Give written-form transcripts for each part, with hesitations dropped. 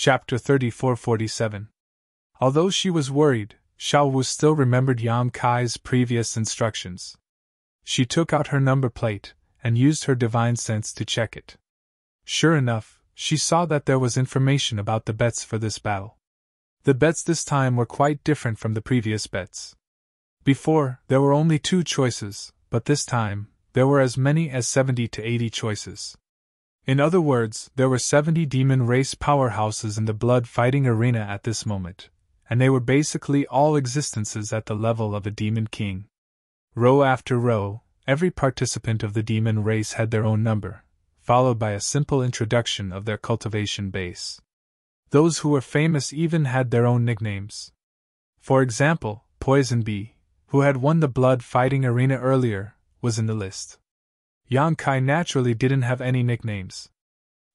Chapter 3447. Although she was worried, Xiaowu still remembered Yang Kai's previous instructions. She took out her number plate and used her divine sense to check it. Sure enough, she saw that there was information about the bets for this battle. The bets this time were quite different from the previous bets. Before, there were only 2 choices, but this time, there were as many as 70 to 80 choices. In other words, there were 70 demon race powerhouses in the blood fighting arena at this moment, and they were basically all existences at the level of a demon king. Row after row, every participant of the demon race had their own number, followed by a simple introduction of their cultivation base. Those who were famous even had their own nicknames. For example, Poison Bee, who had won the blood fighting arena earlier, was in the list. Yang Kai naturally didn't have any nicknames.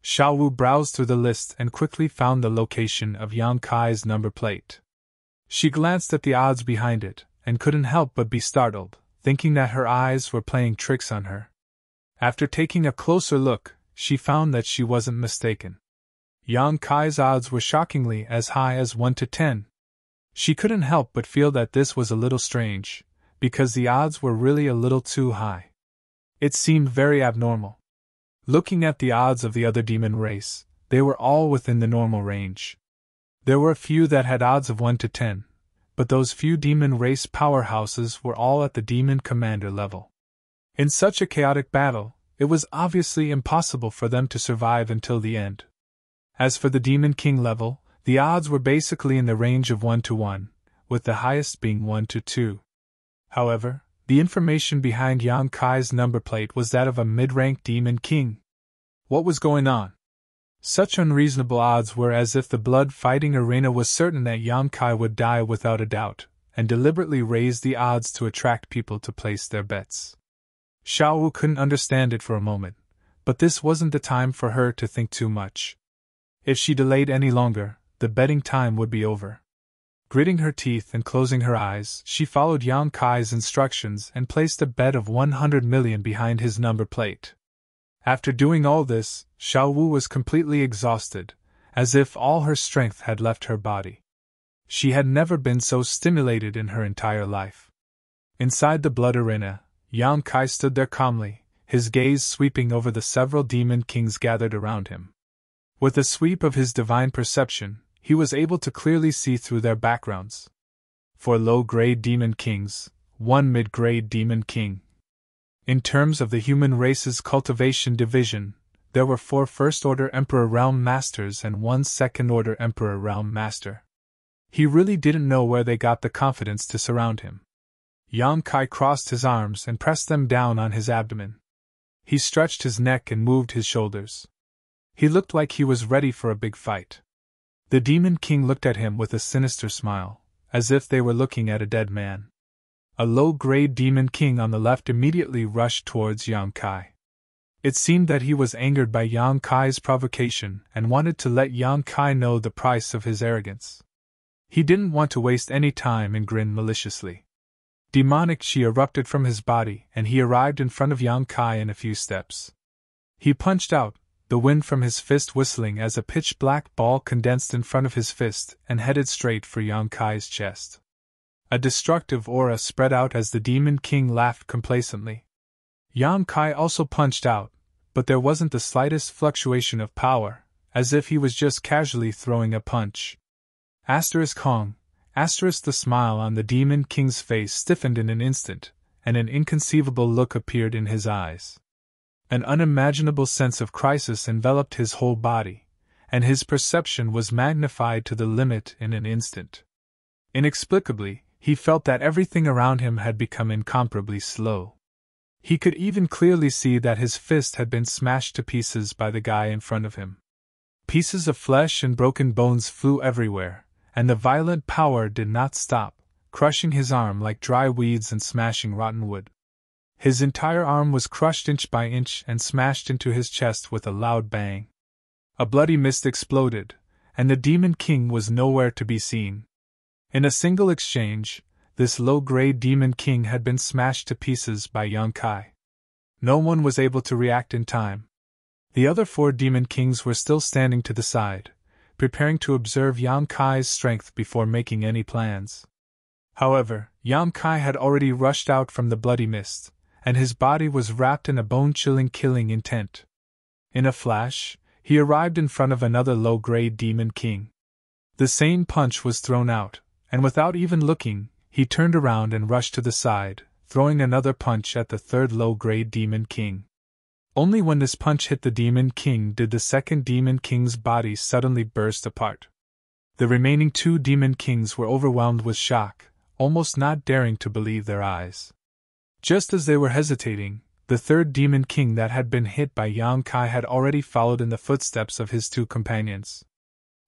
Xiaowu browsed through the list and quickly found the location of Yang Kai's number plate. She glanced at the odds behind it, and couldn't help but be startled, thinking that her eyes were playing tricks on her. After taking a closer look, she found that she wasn't mistaken. Yang Kai's odds were shockingly as high as 1 to 10. She couldn't help but feel that this was a little strange, because the odds were really a little too high. It seemed very abnormal. Looking at the odds of the other demon race, they were all within the normal range. There were a few that had odds of 1 to 10, but those few demon race powerhouses were all at the demon commander level. In such a chaotic battle, it was obviously impossible for them to survive until the end. As for the demon king level, the odds were basically in the range of 1 to 1, with the highest being 1 to 2. However, the information behind Yang Kai's number plate was that of a mid-rank demon king. What was going on? Such unreasonable odds were as if the blood fighting arena was certain that Yang Kai would die without a doubt, and deliberately raised the odds to attract people to place their bets. Xiaowu couldn't understand it for a moment, but this wasn't the time for her to think too much. If she delayed any longer, the betting time would be over. Gritting her teeth and closing her eyes, she followed Yang Kai's instructions and placed a bet of 100 million behind his number plate. After doing all this, Xiaowu was completely exhausted, as if all her strength had left her body. She had never been so stimulated in her entire life. Inside the blood arena, Yang Kai stood there calmly, his gaze sweeping over the several demon kings gathered around him. With a sweep of his divine perception, he was able to clearly see through their backgrounds. 4 low-grade demon kings, 1 mid-grade demon king. In terms of the human race's cultivation division, there were 4 first-order Emperor Realm Masters and 1 second-order Emperor Realm Master. He really didn't know where they got the confidence to surround him. Yang Kai crossed his arms and pressed them down on his abdomen. He stretched his neck and moved his shoulders. He looked like he was ready for a big fight. The Demon King looked at him with a sinister smile, as if they were looking at a dead man. A low-grade Demon King on the left immediately rushed towards Yang Kai. It seemed that he was angered by Yang Kai's provocation and wanted to let Yang Kai know the price of his arrogance. He didn't want to waste any time and grinned maliciously. Demonic chi erupted from his body, and he arrived in front of Yang Kai in a few steps. He punched out, the wind from his fist whistling as a pitch-black ball condensed in front of his fist and headed straight for Yang Kai's chest. A destructive aura spread out as the Demon King laughed complacently. Yang Kai also punched out, but there wasn't the slightest fluctuation of power, as if he was just casually throwing a punch. Hong, the smile on the Demon King's face stiffened in an instant, and an inconceivable look appeared in his eyes. An unimaginable sense of crisis enveloped his whole body, and his perception was magnified to the limit in an instant. Inexplicably, he felt that everything around him had become incomparably slow. He could even clearly see that his fist had been smashed to pieces by the guy in front of him. Pieces of flesh and broken bones flew everywhere, and the violent power did not stop, crushing his arm like dry weeds and smashing rotten wood. His entire arm was crushed inch by inch and smashed into his chest with a loud bang. A bloody mist exploded, and the Demon King was nowhere to be seen. In a single exchange, this low-grade Demon King had been smashed to pieces by Yang Kai. No one was able to react in time. The other 4 Demon Kings were still standing to the side, preparing to observe Yang Kai's strength before making any plans. However, Yang Kai had already rushed out from the bloody mist, and his body was wrapped in a bone-chilling killing intent. In a flash, he arrived in front of another low-grade demon king. The same punch was thrown out, and without even looking, he turned around and rushed to the side, throwing another punch at the third low-grade demon king. Only when this punch hit the demon king did the second demon king's body suddenly burst apart. The remaining two demon kings were overwhelmed with shock, almost not daring to believe their eyes. Just as they were hesitating, the third demon king that had been hit by Yang Kai had already followed in the footsteps of his two companions.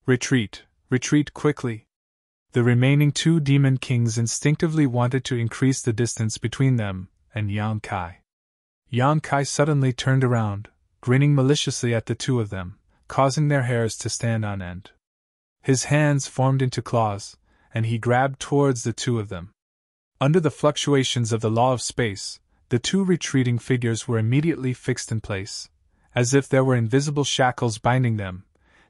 Retreat, retreat quickly. The remaining two demon kings instinctively wanted to increase the distance between them and Yang Kai. Yang Kai suddenly turned around, grinning maliciously at the two of them, causing their hairs to stand on end. His hands formed into claws, and he grabbed towards the two of them. Under the fluctuations of the law of space, the two retreating figures were immediately fixed in place, as if there were invisible shackles binding them,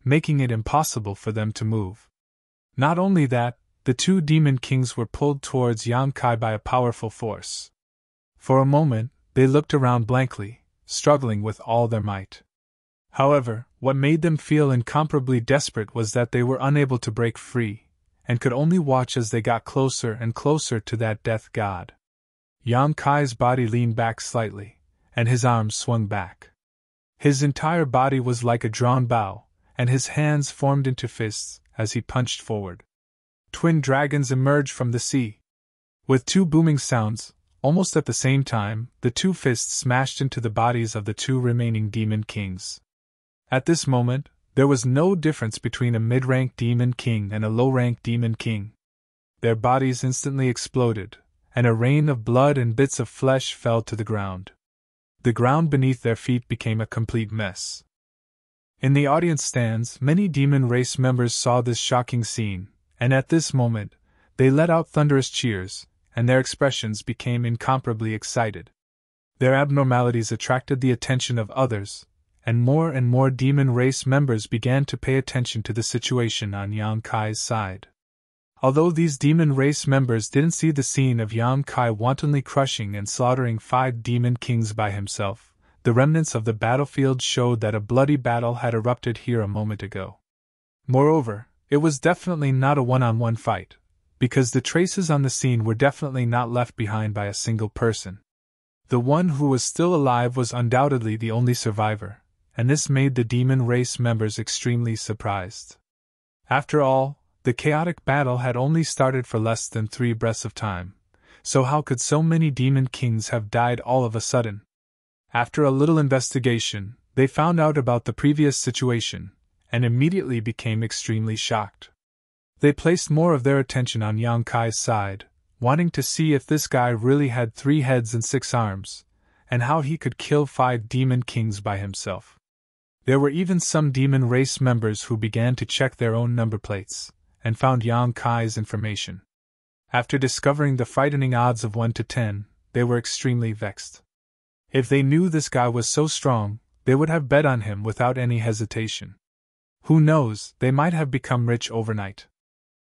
making it impossible for them to move. Not only that, the two demon kings were pulled towards Yang Kai by a powerful force. For a moment, they looked around blankly, struggling with all their might. However, what made them feel incomparably desperate was that they were unable to break free, and could only watch as they got closer and closer to that death god. Yang Kai's body leaned back slightly, and his arms swung back. His entire body was like a drawn bow, and his hands formed into fists as he punched forward. Twin dragons emerged from the sea. With two booming sounds, almost at the same time, the two fists smashed into the bodies of the two remaining demon kings. At this moment, there was no difference between a mid-rank demon king and a low-rank demon king. Their bodies instantly exploded, and a rain of blood and bits of flesh fell to the ground. The ground beneath their feet became a complete mess. In the audience stands, many demon race members saw this shocking scene, and at this moment, they let out thunderous cheers, and their expressions became incomparably excited. Their abnormalities attracted the attention of others, and more demon race members began to pay attention to the situation on Yang Kai's side. Although these demon race members didn't see the scene of Yang Kai wantonly crushing and slaughtering 5 demon kings by himself, the remnants of the battlefield showed that a bloody battle had erupted here a moment ago. Moreover, it was definitely not a one-on-one fight, because the traces on the scene were definitely not left behind by a single person. The one who was still alive was undoubtedly the only survivor, and this made the demon race members extremely surprised. After all, the chaotic battle had only started for less than 3 breaths of time, so how could so many demon kings have died all of a sudden? After a little investigation, they found out about the previous situation, and immediately became extremely shocked. They placed more of their attention on Yang Kai's side, wanting to see if this guy really had 3 heads and 6 arms, and how he could kill 5 demon kings by himself. There were even some demon race members who began to check their own number plates, and found Yang Kai's information. After discovering the frightening odds of 1 to 10, they were extremely vexed. If they knew this guy was so strong, they would have bet on him without any hesitation. Who knows, they might have become rich overnight.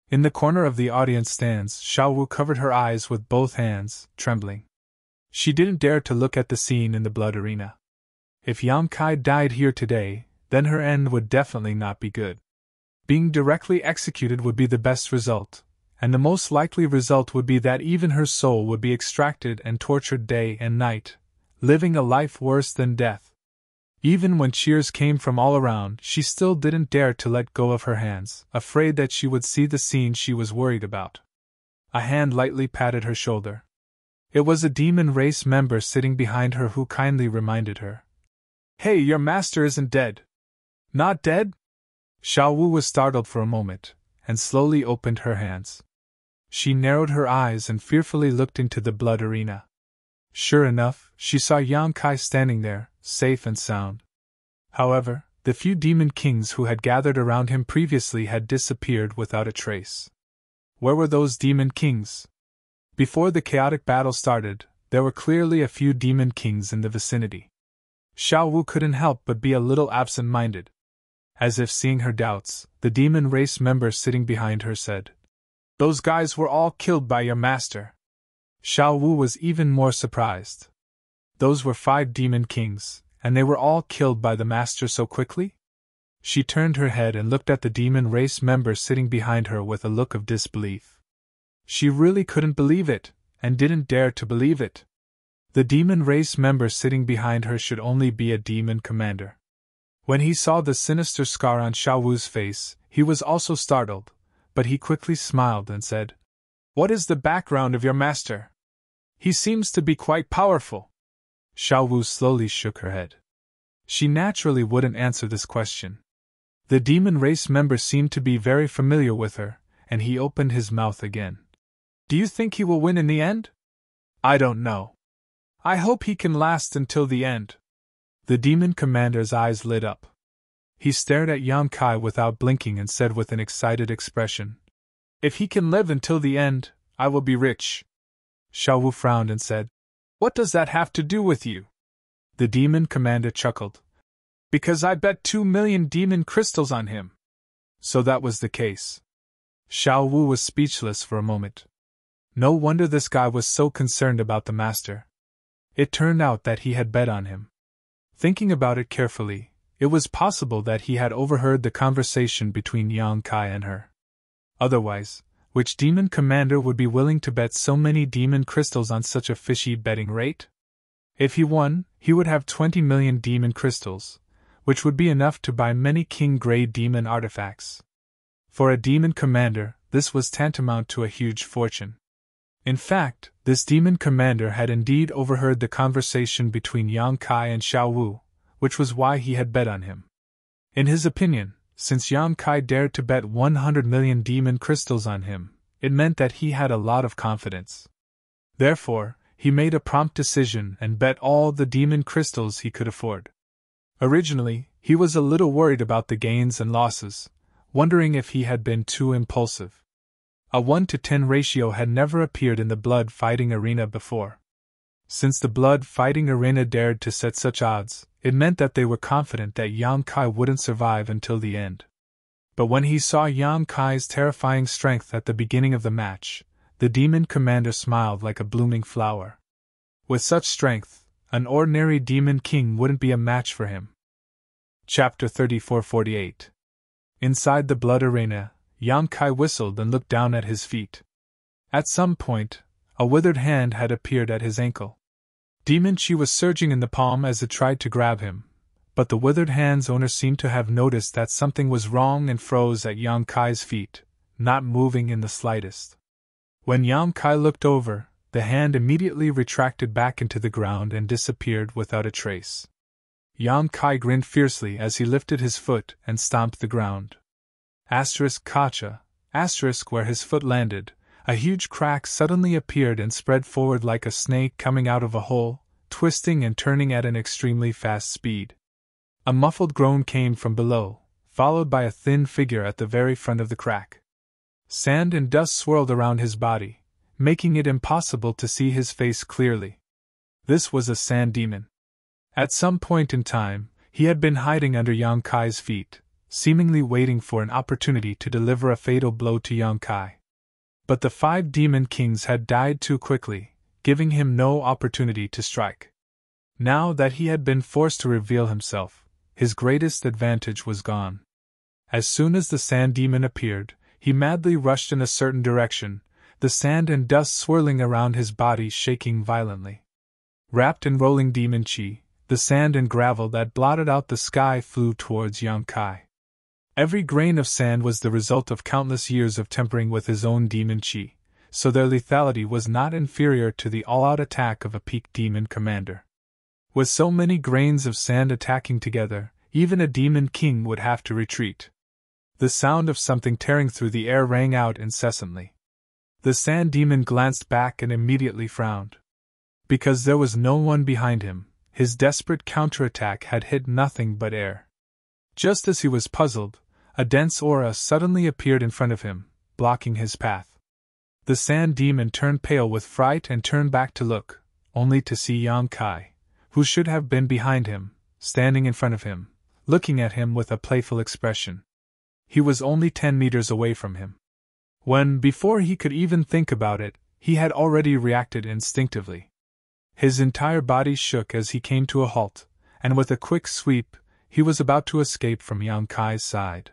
In the corner of the audience stands, Xiaowu covered her eyes with both hands, trembling. She didn't dare to look at the scene in the blood arena. If Yang Kai died here today, then her end would definitely not be good. Being directly executed would be the best result, and the most likely result would be that even her soul would be extracted and tortured day and night, living a life worse than death. Even when cheers came from all around, she still didn't dare to let go of her hands, afraid that she would see the scene she was worried about. A hand lightly patted her shoulder. It was a demon race member sitting behind her who kindly reminded her. "Hey, your master isn't dead." "Not dead?" Xiaowu was startled for a moment, and slowly opened her hands. She narrowed her eyes and fearfully looked into the blood arena. Sure enough, she saw Yang Kai standing there, safe and sound. However, the few demon kings who had gathered around him previously had disappeared without a trace. Where were those demon kings? Before the chaotic battle started, there were clearly a few demon kings in the vicinity. Xiaowu couldn't help but be a little absent-minded. As if seeing her doubts, the demon race member sitting behind her said, "Those guys were all killed by your master." Xiao Wu was even more surprised. Those were 5 demon kings, and they were all killed by the master so quickly? She turned her head and looked at the demon race member sitting behind her with a look of disbelief. She really couldn't believe it, and didn't dare to believe it. The demon race member sitting behind her should only be a demon commander. When he saw the sinister scar on Xiao Wu's face, he was also startled, but he quickly smiled and said, "What is the background of your master? He seems to be quite powerful." Xiao Wu slowly shook her head. She naturally wouldn't answer this question. The demon race member seemed to be very familiar with her, and he opened his mouth again. "Do you think he will win in the end?" "I don't know. I hope he can last until the end." The demon commander's eyes lit up. He stared at Yang Kai without blinking and said with an excited expression, "If he can live until the end, I will be rich." Xiao Wu frowned and said, "What does that have to do with you?" The demon commander chuckled. "Because I bet 2 million demon crystals on him." So that was the case. Xiao Wu was speechless for a moment. No wonder this guy was so concerned about the master. It turned out that he had bet on him. Thinking about it carefully, it was possible that he had overheard the conversation between Yang Kai and her. Otherwise, which demon commander would be willing to bet so many demon crystals on such a fishy betting rate? If he won, he would have 20 million demon crystals, which would be enough to buy many king-grade demon artifacts. For a demon commander, this was tantamount to a huge fortune. In fact, this demon commander had indeed overheard the conversation between Yang Kai and Xiao Wu, which was why he had bet on him. In his opinion, since Yang Kai dared to bet 100 million demon crystals on him, it meant that he had a lot of confidence. Therefore, he made a prompt decision and bet all the demon crystals he could afford. Originally, he was a little worried about the gains and losses, wondering if he had been too impulsive. A 1-to-10 ratio had never appeared in the blood fighting arena before. Since the blood fighting arena dared to set such odds, it meant that they were confident that Yang Kai wouldn't survive until the end. But when he saw Yang Kai's terrifying strength at the beginning of the match, the demon commander smiled like a blooming flower. With such strength, an ordinary demon king wouldn't be a match for him. Chapter 34-48. Inside the blood arena, Yang Kai whistled and looked down at his feet. At some point, a withered hand had appeared at his ankle. Demon Chi was surging in the palm as it tried to grab him, but the withered hand's owner seemed to have noticed that something was wrong and froze at Yang Kai's feet, not moving in the slightest. When Yang Kai looked over, the hand immediately retracted back into the ground and disappeared without a trace. Yang Kai grinned fiercely as he lifted his foot and stomped the ground. Kacha, where his foot landed, a huge crack suddenly appeared and spread forward like a snake coming out of a hole, twisting and turning at an extremely fast speed. A muffled groan came from below, followed by a thin figure at the very front of the crack. Sand and dust swirled around his body, making it impossible to see his face clearly. This was a sand demon. At some point in time, he had been hiding under Yang Kai's feet, seemingly waiting for an opportunity to deliver a fatal blow to Yang Kai. But the 5 demon kings had died too quickly, giving him no opportunity to strike. Now that he had been forced to reveal himself, his greatest advantage was gone. As soon as the sand demon appeared, he madly rushed in a certain direction, the sand and dust swirling around his body shaking violently. Wrapped in rolling demon chi, the sand and gravel that blotted out the sky flew towards Yang Kai. Every grain of sand was the result of countless years of tempering with his own demon chi, so their lethality was not inferior to the all-out attack of a peak demon commander. With so many grains of sand attacking together, even a demon king would have to retreat. The sound of something tearing through the air rang out incessantly. The sand demon glanced back and immediately frowned. Because there was no one behind him, his desperate counterattack had hit nothing but air. Just as he was puzzled, a dense aura suddenly appeared in front of him, blocking his path. The sand demon turned pale with fright and turned back to look, only to see Yang Kai, who should have been behind him, standing in front of him, looking at him with a playful expression. He was only 10 meters away from him. When, before he could even think about it, he had already reacted instinctively. His entire body shook as he came to a halt, and with a quick sweep, he was about to escape from Yang Kai's side.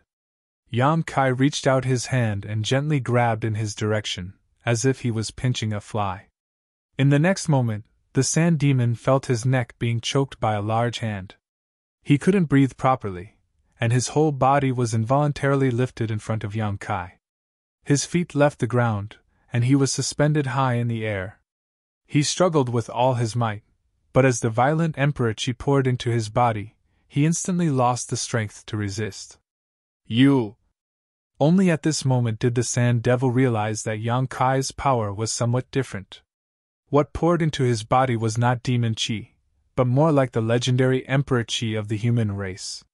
Yang Kai reached out his hand and gently grabbed in his direction, as if he was pinching a fly. In the next moment, the sand demon felt his neck being choked by a large hand. He couldn't breathe properly, and his whole body was involuntarily lifted in front of Yang Kai. His feet left the ground, and he was suspended high in the air. He struggled with all his might, but as the violent emperor chi poured into his body, he instantly lost the strength to resist. You! Only at this moment did the Sand Devil realize that Yang Kai's power was somewhat different. What poured into his body was not demon chi, but more like the legendary emperor chi of the human race.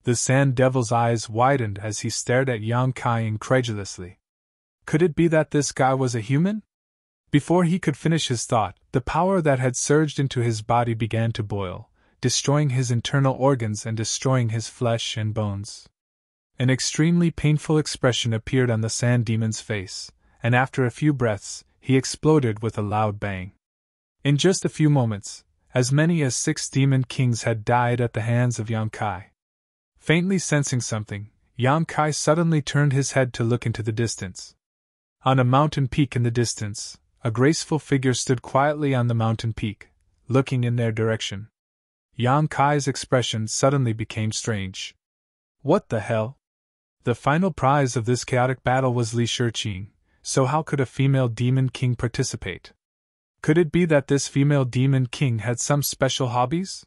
The Sand Devil's eyes widened as he stared at Yang Kai incredulously. Could it be that this guy was a human? Before he could finish his thought, the power that had surged into his body began to boil, destroying his internal organs and destroying his flesh and bones. An extremely painful expression appeared on the sand demon's face, and after a few breaths, he exploded with a loud bang. In just a few moments, as many as 6 demon kings had died at the hands of Yang Kai. Faintly sensing something, Yang Kai suddenly turned his head to look into the distance. On a mountain peak in the distance, a graceful figure stood quietly on the mountain peak, looking in their direction. Yang Kai's expression suddenly became strange. What the hell? The final prize of this chaotic battle was Li Shiqing, so how could a female demon king participate? Could it be that this female demon king had some special hobbies?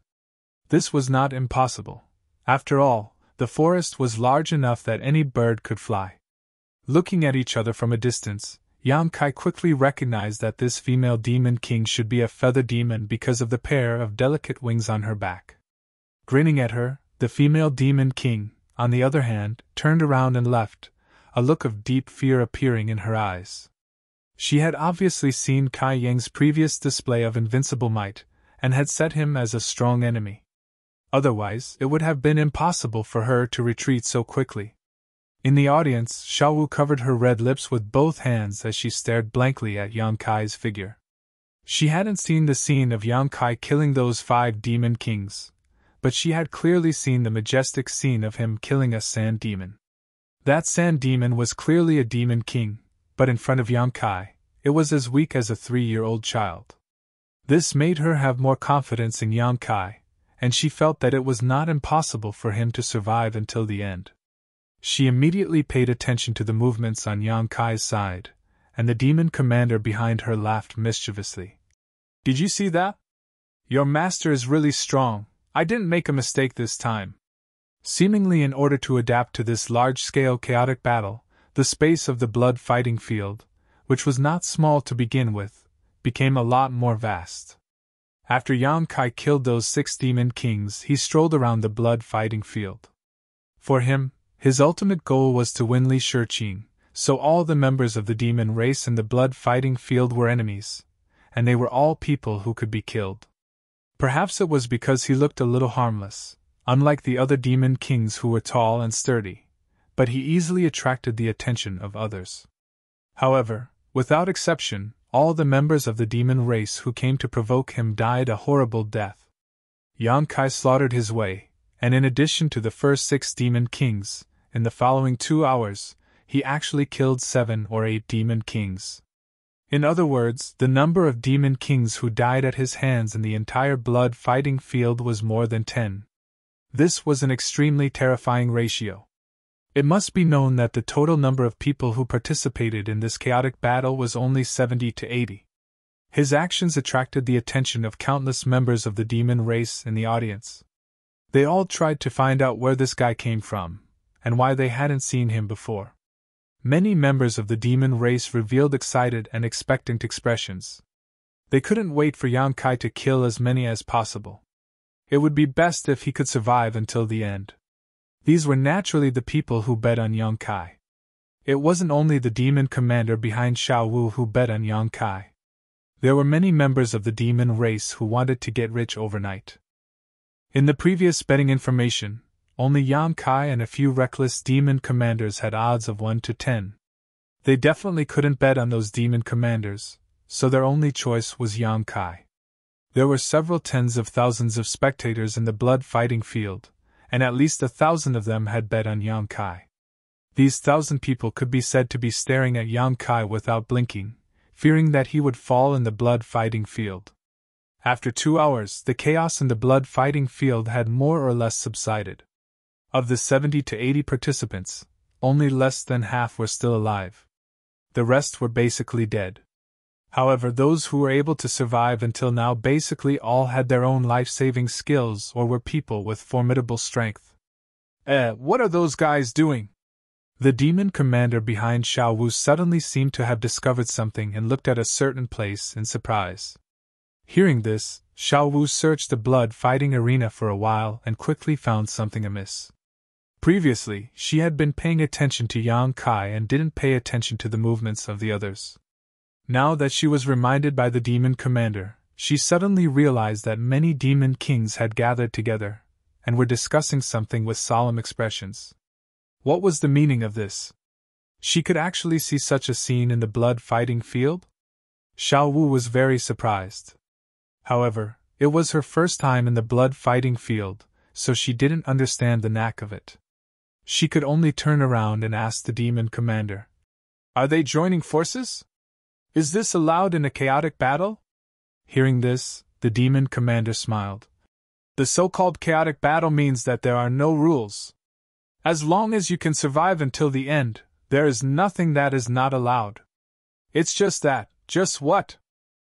This was not impossible. After all, the forest was large enough that any bird could fly. Looking at each other from a distance, Yang Kai quickly recognized that this female demon king should be a feather demon because of the pair of delicate wings on her back. Grinning at her, the female demon king, on the other hand, turned around and left, a look of deep fear appearing in her eyes. She had obviously seen Kai Yang's previous display of invincible might, and had set him as a strong enemy. Otherwise, it would have been impossible for her to retreat so quickly. In the audience, Xiaowu covered her red lips with both hands as she stared blankly at Yang Kai's figure. She hadn't seen the scene of Yang Kai killing those 5 demon kings, but she had clearly seen the majestic scene of him killing a sand demon. That sand demon was clearly a demon king, but in front of Yang Kai, it was as weak as a 3-year-old child. This made her have more confidence in Yang Kai, and she felt that it was not impossible for him to survive until the end. She immediately paid attention to the movements on Yang Kai's side, and the demon commander behind her laughed mischievously. Did you see that? Your master is really strong. I didn't make a mistake this time. Seemingly in order to adapt to this large-scale chaotic battle, the space of the blood fighting field, which was not small to begin with, became a lot more vast. After Yang Kai killed those 6 demon kings, he strolled around the blood fighting field. For him, his ultimate goal was to win Li Shiqing, so all the members of the demon race in the blood fighting field were enemies, and they were all people who could be killed. Perhaps it was because he looked a little harmless, unlike the other demon kings who were tall and sturdy, but he easily attracted the attention of others. However, without exception, all the members of the demon race who came to provoke him died a horrible death. Yang Kai slaughtered his way, and in addition to the first 6 demon kings, in the following 2 hours, he actually killed 7 or 8 demon kings. In other words, the number of demon kings who died at his hands in the entire blood fighting field was more than 10. This was an extremely terrifying ratio. It must be known that the total number of people who participated in this chaotic battle was only 70 to 80. His actions attracted the attention of countless members of the demon race in the audience. They all tried to find out where this guy came from, and why they hadn't seen him before. Many members of the demon race revealed excited and expectant expressions. They couldn't wait for Yang Kai to kill as many as possible. It would be best if he could survive until the end. These were naturally the people who bet on Yang Kai. It wasn't only the demon commander behind Xiaowu who bet on Yang Kai. There were many members of the demon race who wanted to get rich overnight. In the previous betting information, only Yang Kai and a few reckless demon commanders had odds of 1 to 10. They definitely couldn't bet on those demon commanders, so their only choice was Yang Kai. There were several tens of thousands of spectators in the blood fighting field, and at least 1,000 of them had bet on Yang Kai. These 1,000 people could be said to be staring at Yang Kai without blinking, fearing that he would fall in the blood fighting field. After 2 hours, the chaos in the blood fighting field had more or less subsided. Of the 70 to 80 participants, only less than half were still alive. The rest were basically dead. However, those who were able to survive until now basically all had their own life-saving skills or were people with formidable strength. What are those guys doing? The demon commander behind Xiao Wu suddenly seemed to have discovered something and looked at a certain place in surprise. Hearing this, Xiao Wu searched the blood-fighting arena for a while and quickly found something amiss. Previously, she had been paying attention to Yang Kai and didn't pay attention to the movements of the others. Now that she was reminded by the demon commander, she suddenly realized that many demon kings had gathered together and were discussing something with solemn expressions. What was the meaning of this? She could actually see such a scene in the blood-fighting field? Xiao Wu was very surprised. However, it was her first time in the blood-fighting field, so she didn't understand the knack of it. She could only turn around and ask the demon commander, "Are they joining forces? Is this allowed in a chaotic battle?" Hearing this, the demon commander smiled. "The so-called chaotic battle means that there are no rules. As long as you can survive until the end, there is nothing that is not allowed. It's just that, just what?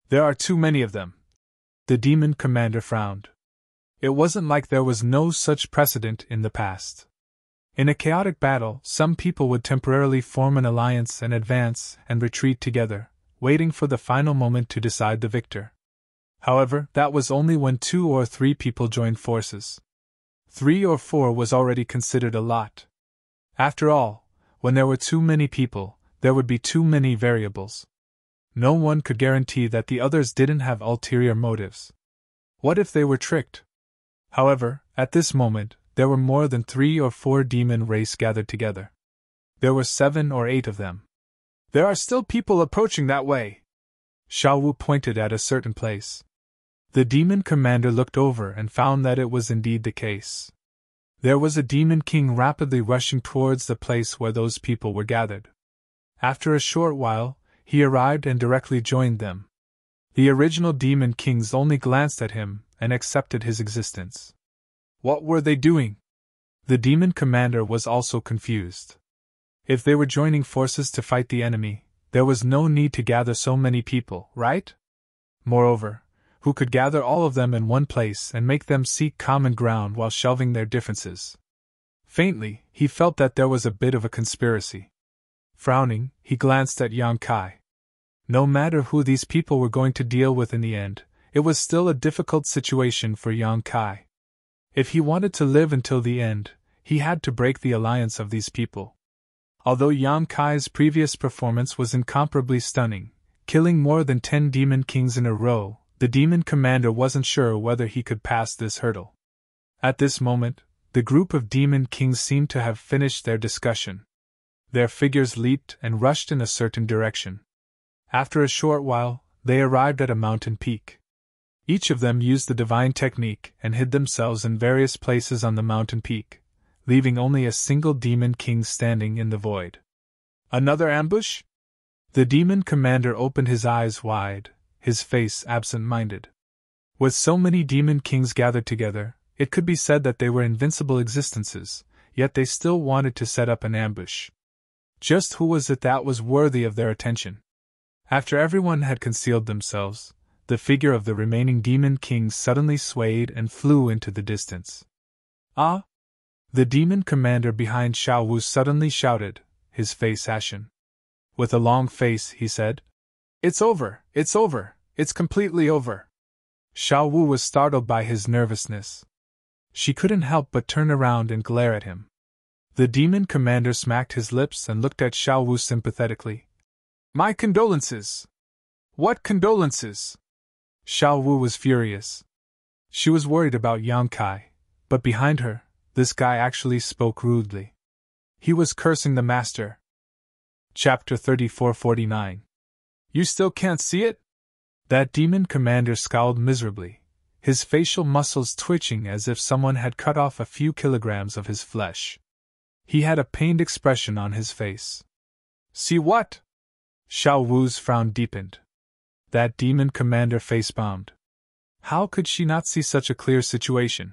There are too many of them." The demon commander frowned. It wasn't like there was no such precedent in the past. In a chaotic battle, some people would temporarily form an alliance and advance and retreat together, waiting for the final moment to decide the victor. However, that was only when 2 or 3 people joined forces. 3 or 4 was already considered a lot. After all, when there were too many people, there would be too many variables. No one could guarantee that the others didn't have ulterior motives. What if they were tricked? However, at this moment, there were more than 3 or 4 demon race gathered together. There were 7 or 8 of them. "There are still people approaching that way." Xiao Wu pointed at a certain place. The demon commander looked over and found that it was indeed the case. There was a demon king rapidly rushing towards the place where those people were gathered. After a short while, he arrived and directly joined them. The original demon kings only glanced at him and accepted his existence. What were they doing? The demon commander was also confused. If they were joining forces to fight the enemy, there was no need to gather so many people, right? Moreover, who could gather all of them in one place and make them seek common ground while shelving their differences? Faintly, he felt that there was a bit of a conspiracy. Frowning, he glanced at Yang Kai. No matter who these people were going to deal with in the end, it was still a difficult situation for Yang Kai. If he wanted to live until the end, he had to break the alliance of these people. Although Yang Kai's previous performance was incomparably stunning, killing more than 10 demon kings in a row, the demon commander wasn't sure whether he could pass this hurdle. At this moment, the group of demon kings seemed to have finished their discussion. Their figures leaped and rushed in a certain direction. After a short while, they arrived at a mountain peak. Each of them used the divine technique and hid themselves in various places on the mountain peak, leaving only a single demon king standing in the void. Another ambush? The demon commander opened his eyes wide, his face absent-minded. With so many demon kings gathered together, it could be said that they were invincible existences, yet they still wanted to set up an ambush. Just who was it that was worthy of their attention? After everyone had concealed themselves, the figure of the remaining demon kings suddenly swayed and flew into the distance. "Ah!" The demon commander behind Xiao Wu suddenly shouted, his face ashen. With a long face, he said, "It's over, it's completely over." Xiao Wu was startled by his nervousness. She couldn't help but turn around and glare at him. The demon commander smacked his lips and looked at Xiao Wu sympathetically. "My condolences." "What condolences?" Xiao Wu was furious. She was worried about Yang Kai, but behind her, This guy actually spoke rudely. He was cursing the master. Chapter 3449. You still can't see it? That demon commander scowled miserably, his facial muscles twitching as if someone had cut off a few kilograms of his flesh. He had a pained expression on his face. See what? Xiao Wu's frown deepened. That demon commander face-bombed. How could she not see such a clear situation?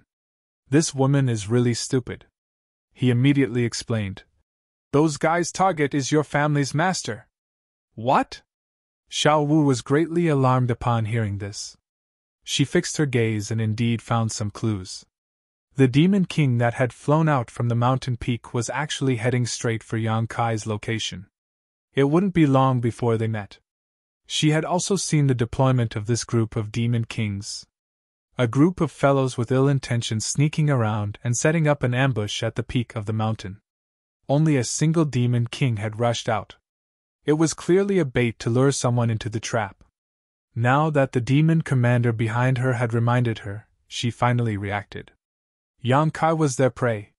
This woman is really stupid. He immediately explained. Those guys' target is your family's master. What? Xiao Wu was greatly alarmed upon hearing this. She fixed her gaze and indeed found some clues. The demon king that had flown out from the mountain peak was actually heading straight for Yang Kai's location. It wouldn't be long before they met. She had also seen the deployment of this group of demon kings. A group of fellows with ill intentions sneaking around and setting up an ambush at the peak of the mountain. Only a single demon king had rushed out. It was clearly a bait to lure someone into the trap. Now that the demon commander behind her had reminded her, she finally reacted. Yang Kai was their prey.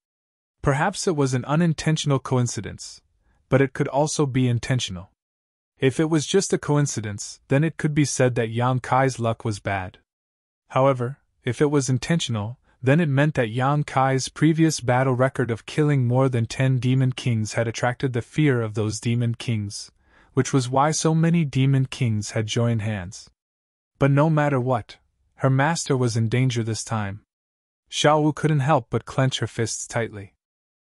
Perhaps it was an unintentional coincidence, but it could also be intentional. If it was just a coincidence, then it could be said that Yang Kai's luck was bad. However, if it was intentional, then it meant that Yang Kai's previous battle record of killing more than 10 demon kings had attracted the fear of those demon kings, which was why so many demon kings had joined hands. But no matter what, her master was in danger this time. Xiao Wu couldn't help but clench her fists tightly.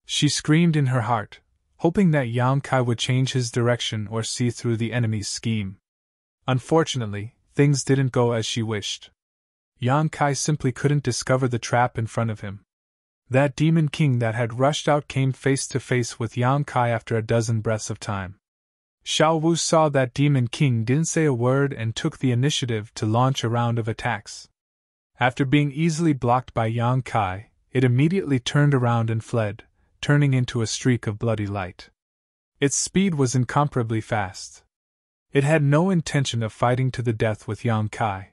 She screamed in her heart, hoping that Yang Kai would change his direction or see through the enemy's scheme. Unfortunately, things didn't go as she wished. Yang Kai simply couldn't discover the trap in front of him. That demon king that had rushed out came face to face with Yang Kai after a dozen breaths of time. Xiao Wu saw that demon king didn't say a word and took the initiative to launch a round of attacks. After being easily blocked by Yang Kai, it immediately turned around and fled, turning into a streak of bloody light. Its speed was incomparably fast. It had no intention of fighting to the death with Yang Kai.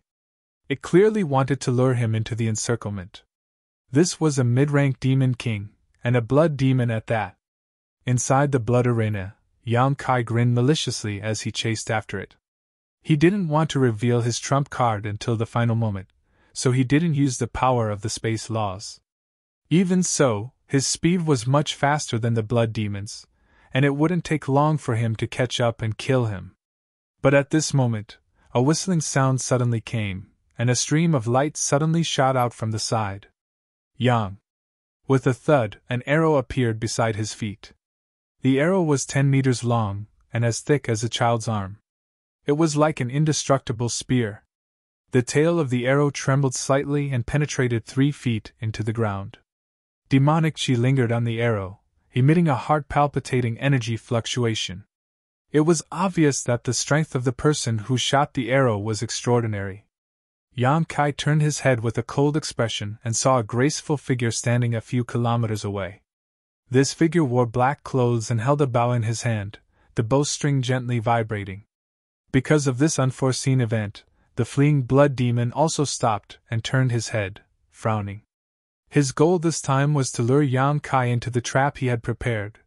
It clearly wanted to lure him into the encirclement. This was a mid-rank demon king, and a blood demon at that. Inside the blood arena, Yang Kai grinned maliciously as he chased after it. He didn't want to reveal his trump card until the final moment, so he didn't use the power of the space laws. Even so, his speed was much faster than the blood demons, and it wouldn't take long for him to catch up and kill him. But at this moment, a whistling sound suddenly came, and a stream of light suddenly shot out from the side. Yang! With a thud, an arrow appeared beside his feet. The arrow was 10 meters long, and as thick as a child's arm. It was like an indestructible spear. The tail of the arrow trembled slightly and penetrated 3 feet into the ground. Demonic chi lingered on the arrow, emitting a heart-palpitating energy fluctuation. It was obvious that the strength of the person who shot the arrow was extraordinary. Yang Kai turned his head with a cold expression and saw a graceful figure standing a few kilometers away. This figure wore black clothes and held a bow in his hand, the bowstring gently vibrating. Because of this unforeseen event, the fleeing blood demon also stopped and turned his head, frowning. His goal this time was to lure Yang Kai into the trap he had prepared,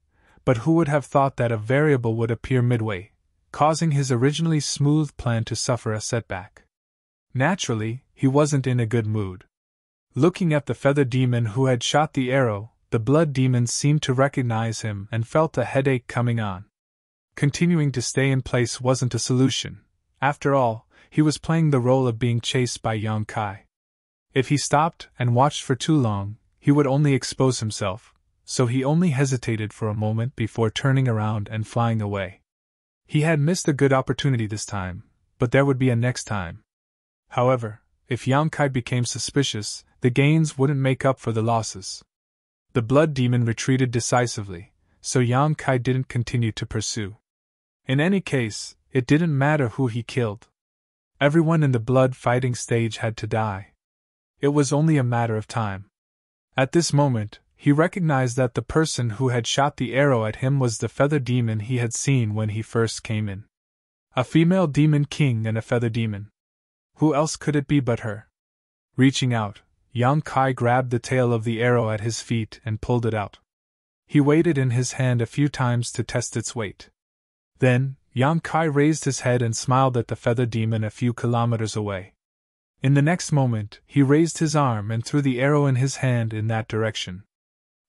but who would have thought that a variable would appear midway, causing his originally smooth plan to suffer a setback. Naturally, he wasn't in a good mood. Looking at the feather demon who had shot the arrow, the blood demon seemed to recognize him and felt a headache coming on. Continuing to stay in place wasn't a solution. After all, he was playing the role of being chased by Yang Kai. If he stopped and watched for too long, he would only expose himself, so he only hesitated for a moment before turning around and flying away. He had missed a good opportunity this time, but there would be a next time. However, if Yang Kai became suspicious, the gains wouldn't make up for the losses. The blood demon retreated decisively, so Yang Kai didn't continue to pursue. In any case, it didn't matter who he killed. Everyone in the blood fighting stage had to die. It was only a matter of time. At this moment, he recognized that the person who had shot the arrow at him was the feather demon he had seen when he first came in. A female demon king and a feather demon. Who else could it be but her? Reaching out, Yang Kai grabbed the tail of the arrow at his feet and pulled it out. He weighed it in his hand a few times to test its weight. Then, Yang Kai raised his head and smiled at the feather demon a few kilometers away. In the next moment, he raised his arm and threw the arrow in his hand in that direction.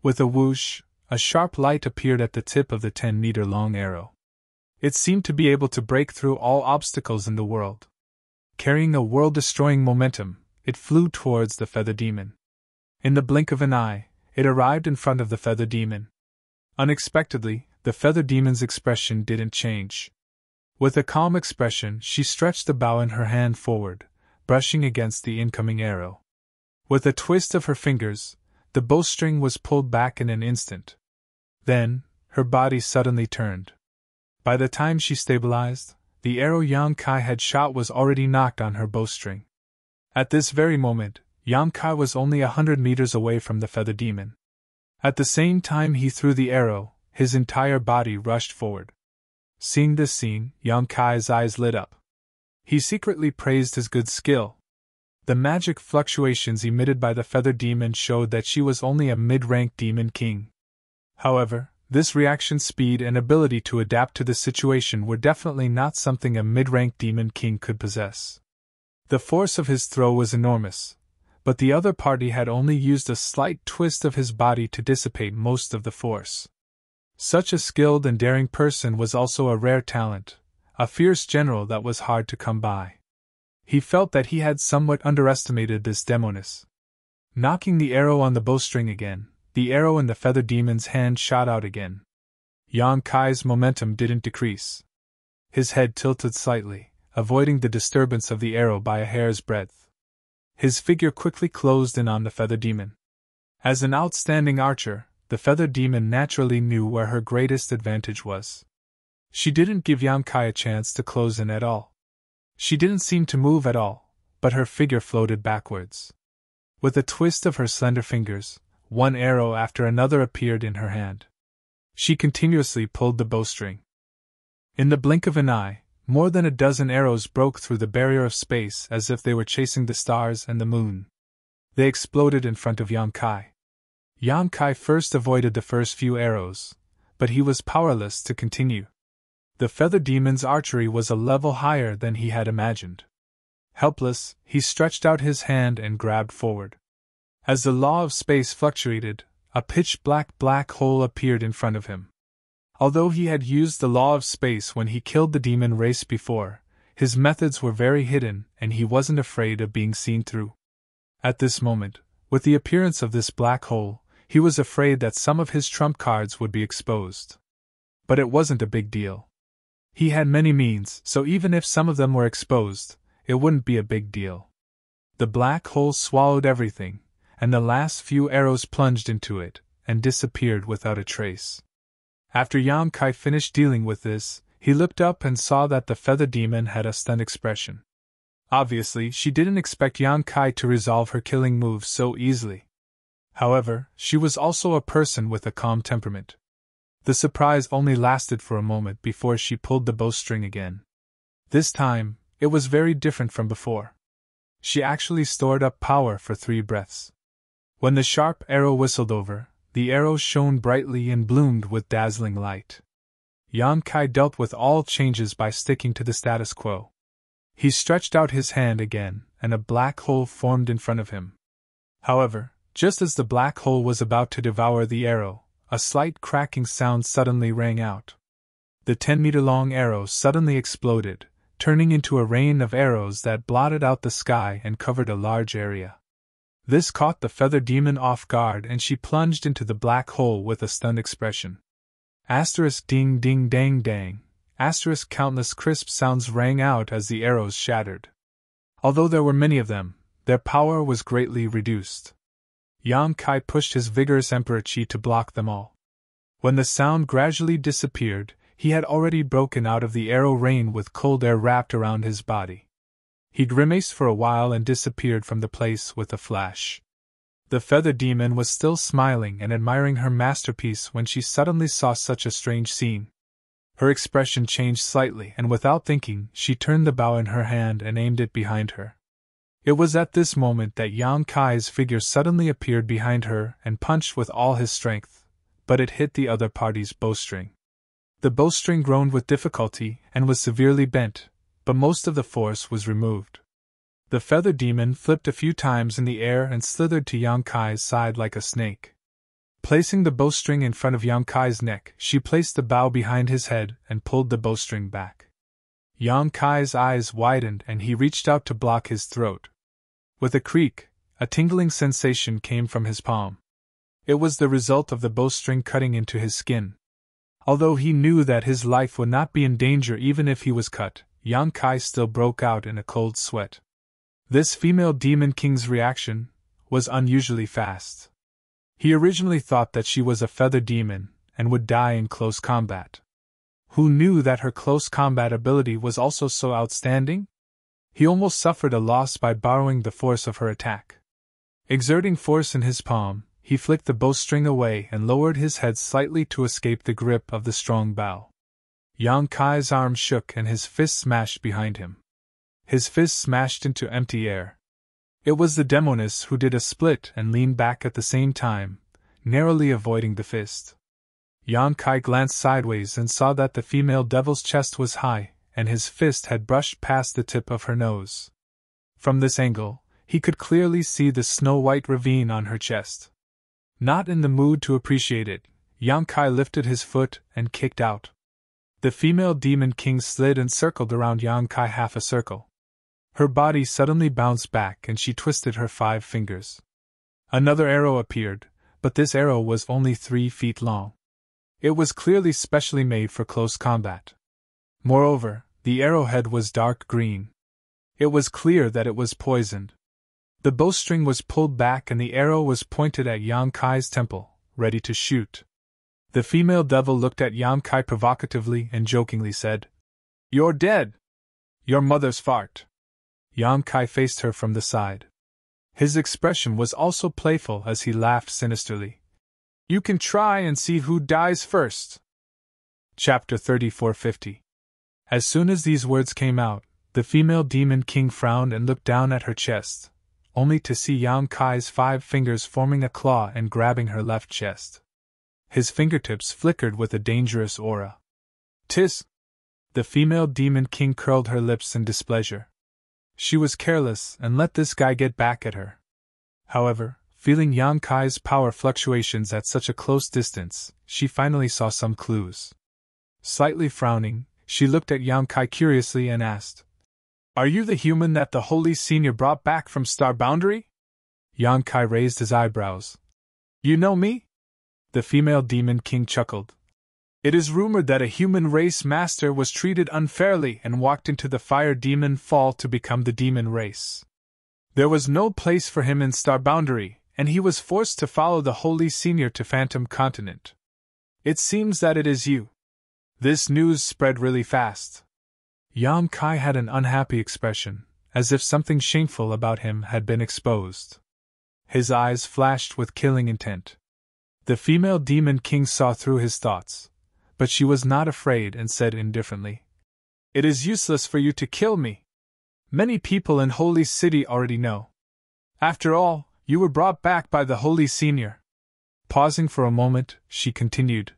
With a whoosh, a sharp light appeared at the tip of the 10-meter-long arrow. It seemed to be able to break through all obstacles in the world. Carrying a world-destroying momentum, it flew towards the feather demon. In the blink of an eye, it arrived in front of the feather demon. Unexpectedly, the feather demon's expression didn't change. With a calm expression, she stretched the bow in her hand forward, brushing against the incoming arrow. With a twist of her fingers, the bowstring was pulled back in an instant. Then, her body suddenly turned. By the time she stabilized, the arrow Yang Kai had shot was already knocked on her bowstring. At this very moment, Yang Kai was only 100 meters away from the feather demon. At the same time he threw the arrow, his entire body rushed forward. Seeing this scene, Yang Kai's eyes lit up. He secretly praised his good skill. The magic fluctuations emitted by the feather demon showed that she was only a mid-rank demon king. However, this reaction speed and ability to adapt to the situation were definitely not something a mid-rank demon king could possess. The force of his throw was enormous, but the other party had only used a slight twist of his body to dissipate most of the force. Such a skilled and daring person was also a rare talent, a fierce general that was hard to come by. He felt that he had somewhat underestimated this demoness. Knocking the arrow on the bowstring again, the arrow in the feather demon's hand shot out again. Yang Kai's momentum didn't decrease. His head tilted slightly, avoiding the disturbance of the arrow by a hair's breadth. His figure quickly closed in on the feather demon. As an outstanding archer, the feather demon naturally knew where her greatest advantage was. She didn't give Yang Kai a chance to close in at all. She didn't seem to move at all, but her figure floated backwards. With a twist of her slender fingers, one arrow after another appeared in her hand. She continuously pulled the bowstring. In the blink of an eye, more than a dozen arrows broke through the barrier of space as if they were chasing the stars and the moon. They exploded in front of Yang Kai. Yang Kai first avoided the first few arrows, but he was powerless to continue. The feather demon's archery was a level higher than he had imagined. Helpless, he stretched out his hand and grabbed forward. As the law of space fluctuated, a pitch-black black hole appeared in front of him. Although he had used the law of space when he killed the demon race before, his methods were very hidden and he wasn't afraid of being seen through. At this moment, with the appearance of this black hole, he was afraid that some of his trump cards would be exposed. But it wasn't a big deal. He had many means, so even if some of them were exposed, it wouldn't be a big deal. The black hole swallowed everything, and the last few arrows plunged into it, and disappeared without a trace. After Yang Kai finished dealing with this, he looked up and saw that the feather demon had a stunned expression. Obviously, she didn't expect Yang Kai to resolve her killing moves so easily. However, she was also a person with a calm temperament. The surprise only lasted for a moment before she pulled the bowstring again. This time, it was very different from before. She actually stored up power for 3 breaths. When the sharp arrow whistled over, the arrow shone brightly and bloomed with dazzling light. Yang Kai dealt with all changes by sticking to the status quo. He stretched out his hand again, and a black hole formed in front of him. However, just as the black hole was about to devour the arrow, a slight cracking sound suddenly rang out. The 10-meter-long arrow suddenly exploded, turning into a rain of arrows that blotted out the sky and covered a large area. This caught the feather demon off guard and she plunged into the black hole with a stunned expression. Asterisk ding ding dang dang. Asterisk countless crisp sounds rang out as the arrows shattered. Although there were many of them, their power was greatly reduced. Yang Kai pushed his vigorous emperor chi to block them all. When the sound gradually disappeared, he had already broken out of the arrow rain with cold air wrapped around his body. He grimaced for a while and disappeared from the place with a flash. The feather demon was still smiling and admiring her masterpiece when she suddenly saw such a strange scene. Her expression changed slightly and without thinking, she turned the bow in her hand and aimed it behind her. It was at this moment that Yang Kai's figure suddenly appeared behind her and punched with all his strength, but it hit the other party's bowstring. The bowstring groaned with difficulty and was severely bent, but most of the force was removed. The feather demon flipped a few times in the air and slithered to Yang Kai's side like a snake. Placing the bowstring in front of Yang Kai's neck, she placed the bow behind his head and pulled the bowstring back. Yang Kai's eyes widened and he reached out to block his throat. With a creak, a tingling sensation came from his palm. It was the result of the bowstring cutting into his skin. Although he knew that his life would not be in danger even if he was cut, Yang Kai still broke out in a cold sweat. This female demon king's reaction was unusually fast. He originally thought that she was a feather demon and would die in close combat. Who knew that her close combat ability was also so outstanding? He almost suffered a loss by borrowing the force of her attack. Exerting force in his palm, he flicked the bowstring away and lowered his head slightly to escape the grip of the strong bow. Yang Kai's arm shook and his fist smashed behind him. His fist smashed into empty air. It was the demoness who did a split and leaned back at the same time, narrowly avoiding the fist. Yang Kai glanced sideways and saw that the female devil's chest was high, and his fist had brushed past the tip of her nose. From this angle, he could clearly see the snow-white ravine on her chest. Not in the mood to appreciate it, Yang Kai lifted his foot and kicked out. The female demon king slid and circled around Yang Kai half a circle. Her body suddenly bounced back and she twisted her 5 fingers. Another arrow appeared, but this arrow was only 3 feet long. It was clearly specially made for close combat. Moreover, the arrowhead was dark green. It was clear that it was poisoned. The bowstring was pulled back and the arrow was pointed at Yang Kai's temple, ready to shoot. The female devil looked at Yang Kai provocatively and jokingly said, "You're dead! Your mother's fart." Yang Kai faced her from the side. His expression was also playful as he laughed sinisterly. "You can try and see who dies first." Chapter 3450. As soon as these words came out, the female demon king frowned and looked down at her chest, only to see Yang Kai's 5 fingers forming a claw and grabbing her left chest. His fingertips flickered with a dangerous aura. "Tis!" The female demon king curled her lips in displeasure. She was careless and let this guy get back at her. However, feeling Yang Kai's power fluctuations at such a close distance, she finally saw some clues. Slightly frowning, she looked at Yang Kai curiously and asked, "Are you the human that the Holy Senior brought back from Star Boundary?" Yang Kai raised his eyebrows. "You know me?" The female demon king chuckled. "It is rumored that a human race master was treated unfairly and walked into the fire demon fall to become the demon race. There was no place for him in Star Boundary, and he was forced to follow the Holy Senior to Phantom Continent. It seems that it is you." This news spread really fast. Yang Kai had an unhappy expression, as if something shameful about him had been exposed. His eyes flashed with killing intent. The female demon king saw through his thoughts, but she was not afraid and said indifferently, "It is useless for you to kill me. Many people in Holy City already know. After all, you were brought back by the Holy Senior." Pausing for a moment, she continued,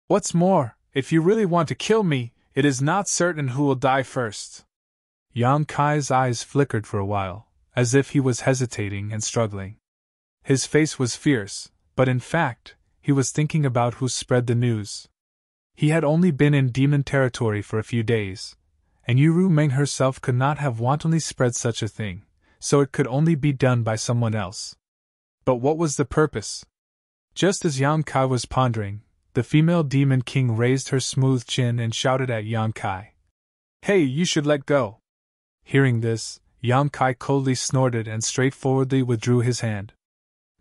"What's more, if you really want to kill me, it is not certain who will die first." Yang Kai's eyes flickered for a while, as if he was hesitating and struggling. His face was fierce, but in fact, he was thinking about who spread the news. He had only been in demon territory for a few days, and Yuru Meng herself could not have wantonly spread such a thing, so it could only be done by someone else. But what was the purpose? Just as Yang Kai was pondering, the female demon king raised her smooth chin and shouted at Yang Kai, "Hey, you should let go." Hearing this, Yang Kai coldly snorted and straightforwardly withdrew his hand.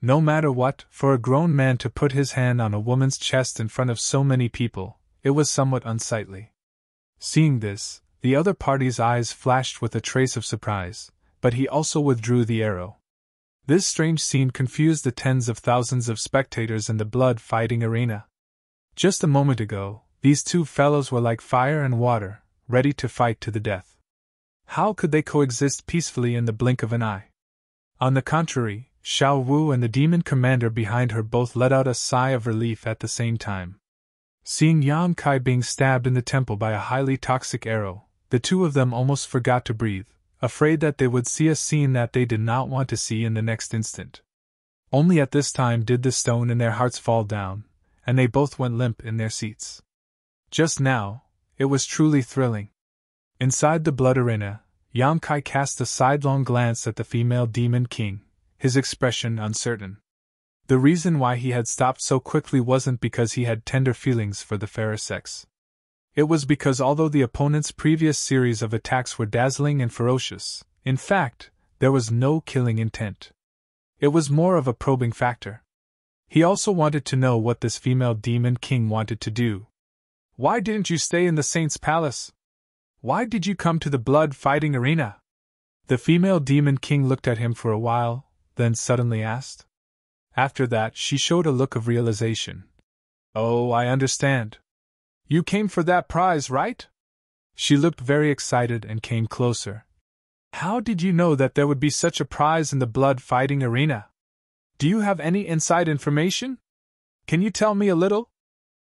No matter what, for a grown man to put his hand on a woman's chest in front of so many people, it was somewhat unsightly. Seeing this, the other party's eyes flashed with a trace of surprise, but he also withdrew the arrow. This strange scene confused the tens of thousands of spectators in the blood-fighting arena. Just a moment ago, these two fellows were like fire and water, ready to fight to the death. How could they coexist peacefully in the blink of an eye? On the contrary, Xiao Wu and the demon commander behind her both let out a sigh of relief at the same time. Seeing Yang Kai being stabbed in the temple by a highly toxic arrow, the two of them almost forgot to breathe, afraid that they would see a scene that they did not want to see in the next instant. Only at this time did the stone in their hearts fall down, and they both went limp in their seats. Just now, it was truly thrilling. Inside the blood arena, Yang Kai cast a sidelong glance at the female demon king, his expression uncertain. The reason why he had stopped so quickly wasn't because he had tender feelings for the fairer sex. It was because although the opponent's previous series of attacks were dazzling and ferocious, in fact, there was no killing intent. It was more of a probing factor. He also wanted to know what this female demon king wanted to do. Why didn't you stay in the saint's palace? Why did you come to the blood fighting arena? The female demon king looked at him for a while, then suddenly asked. After that, she showed a look of realization. Oh, I understand. You came for that prize, right? She looked very excited and came closer. How did you know that there would be such a prize in the blood fighting arena? Do you have any inside information? Can you tell me a little?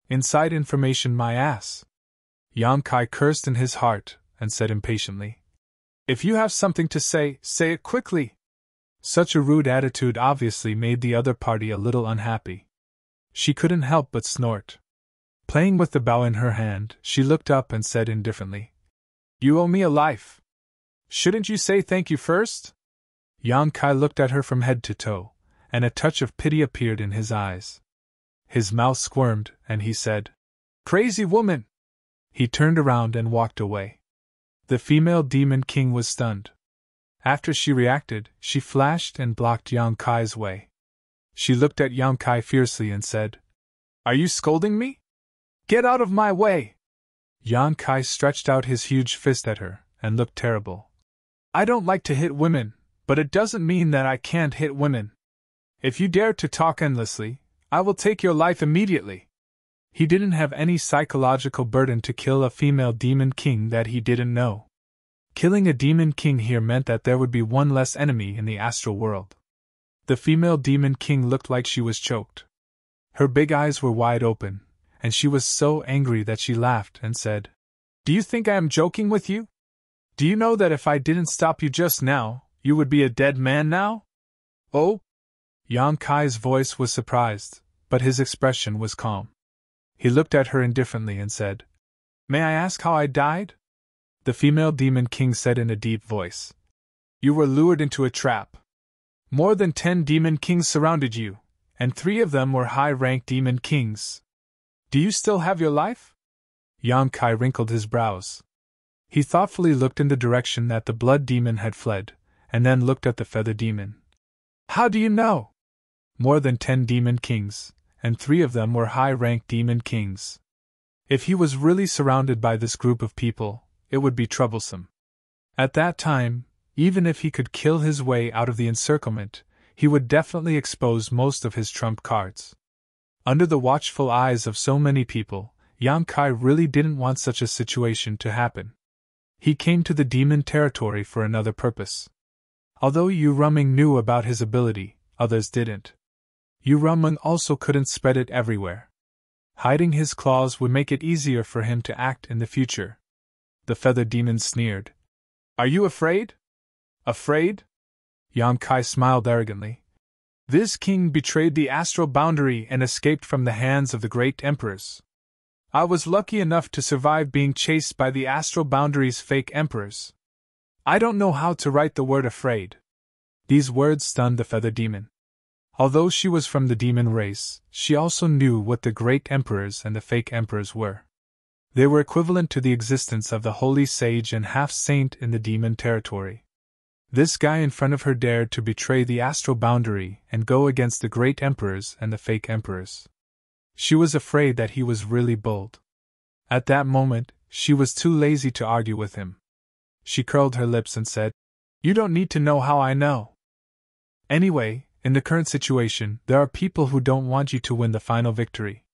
Inside information, my ass. Yang Kai cursed in his heart and said impatiently. If you have something to say it quickly. Such a rude attitude obviously made the other party a little unhappy. She couldn't help but snort. Playing with the bow in her hand, she looked up and said indifferently, You owe me a life. Shouldn't you say thank you first? Yang Kai looked at her from head to toe, and a touch of pity appeared in his eyes. His mouth squirmed, and he said, Crazy woman! He turned around and walked away. The female demon king was stunned. After she reacted, she flashed and blocked Yang Kai's way. She looked at Yang Kai fiercely and said, Are you scolding me? Get out of my way! Yang Kai stretched out his huge fist at her, and looked terrible. I don't like to hit women, but it doesn't mean that I can't hit women. If you dare to talk endlessly, I will take your life immediately. He didn't have any psychological burden to kill a female demon king that he didn't know. Killing a demon king here meant that there would be one less enemy in the astral world. The female demon king looked like she was choked. Her big eyes were wide open, and she was so angry that she laughed and said, Do you think I am joking with you? Do you know that if I didn't stop you just now, you would be a dead man now? Oh? Yang Kai's voice was surprised, but his expression was calm. He looked at her indifferently and said, May I ask how I died? The female demon king said in a deep voice, You were lured into a trap. More than 10 demon kings surrounded you, and 3 of them were high-ranked demon kings. Do you still have your life? Yang Kai wrinkled his brows. He thoughtfully looked in the direction that the blood demon had fled, and then looked at the feather demon. How do you know? More than 10 demon kings, and 3 of them were high-ranked demon kings. If he was really surrounded by this group of people, it would be troublesome. At that time, even if he could kill his way out of the encirclement, he would definitely expose most of his trump cards. Under the watchful eyes of so many people, Yang Kai really didn't want such a situation to happen. He came to the demon territory for another purpose. Although Yu Ruming knew about his ability, others didn't. Yu Ruming also couldn't spread it everywhere. Hiding his claws would make it easier for him to act in the future. The feather demon sneered. Are you afraid? Afraid? Yang Kai smiled arrogantly. This king betrayed the astral boundary and escaped from the hands of the great emperors. I was lucky enough to survive being chased by the astral boundary's fake emperors. I don't know how to write the word afraid. These words stunned the feather demon. Although she was from the demon race, she also knew what the great emperors and the fake emperors were. They were equivalent to the existence of the holy sage and half-saint in the demon territory. This guy in front of her dared to betray the astral boundary and go against the great emperors and the fake emperors. She was afraid that he was really bold. At that moment, she was too lazy to argue with him. She curled her lips and said, You don't need to know how I know. Anyway, in the current situation, there are people who don't want you to win the final victory.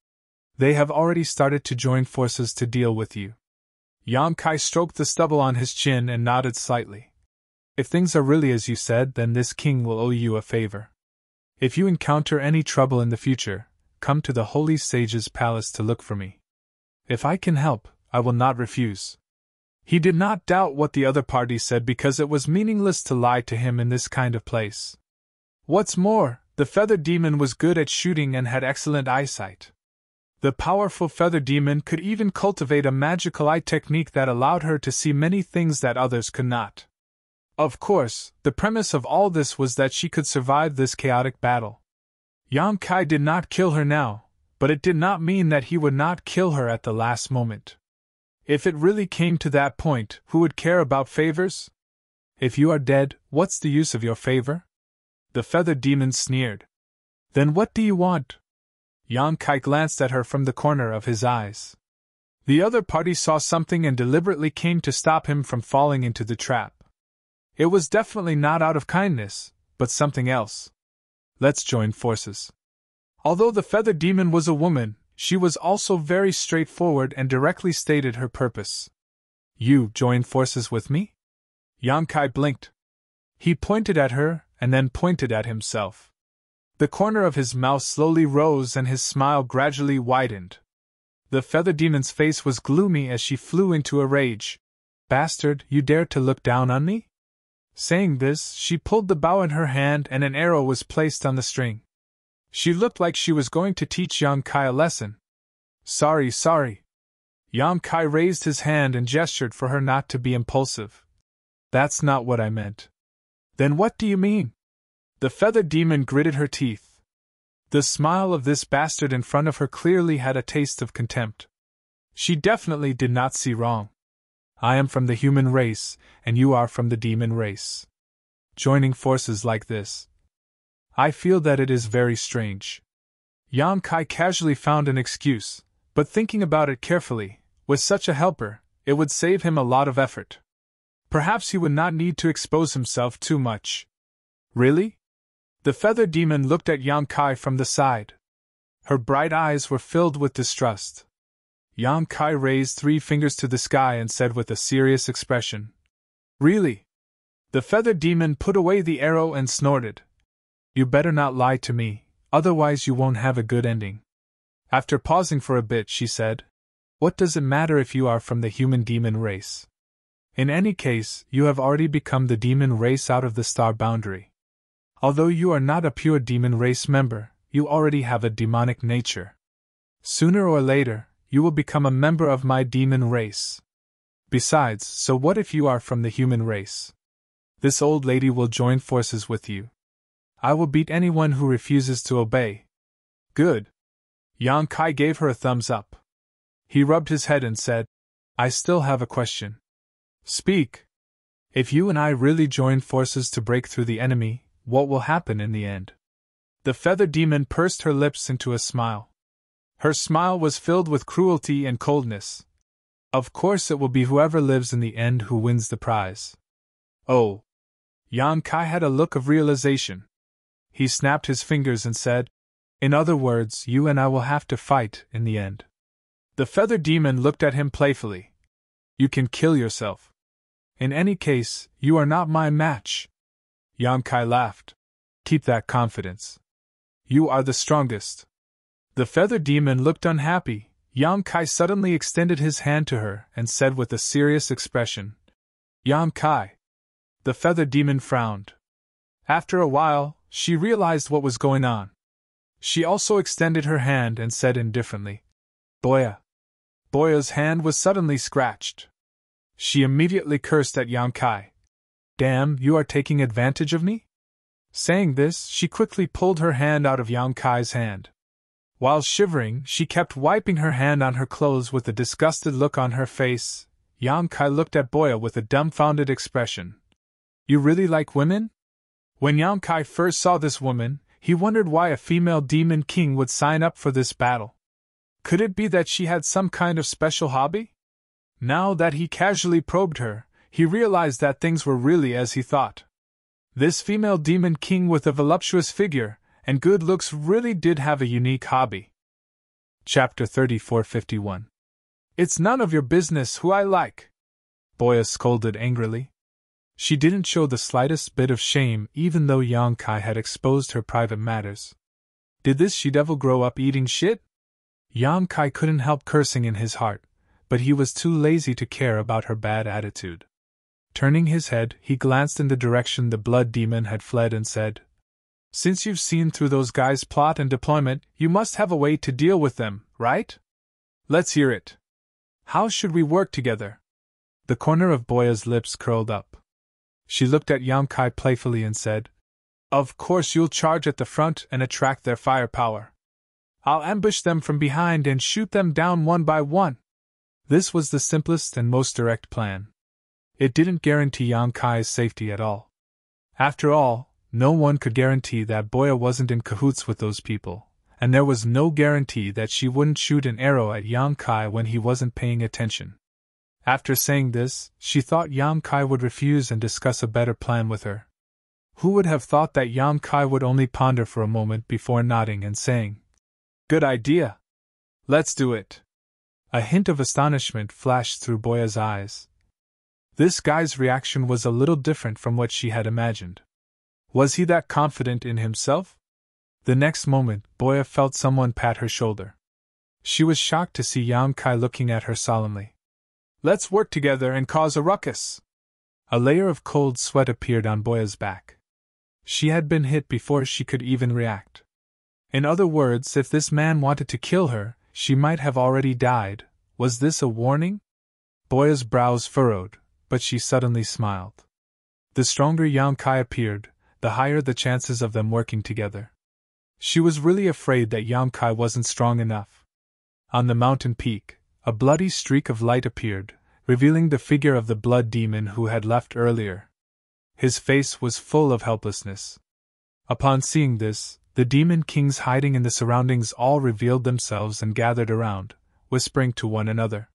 They have already started to join forces to deal with you. Yang Kai stroked the stubble on his chin and nodded slightly. If things are really as you said, then this king will owe you a favor. If you encounter any trouble in the future, come to the holy sage's palace to look for me. If I can help, I will not refuse. He did not doubt what the other party said because it was meaningless to lie to him in this kind of place. What's more, the feather demon was good at shooting and had excellent eyesight. The powerful feather demon could even cultivate a magical eye technique that allowed her to see many things that others could not. Of course, the premise of all this was that she could survive this chaotic battle. Yang Kai did not kill her now, but it did not mean that he would not kill her at the last moment. If it really came to that point, who would care about favors? If you are dead, what's the use of your favor? The feather demon sneered. Then what do you want? Yang Kai glanced at her from the corner of his eyes. The other party saw something and deliberately came to stop him from falling into the trap. It was definitely not out of kindness, but something else. Let's join forces. Although the feather demon was a woman, she was also very straightforward and directly stated her purpose. You join forces with me? Yang Kai blinked. He pointed at her, and then pointed at himself. The corner of his mouth slowly rose and his smile gradually widened. The feather demon's face was gloomy as she flew into a rage. Bastard, you dare to look down on me? Saying this, she pulled the bow in her hand and an arrow was placed on the string. She looked like she was going to teach Yang Kai a lesson. Sorry. Yang Kai raised his hand and gestured for her not to be impulsive. That's not what I meant. Then what do you mean? The feather demon gritted her teeth. The smile of this bastard in front of her clearly had a taste of contempt. She definitely did not see wrong. I am from the human race, and you are from the demon race. Joining forces like this, I feel that it is very strange. Yang Kai casually found an excuse, but thinking about it carefully, with such a helper, it would save him a lot of effort. Perhaps he would not need to expose himself too much. Really? The feather demon looked at Yang Kai from the side. Her bright eyes were filled with distrust. Yang Kai raised 3 fingers to the sky and said with a serious expression, Really? The feather demon put away the arrow and snorted. You better not lie to me, otherwise you won't have a good ending. After pausing for a bit, she said, What does it matter if you are from the human demon race? In any case, you have already become the demon race out of the star boundary. Although you are not a pure demon race member, you already have a demonic nature. Sooner or later, you will become a member of my demon race. Besides, so what if you are from the human race? This old lady will join forces with you. I will beat anyone who refuses to obey. Good. Yang Kai gave her a thumbs up. He rubbed his head and said, I still have a question. Speak. If you and I really join forces to break through the enemy, what will happen in the end? The feather demon pursed her lips into a smile. Her smile was filled with cruelty and coldness. Of course it will be whoever lives in the end who wins the prize. Oh. Yang Kai had a look of realization. He snapped his fingers and said, In other words, you and I will have to fight in the end. The feather demon looked at him playfully. You can kill yourself. In any case, you are not my match. Yang Kai laughed. Keep that confidence. You are the strongest. The feather demon looked unhappy. Yang Kai suddenly extended his hand to her and said with a serious expression, Yang Kai. The feather demon frowned. After a while, she realized what was going on. She also extended her hand and said indifferently, Boya. Boya's hand was suddenly scratched. She immediately cursed at Yang Kai. Damn, you are taking advantage of me? Saying this, she quickly pulled her hand out of Yang Kai's hand. While shivering, she kept wiping her hand on her clothes with a disgusted look on her face. Yang Kai looked at Boya with a dumbfounded expression. You really like women? When Yang Kai first saw this woman, he wondered why a female demon king would sign up for this battle. Could it be that she had some kind of special hobby? Now that he casually probed her, he realized that things were really as he thought. This female demon king with a voluptuous figure and good looks really did have a unique hobby. Chapter 3451. It's none of your business who I like, Boya scolded angrily. She didn't show the slightest bit of shame even though Yang Kai had exposed her private matters. Did this she-devil grow up eating shit? Yang Kai couldn't help cursing in his heart, but he was too lazy to care about her bad attitude. Turning his head, he glanced in the direction the blood demon had fled and said, Since you've seen through those guys' plot and deployment, you must have a way to deal with them, right? Let's hear it. How should we work together? The corner of Boya's lips curled up. She looked at Yang Kai playfully and said, Of course you'll charge at the front and attract their firepower. I'll ambush them from behind and shoot them down one by one. This was the simplest and most direct plan. It didn't guarantee Yang Kai's safety at all. After all, no one could guarantee that Boya wasn't in cahoots with those people, and there was no guarantee that she wouldn't shoot an arrow at Yang Kai when he wasn't paying attention. After saying this, she thought Yang Kai would refuse and discuss a better plan with her. Who would have thought that Yang Kai would only ponder for a moment before nodding and saying, Good idea. Let's do it. A hint of astonishment flashed through Boya's eyes. This guy's reaction was a little different from what she had imagined. Was he that confident in himself? The next moment, Boya felt someone pat her shoulder. She was shocked to see Yang Kai looking at her solemnly. Let's work together and cause a ruckus. A layer of cold sweat appeared on Boya's back. She had been hit before she could even react. In other words, if this man wanted to kill her, she might have already died. Was this a warning? Boya's brows furrowed, but she suddenly smiled. The stronger Yang Kai appeared, the higher the chances of them working together. She was really afraid that Yang Kai wasn't strong enough. On the mountain peak, a bloody streak of light appeared, revealing the figure of the blood demon who had left earlier. His face was full of helplessness. Upon seeing this, the demon kings hiding in the surroundings all revealed themselves and gathered around, whispering to one another.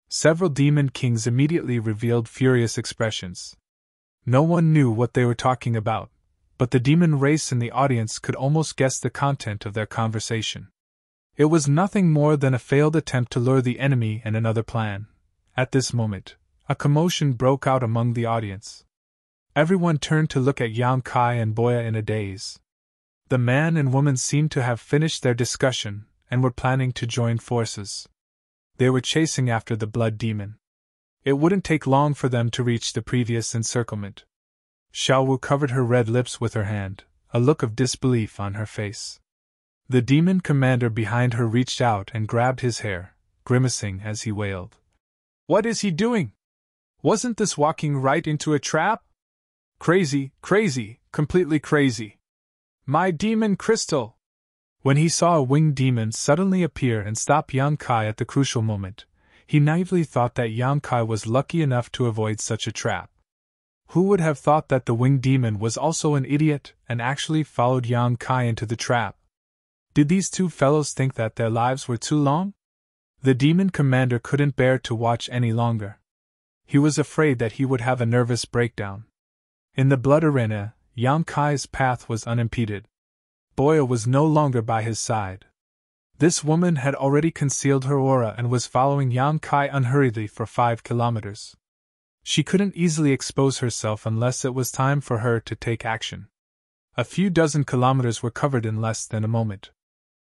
Several demon kings immediately revealed furious expressions. No one knew what they were talking about, but the demon race in the audience could almost guess the content of their conversation. It was nothing more than a failed attempt to lure the enemy and another plan. At this moment, a commotion broke out among the audience. Everyone turned to look at Yang Kai and Boya in a daze. The man and woman seemed to have finished their discussion and were planning to join forces. They were chasing after the blood demon. It wouldn't take long for them to reach the previous encirclement. Xiaowu covered her red lips with her hand, a look of disbelief on her face. The demon commander behind her reached out and grabbed his hair, grimacing as he wailed. What is he doing? Wasn't this walking right into a trap? Crazy, crazy, completely crazy. My demon crystal! When he saw a winged demon suddenly appear and stop Yang Kai at the crucial moment, he naively thought that Yang Kai was lucky enough to avoid such a trap. Who would have thought that the winged demon was also an idiot and actually followed Yang Kai into the trap? Did these two fellows think that their lives were too long? The demon commander couldn't bear to watch any longer. He was afraid that he would have a nervous breakdown. In the blood arena, Yang Kai's path was unimpeded. Boya was no longer by his side. This woman had already concealed her aura and was following Yang Kai unhurriedly for 5 kilometers. She couldn't easily expose herself unless it was time for her to take action. A few dozen kilometers were covered in less than a moment.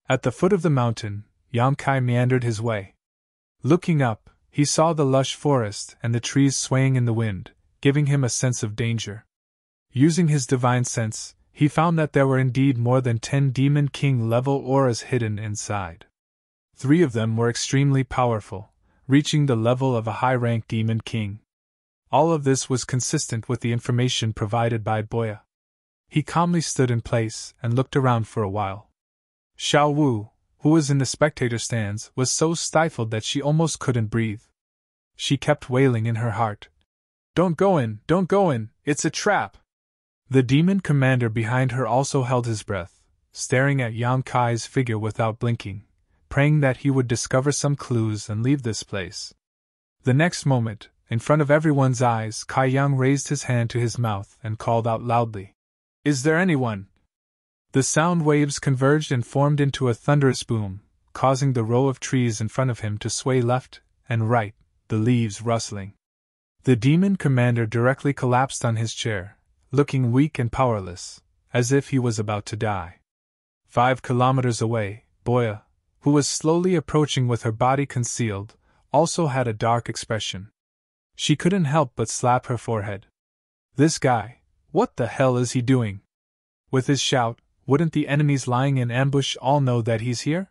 At the foot of the mountain, Yang Kai meandered his way. Looking up, he saw the lush forest and the trees swaying in the wind, giving him a sense of danger. Using his divine sense, he found that there were indeed more than 10 Demon King-level auras hidden inside. 3 of them were extremely powerful, reaching the level of a high-rank Demon King. All of this was consistent with the information provided by Boya. He calmly stood in place and looked around for a while. Xiaowu, who was in the spectator stands, was so stifled that she almost couldn't breathe. She kept wailing in her heart. Don't go in, it's a trap! The demon commander behind her also held his breath, staring at Yang Kai's figure without blinking, praying that he would discover some clues and leave this place. The next moment, in front of everyone's eyes, Kai Yang raised his hand to his mouth and called out loudly. Is there anyone? The sound waves converged and formed into a thunderous boom, causing the row of trees in front of him to sway left and right, the leaves rustling. The demon commander directly collapsed on his chair, looking weak and powerless, as if he was about to die. 5 kilometers away, Boya, who was slowly approaching with her body concealed, also had a dark expression. She couldn't help but slap her forehead. This guy, what the hell is he doing? With his shout, wouldn't the enemies lying in ambush all know that he's here?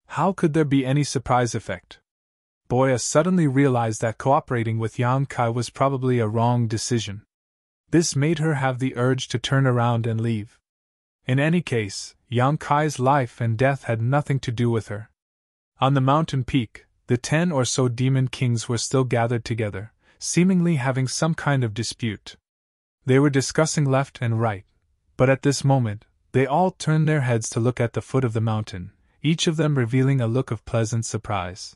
How could there be any surprise effect? Boya suddenly realized that cooperating with Yang Kai was probably a wrong decision. This made her have the urge to turn around and leave. In any case, Yang Kai's life and death had nothing to do with her. On the mountain peak, the 10 or so demon kings were still gathered together, seemingly having some kind of dispute. They were discussing left and right, but at this moment, they all turned their heads to look at the foot of the mountain, each of them revealing a look of pleasant surprise.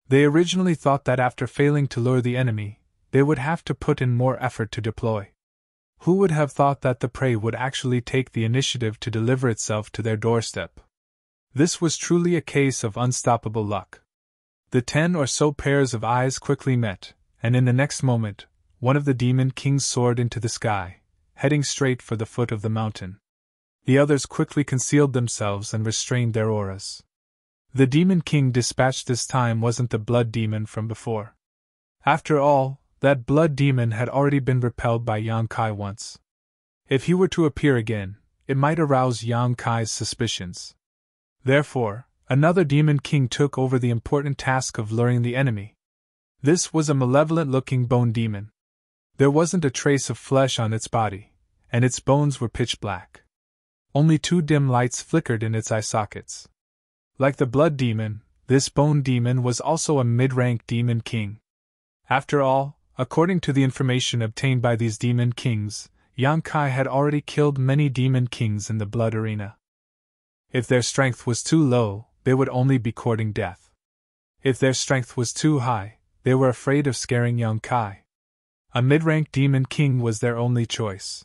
They originally thought that after failing to lure the enemy, they would have to put in more effort to deploy. Who would have thought that the prey would actually take the initiative to deliver itself to their doorstep? This was truly a case of unstoppable luck. The 10 or so pairs of eyes quickly met, and in the next moment, one of the demon kings soared into the sky, heading straight for the foot of the mountain. The others quickly concealed themselves and restrained their auras. The demon king dispatched this time wasn't the blood demon from before. After all, that blood demon had already been repelled by Yang Kai once. If he were to appear again, it might arouse Yang Kai's suspicions. Therefore, another demon king took over the important task of luring the enemy. This was a malevolent-looking bone demon. There wasn't a trace of flesh on its body, and its bones were pitch black. Only 2 dim lights flickered in its eye sockets. Like the blood demon, this bone demon was also a mid-rank demon king. After all, according to the information obtained by these demon kings, Yang Kai had already killed many demon kings in the blood arena. If their strength was too low, they would only be courting death. If their strength was too high, they were afraid of scaring Yang Kai. A mid-rank demon king was their only choice.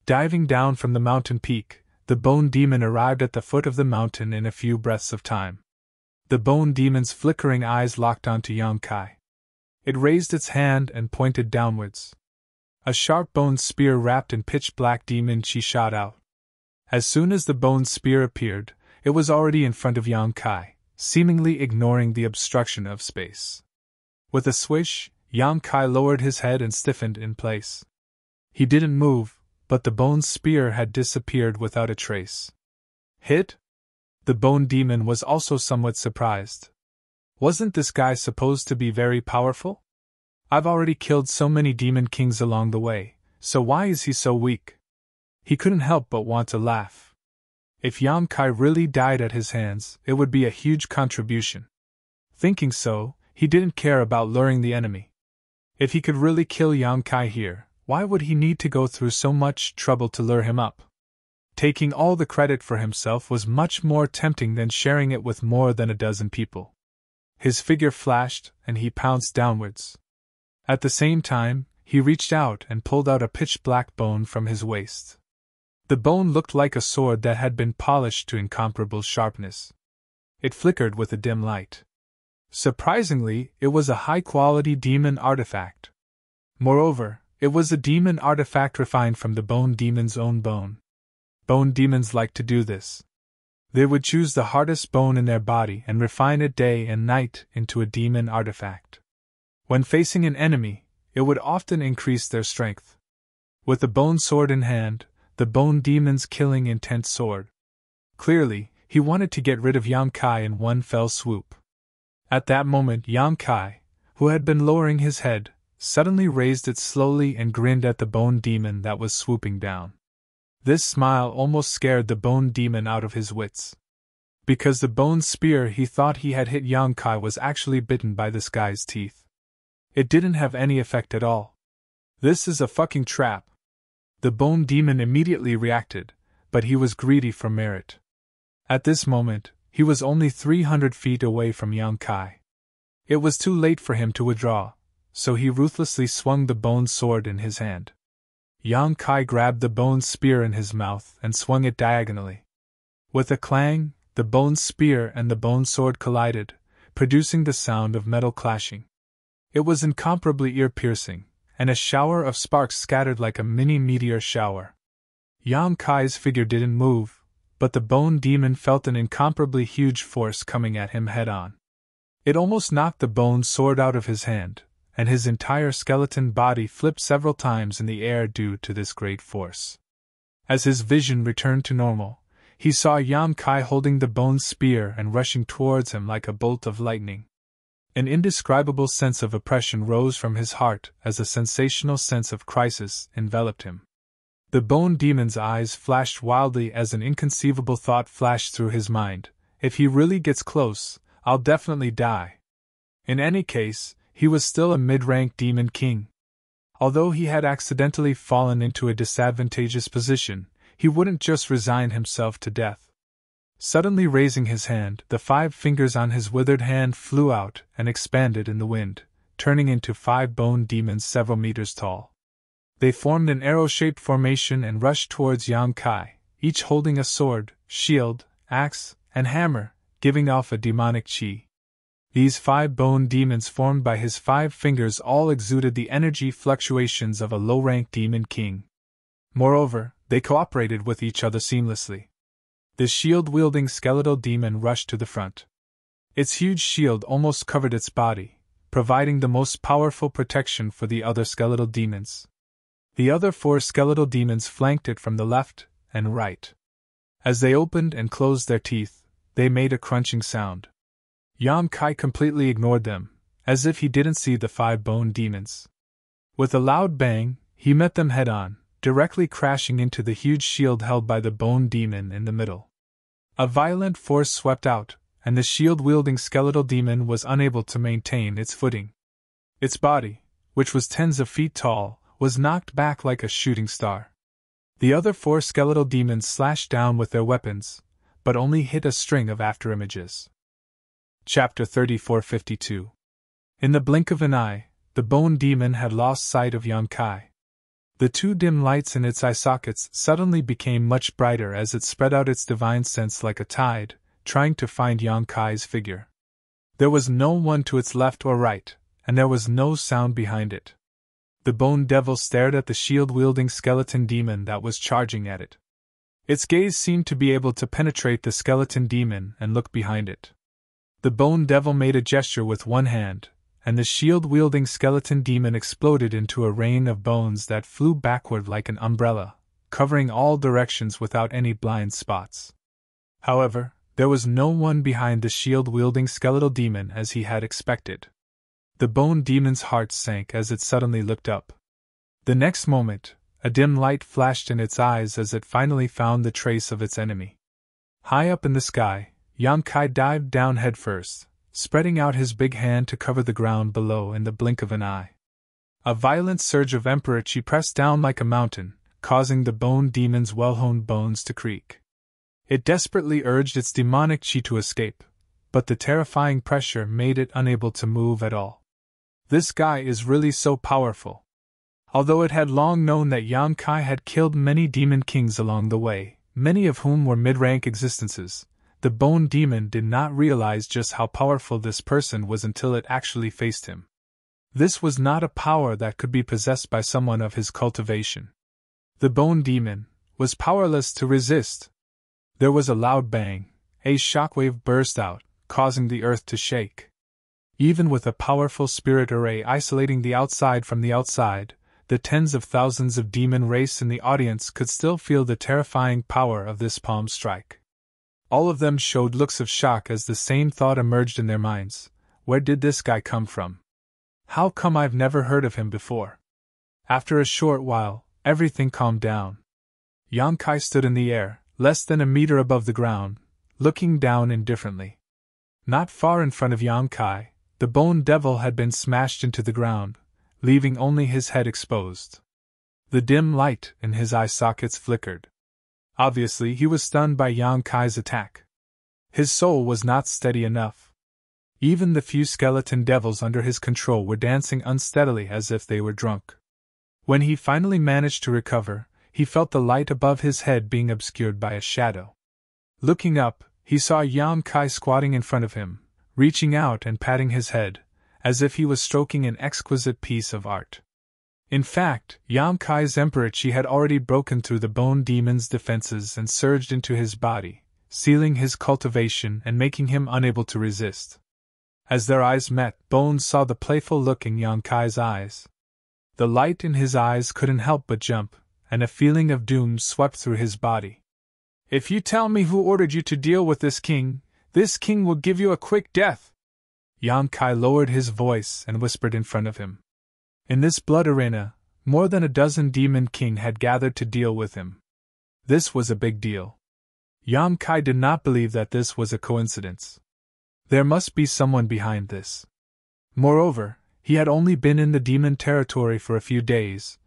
Diving down from the mountain peak, the bone demon arrived at the foot of the mountain in a few breaths of time. The bone demon's flickering eyes locked onto Yang Kai. It raised its hand and pointed downwards. A sharp bone spear wrapped in pitch-black demon chi shot out. As soon as the bone spear appeared, it was already in front of Yang Kai, seemingly ignoring the obstruction of space. With a swish, Yang Kai lowered his head and stiffened in place. He didn't move, but the bone spear had disappeared without a trace. Hit? The bone demon was also somewhat surprised. Wasn't this guy supposed to be very powerful? I've already killed so many demon kings along the way, so why is he so weak? He couldn't help but want to laugh. If Yang Kai really died at his hands, it would be a huge contribution. Thinking so, he didn't care about luring the enemy. If he could really kill Yang Kai here, why would he need to go through so much trouble to lure him up? Taking all the credit for himself was much more tempting than sharing it with more than a dozen people. His figure flashed, and he pounced downwards. At the same time, he reached out and pulled out a pitch-black bone from his waist. The bone looked like a sword that had been polished to incomparable sharpness. It flickered with a dim light. Surprisingly, it was a high-quality demon artifact. Moreover, it was a demon artifact refined from the bone demon's own bone. Bone demons like to do this. They would choose the hardest bone in their body and refine it day and night into a demon artifact. When facing an enemy, it would often increase their strength. With the bone sword in hand, the bone demon's killing intent soared. Clearly, he wanted to get rid of Yang Kai in one fell swoop. At that moment, Yang Kai, who had been lowering his head, suddenly raised it slowly and grinned at the bone demon that was swooping down. This smile almost scared the bone demon out of his wits. Because the bone spear he thought he had hit Yang Kai was actually bitten by this guy's teeth. It didn't have any effect at all. This is a fucking trap. The bone demon immediately reacted, but he was greedy for merit. At this moment, he was only 300 feet away from Yang Kai. It was too late for him to withdraw, so he ruthlessly swung the bone sword in his hand. Yang Kai grabbed the bone spear in his mouth and swung it diagonally. With a clang, the bone spear and the bone sword collided, producing the sound of metal clashing. It was incomparably ear-piercing, and a shower of sparks scattered like a mini meteor shower. Yang Kai's figure didn't move, but the bone demon felt an incomparably huge force coming at him head-on. It almost knocked the bone sword out of his hand, and his entire skeleton body flipped several times in the air due to this great force. As his vision returned to normal, he saw Yang Kai holding the bone spear and rushing towards him like a bolt of lightning. An indescribable sense of oppression rose from his heart as a sensational sense of crisis enveloped him. The bone demon's eyes flashed wildly as an inconceivable thought flashed through his mind: if he really gets close, I'll definitely die. In any case, he was still a mid-rank demon king. Although he had accidentally fallen into a disadvantageous position, he wouldn't just resign himself to death. Suddenly raising his hand, the 5 fingers on his withered hand flew out and expanded in the wind, turning into 5 bone demons several meters tall. They formed an arrow-shaped formation and rushed towards Yang Kai, each holding a sword, shield, axe, and hammer, giving off a demonic chi. These 5 bone demons formed by his 5 fingers all exuded the energy fluctuations of a low-rank demon king. Moreover, they cooperated with each other seamlessly. The shield-wielding skeletal demon rushed to the front. Its huge shield almost covered its body, providing the most powerful protection for the other skeletal demons. The other 4 skeletal demons flanked it from the left and right. As they opened and closed their teeth, they made a crunching sound. Yang Kai completely ignored them, as if he didn't see the 5 bone demons. With a loud bang, he met them head-on, directly crashing into the huge shield held by the bone demon in the middle. A violent force swept out, and the shield-wielding skeletal demon was unable to maintain its footing. Its body, which was tens of feet tall, was knocked back like a shooting star. The other 4 skeletal demons slashed down with their weapons, but only hit a string of afterimages. Chapter 3452. In the blink of an eye, the bone demon had lost sight of Yang Kai. The 2 dim lights in its eye sockets suddenly became much brighter as it spread out its divine sense like a tide, trying to find Yang Kai's figure. There was no one to its left or right, and there was no sound behind it. The bone devil stared at the shield-wielding skeleton demon that was charging at it. Its gaze seemed to be able to penetrate the skeleton demon and look behind it. The bone devil made a gesture with one hand, and the shield-wielding skeleton demon exploded into a rain of bones that flew backward like an umbrella, covering all directions without any blind spots. However, there was no one behind the shield-wielding skeletal demon as he had expected. The bone demon's heart sank as it suddenly looked up. The next moment, a dim light flashed in its eyes as it finally found the trace of its enemy. High up in the sky, Yang Kai dived down headfirst, spreading out his big hand to cover the ground below in the blink of an eye. A violent surge of emperor chi pressed down like a mountain, causing the bone demon's well-honed bones to creak. It desperately urged its demonic chi to escape, but the terrifying pressure made it unable to move at all. This guy is really so powerful. Although it had long known that Yang Kai had killed many demon kings along the way, many of whom were mid-rank existences, the bone demon did not realize just how powerful this person was until it actually faced him. This was not a power that could be possessed by someone of his cultivation. The bone demon was powerless to resist. There was a loud bang. A shockwave burst out, causing the earth to shake. Even with a powerful spirit array isolating the outside from the outside, the tens of thousands of demon race in the audience could still feel the terrifying power of this palm strike. All of them showed looks of shock as the same thought emerged in their minds: where did this guy come from? How come I've never heard of him before? After a short while, everything calmed down. Yang Kai stood in the air, less than a meter above the ground, looking down indifferently. Not far in front of Yang Kai, the bone devil had been smashed into the ground, leaving only his head exposed. The dim light in his eye sockets flickered. Obviously, he was stunned by Yang Kai's attack. His soul was not steady enough. Even the few skeleton devils under his control were dancing unsteadily as if they were drunk. When he finally managed to recover, he felt the light above his head being obscured by a shadow. Looking up, he saw Yang Kai squatting in front of him, reaching out and patting his head, as if he was stroking an exquisite piece of art. In fact, Yang Kai's Emperor-Chi had already broken through the bone demon's defenses and surged into his body, sealing his cultivation and making him unable to resist. As their eyes met, Bones saw the playful look in Yang Kai's eyes. The light in his eyes couldn't help but jump, and a feeling of doom swept through his body. "If you tell me who ordered you to deal with this king will give you a quick death." Yang Kai lowered his voice and whispered in front of him. In this blood arena, more than a dozen demon king had gathered to deal with him. This was a big deal. Yang Kai did not believe that this was a coincidence. There must be someone behind this. Moreover, he had only been in the demon territory for a few days,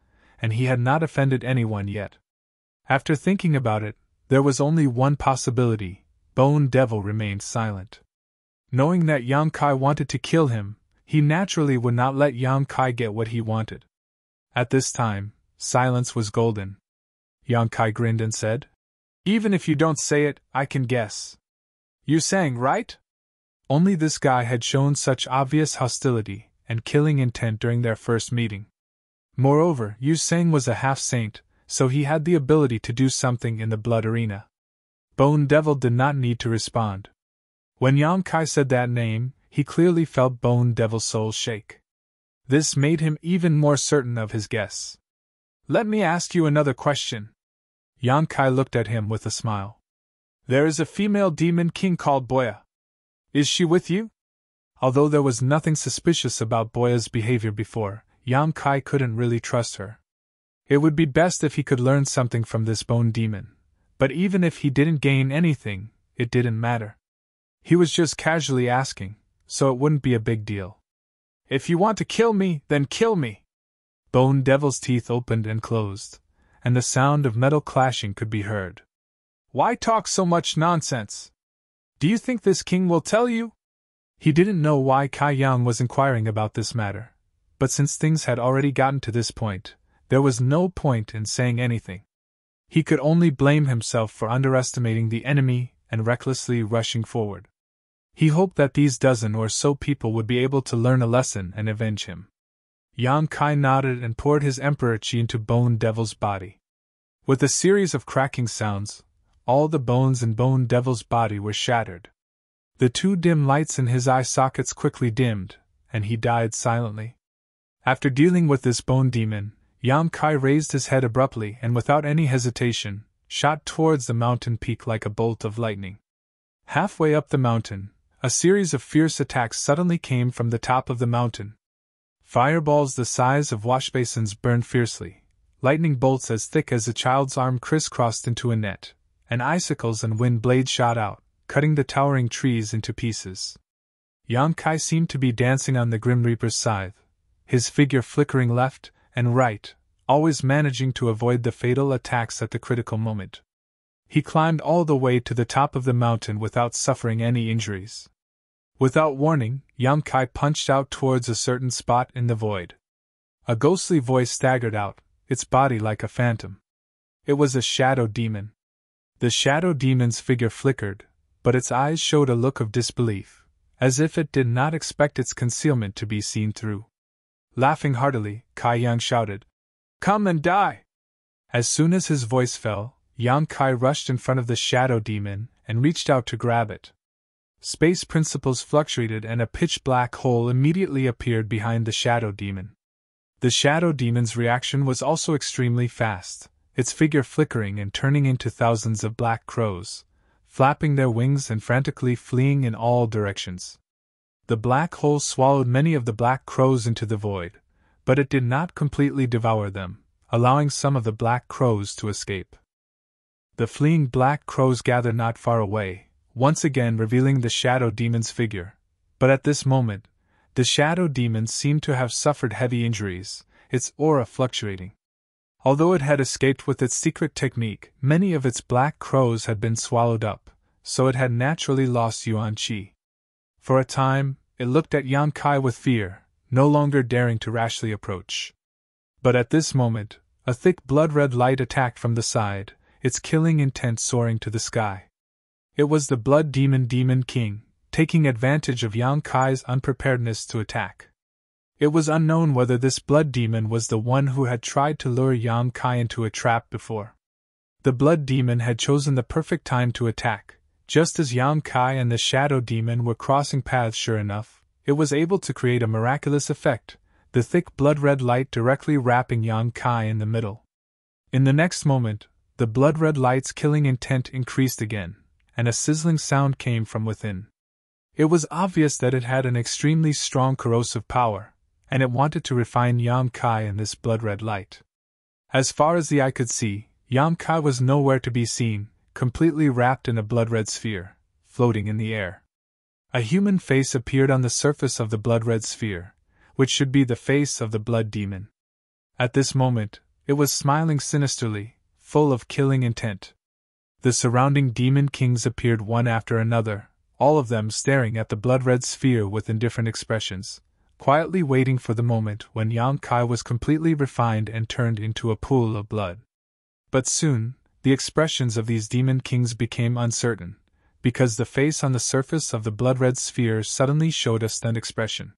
and he had not offended anyone yet. After thinking about it, there was only one possibility: Bone Devil remained silent. Knowing that Yang Kai wanted to kill him, he naturally would not let Yang Kai get what he wanted. At this time, silence was golden. Yang Kai grinned and said, "Even if you don't say it, I can guess. You sang, right?" Only this guy had shown such obvious hostility and killing intent during their first meeting. Moreover, Yu Sang was a half-saint, so he had the ability to do something in the blood arena. Bone Devil did not need to respond. When Yang Kai said that name, he clearly felt Bone Devil's soul shake. This made him even more certain of his guess. "Let me ask you another question." Yang Kai looked at him with a smile. "There is a female demon king called Boya. Is she with you?" Although there was nothing suspicious about Boya's behavior before, Yang Kai couldn't really trust her. It would be best if he could learn something from this bone demon, but even if he didn't gain anything, it didn't matter. He was just casually asking, so it wouldn't be a big deal. "If you want to kill me, then kill me." Bone Devil's teeth opened and closed, and the sound of metal clashing could be heard. "Why talk so much nonsense? Do you think this king will tell you?" He didn't know why Kai Yang was inquiring about this matter, but since things had already gotten to this point, there was no point in saying anything. He could only blame himself for underestimating the enemy and recklessly rushing forward. He hoped that these dozen or so people would be able to learn a lesson and avenge him. Yang Kai nodded and poured his Emperor-Chi into Bone Devil's body. With a series of cracking sounds, all the bones in Bone Devil's body were shattered. The two dim lights in his eye sockets quickly dimmed, and he died silently. After dealing with this bone demon, Yang Kai raised his head abruptly and without any hesitation, shot towards the mountain peak like a bolt of lightning. Halfway up the mountain, a series of fierce attacks suddenly came from the top of the mountain. Fireballs the size of washbasins burned fiercely, lightning bolts as thick as a child's arm crisscrossed into a net, and icicles and wind blades shot out, cutting the towering trees into pieces. Yang Kai seemed to be dancing on the Grim Reaper's scythe, his figure flickering left and right, always managing to avoid the fatal attacks at the critical moment. He climbed all the way to the top of the mountain without suffering any injuries. Without warning, Yang Kai punched out towards a certain spot in the void. A ghostly voice staggered out, its body like a phantom. It was a shadow demon. The shadow demon's figure flickered, but its eyes showed a look of disbelief, as if it did not expect its concealment to be seen through. Laughing heartily, Kai Yang shouted, "Come and die!" As soon as his voice fell, Yang Kai rushed in front of the shadow demon and reached out to grab it. Space principles fluctuated and a pitch-black hole immediately appeared behind the shadow demon. The shadow demon's reaction was also extremely fast, its figure flickering and turning into thousands of black crows, flapping their wings and frantically fleeing in all directions. The black hole swallowed many of the black crows into the void, but it did not completely devour them, allowing some of the black crows to escape. The fleeing black crows gathered not far away, once again revealing the shadow demon's figure, but at this moment, the shadow demon seemed to have suffered heavy injuries, its aura fluctuating. Although it had escaped with its secret technique, many of its black crows had been swallowed up, so it had naturally lost Yuan Qi. For a time, it looked at Yang Kai with fear, no longer daring to rashly approach. But at this moment, a thick blood-red light attacked from the side, its killing intent soaring to the sky. It was the Blood Demon Demon King, taking advantage of Yang Kai's unpreparedness to attack. It was unknown whether this blood demon was the one who had tried to lure Yang Kai into a trap before. The blood demon had chosen the perfect time to attack. Just as Yang Kai and the shadow demon were crossing paths, sure enough, it was able to create a miraculous effect, the thick blood-red light directly wrapping Yang Kai in the middle. In the next moment, the blood-red light's killing intent increased again, and a sizzling sound came from within. It was obvious that it had an extremely strong corrosive power, and it wanted to refine Yang Kai in this blood-red light. As far as the eye could see, Yang Kai was nowhere to be seen, completely wrapped in a blood-red sphere, floating in the air. A human face appeared on the surface of the blood-red sphere, which should be the face of the blood demon. At this moment, it was smiling sinisterly, full of killing intent. The surrounding demon kings appeared one after another, all of them staring at the blood-red sphere with indifferent expressions, quietly waiting for the moment when Yang Kai was completely refined and turned into a pool of blood. But soon, the expressions of these demon kings became uncertain, because the face on the surface of the blood-red sphere suddenly showed a stunned expression.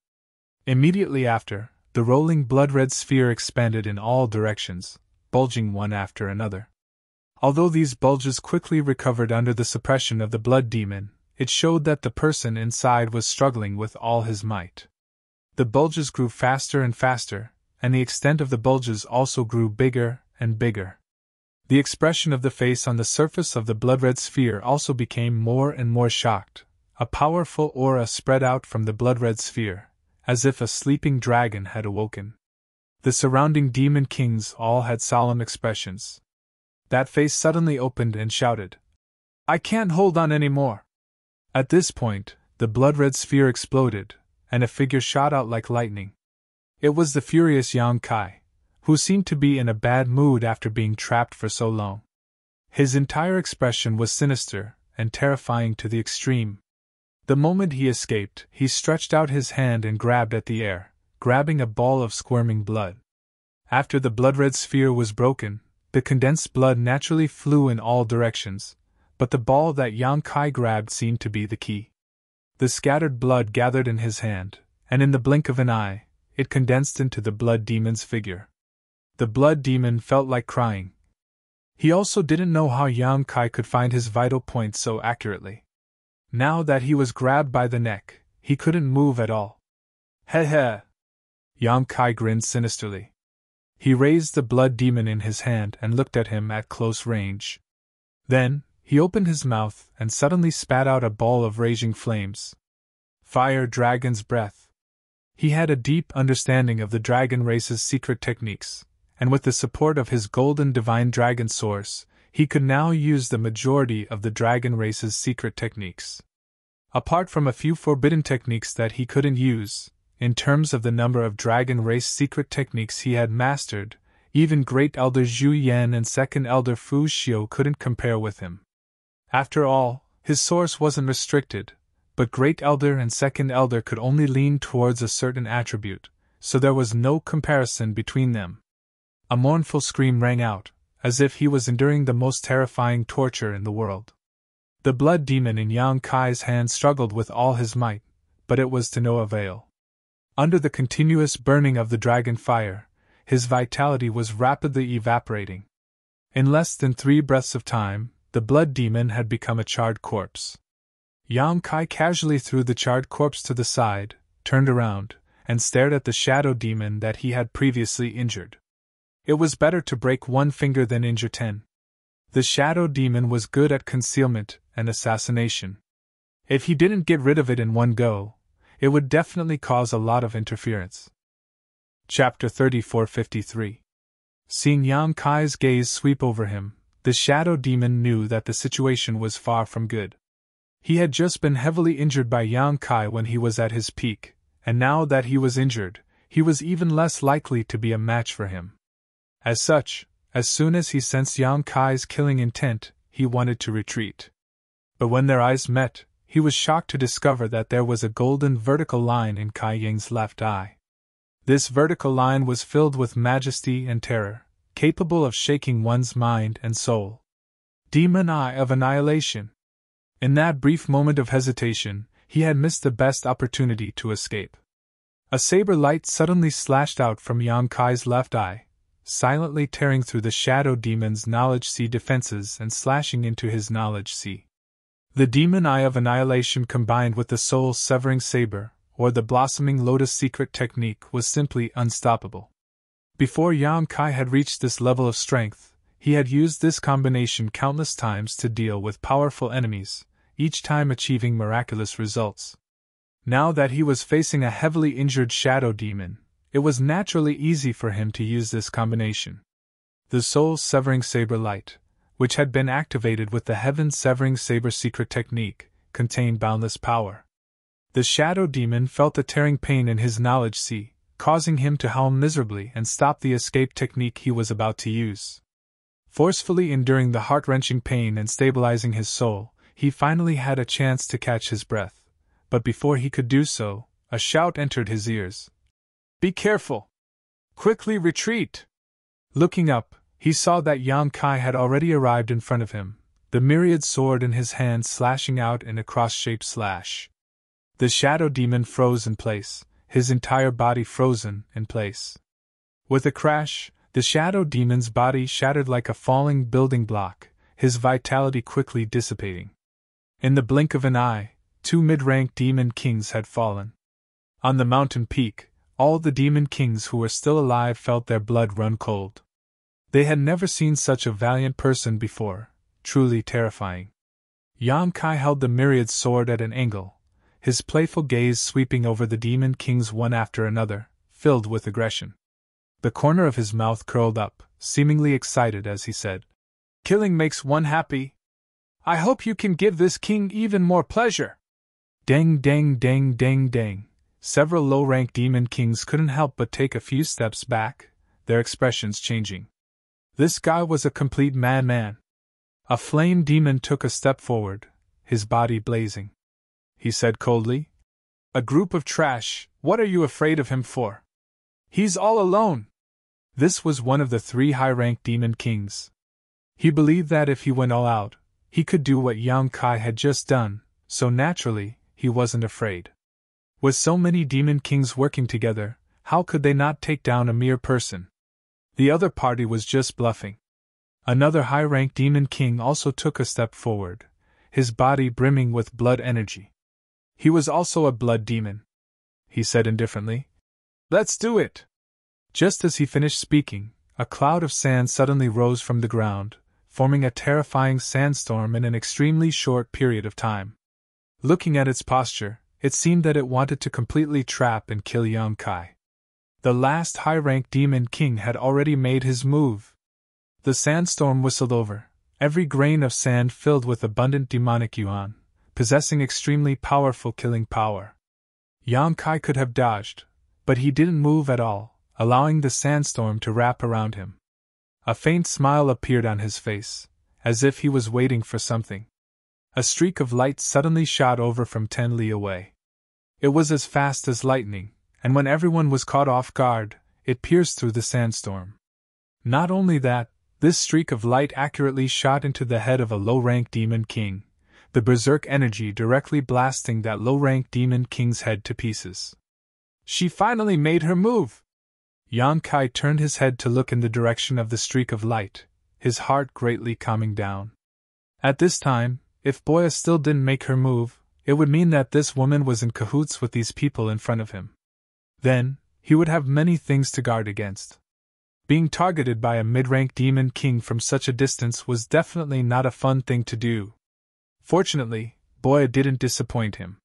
Immediately after, the rolling blood-red sphere expanded in all directions, bulging one after another. Although these bulges quickly recovered under the suppression of the blood demon, it showed that the person inside was struggling with all his might. The bulges grew faster and faster, and the extent of the bulges also grew bigger and bigger. The expression of the face on the surface of the blood-red sphere also became more and more shocked. A powerful aura spread out from the blood-red sphere, as if a sleeping dragon had awoken. The surrounding demon kings all had solemn expressions. That face suddenly opened and shouted, "I can't hold on any more!" At this point, the blood-red sphere exploded, and a figure shot out like lightning. It was the furious Yang Kai, who seemed to be in a bad mood after being trapped for so long. His entire expression was sinister and terrifying to the extreme. The moment he escaped, he stretched out his hand and grabbed at the air, grabbing a ball of squirming blood. After the blood-red sphere was broken, the condensed blood naturally flew in all directions, but the ball that Yang Kai grabbed seemed to be the key. The scattered blood gathered in his hand, and in the blink of an eye, it condensed into the blood demon's figure. The blood demon felt like crying. He also didn't know how Yang Kai could find his vital points so accurately. Now that he was grabbed by the neck, he couldn't move at all. Heh heh! Yang Kai grinned sinisterly. He raised the blood demon in his hand and looked at him at close range. Then, he opened his mouth and suddenly spat out a ball of raging flames. Fire Dragon's Breath. He had a deep understanding of the dragon race's secret techniques, and with the support of his golden divine dragon source, he could now use the majority of the dragon race's secret techniques. Apart from a few forbidden techniques that he couldn't use, in terms of the number of dragon race secret techniques he had mastered, even Great Elder Zhu Yan and Second Elder Fu Xiu couldn't compare with him. After all, his source wasn't restricted, but Great Elder and Second Elder could only lean towards a certain attribute, so there was no comparison between them. A mournful scream rang out, as if he was enduring the most terrifying torture in the world. The blood demon in Yang Kai's hand struggled with all his might, but it was to no avail. Under the continuous burning of the dragon fire, his vitality was rapidly evaporating. In less than 3 breaths of time, the blood demon had become a charred corpse. Yang Kai casually threw the charred corpse to the side, turned around, and stared at the shadow demon that he had previously injured. It was better to break 1 finger than injure 10. The shadow demon was good at concealment and assassination. If he didn't get rid of it in one go, it would definitely cause a lot of interference. Chapter 3453. Seeing Yang Kai's gaze sweep over him, the shadow demon knew that the situation was far from good. He had just been heavily injured by Yang Kai when he was at his peak, and now that he was injured, he was even less likely to be a match for him. As such, as soon as he sensed Yang Kai's killing intent, he wanted to retreat. But when their eyes met, he was shocked to discover that there was a golden vertical line in Kai Ying's left eye. This vertical line was filled with majesty and terror, capable of shaking one's mind and soul. Demon Eye of Annihilation. In that brief moment of hesitation, he had missed the best opportunity to escape. A saber light suddenly slashed out from Yang Kai's left eye, silently tearing through the Shadow Demon's Knowledge Sea defenses and slashing into his Knowledge Sea. The Demon Eye of Annihilation combined with the soul-severing saber, or the Blossoming Lotus secret technique, was simply unstoppable. Before Yang Kai had reached this level of strength, he had used this combination countless times to deal with powerful enemies, each time achieving miraculous results. Now that he was facing a heavily injured shadow demon, it was naturally easy for him to use this combination. The soul-severing saber light, which had been activated with the heaven-severing saber secret technique, contained boundless power. The shadow demon felt the tearing pain in his knowledge sea, causing him to howl miserably and stop the escape technique he was about to use. Forcefully enduring the heart-wrenching pain and stabilizing his soul, he finally had a chance to catch his breath, but before he could do so, a shout entered his ears. "Be careful! Quickly retreat!" Looking up, he saw that Yang Kai had already arrived in front of him, the myriad sword in his hand slashing out in a cross-shaped slash. The shadow demon froze in place, his entire body frozen in place. With a crash, the shadow demon's body shattered like a falling building block, his vitality quickly dissipating. In the blink of an eye, 2 mid-rank demon kings had fallen. On the mountain peak, all the demon kings who were still alive felt their blood run cold. They had never seen such a valiant person before, truly terrifying. Yang Kai held the myriad sword at an angle, his playful gaze sweeping over the demon kings one after another, filled with aggression. The corner of his mouth curled up, seemingly excited as he said, "Killing makes one happy. I hope you can give this king even more pleasure." Dang dang dang dang dang. Several low-rank demon kings couldn't help but take a few steps back, their expressions changing. This guy was a complete madman. A flame demon took a step forward, his body blazing. He said coldly, "A group of trash, what are you afraid of him for? He's all alone." This was one of the 3 high-ranked demon kings. He believed that if he went all out, he could do what Yang Kai had just done, so naturally, he wasn't afraid. With so many demon kings working together, how could they not take down a mere person? The other party was just bluffing. Another high-ranked demon king also took a step forward, his body brimming with blood energy. He was also a blood demon. He said indifferently, "Let's do it!" Just as he finished speaking, a cloud of sand suddenly rose from the ground, forming a terrifying sandstorm in an extremely short period of time. Looking at its posture, it seemed that it wanted to completely trap and kill Yang Kai. The last high-ranked demon king had already made his move. The sandstorm whistled over, every grain of sand filled with abundant demonic yuan, possessing extremely powerful killing power. Yang Kai could have dodged, but he didn't move at all, allowing the sandstorm to wrap around him. A faint smile appeared on his face, as if he was waiting for something. A streak of light suddenly shot over from 10 li away. It was as fast as lightning, and when everyone was caught off guard, it pierced through the sandstorm. Not only that, this streak of light accurately shot into the head of a low-rank demon king, the berserk energy directly blasting that low-rank demon king's head to pieces. She finally made her move! Yang Kai turned his head to look in the direction of the streak of light, his heart greatly calming down. At this time, if Boya still didn't make her move, it would mean that this woman was in cahoots with these people in front of him. Then, he would have many things to guard against. Being targeted by a mid-rank demon king from such a distance was definitely not a fun thing to do. Fortunately, Boya didn't disappoint him.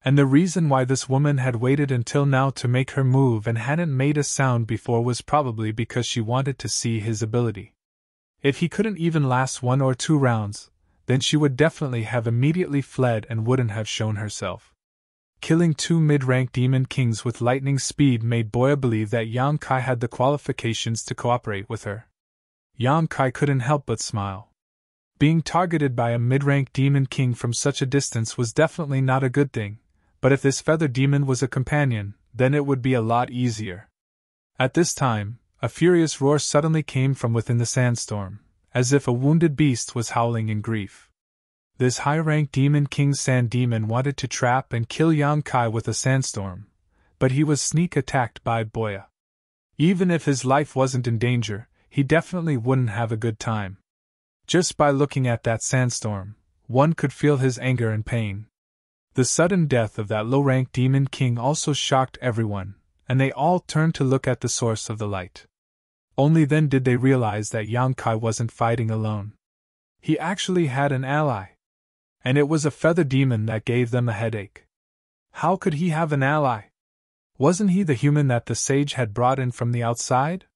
And the reason why this woman had waited until now to make her move and hadn't made a sound before was probably because she wanted to see his ability. If he couldn't even last 1 or 2 rounds, then she would definitely have immediately fled and wouldn't have shown herself. Killing 2 mid-rank demon kings with lightning speed made Boya believe that Yang Kai had the qualifications to cooperate with her. Yang Kai couldn't help but smile. Being targeted by a mid-rank demon king from such a distance was definitely not a good thing, but if this feather demon was a companion, then it would be a lot easier. At this time, a furious roar suddenly came from within the sandstorm, as if a wounded beast was howling in grief. This high-ranked Demon King Sand Demon wanted to trap and kill Yang Kai with a sandstorm, but he was sneak attacked by Boya. Even if his life wasn't in danger, he definitely wouldn't have a good time. Just by looking at that sandstorm, one could feel his anger and pain. The sudden death of that low-ranked Demon King also shocked everyone, and they all turned to look at the source of the light. Only then did they realize that Yang Kai wasn't fighting alone. He actually had an ally. And it was a feather demon that gave them a headache. How could he have an ally? Wasn't he the human that the sage had brought in from the outside?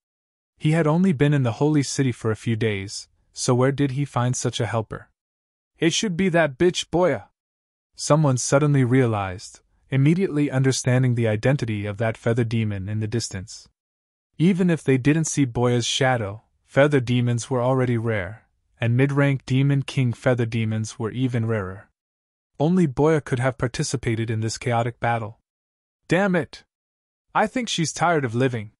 He had only been in the holy city for a few days, so where did he find such a helper? It should be that bitch Boya. Someone suddenly realized, immediately understanding the identity of that feather demon in the distance. Even if they didn't see Boya's shadow, feather demons were already rare, and mid-rank Demon King feather demons were even rarer. Only Boya could have participated in this chaotic battle. Damn it! I think she's tired of living.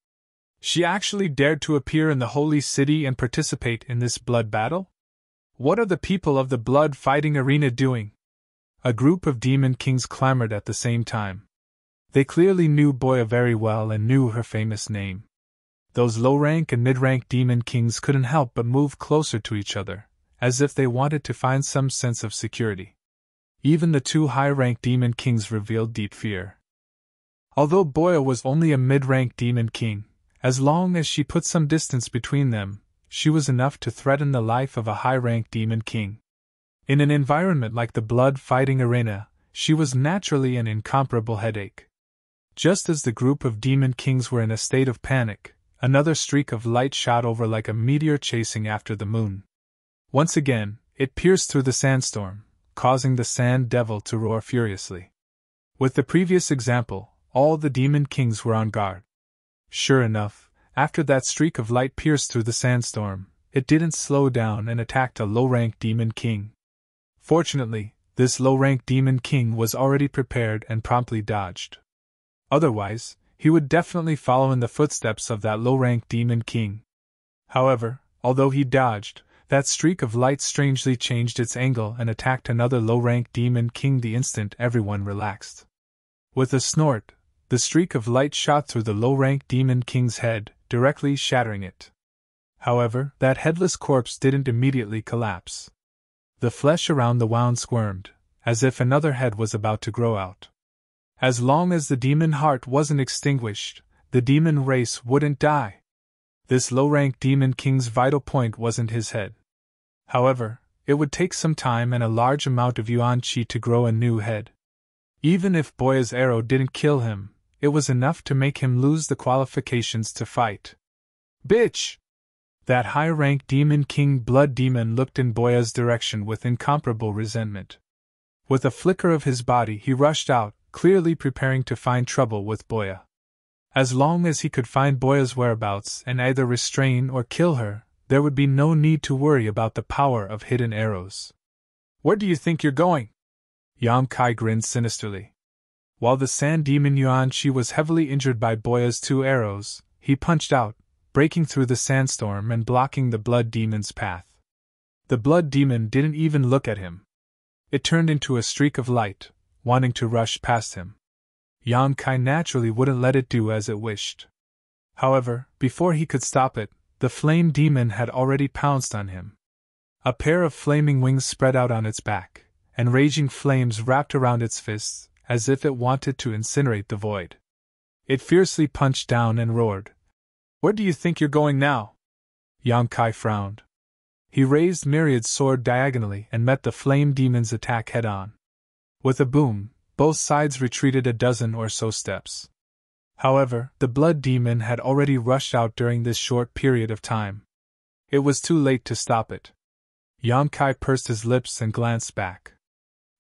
She actually dared to appear in the holy city and participate in this blood battle? What are the people of the blood fighting arena doing? A group of Demon Kings clamored at the same time. They clearly knew Boya very well and knew her famous name. Those low-rank and mid-rank Demon Kings couldn't help but move closer to each other, as if they wanted to find some sense of security. Even the two high-rank Demon Kings revealed deep fear. Although Boya was only a mid-rank Demon King, as long as she put some distance between them, she was enough to threaten the life of a high-rank Demon King. In an environment like the blood-fighting arena, she was naturally an incomparable headache. Just as the group of Demon Kings were in a state of panic, another streak of light shot over like a meteor chasing after the moon. Once again, it pierced through the sandstorm, causing the Sand Devil to roar furiously. With the previous example, all the Demon Kings were on guard. Sure enough, after that streak of light pierced through the sandstorm, it didn't slow down and attacked a low-ranked Demon King. Fortunately, this low-ranked Demon King was already prepared and promptly dodged. Otherwise, he would definitely follow in the footsteps of that low-ranked Demon King. However, although he dodged, that streak of light strangely changed its angle and attacked another low-ranked Demon King the instant everyone relaxed. With a snort, the streak of light shot through the low-ranked Demon King's head, directly shattering it. However, that headless corpse didn't immediately collapse. The flesh around the wound squirmed, as if another head was about to grow out. As long as the demon heart wasn't extinguished, the demon race wouldn't die. This low-ranked Demon King's vital point wasn't his head. However, it would take some time and a large amount of yuan qi to grow a new head. Even if Boya's arrow didn't kill him, it was enough to make him lose the qualifications to fight. Bitch! That high-ranked Demon King Blood Demon looked in Boya's direction with incomparable resentment. With a flicker of his body he rushed out, clearly preparing to find trouble with Boya. As long as he could find Boya's whereabouts and either restrain or kill her, there would be no need to worry about the power of hidden arrows. Where do you think you're going? Yang Kai grinned sinisterly. While the sand demon Yuan Shi was heavily injured by Boya's two arrows, he punched out, breaking through the sandstorm and blocking the blood demon's path. The blood demon didn't even look at him. It turned into a streak of light, wanting to rush past him. Yang Kai naturally wouldn't let it do as it wished. However, before he could stop it, the flame demon had already pounced on him. A pair of flaming wings spread out on its back, and raging flames wrapped around its fists, as if it wanted to incinerate the void. It fiercely punched down and roared. Where do you think you're going now? Yang Kai frowned. He raised Myriad's sword diagonally and met the flame demon's attack head-on. With a boom, both sides retreated a dozen or so steps. However, the blood demon had already rushed out during this short period of time. It was too late to stop it. Yang Kai pursed his lips and glanced back.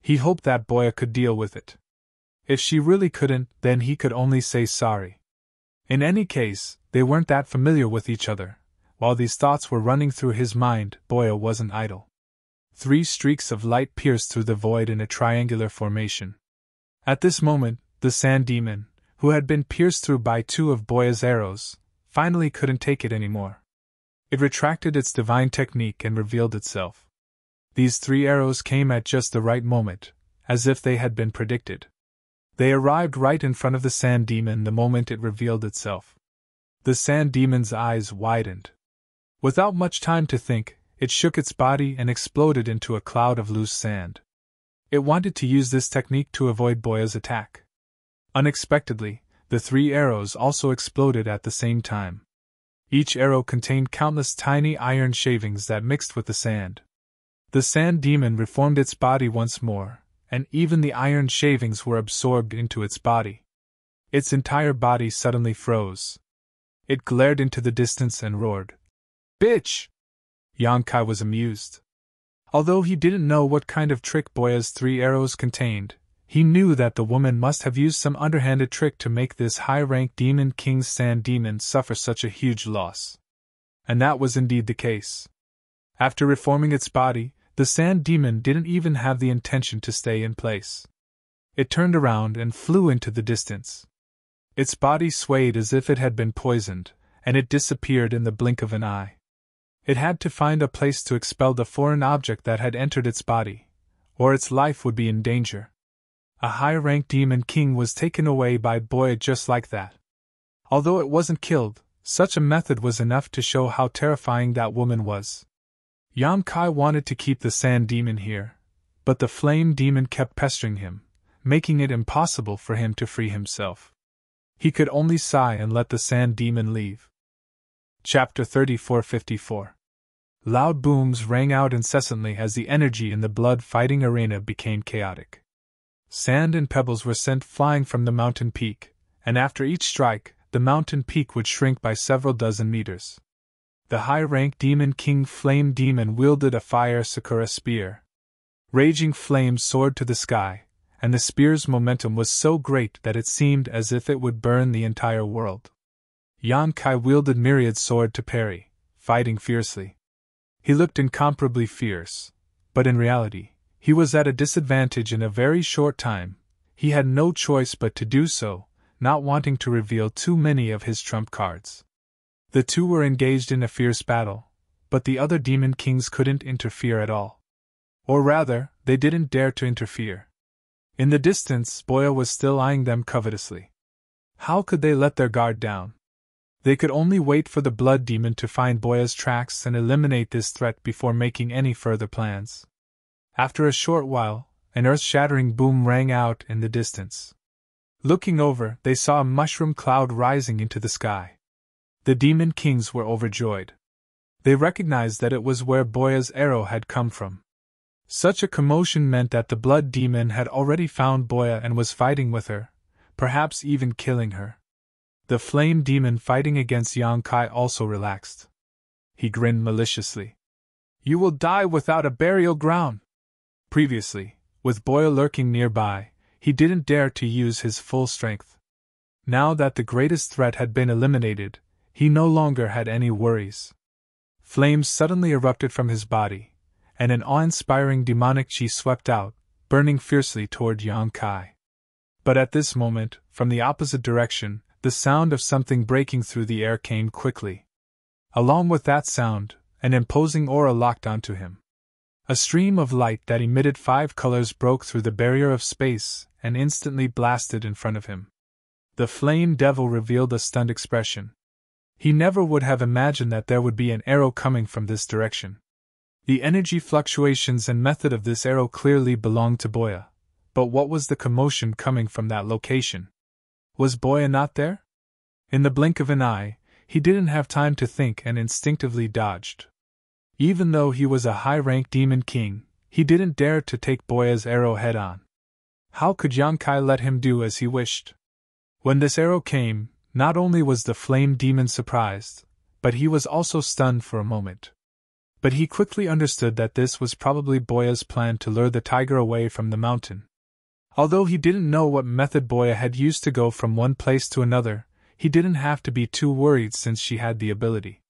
He hoped that Boya could deal with it. If she really couldn't, then he could only say sorry. In any case, they weren't that familiar with each other. While these thoughts were running through his mind, Boya wasn't idle. 3 streaks of light pierced through the void in a triangular formation. At this moment, the sand demon, who had been pierced through by 2 of Boya's arrows, finally couldn't take it anymore. It retracted its divine technique and revealed itself. These 3 arrows came at just the right moment, as if they had been predicted. They arrived right in front of the sand demon the moment it revealed itself. The sand demon's eyes widened. Without much time to think, it shook its body and exploded into a cloud of loose sand. It wanted to use this technique to avoid Boya's attack. Unexpectedly, the 3 arrows also exploded at the same time. Each arrow contained countless tiny iron shavings that mixed with the sand. The sand demon reformed its body once more, and even the iron shavings were absorbed into its body. Its entire body suddenly froze. It glared into the distance and roared, "Bitch!" Yonkai was amused. Although he didn't know what kind of trick Boya's 3 arrows contained, he knew that the woman must have used some underhanded trick to make this high-ranked demon king's sand demon suffer such a huge loss. And that was indeed the case. After reforming its body, the sand demon didn't even have the intention to stay in place. It turned around and flew into the distance. Its body swayed as if it had been poisoned, and it disappeared in the blink of an eye. It had to find a place to expel the foreign object that had entered its body, or its life would be in danger. A high-ranked demon king was taken away by Boya just like that. Although it wasn't killed, such a method was enough to show how terrifying that woman was. Yonkai wanted to keep the sand demon here, but the flame demon kept pestering him, making it impossible for him to free himself. He could only sigh and let the sand demon leave. Chapter 3454. Loud booms rang out incessantly as the energy in the blood-fighting arena became chaotic. Sand and pebbles were sent flying from the mountain peak, and after each strike, the mountain peak would shrink by several dozen meters. The high-ranked demon king flame demon wielded a fire Sakura spear. Raging flames soared to the sky, and the spear's momentum was so great that it seemed as if it would burn the entire world. Yonkai wielded myriad sword to parry, fighting fiercely. He looked incomparably fierce, but in reality, he was at a disadvantage in a very short time. He had no choice but to do so, not wanting to reveal too many of his trump cards. The two were engaged in a fierce battle, but the other demon kings couldn't interfere at all. Or rather, they didn't dare to interfere. In the distance, Boya was still eyeing them covetously. How could they let their guard down? They could only wait for the blood demon to find Boya's tracks and eliminate this threat before making any further plans. After a short while, an earth-shattering boom rang out in the distance. Looking over, they saw a mushroom cloud rising into the sky. The demon kings were overjoyed. They recognized that it was where Boya's arrow had come from. Such a commotion meant that the blood demon had already found Boya and was fighting with her, perhaps even killing her. The flame demon fighting against Yonkai also relaxed. He grinned maliciously. "You will die without a burial ground." Previously, with Boya lurking nearby, he didn't dare to use his full strength. Now that the greatest threat had been eliminated, he no longer had any worries. Flames suddenly erupted from his body, and an awe-inspiring demonic chi swept out, burning fiercely toward Yonkai. But at this moment, from the opposite direction, the sound of something breaking through the air came quickly. Along with that sound, an imposing aura locked onto him. A stream of light that emitted 5 colors broke through the barrier of space and instantly blasted in front of him. The flame devil revealed a stunned expression. He never would have imagined that there would be an arrow coming from this direction. The energy fluctuations and method of this arrow clearly belonged to Boya, but what was the commotion coming from that location? Was Boya not there? In the blink of an eye, he didn't have time to think and instinctively dodged. Even though he was a high-ranked demon king, he didn't dare to take Boya's arrow head-on. How could Yonkai let him do as he wished? When this arrow came, not only was the flame demon surprised, but he was also stunned for a moment. But he quickly understood that this was probably Boya's plan to lure the tiger away from the mountain. Although he didn't know what method Boya had used to go from one place to another, he didn't have to be too worried since she had the ability.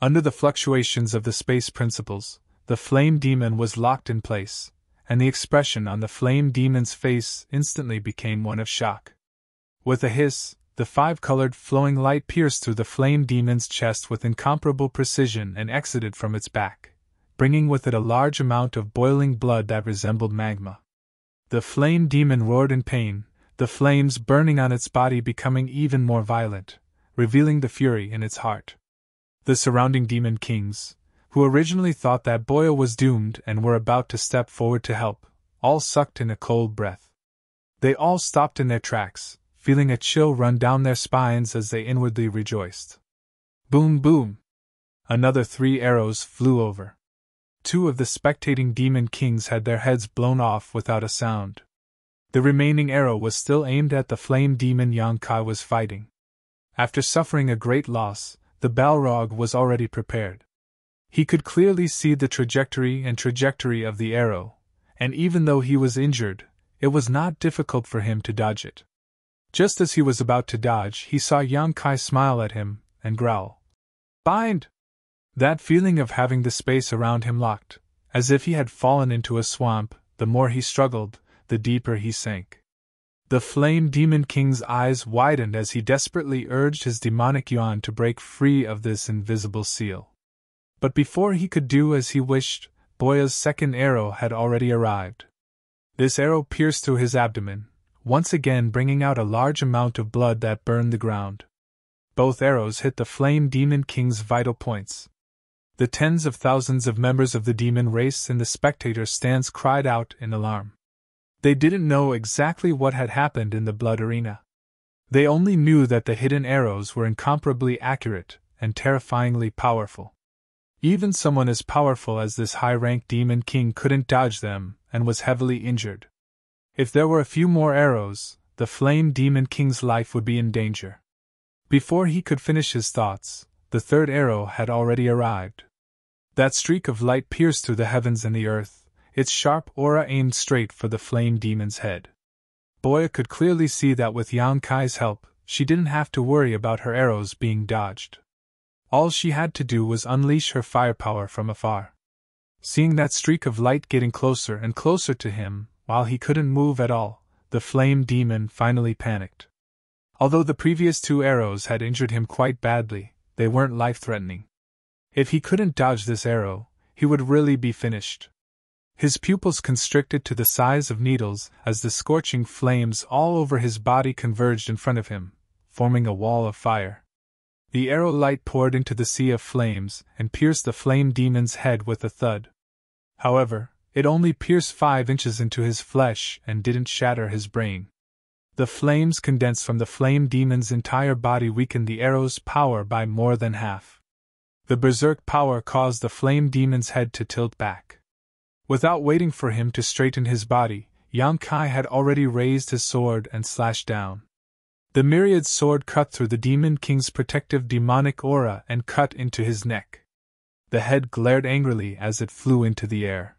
Under the fluctuations of the space principles, the flame demon was locked in place, and the expression on the flame demon's face instantly became one of shock. With a hiss, the 5-colored flowing light pierced through the flame demon's chest with incomparable precision and exited from its back, bringing with it a large amount of boiling blood that resembled magma. The flame demon roared in pain, the flames burning on its body becoming even more violent, revealing the fury in its heart. The surrounding demon kings, who originally thought that Boya was doomed and were about to step forward to help, all sucked in a cold breath. They all stopped in their tracks, feeling a chill run down their spines as they inwardly rejoiced. Boom, boom! Another 3 arrows flew over. 2 of the spectating demon kings had their heads blown off without a sound. The remaining arrow was still aimed at the flame demon Yonkai was fighting. After suffering a great loss, the Balrog was already prepared. He could clearly see the trajectory of the arrow, and even though he was injured, it was not difficult for him to dodge it. Just as he was about to dodge, he saw Yonkai smile at him and growl. "Bind!" That feeling of having the space around him locked, as if he had fallen into a swamp, the more he struggled, the deeper he sank. The Flame Demon King's eyes widened as he desperately urged his demonic yuan to break free of this invisible seal. But before he could do as he wished, Boya's second arrow had already arrived. This arrow pierced through his abdomen, once again bringing out a large amount of blood that burned the ground. Both arrows hit the Flame Demon King's vital points. The tens of thousands of members of the demon race in the spectator stands cried out in alarm. They didn't know exactly what had happened in the blood arena. They only knew that the hidden arrows were incomparably accurate and terrifyingly powerful. Even someone as powerful as this high-ranked demon king couldn't dodge them and was heavily injured. If there were a few more arrows, the Flame Demon King's life would be in danger. Before he could finish his thoughts, the third arrow had already arrived. That streak of light pierced through the heavens and the earth, its sharp aura aimed straight for the flame demon's head. Boya could clearly see that with Yonkai's help, she didn't have to worry about her arrows being dodged. All she had to do was unleash her firepower from afar. Seeing that streak of light getting closer and closer to him, while he couldn't move at all, the flame demon finally panicked. Although the previous 2 arrows had injured him quite badly, they weren't life-threatening. If he couldn't dodge this arrow, he would really be finished. His pupils constricted to the size of needles as the scorching flames all over his body converged in front of him, forming a wall of fire. The arrow light poured into the sea of flames and pierced the flame demon's head with a thud. However, it only pierced 5 inches into his flesh and didn't shatter his brain. The flames condensed from the flame demon's entire body weakened the arrow's power by more than half. The berserk power caused the flame demon's head to tilt back. Without waiting for him to straighten his body, Yonkai had already raised his sword and slashed down. The myriad sword cut through the Demon King's protective demonic aura and cut into his neck. The head glared angrily as it flew into the air.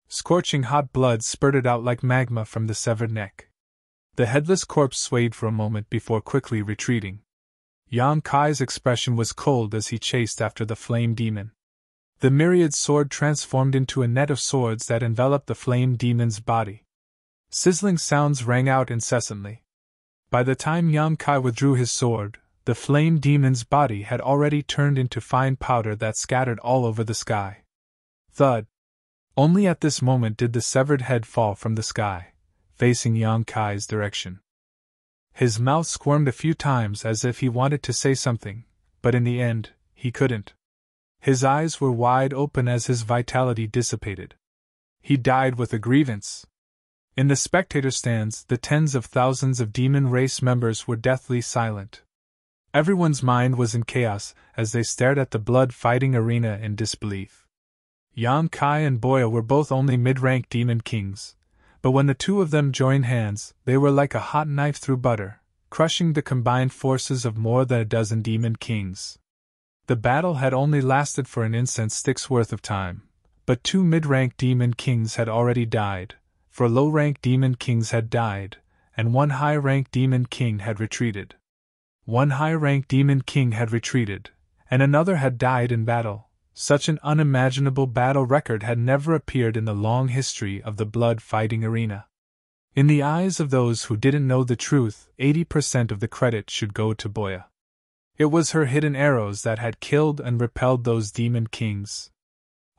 Scorching hot blood spurted out like magma from the severed neck. The headless corpse swayed for a moment before quickly retreating. Yonkai's expression was cold as he chased after the flame demon. The myriad sword transformed into a net of swords that enveloped the flame demon's body. Sizzling sounds rang out incessantly. By the time Yonkai withdrew his sword, the flame demon's body had already turned into fine powder that scattered all over the sky. Thud! Only at this moment did the severed head fall from the sky, facing Yonkai's direction. His mouth squirmed a few times as if he wanted to say something, but in the end, he couldn't. His eyes were wide open as his vitality dissipated. He died with a grievance. In the spectator stands, the tens of thousands of demon race members were deathly silent. Everyone's mind was in chaos as they stared at the blood-fighting arena in disbelief. Yonkai and Boya were both only mid-rank demon kings, but when the 2 of them joined hands, they were like a hot knife through butter, crushing the combined forces of more than a dozen demon kings. The battle had only lasted for an incense stick's worth of time, but 2 mid-rank demon kings had already died, 4 low-rank demon kings had died, and 1 high-rank demon king had retreated. 1 high-rank demon king had retreated, and another had died in battle. Such an unimaginable battle record had never appeared in the long history of the blood-fighting arena. In the eyes of those who didn't know the truth, 80% of the credit should go to Boya. It was her hidden arrows that had killed and repelled those demon kings.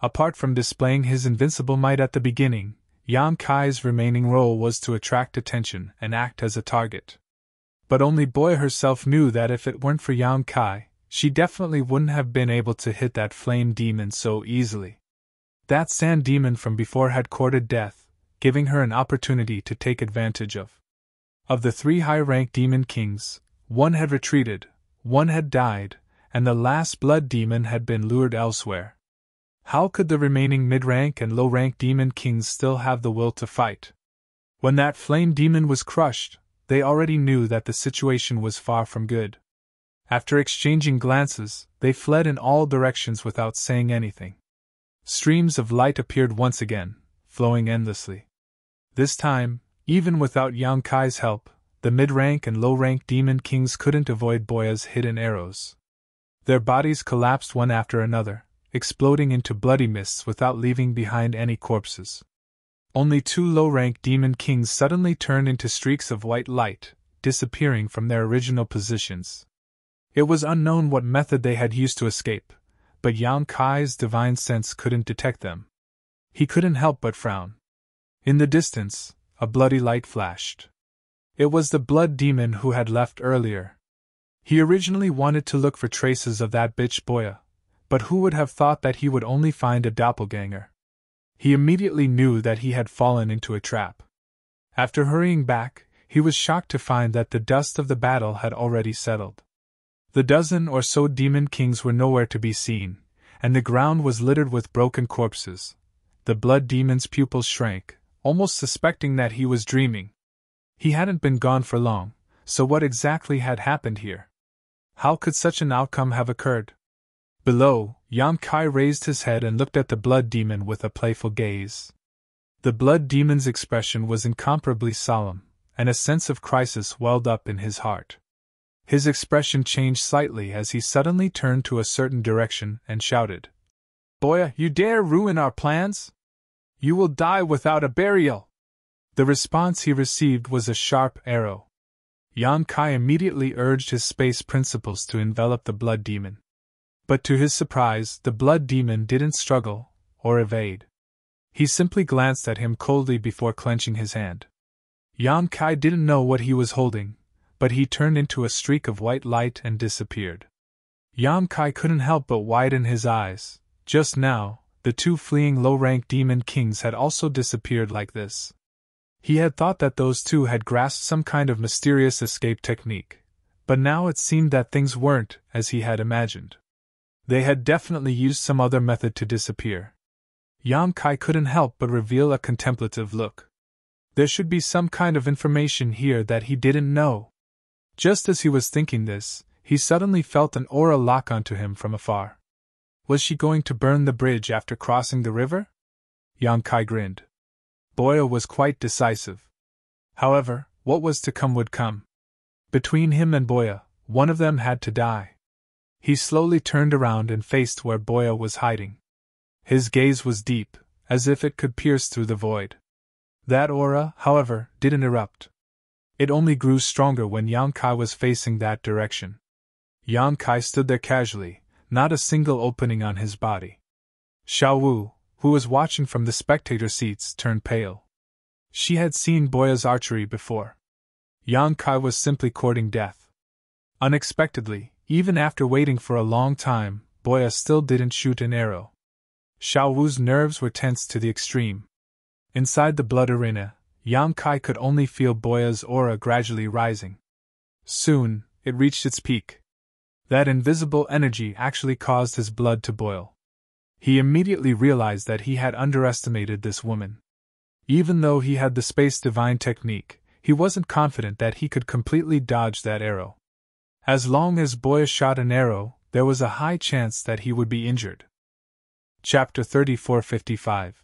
Apart from displaying his invincible might at the beginning, Yang Kai's remaining role was to attract attention and act as a target. But only Boya herself knew that if it weren't for Yang Kai, she definitely wouldn't have been able to hit that flame demon so easily. That sand demon from before had courted death, giving her an opportunity to take advantage of. Of the 3 high-rank demon kings, 1 had retreated, 1 had died, and the last blood demon had been lured elsewhere. How could the remaining mid-rank and low-rank demon kings still have the will to fight? When that flame demon was crushed, they already knew that the situation was far from good. After exchanging glances, they fled in all directions without saying anything. Streams of light appeared once again, flowing endlessly. This time, even without Yang Kai's help, the mid-rank and low-rank demon kings couldn't avoid Boya's hidden arrows. Their bodies collapsed one after another, exploding into bloody mists without leaving behind any corpses. Only 2 low-rank demon kings suddenly turned into streaks of white light, disappearing from their original positions. It was unknown what method they had used to escape, but Yang Kai's divine sense couldn't detect them. He couldn't help but frown. In the distance, a bloody light flashed. It was the blood demon who had left earlier. He originally wanted to look for traces of that bitch Boya, but who would have thought that he would only find a doppelganger? He immediately knew that he had fallen into a trap. After hurrying back, he was shocked to find that the dust of the battle had already settled. The dozen or so demon kings were nowhere to be seen, and the ground was littered with broken corpses. The blood demon's pupils shrank, almost suspecting that he was dreaming. He hadn't been gone for long, so what exactly had happened here? How could such an outcome have occurred? Below, Yang Kai raised his head and looked at the blood demon with a playful gaze. The blood demon's expression was incomparably solemn, and a sense of crisis welled up in his heart. His expression changed slightly as he suddenly turned to a certain direction and shouted, "Boya, you dare ruin our plans? You will die without a burial!" The response he received was a sharp arrow. Yang Kai immediately urged his space principles to envelop the blood demon. But to his surprise, the blood demon didn't struggle or evade. He simply glanced at him coldly before clenching his hand. Yang Kai didn't know what he was holding, but he turned into a streak of white light and disappeared. Yang Kai couldn't help but widen his eyes. Just now, the 2 fleeing low-rank demon kings had also disappeared like this. He had thought that those 2 had grasped some kind of mysterious escape technique, but now it seemed that things weren't as he had imagined. They had definitely used some other method to disappear. Yang Kai couldn't help but reveal a contemplative look. There should be some kind of information here that he didn't know. Just as he was thinking this, he suddenly felt an aura lock onto him from afar. Was she going to burn the bridge after crossing the river? Yang Kai grinned. Boya was quite decisive. However, what was to come would come. Between him and Boya, one of them had to die. He slowly turned around and faced where Boya was hiding. His gaze was deep, as if it could pierce through the void. That aura, however, didn't erupt. It only grew stronger when Yang Kai was facing that direction. Yang Kai stood there casually, not a single opening on his body. Xiao Wu, who was watching from the spectator seats, turned pale. She had seen Boya's archery before. Yang Kai was simply courting death. Unexpectedly, even after waiting for a long time, Boya still didn't shoot an arrow. Xiao Wu's nerves were tense to the extreme. Inside the blood arena, Yang Kai could only feel Boya's aura gradually rising. Soon, it reached its peak. That invisible energy actually caused his blood to boil. He immediately realized that he had underestimated this woman. Even though he had the space divine technique, he wasn't confident that he could completely dodge that arrow. As long as Boya shot an arrow, there was a high chance that he would be injured. Chapter 3455.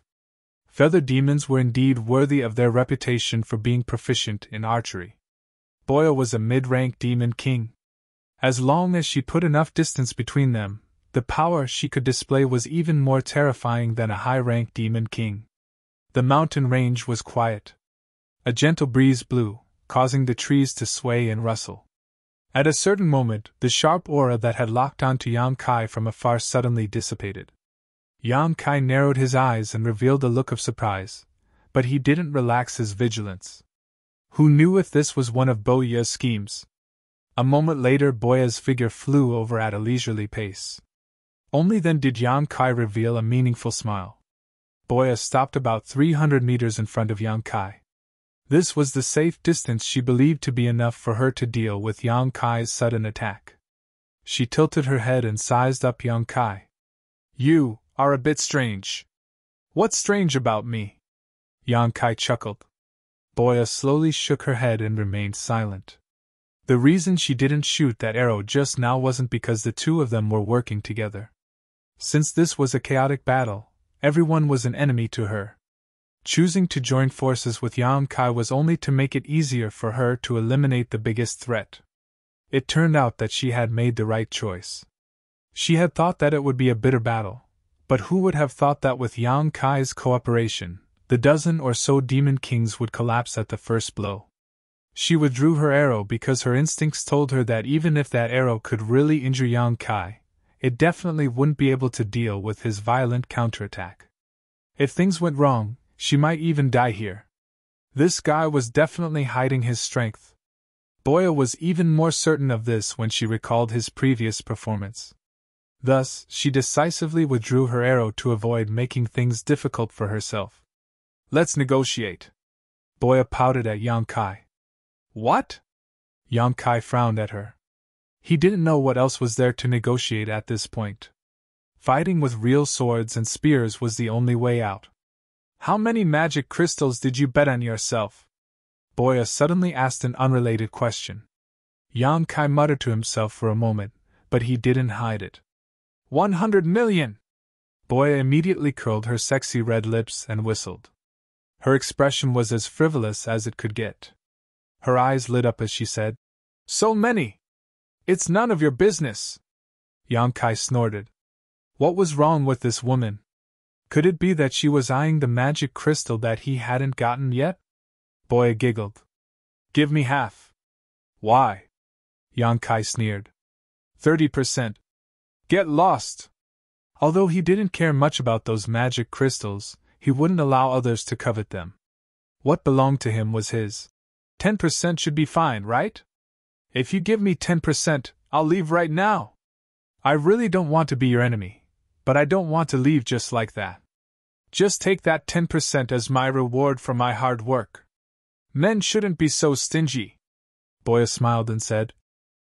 Feather demons were indeed worthy of their reputation for being proficient in archery. Boya was a mid-rank demon king. As long as she put enough distance between them, the power she could display was even more terrifying than a high-rank demon king. The mountain range was quiet. A gentle breeze blew, causing the trees to sway and rustle. At a certain moment, the sharp aura that had locked onto Yang Kai from afar suddenly dissipated. Yang Kai narrowed his eyes and revealed a look of surprise, but he didn't relax his vigilance. Who knew if this was one of Boya's schemes? A moment later, Boya's figure flew over at a leisurely pace. Only then did Yang Kai reveal a meaningful smile. Boya stopped about 300 meters in front of Yang Kai. This was the safe distance she believed to be enough for her to deal with Yang Kai's sudden attack. She tilted her head and sized up Yang Kai. "You are a bit strange." "What's strange about me?" Yang Kai chuckled. Boya slowly shook her head and remained silent. The reason she didn't shoot that arrow just now wasn't because the two of them were working together. Since this was a chaotic battle, everyone was an enemy to her. Choosing to join forces with Yang Kai was only to make it easier for her to eliminate the biggest threat. It turned out that she had made the right choice. She had thought that it would be a bitter battle, but who would have thought that with Yang Kai's cooperation, the dozen or so demon kings would collapse at the first blow? She withdrew her arrow because her instincts told her that even if that arrow could really injure Yang Kai, it definitely wouldn't be able to deal with his violent counterattack. If things went wrong, she might even die here. This guy was definitely hiding his strength. Boya was even more certain of this when she recalled his previous performance. Thus, she decisively withdrew her arrow to avoid making things difficult for herself. "Let's negotiate." Boya pouted at Yang Kai. "What?" Yang Kai frowned at her. He didn't know what else was there to negotiate at this point. Fighting with real swords and spears was the only way out. "How many magic crystals did you bet on yourself?" Boya suddenly asked an unrelated question. Yang Kai muttered to himself for a moment, but he didn't hide it. 100 million! Boya immediately curled her sexy red lips and whistled. Her expression was as frivolous as it could get. Her eyes lit up as she said, "So many! It's none of your business!" Yang Kai snorted. What was wrong with this woman? Could it be that she was eyeing the magic crystal that he hadn't gotten yet? Boya giggled. "Give me half." "Why?" Yang Kai sneered. 30%. Get lost. Although he didn't care much about those magic crystals, he wouldn't allow others to covet them. What belonged to him was his. 10% should be fine, right? If you give me 10%, I'll leave right now. I really don't want to be your enemy, but I don't want to leave just like that. Just take that 10% as my reward for my hard work. Men shouldn't be so stingy." Boya smiled and said,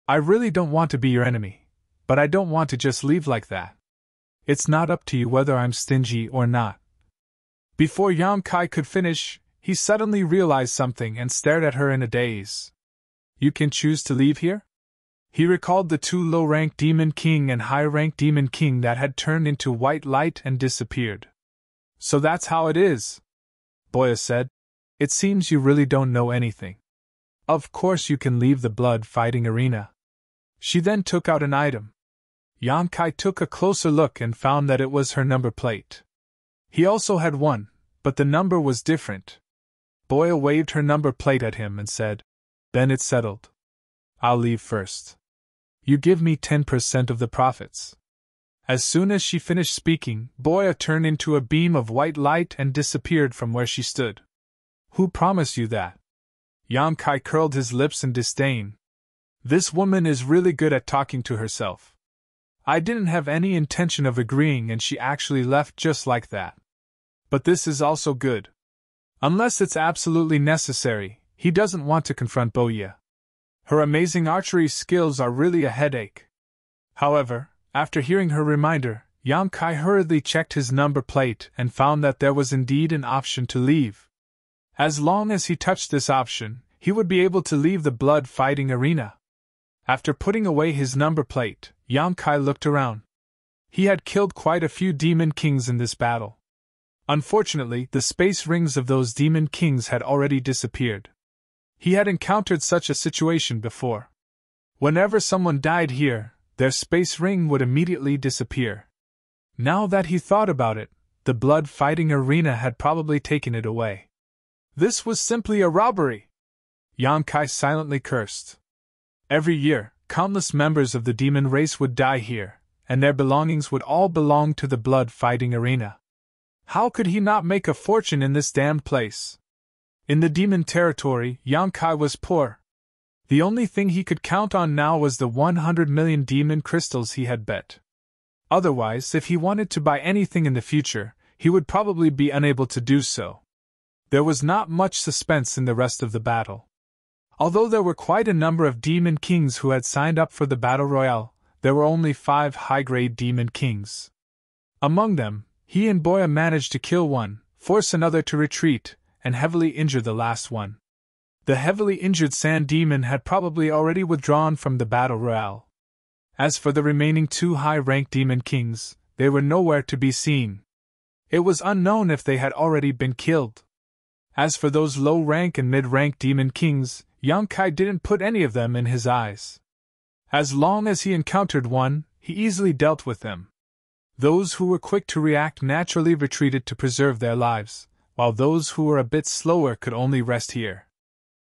"I really don't want to be your enemy, but I don't want to just leave like that. It's not up to you whether I'm stingy or not." Before Yang Kai could finish, he suddenly realized something and stared at her in a daze. "You can choose to leave here?" He recalled the two low-rank Demon King and high-rank Demon King that had turned into white light and disappeared. "So that's how it is," Boya said. "It seems you really don't know anything. Of course you can leave the blood-fighting arena." She then took out an item. Yang Kai took a closer look and found that it was her number plate. He also had one, but the number was different. Boya waved her number plate at him and said, "Then it's settled. I'll leave first. You give me 10% of the profits." As soon as she finished speaking, Boya turned into a beam of white light and disappeared from where she stood. "Who promised you that?" Yang Kai curled his lips in disdain. "This woman is really good at talking to herself. I didn't have any intention of agreeing and she actually left just like that. But this is also good. Unless it's absolutely necessary, he doesn't want to confront Boya. Her amazing archery skills are really a headache." However, after hearing her reminder, Yang Kai hurriedly checked his number plate and found that there was indeed an option to leave. As long as he touched this option, he would be able to leave the blood-fighting arena. After putting away his number plate, Yang Kai looked around. He had killed quite a few Demon Kings in this battle. Unfortunately, the space rings of those Demon Kings had already disappeared. He had encountered such a situation before. Whenever someone died here, their space ring would immediately disappear. Now that he thought about it, the blood-fighting arena had probably taken it away. This was simply a robbery. Yang Kai silently cursed. Every year, countless members of the demon race would die here, and their belongings would all belong to the blood fighting arena. How could he not make a fortune in this damned place? In the demon territory, Yang Kai was poor. The only thing he could count on now was the 100 million demon crystals he had bet. Otherwise, if he wanted to buy anything in the future, he would probably be unable to do so. There was not much suspense in the rest of the battle. Although there were quite a number of demon kings who had signed up for the battle royale, there were only 5 high-grade demon kings. Among them, he and Boya managed to kill one, force another to retreat, and heavily injure the last one. The heavily injured sand demon had probably already withdrawn from the battle royale. As for the remaining 2 high-ranked demon kings, they were nowhere to be seen. It was unknown if they had already been killed. As for those low-rank and mid-rank demon kings, Yang Kai didn't put any of them in his eyes. As long as he encountered one, he easily dealt with them. Those who were quick to react naturally retreated to preserve their lives, while those who were a bit slower could only rest here.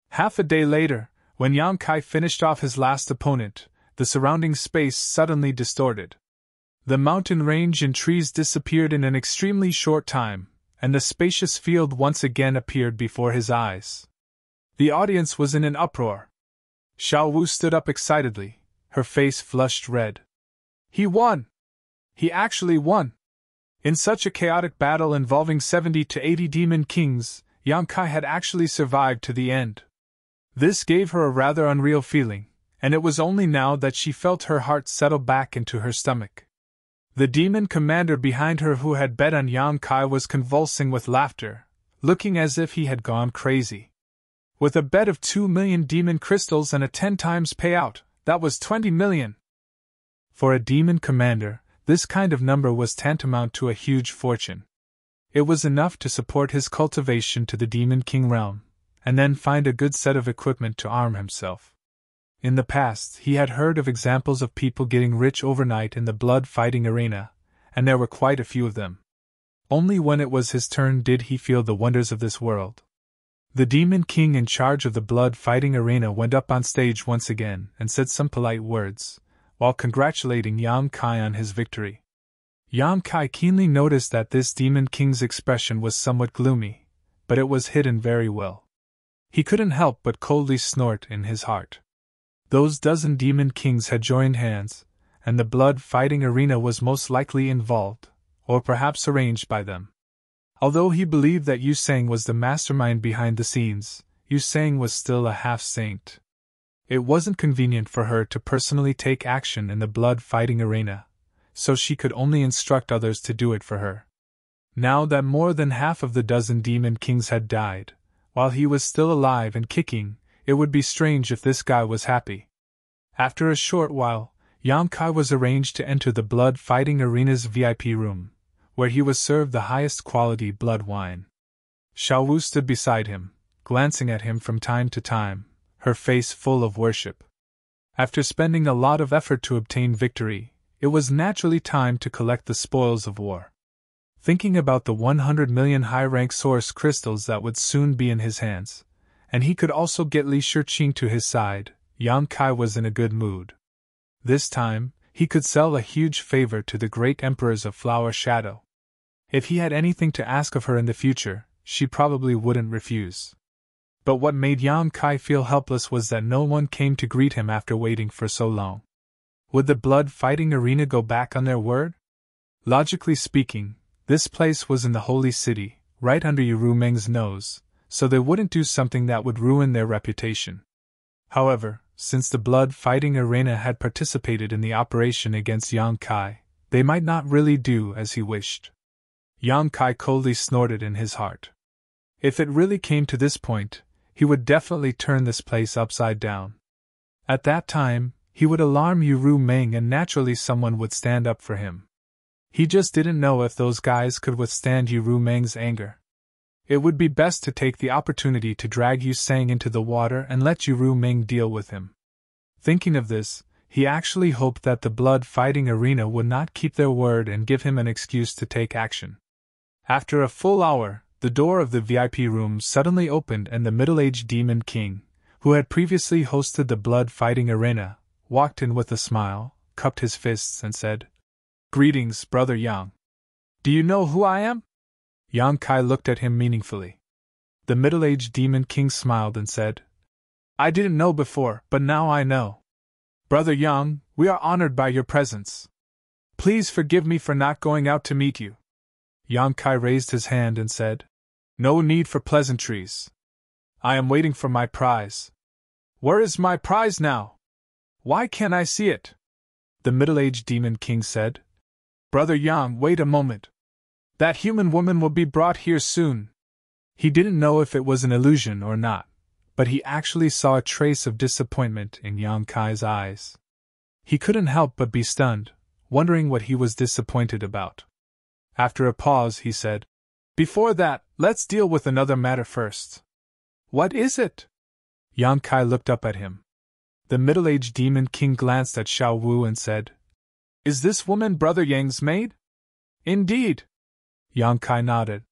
Half a day later, when Yang Kai finished off his last opponent, the surrounding space suddenly distorted. The mountain range and trees disappeared in an extremely short time, and the spacious field once again appeared before his eyes. The audience was in an uproar. Xiao Wu stood up excitedly, her face flushed red. He won! He actually won! In such a chaotic battle involving 70 to 80 demon kings, Yang Kai had actually survived to the end. This gave her a rather unreal feeling, and it was only now that she felt her heart settle back into her stomach. The demon commander behind her who had bet on Yang Kai was convulsing with laughter, looking as if he had gone crazy. With a bet of 2 million demon crystals and a 10 times payout, that was 20 million. For a demon commander, this kind of number was tantamount to a huge fortune. It was enough to support his cultivation to the Demon King realm, and then find a good set of equipment to arm himself. In the past, he had heard of examples of people getting rich overnight in the blood fighting arena, and there were quite a few of them. Only when it was his turn did he feel the wonders of this world. The Demon King in charge of the blood fighting arena went up on stage once again and said some polite words, while congratulating Yang Kai on his victory. Yang Kai keenly noticed that this Demon King's expression was somewhat gloomy, but it was hidden very well. He couldn't help but coldly snort in his heart. Those dozen Demon Kings had joined hands, and the blood fighting arena was most likely involved, or perhaps arranged by them. Although he believed that Yu Sang was the mastermind behind the scenes, Yu Sang was still a half-saint. It wasn't convenient for her to personally take action in the blood fighting arena, so she could only instruct others to do it for her. Now that more than half of the dozen Demon Kings had died, while he was still alive and kicking, it would be strange if this guy was happy. After a short while, Yang Kai was arranged to enter the blood fighting arena's VIP room, where he was served the highest quality blood wine. Xiao Wu stood beside him, glancing at him from time to time, her face full of worship. After spending a lot of effort to obtain victory, it was naturally time to collect the spoils of war. Thinking about the 100 million high-rank source crystals that would soon be in his hands, and he could also get Li Shiqing to his side, Yang Kai was in a good mood. This time, he could sell a huge favor to the great emperors of Flower Shadow. If he had anything to ask of her in the future, she probably wouldn't refuse. But what made Yang Kai feel helpless was that no one came to greet him after waiting for so long. Would the blood fighting arena go back on their word? Logically speaking, this place was in the Holy City, right under Yu Meng's nose, so they wouldn't do something that would ruin their reputation. However, since the blood fighting arena had participated in the operation against Yang Kai, they might not really do as he wished. Yang Kai coldly snorted in his heart. If it really came to this point, he would definitely turn this place upside down. At that time, he would alarm Yu Meng and naturally someone would stand up for him. He just didn't know if those guys could withstand Yu Meng's anger. It would be best to take the opportunity to drag Yu Sang into the water and let Yu Meng deal with him. Thinking of this, he actually hoped that the blood fighting arena would not keep their word and give him an excuse to take action. After a full hour, the door of the VIP room suddenly opened and the middle-aged Demon King, who had previously hosted the blood fighting arena, walked in with a smile, cupped his fists and said, Greetings, Brother Yang. Do you know who I am? Yang Kai looked at him meaningfully. The middle-aged demon king smiled and said, I didn't know before, but now I know. Brother Yang, we are honored by your presence. Please forgive me for not going out to meet you. Yang Kai raised his hand and said, No need for pleasantries. I am waiting for my prize. Where is my prize now? Why can't I see it? The middle-aged demon king said. Brother Yang, wait a moment. That human woman will be brought here soon. He didn't know if it was an illusion or not, but he actually saw a trace of disappointment in Yang Kai's eyes. He couldn't help but be stunned, wondering what he was disappointed about. After a pause, he said, Before that, let's deal with another matter first. What is it? Yang Kai looked up at him. The middle-aged demon king glanced at Xiao Wu and said, Is this woman Brother Yang's maid? Indeed. Yang Kai nodded.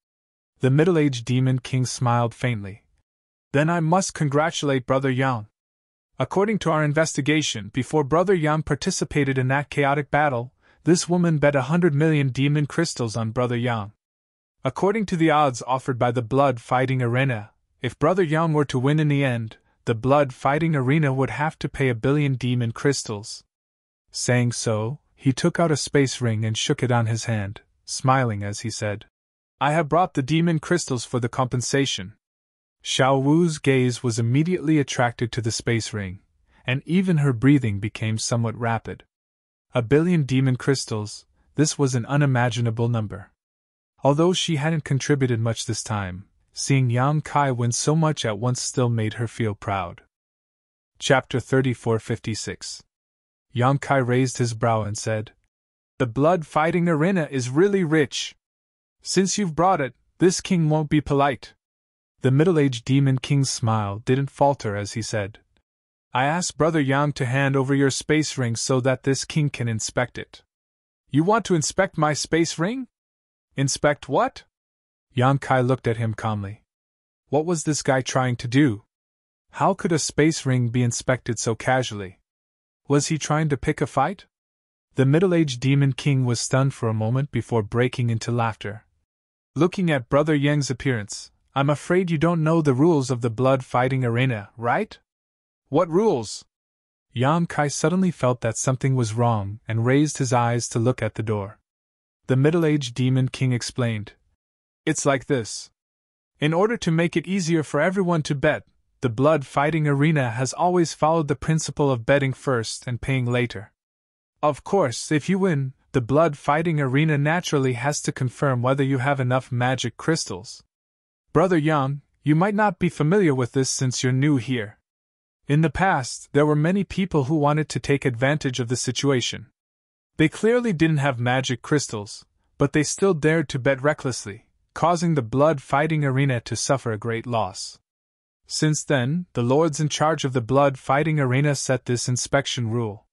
The middle-aged demon king smiled faintly. Then I must congratulate Brother Yang. According to our investigation, before Brother Yang participated in that chaotic battle, this woman bet 100 million demon crystals on Brother Yang. According to the odds offered by the blood fighting arena, if Brother Yang were to win in the end, the blood fighting arena would have to pay 1 billion demon crystals. Saying so, he took out a space ring and shook it on his hand, smiling as he said, I have brought the demon crystals for the compensation. Xiao Wu's gaze was immediately attracted to the space ring, and even her breathing became somewhat rapid. 1 billion demon crystals, this was an unimaginable number. Although she hadn't contributed much this time, seeing Yang Kai win so much at once still made her feel proud. Chapter 3456. Yang Kai raised his brow and said, The blood fighting arena is really rich. Since you've brought it, this king won't be polite. The middle-aged demon king's smile didn't falter as he said, I asked Brother Yang to hand over your space ring so that this king can inspect it. You want to inspect my space ring? Inspect what? Yang Kai looked at him calmly. What was this guy trying to do? How could a space ring be inspected so casually? Was he trying to pick a fight? The middle-aged demon king was stunned for a moment before breaking into laughter. Looking at Brother Yang's appearance, I'm afraid you don't know the rules of the blood fighting arena, right? What rules? Yang Kai suddenly felt that something was wrong and raised his eyes to look at the door. The middle-aged demon king explained. It's like this. In order to make it easier for everyone to bet, the blood fighting arena has always followed the principle of betting first and paying later. Of course, if you win, the blood fighting arena naturally has to confirm whether you have enough magic crystals. Brother Yang, you might not be familiar with this since you're new here. In the past, there were many people who wanted to take advantage of the situation. They clearly didn't have magic crystals, but they still dared to bet recklessly, causing the blood fighting arena to suffer a great loss. Since then, the lords in charge of the blood fighting arena set this inspection rule.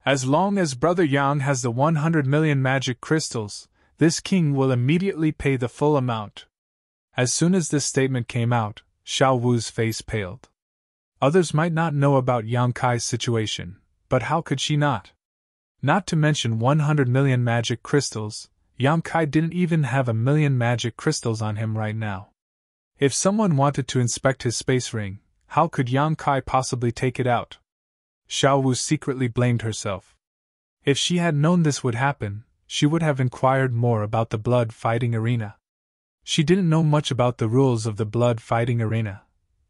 As long as Brother Yang has the 100 million magic crystals, this king will immediately pay the full amount. As soon as this statement came out, Xiao Wu's face paled. Others might not know about Yang Kai's situation, but how could she not? Not to mention 100 million magic crystals, Yang Kai didn't even have 1 million magic crystals on him right now. If someone wanted to inspect his space ring, how could Yang Kai possibly take it out? Xiao Wu secretly blamed herself. If she had known this would happen, she would have inquired more about the blood fighting arena. She didn't know much about the rules of the blood fighting arena.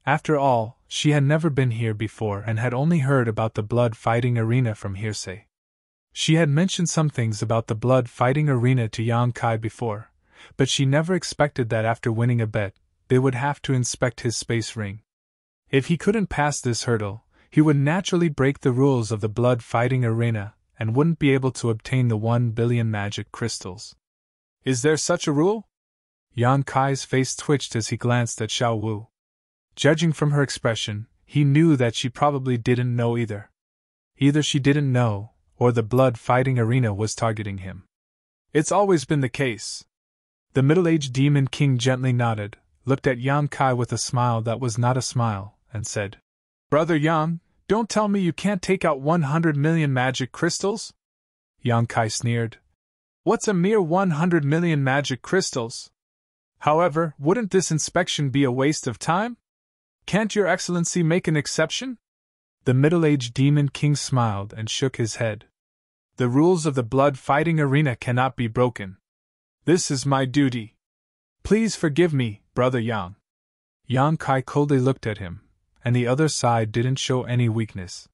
After all, she had never been here before and had only heard about the blood fighting arena from hearsay. She had mentioned some things about the blood fighting arena to Yang Kai before, but she never expected that after winning a bet, they would have to inspect his space ring. If he couldn't pass this hurdle, he would naturally break the rules of the blood fighting arena and wouldn't be able to obtain the 1 billion magic crystals. Is there such a rule? Yang Kai's face twitched as he glanced at Xiao Wu. Judging from her expression, he knew that she probably didn't know either. Either she didn't know, or the blood fighting arena was targeting him. It's always been the case. The middle-aged demon king gently nodded, looked at Yang Kai with a smile that was not a smile, and said, Brother Yang, don't tell me you can't take out 100 million magic crystals? Yang Kai sneered. What's a mere 100 million magic crystals? However, wouldn't this inspection be a waste of time? Can't Your Excellency make an exception? The middle-aged Demon King smiled and shook his head. The rules of the blood-fighting arena cannot be broken. This is my duty. Please forgive me, Brother Yang. Yang Kai coldly looked at him, and the other side didn't show any weakness.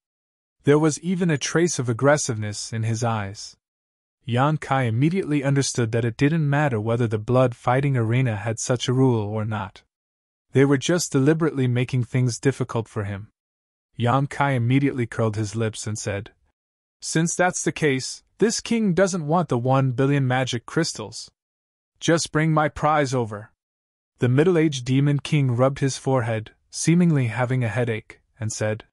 There was even a trace of aggressiveness in his eyes. Yang Kai immediately understood that it didn't matter whether the blood-fighting arena had such a rule or not. They were just deliberately making things difficult for him. Yang Kai immediately curled his lips and said, "Since that's the case, this king doesn't want the 1 billion magic crystals. Just bring my prize over." The middle-aged Demon King rubbed his forehead, seemingly having a headache, and said,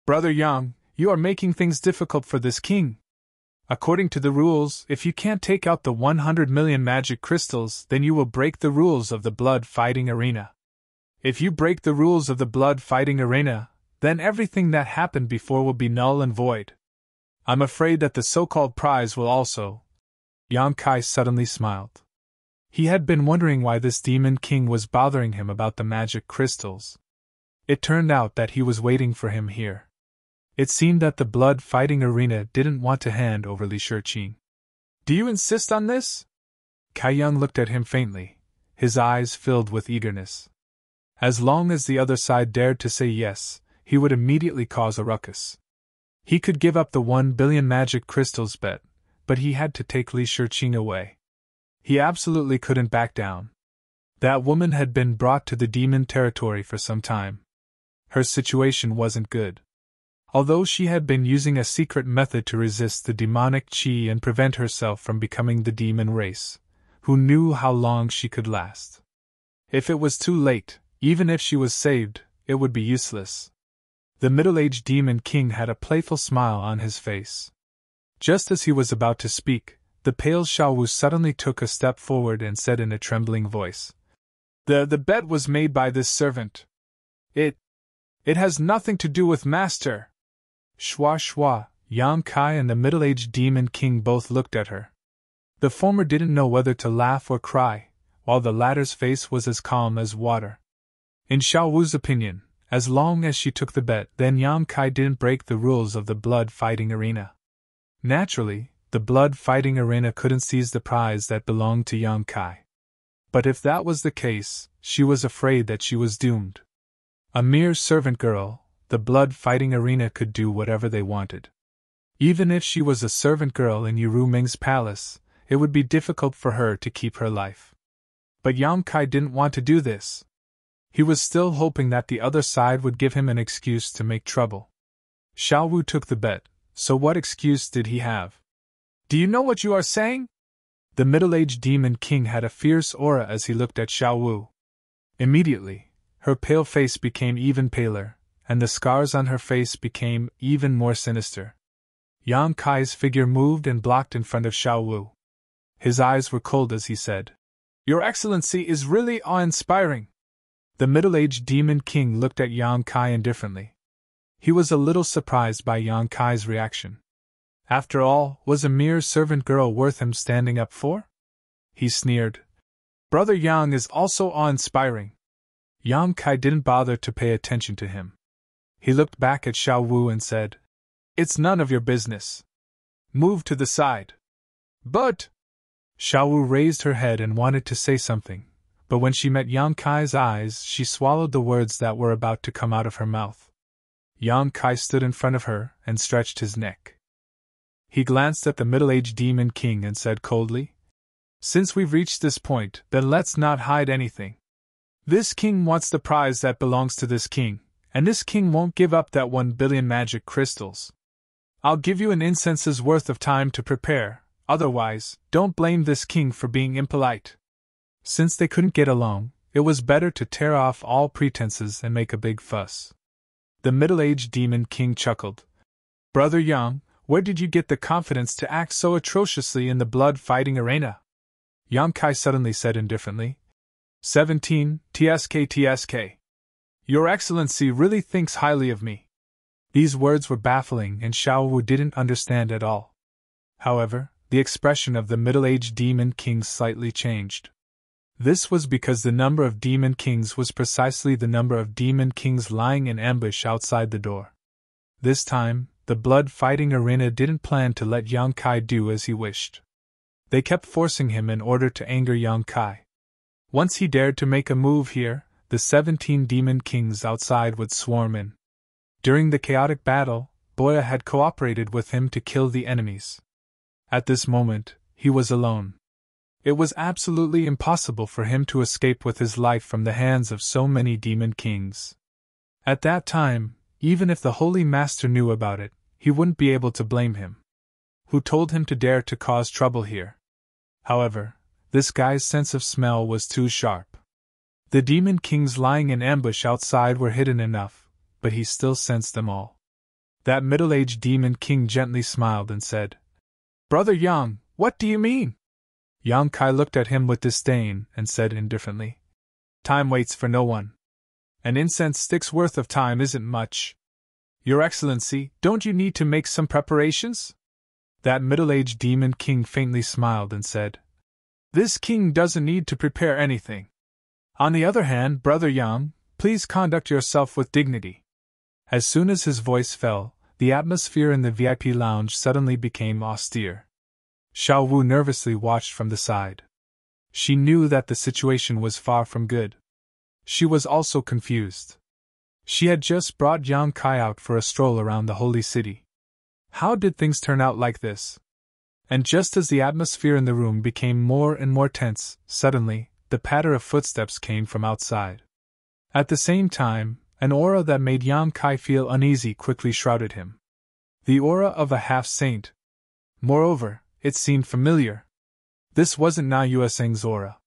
"Brother Yang, you are making things difficult for this king. According to the rules, if you can't take out the 100 million magic crystals, then you will break the rules of the blood-fighting arena. If you break the rules of the blood-fighting arena, then everything that happened before will be null and void. I'm afraid that the so-called prize will also." Yang Kai suddenly smiled. He had been wondering why this Demon King was bothering him about the magic crystals. It turned out that he was waiting for him here. It seemed that the blood-fighting arena didn't want to hand over Li Shiqing. "Do you insist on this?" Kai Yang looked at him faintly, his eyes filled with eagerness. As long as the other side dared to say yes, he would immediately cause a ruckus. He could give up the 1 billion magic crystals bet, but he had to take Li Shiqing away. He absolutely couldn't back down. That woman had been brought to the demon territory for some time. Her situation wasn't good. Although she had been using a secret method to resist the demonic qi and prevent herself from becoming the demon race, who knew how long she could last? If it was too late, even if she was saved, it would be useless. The middle-aged Demon King had a playful smile on his face. Just as he was about to speak, the pale Xiaowu suddenly took a step forward and said in a trembling voice, The bet was made by this servant. It has nothing to do with Master." Shua Shua, Yang Kai and the middle-aged Demon King both looked at her. The former didn't know whether to laugh or cry, while the latter's face was as calm as water. In Xiaowu's opinion, as long as she took the bet, then Yang Kai didn't break the rules of the blood-fighting arena. Naturally, the blood-fighting arena couldn't seize the prize that belonged to Yang Kai. But if that was the case, she was afraid that she was doomed. A mere servant girl, the blood-fighting arena could do whatever they wanted. Even if she was a servant girl in Yu Ming's palace, it would be difficult for her to keep her life. But Yang Kai didn't want to do this. He was still hoping that the other side would give him an excuse to make trouble. Xiaowu took the bet, so what excuse did he have? "Do you know what you are saying?" The middle-aged Demon King had a fierce aura as he looked at Xiaowu. Immediately, her pale face became even paler, and the scars on her face became even more sinister. Yang Kai's figure moved and blocked in front of Xiaowu. His eyes were cold as he said, "Your Excellency is really awe-inspiring." The middle-aged Demon King looked at Yang Kai indifferently. He was a little surprised by Yang Kai's reaction. After all, was a mere servant girl worth him standing up for? He sneered. "Brother Yang is also awe-inspiring." Yang Kai didn't bother to pay attention to him. He looked back at Xiaowu and said, "It's none of your business. Move to the side." "But—" Xiaowu raised her head and wanted to say something, but when she met Yang Kai's eyes, she swallowed the words that were about to come out of her mouth. Yang Kai stood in front of her and stretched his neck. He glanced at the middle-aged Demon King and said coldly, "Since we've reached this point, then let's not hide anything. This king wants the prize that belongs to this king, and this king won't give up that 1 billion magic crystals. I'll give you an incense's worth of time to prepare, otherwise, don't blame this king for being impolite." Since they couldn't get along, it was better to tear off all pretenses and make a big fuss. The middle-aged Demon King chuckled. "Brother Yang, where did you get the confidence to act so atrociously in the blood-fighting arena?" Yang Kai suddenly said indifferently. 17, TSK. Your Excellency really thinks highly of me." These words were baffling and Xiaowu didn't understand at all. However, the expression of the middle-aged demon king slightly changed. This was because the number of demon kings was precisely the number of demon kings lying in ambush outside the door. This time, the blood-fighting arena didn't plan to let Yang Kai do as he wished. They kept forcing him in order to anger Yang Kai. Once he dared to make a move here, the 17 demon kings outside would swarm in. During the chaotic battle, Boya had cooperated with him to kill the enemies. At this moment, he was alone. It was absolutely impossible for him to escape with his life from the hands of so many demon kings. At that time, even if the Holy Master knew about it, he wouldn't be able to blame him. Who told him to dare to cause trouble here? However, this guy's sense of smell was too sharp. The demon kings lying in ambush outside were hidden enough, but he still sensed them all. That middle-aged demon king gently smiled and said, "Brother Yang, what do you mean?" Yang Kai looked at him with disdain and said indifferently, "Time waits for no one. An incense stick's worth of time isn't much. Your Excellency, don't you need to make some preparations?" That middle-aged demon king faintly smiled and said, "This king doesn't need to prepare anything. On the other hand, Brother Yang, please conduct yourself with dignity." As soon as his voice fell, the atmosphere in the VIP lounge suddenly became austere. Xiao Wu nervously watched from the side. She knew that the situation was far from good. She was also confused. She had just brought Yang Kai out for a stroll around the holy city. How did things turn out like this? And just as the atmosphere in the room became more and more tense, suddenly, the patter of footsteps came from outside. At the same time, an aura that made Yang Kai feel uneasy quickly shrouded him. The aura of a half-saint. Moreover, it seemed familiar. This wasn't Na Yueseng's aura.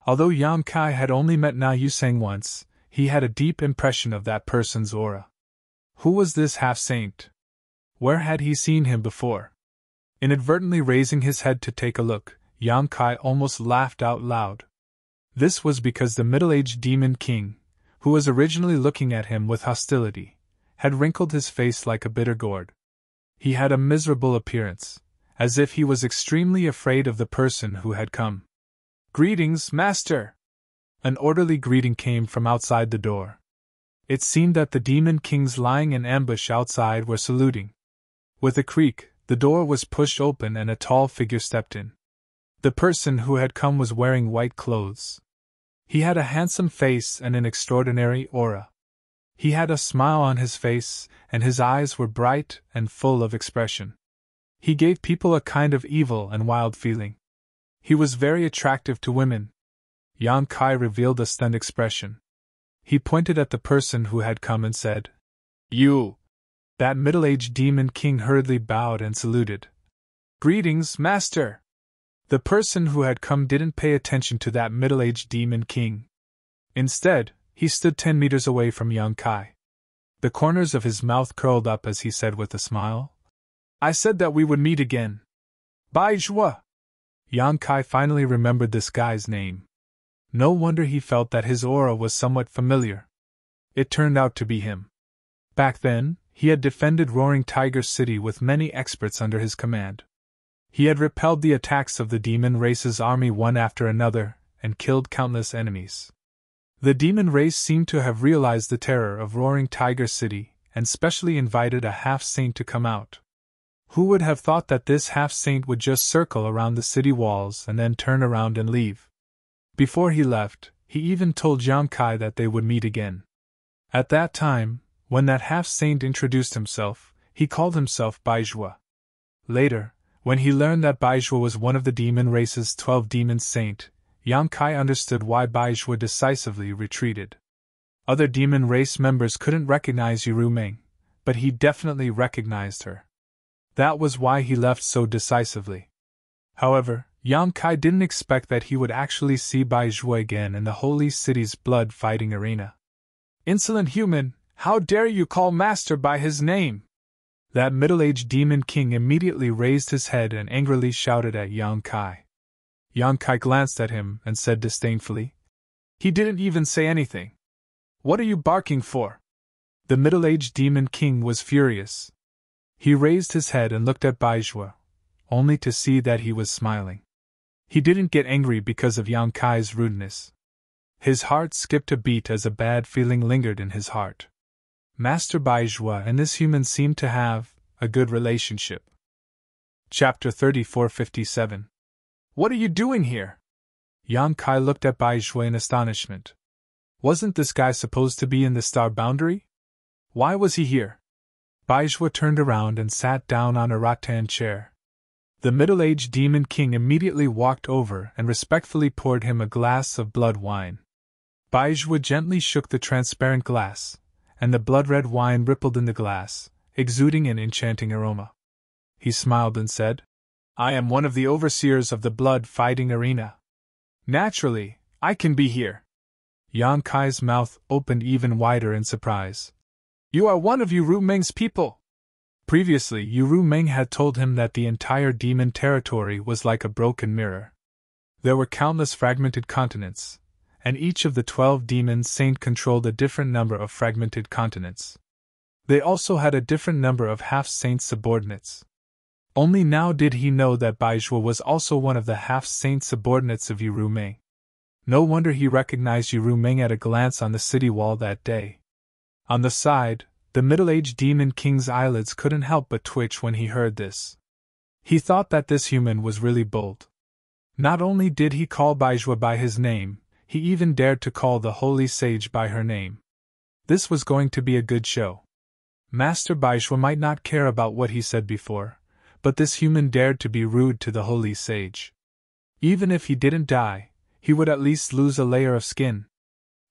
Although Yang Kai had only met Na Yuseng once, he had a deep impression of that person's aura. Who was this half-saint? Where had he seen him before? Inadvertently raising his head to take a look, Yang Kai almost laughed out loud. This was because the middle-aged demon king, who was originally looking at him with hostility, had wrinkled his face like a bitter gourd. He had a miserable appearance, as if he was extremely afraid of the person who had come. "Greetings, Master!" An orderly greeting came from outside the door. It seemed that the demon kings lying in ambush outside were saluting. With a creak, the door was pushed open and a tall figure stepped in. The person who had come was wearing white clothes. He had a handsome face and an extraordinary aura. He had a smile on his face, and his eyes were bright and full of expression. He gave people a kind of evil and wild feeling. He was very attractive to women. Yang Kai revealed a stunned expression. He pointed at the person who had come and said, "You!" That middle-aged demon king hurriedly bowed and saluted. "Greetings, Master!" The person who had come didn't pay attention to that middle-aged demon king. Instead, he stood 10 meters away from Yang Kai. The corners of his mouth curled up as he said with a smile, "I said that we would meet again. Bai Zhua." Yang Kai finally remembered this guy's name. No wonder he felt that his aura was somewhat familiar. It turned out to be him. Back then, he had defended Roaring Tiger City with many experts under his command. He had repelled the attacks of the demon race's army one after another, and killed countless enemies. The demon race seemed to have realized the terror of Roaring Tiger City, and specially invited a half-saint to come out. Who would have thought that this half-saint would just circle around the city walls and then turn around and leave? Before he left, he even told Yang Kai that they would meet again. At that time, when that half-saint introduced himself, he called himself Bai Zhua. Later, when he learned that Bai Zhua was one of the demon race's 12 demon saint, Yang Kai understood why Bai Zhua decisively retreated. Other demon race members couldn't recognize Yuru Meng, but he definitely recognized her. That was why he left so decisively. However, Yang Kai didn't expect that he would actually see Bai Zhua again in the holy city's blood-fighting arena. "Insolent human, how dare you call Master by his name?" That middle-aged demon king immediately raised his head and angrily shouted at Yang Kai. Yang Kai glanced at him and said disdainfully, "He didn't even say anything. What are you barking for?" The middle-aged demon king was furious. He raised his head and looked at Bai Zhua. only to see that he was smiling. He didn't get angry because of Yang Kai's rudeness. His heart skipped a beat as a bad feeling lingered in his heart. Master Baizhua and this human seemed to have a good relationship. Chapter 3457. What are you doing here? Yang Kai looked at Baizhua in astonishment. Wasn't this guy supposed to be in the star boundary? Why was he here? Baizhua turned around and sat down on a rattan chair. The middle-aged demon king immediately walked over and respectfully poured him a glass of blood wine. Baizhua gently shook the transparent glass, and the blood-red wine rippled in the glass, exuding an enchanting aroma. He smiled and said, I am one of the overseers of the blood-fighting arena. Naturally, I can be here. Yang Kai's mouth opened even wider in surprise. You are one of Yu Rumeng's people! Previously, Yu Rumeng had told him that the entire demon territory was like a broken mirror. There were countless fragmented continents, and each of the 12 demons saint controlled a different number of fragmented continents. They also had a different number of half-saint subordinates. Only now did he know that Baizhua was also one of the half-saint subordinates of Yu Rumeng. No wonder he recognized Yu Rumeng at a glance on the city wall that day. On the side, the middle-aged demon king's eyelids couldn't help but twitch when he heard this. He thought that this human was really bold. Not only did he call Baizhua by his name, he even dared to call the holy sage by her name. This was going to be a good show. Master Baizhua might not care about what he said before, but this human dared to be rude to the holy sage. Even if he didn't die, he would at least lose a layer of skin.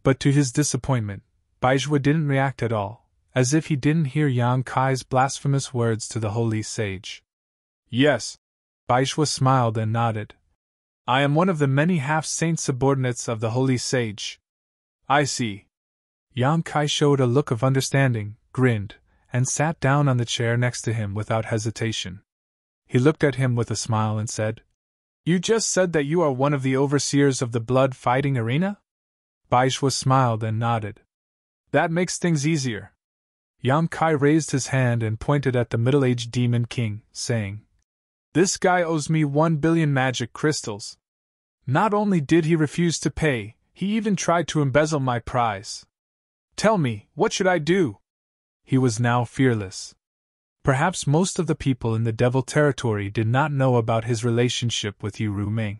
But to his disappointment, Baizhua didn't react at all, as if he didn't hear Yang Kai's blasphemous words to the holy sage. Yes. Baizhua smiled and nodded. I am one of the many half-saint subordinates of the holy sage. I see. Yang Kai showed a look of understanding, grinned, and sat down on the chair next to him without hesitation. He looked at him with a smile and said, You just said that you are one of the overseers of the blood-fighting arena? Baizhua smiled and nodded. That makes things easier. Yang Kai raised his hand and pointed at the middle-aged demon king, saying, This guy owes me 1 billion magic crystals. Not only did he refuse to pay, he even tried to embezzle my prize. Tell me, what should I do? He was now fearless. Perhaps most of the people in the Devil Territory did not know about his relationship with Yu Rumeng.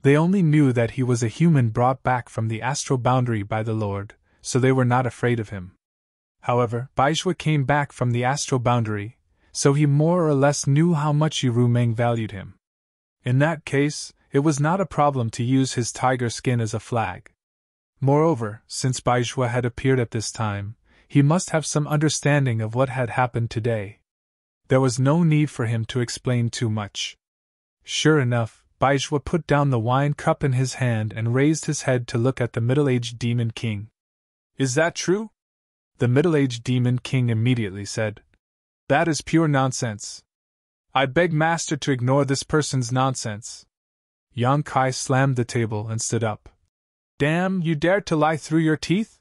They only knew that he was a human brought back from the astral boundary by the Lord, so they were not afraid of him. However, Baizhua came back from the astral boundary, so he more or less knew how much Yu Rumeng valued him. In that case, it was not a problem to use his tiger skin as a flag. Moreover, since Baizhua had appeared at this time, he must have some understanding of what had happened today. There was no need for him to explain too much. Sure enough, Baizhua put down the wine cup in his hand and raised his head to look at the middle-aged demon king. Is that true? The middle-aged demon king immediately said, That is pure nonsense. I beg Master to ignore this person's nonsense. Yang Kai slammed the table and stood up. Damn, you dare to lie through your teeth?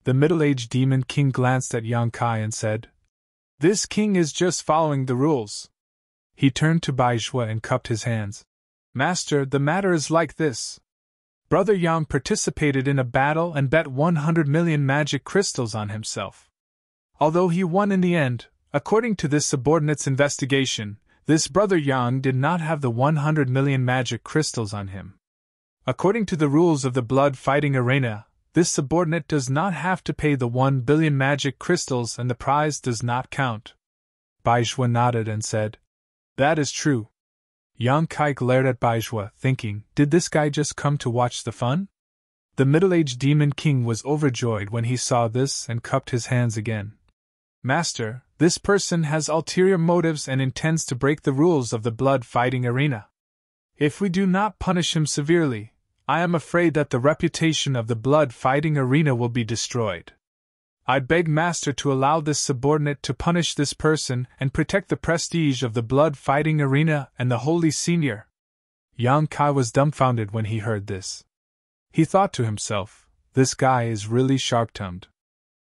The middle-aged demon king glanced at Yang Kai and said, This king is just following the rules. He turned to Baizhua and cupped his hands. Master, the matter is like this. Brother Yang participated in a battle and bet 100 million magic crystals on himself. Although he won in the end, according to this subordinate's investigation, this Brother Yang did not have the 100 million magic crystals on him. According to the rules of the blood-fighting arena, this subordinate does not have to pay the 1 billion magic crystals and the prize does not count. Baizhua nodded and said, That is true. Yang Kai glared at Baizhua, thinking, Did this guy just come to watch the fun? The middle-aged demon king was overjoyed when he saw this and cupped his hands again. Master, this person has ulterior motives and intends to break the rules of the blood-fighting arena. If we do not punish him severely, I am afraid that the reputation of the blood-fighting arena will be destroyed. I beg Master to allow this subordinate to punish this person and protect the prestige of the blood-fighting arena and the holy senior. Yang Kai was dumbfounded when he heard this. He thought to himself, this guy is really sharp-tongued.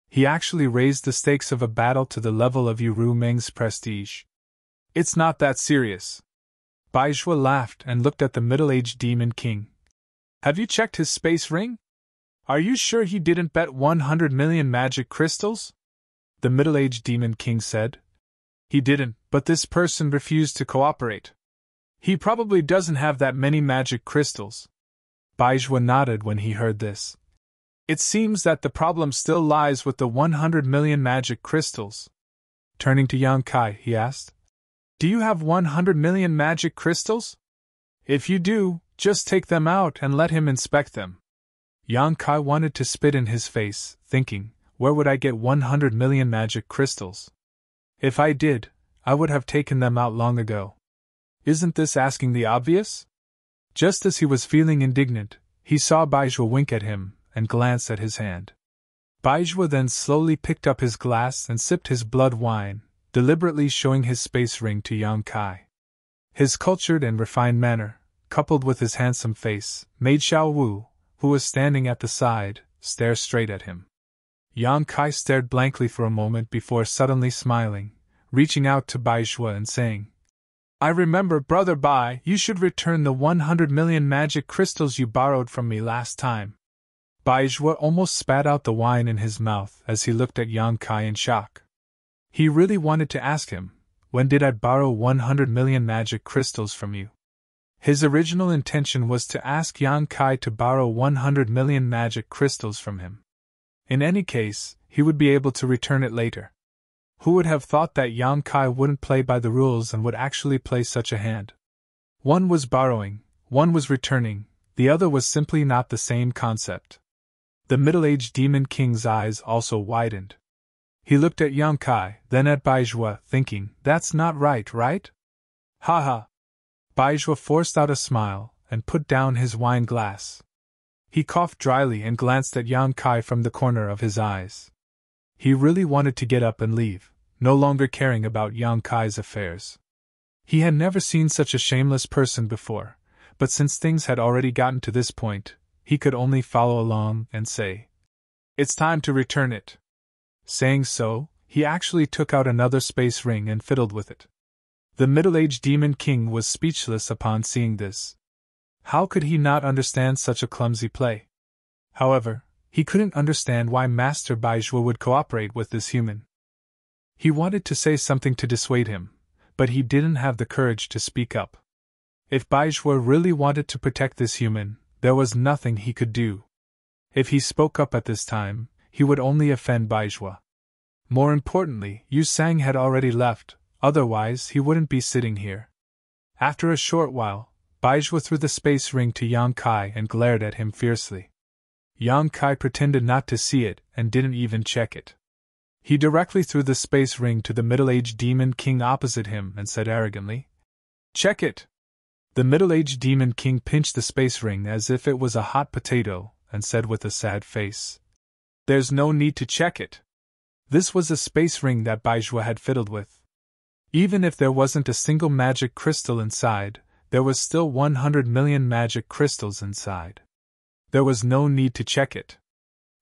He actually raised the stakes of a battle to the level of Yu Rumeng's prestige. It's not that serious. Baizhua laughed and looked at the middle-aged demon king. Have you checked his space ring? Are you sure he didn't bet 100 million magic crystals? The middle-aged demon king said. He didn't, but this person refused to cooperate. He probably doesn't have that many magic crystals. Baizhua nodded when he heard this. It seems that the problem still lies with the 100 million magic crystals. Turning to Yang Kai, he asked, Do you have 100 million magic crystals? If you do, just take them out and let him inspect them. Yang Kai wanted to spit in his face, thinking, where would I get 100 million magic crystals? If I did, I would have taken them out long ago. Isn't this asking the obvious? Just as he was feeling indignant, he saw Baizhua wink at him and glance at his hand. Baizhua then slowly picked up his glass and sipped his blood wine, deliberately showing his space ring to Yang Kai. His cultured and refined manner, coupled with his handsome face, made Xiao Wu, who was standing at the side, stare straight at him. Yang Kai stared blankly for a moment before suddenly smiling, reaching out to Baizhua and saying, I remember, Brother Bai, you should return the 100 million magic crystals you borrowed from me last time. Baizhua almost spat out the wine in his mouth as he looked at Yang Kai in shock. He really wanted to ask him, when did I borrow 100 million magic crystals from you? His original intention was to ask Yang Kai to borrow 100 million magic crystals from him. In any case, he would be able to return it later. Who would have thought that Yang Kai wouldn't play by the rules and would actually play such a hand? One was borrowing, one was returning, the other was simply not the same concept. The middle-aged demon king's eyes also widened. He looked at Yang Kai, then at Baizhua, thinking, that's not right, right? Ha ha! Baizhua forced out a smile and put down his wine glass. He coughed dryly and glanced at Yang Kai from the corner of his eyes. He really wanted to get up and leave, no longer caring about Yang Kai's affairs. He had never seen such a shameless person before, but since things had already gotten to this point, he could only follow along and say, It's time to return it. Saying so, he actually took out another space ring and fiddled with it. The middle-aged demon king was speechless upon seeing this. How could he not understand such a clumsy play? However, he couldn't understand why Master Baizhua would cooperate with this human. He wanted to say something to dissuade him, but he didn't have the courage to speak up. If Baizhua really wanted to protect this human, there was nothing he could do. If he spoke up at this time, he would only offend Baizhua. More importantly, Yu Sang had already left, otherwise he wouldn't be sitting here. After a short while, Baizhua threw the space ring to Yang Kai and glared at him fiercely. Yang Kai pretended not to see it and didn't even check it. He directly threw the space ring to the middle-aged demon king opposite him and said arrogantly, Check it! The middle-aged demon king pinched the space ring as if it was a hot potato and said with a sad face, There's no need to check it. This was a space ring that Baizhua had fiddled with. Even if there wasn't a single magic crystal inside, there was still 100 million magic crystals inside. There was no need to check it.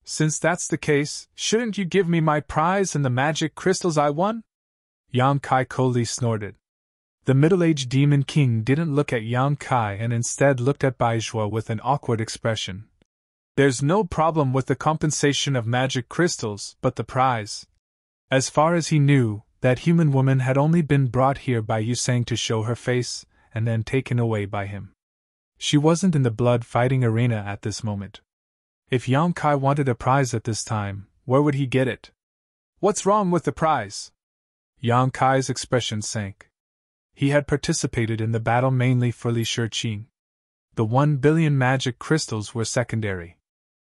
Since that's the case, shouldn't you give me my prize and the magic crystals I won? Yang Kai coldly snorted. The middle-aged demon king didn't look at Yang Kai and instead looked at Baizhua with an awkward expression. There's no problem with the compensation of magic crystals, but the prize. As far as he knew, that human woman had only been brought here by Yu Sang to show her face, and then taken away by him. She wasn't in the blood-fighting arena at this moment. If Yang Kai wanted a prize at this time, where would he get it? What's wrong with the prize? Yang Kai's expression sank. He had participated in the battle mainly for Li Shiqing. The 1 billion magic crystals were secondary.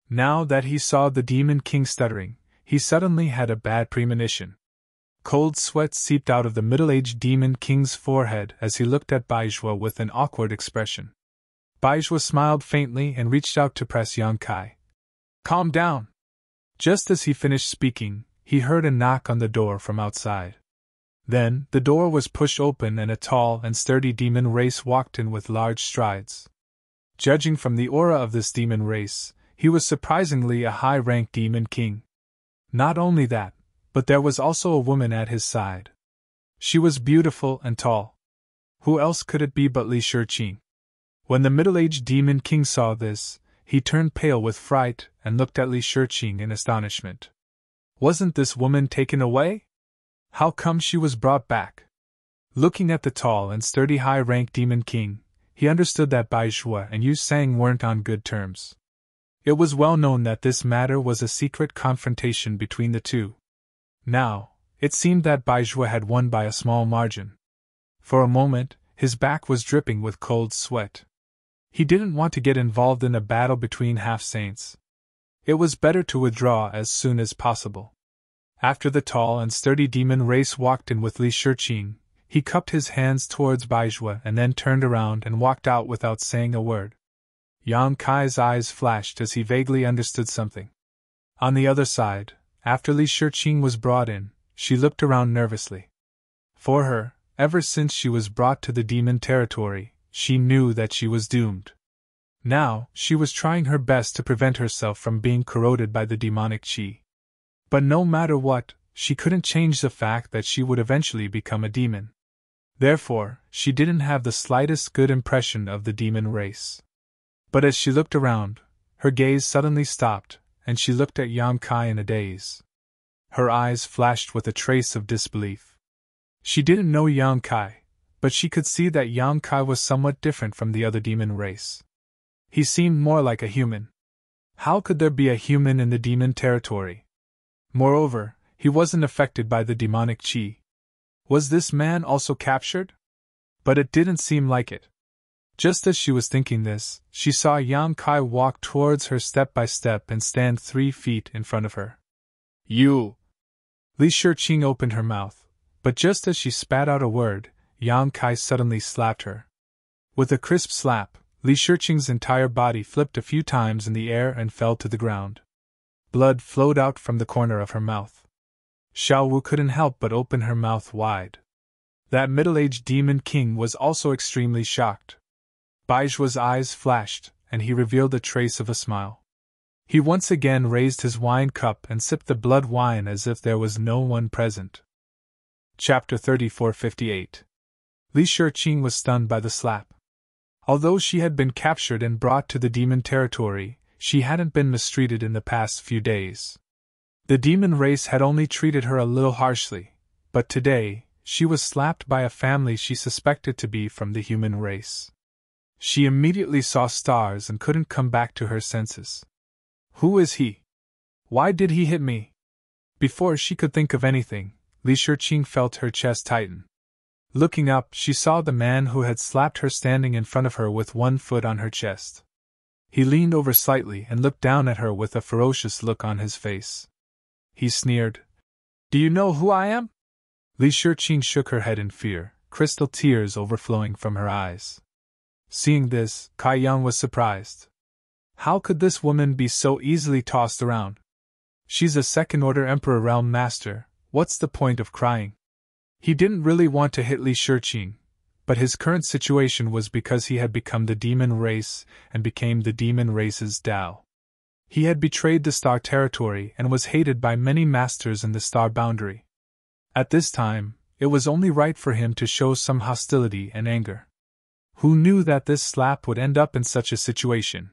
Now that he saw the demon king stuttering, he suddenly had a bad premonition. Cold sweat seeped out of the middle-aged demon king's forehead as he looked at Baizhua with an awkward expression. Baizhua smiled faintly and reached out to press Yang Kai. Calm down! Just as he finished speaking, he heard a knock on the door from outside. Then, the door was pushed open and a tall and sturdy demon race walked in with large strides. Judging from the aura of this demon race, he was surprisingly a high-ranked demon king. Not only that, but there was also a woman at his side. She was beautiful and tall. Who else could it be but Li Shiqing? When the middle-aged demon king saw this, he turned pale with fright and looked at Li Shiqing in astonishment. Wasn't this woman taken away? How come she was brought back? Looking at the tall and sturdy high-rank demon king, he understood that Bai Zhuo and Yu Sang weren't on good terms. It was well known that this matter was a secret confrontation between the two. Now, it seemed that Bai Zhuo had won by a small margin. For a moment, his back was dripping with cold sweat. He didn't want to get involved in a battle between half-saints. It was better to withdraw as soon as possible. After the tall and sturdy demon race walked in with Li Shiqing, he cupped his hands towards Bai Zhuo and then turned around and walked out without saying a word. Yang Kai's eyes flashed as he vaguely understood something. On the other side, after Li Shiqing was brought in, she looked around nervously. For her, ever since she was brought to the demon territory, she knew that she was doomed. Now, she was trying her best to prevent herself from being corroded by the demonic qi. But no matter what, she couldn't change the fact that she would eventually become a demon. Therefore, she didn't have the slightest good impression of the demon race. But as she looked around, her gaze suddenly stopped, and she looked at Yang Kai in a daze. Her eyes flashed with a trace of disbelief. She didn't know Yang Kai, but she could see that Yang Kai was somewhat different from the other demon race. He seemed more like a human. How could there be a human in the demon territory? Moreover, he wasn't affected by the demonic qi. Was this man also captured? But it didn't seem like it. Just as she was thinking this, she saw Yang Kai walk towards her step by step and stand 3 feet in front of her. You! Li Shiqing opened her mouth, but just as she spat out a word, Yang Kai suddenly slapped her. With a crisp slap, Li Shiqing's entire body flipped a few times in the air and fell to the ground. Blood flowed out from the corner of her mouth. Xiao Wu couldn't help but open her mouth wide. That middle-aged demon king was also extremely shocked. Bai Zhuo's eyes flashed, and he revealed a trace of a smile. He once again raised his wine cup and sipped the blood wine as if there was no one present. Chapter 3458. Li Shiqing was stunned by the slap. Although she had been captured and brought to the demon territory, she hadn't been mistreated in the past few days. The demon race had only treated her a little harshly, but today, she was slapped by a family she suspected to be from the human race. She immediately saw stars and couldn't come back to her senses. Who is he? Why did he hit me? Before she could think of anything, Li Shiqing felt her chest tighten. Looking up, she saw the man who had slapped her standing in front of her with one foot on her chest. He leaned over slightly and looked down at her with a ferocious look on his face. He sneered. Do you know who I am? Li Shiqing shook her head in fear, crystal tears overflowing from her eyes. Seeing this, Kai Yang was surprised. How could this woman be so easily tossed around? She's a second-order Emperor Realm Master, what's the point of crying? He didn't really want to hit Li Shiqing, but his current situation was because he had become the demon race and became the demon race's Tao. He had betrayed the star territory and was hated by many masters in the star boundary. At this time, it was only right for him to show some hostility and anger. Who knew that this slap would end up in such a situation?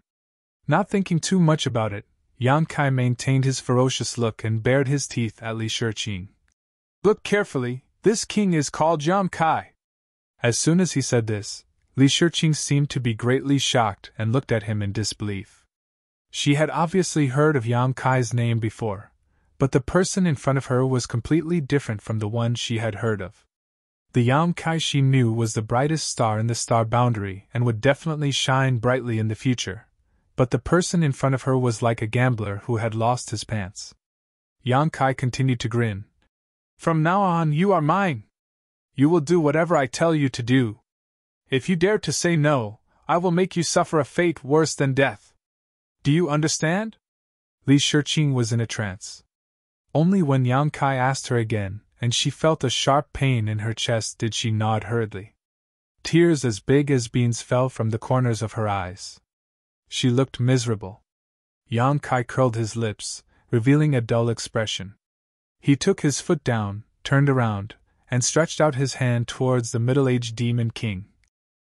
Not thinking too much about it, Yang Kai maintained his ferocious look and bared his teeth at Li Shiqing. Look carefully, this king is called Yang Kai. As soon as he said this, Li Shiqing seemed to be greatly shocked and looked at him in disbelief. She had obviously heard of Yang Kai's name before, but the person in front of her was completely different from the one she had heard of. The Yang Kai she knew was the brightest star in the star boundary and would definitely shine brightly in the future, but the person in front of her was like a gambler who had lost his pants. Yang Kai continued to grin. From now on you are mine. You will do whatever I tell you to do. If you dare to say no, I will make you suffer a fate worse than death. Do you understand? Li Shiqing was in a trance. Only when Yang Kai asked her again, and she felt a sharp pain in her chest, did she nod hurriedly. Tears as big as beans fell from the corners of her eyes. She looked miserable. Yang Kai curled his lips, revealing a dull expression. He took his foot down, turned around, and stretched out his hand towards the middle-aged Demon King.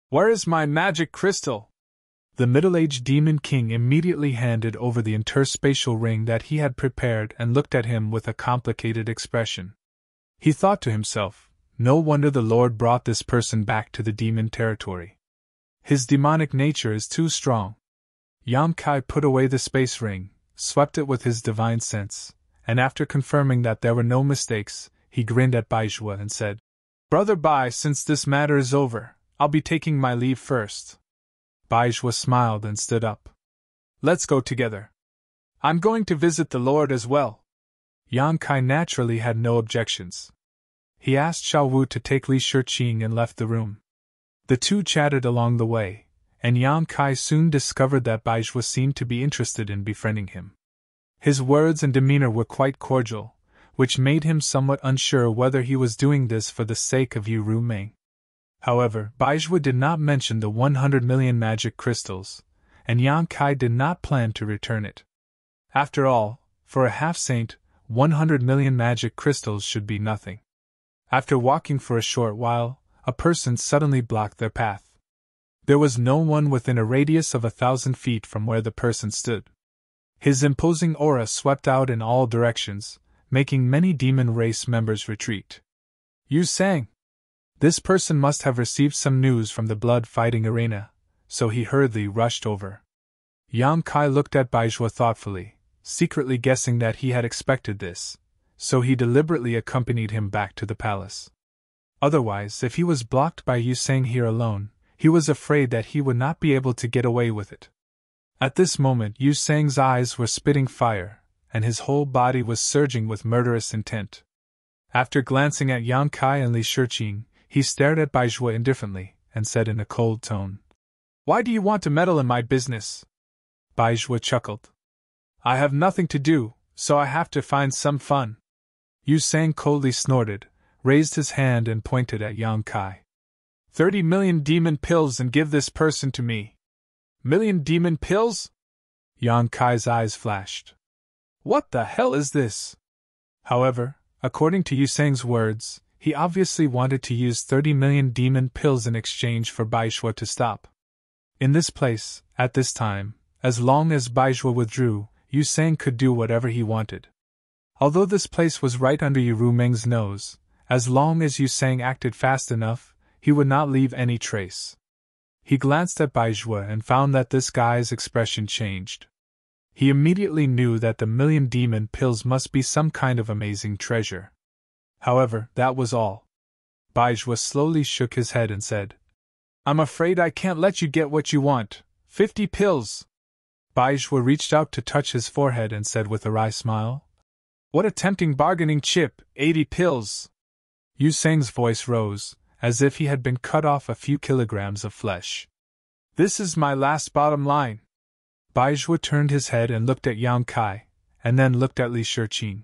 "Where is my magic crystal?" The middle-aged Demon King immediately handed over the interspatial ring that he had prepared and looked at him with a complicated expression. He thought to himself, no wonder the Lord brought this person back to the demon territory. His demonic nature is too strong. Yam Kai put away the space ring, swept it with his divine sense, and after confirming that there were no mistakes, he grinned at Baizhua and said, "Brother Bai, since this matter is over, I'll be taking my leave first." Baizhua smiled and stood up. "Let's go together. I'm going to visit the Lord as well." Yang Kai naturally had no objections. He asked Xiao Wu to take Li Shiqing and left the room. The two chatted along the way, and Yang Kai soon discovered that Baizhua seemed to be interested in befriending him. His words and demeanor were quite cordial, which made him somewhat unsure whether he was doing this for the sake of Yu Rumeng. However, Baizhua did not mention the 100 million magic crystals, and Yang Kai did not plan to return it. After all, for a half-saint, 100 million magic crystals should be nothing. After walking for a short while, a person suddenly blocked their path. There was no one within a radius of 1,000 feet from where the person stood. His imposing aura swept out in all directions, making many demon race members retreat. "Yu Sang!" This person must have received some news from the blood-fighting arena, so he hurriedly rushed over. Yang Kai looked at Baizhua thoughtfully, secretly guessing that he had expected this, so he deliberately accompanied him back to the palace. Otherwise, if he was blocked by Yu Sang here alone, he was afraid that he would not be able to get away with it. At this moment Yu Sang's eyes were spitting fire, and his whole body was surging with murderous intent. After glancing at Yang Kai and Li Shiqing, he stared at Baizhua indifferently, and said in a cold tone, "Why do you want to meddle in my business?" Baizhua chuckled. "I have nothing to do, so I have to find some fun." Yu Sang coldly snorted, raised his hand and pointed at Yang Kai. 30 million demon pills and give this person to me." "Million demon pills?" Yang Kai's eyes flashed. "What the hell is this?" However, according to Yu Sang's words, he obviously wanted to use 30 million demon pills in exchange for Baizhua to stop. In this place, at this time, as long as Baizhua withdrew, Yu Sang could do whatever he wanted. Although this place was right under Yu Rumeng's nose, as long as Yu Sang acted fast enough, he would not leave any trace. He glanced at Baizhua and found that this guy's expression changed. He immediately knew that the million demon pills must be some kind of amazing treasure. However, that was all. Baizhua slowly shook his head and said, "I'm afraid I can't let you get what you want. 50 pills." Baizhua reached out to touch his forehead and said with a wry smile, "What a tempting bargaining chip, 80 pills." Yu Sang's voice rose, as if he had been cut off a few kilograms of flesh. "This is my last bottom line." Baizhua turned his head and looked at Yang Kai, and then looked at Li Shiqing.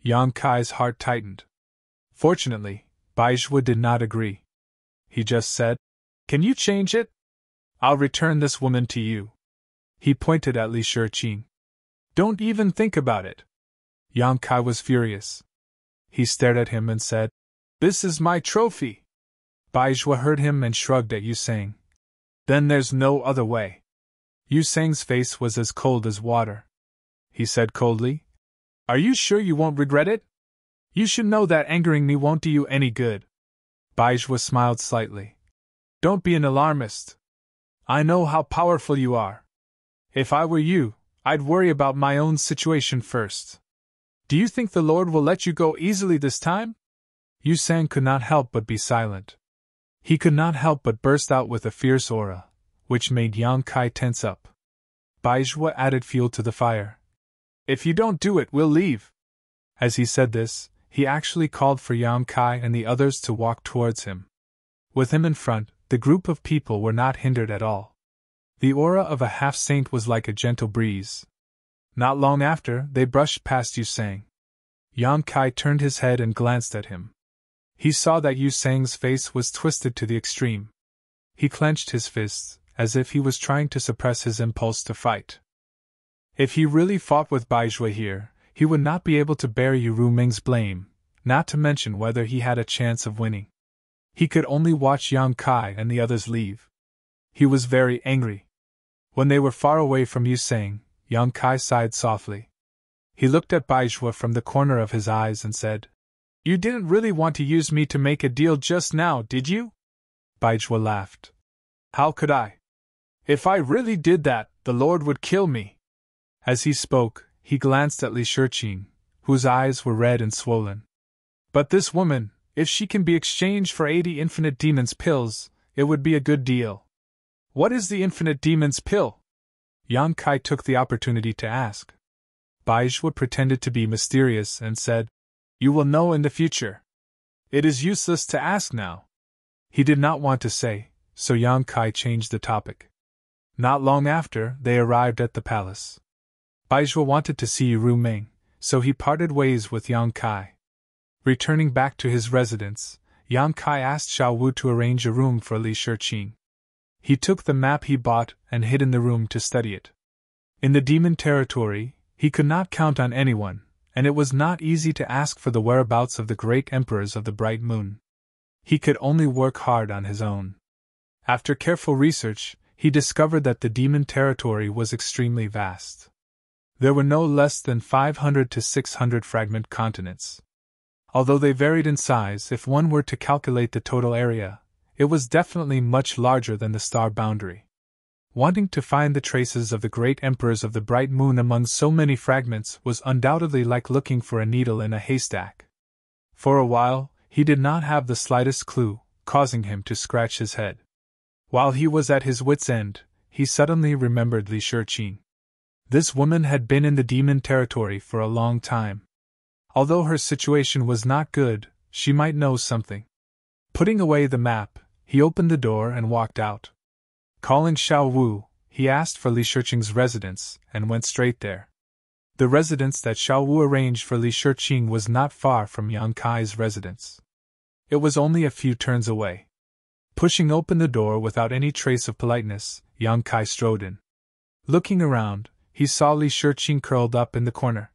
Yang Kai's heart tightened. Fortunately, Baizhua did not agree. He just said, "Can you change it? I'll return this woman to you." He pointed at Li Shiqing. "Don't even think about it." Yang Kai was furious. He stared at him and said, "This is my trophy." Baizhua heard him and shrugged at Yu Sang. "Then there's no other way." Yu Sang's face was as cold as water. He said coldly, "Are you sure you won't regret it? You should know that angering me won't do you any good." Baizhua smiled slightly. "Don't be an alarmist. I know how powerful you are. If I were you, I'd worry about my own situation first. Do you think the Lord will let you go easily this time?" Yu Sang could not help but be silent. He could not help but burst out with a fierce aura, which made Yang Kai tense up. Baizhua added fuel to the fire. "If you don't do it, we'll leave." As he said this, he actually called for Yang Kai and the others to walk towards him. With him in front, the group of people were not hindered at all. The aura of a half-saint was like a gentle breeze. Not long after, they brushed past Yu Sang. Yang Kai turned his head and glanced at him. He saw that Yu Sang's face was twisted to the extreme. He clenched his fists, as if he was trying to suppress his impulse to fight. If he really fought with Baizhua here, he would not be able to bear Yu Rumeng's blame, not to mention whether he had a chance of winning. He could only watch Yang Kai and the others leave. He was very angry. When they were far away from Yusang, Yang Kai sighed softly. He looked at Baizhua from the corner of his eyes and said, "You didn't really want to use me to make a deal just now, did you?" Baizhua laughed. "How could I? If I really did that, the Lord would kill me." As he spoke, he glanced at Li Shiqing, whose eyes were red and swollen. "But this woman, if she can be exchanged for 80 infinite demons pills, it would be a good deal." "What is the infinite demons pill?" Yang Kai took the opportunity to ask. Baizhua pretended to be mysterious and said, "You will know in the future. It is useless to ask now." He did not want to say, so Yang Kai changed the topic. Not long after, they arrived at the palace. Baizhua wanted to see Ru Meng, so he parted ways with Yang Kai. Returning back to his residence, Yang Kai asked Xiao Wu to arrange a room for Li Shiqing. He took the map he bought and hid in the room to study it. In the demon territory, he could not count on anyone, and it was not easy to ask for the whereabouts of the great emperors of the Bright Moon. He could only work hard on his own. After careful research, he discovered that the demon territory was extremely vast. There were no less than 500 to 600 fragment continents. Although they varied in size, if one were to calculate the total area, it was definitely much larger than the star boundary. Wanting to find the traces of the great emperors of the Bright Moon among so many fragments was undoubtedly like looking for a needle in a haystack. For a while, he did not have the slightest clue, causing him to scratch his head. While he was at his wits' end, he suddenly remembered Li Shiqing. This woman had been in the demon territory for a long time. Although her situation was not good, she might know something. Putting away the map, he opened the door and walked out. Calling Xiao Wu, he asked for Li Shiqing's residence and went straight there. The residence that Xiao Wu arranged for Li Shiqing was not far from Yang Kai's residence. It was only a few turns away. Pushing open the door without any trace of politeness, Yang Kai strode in. Looking around, he saw Li Shiqing curled up in the corner.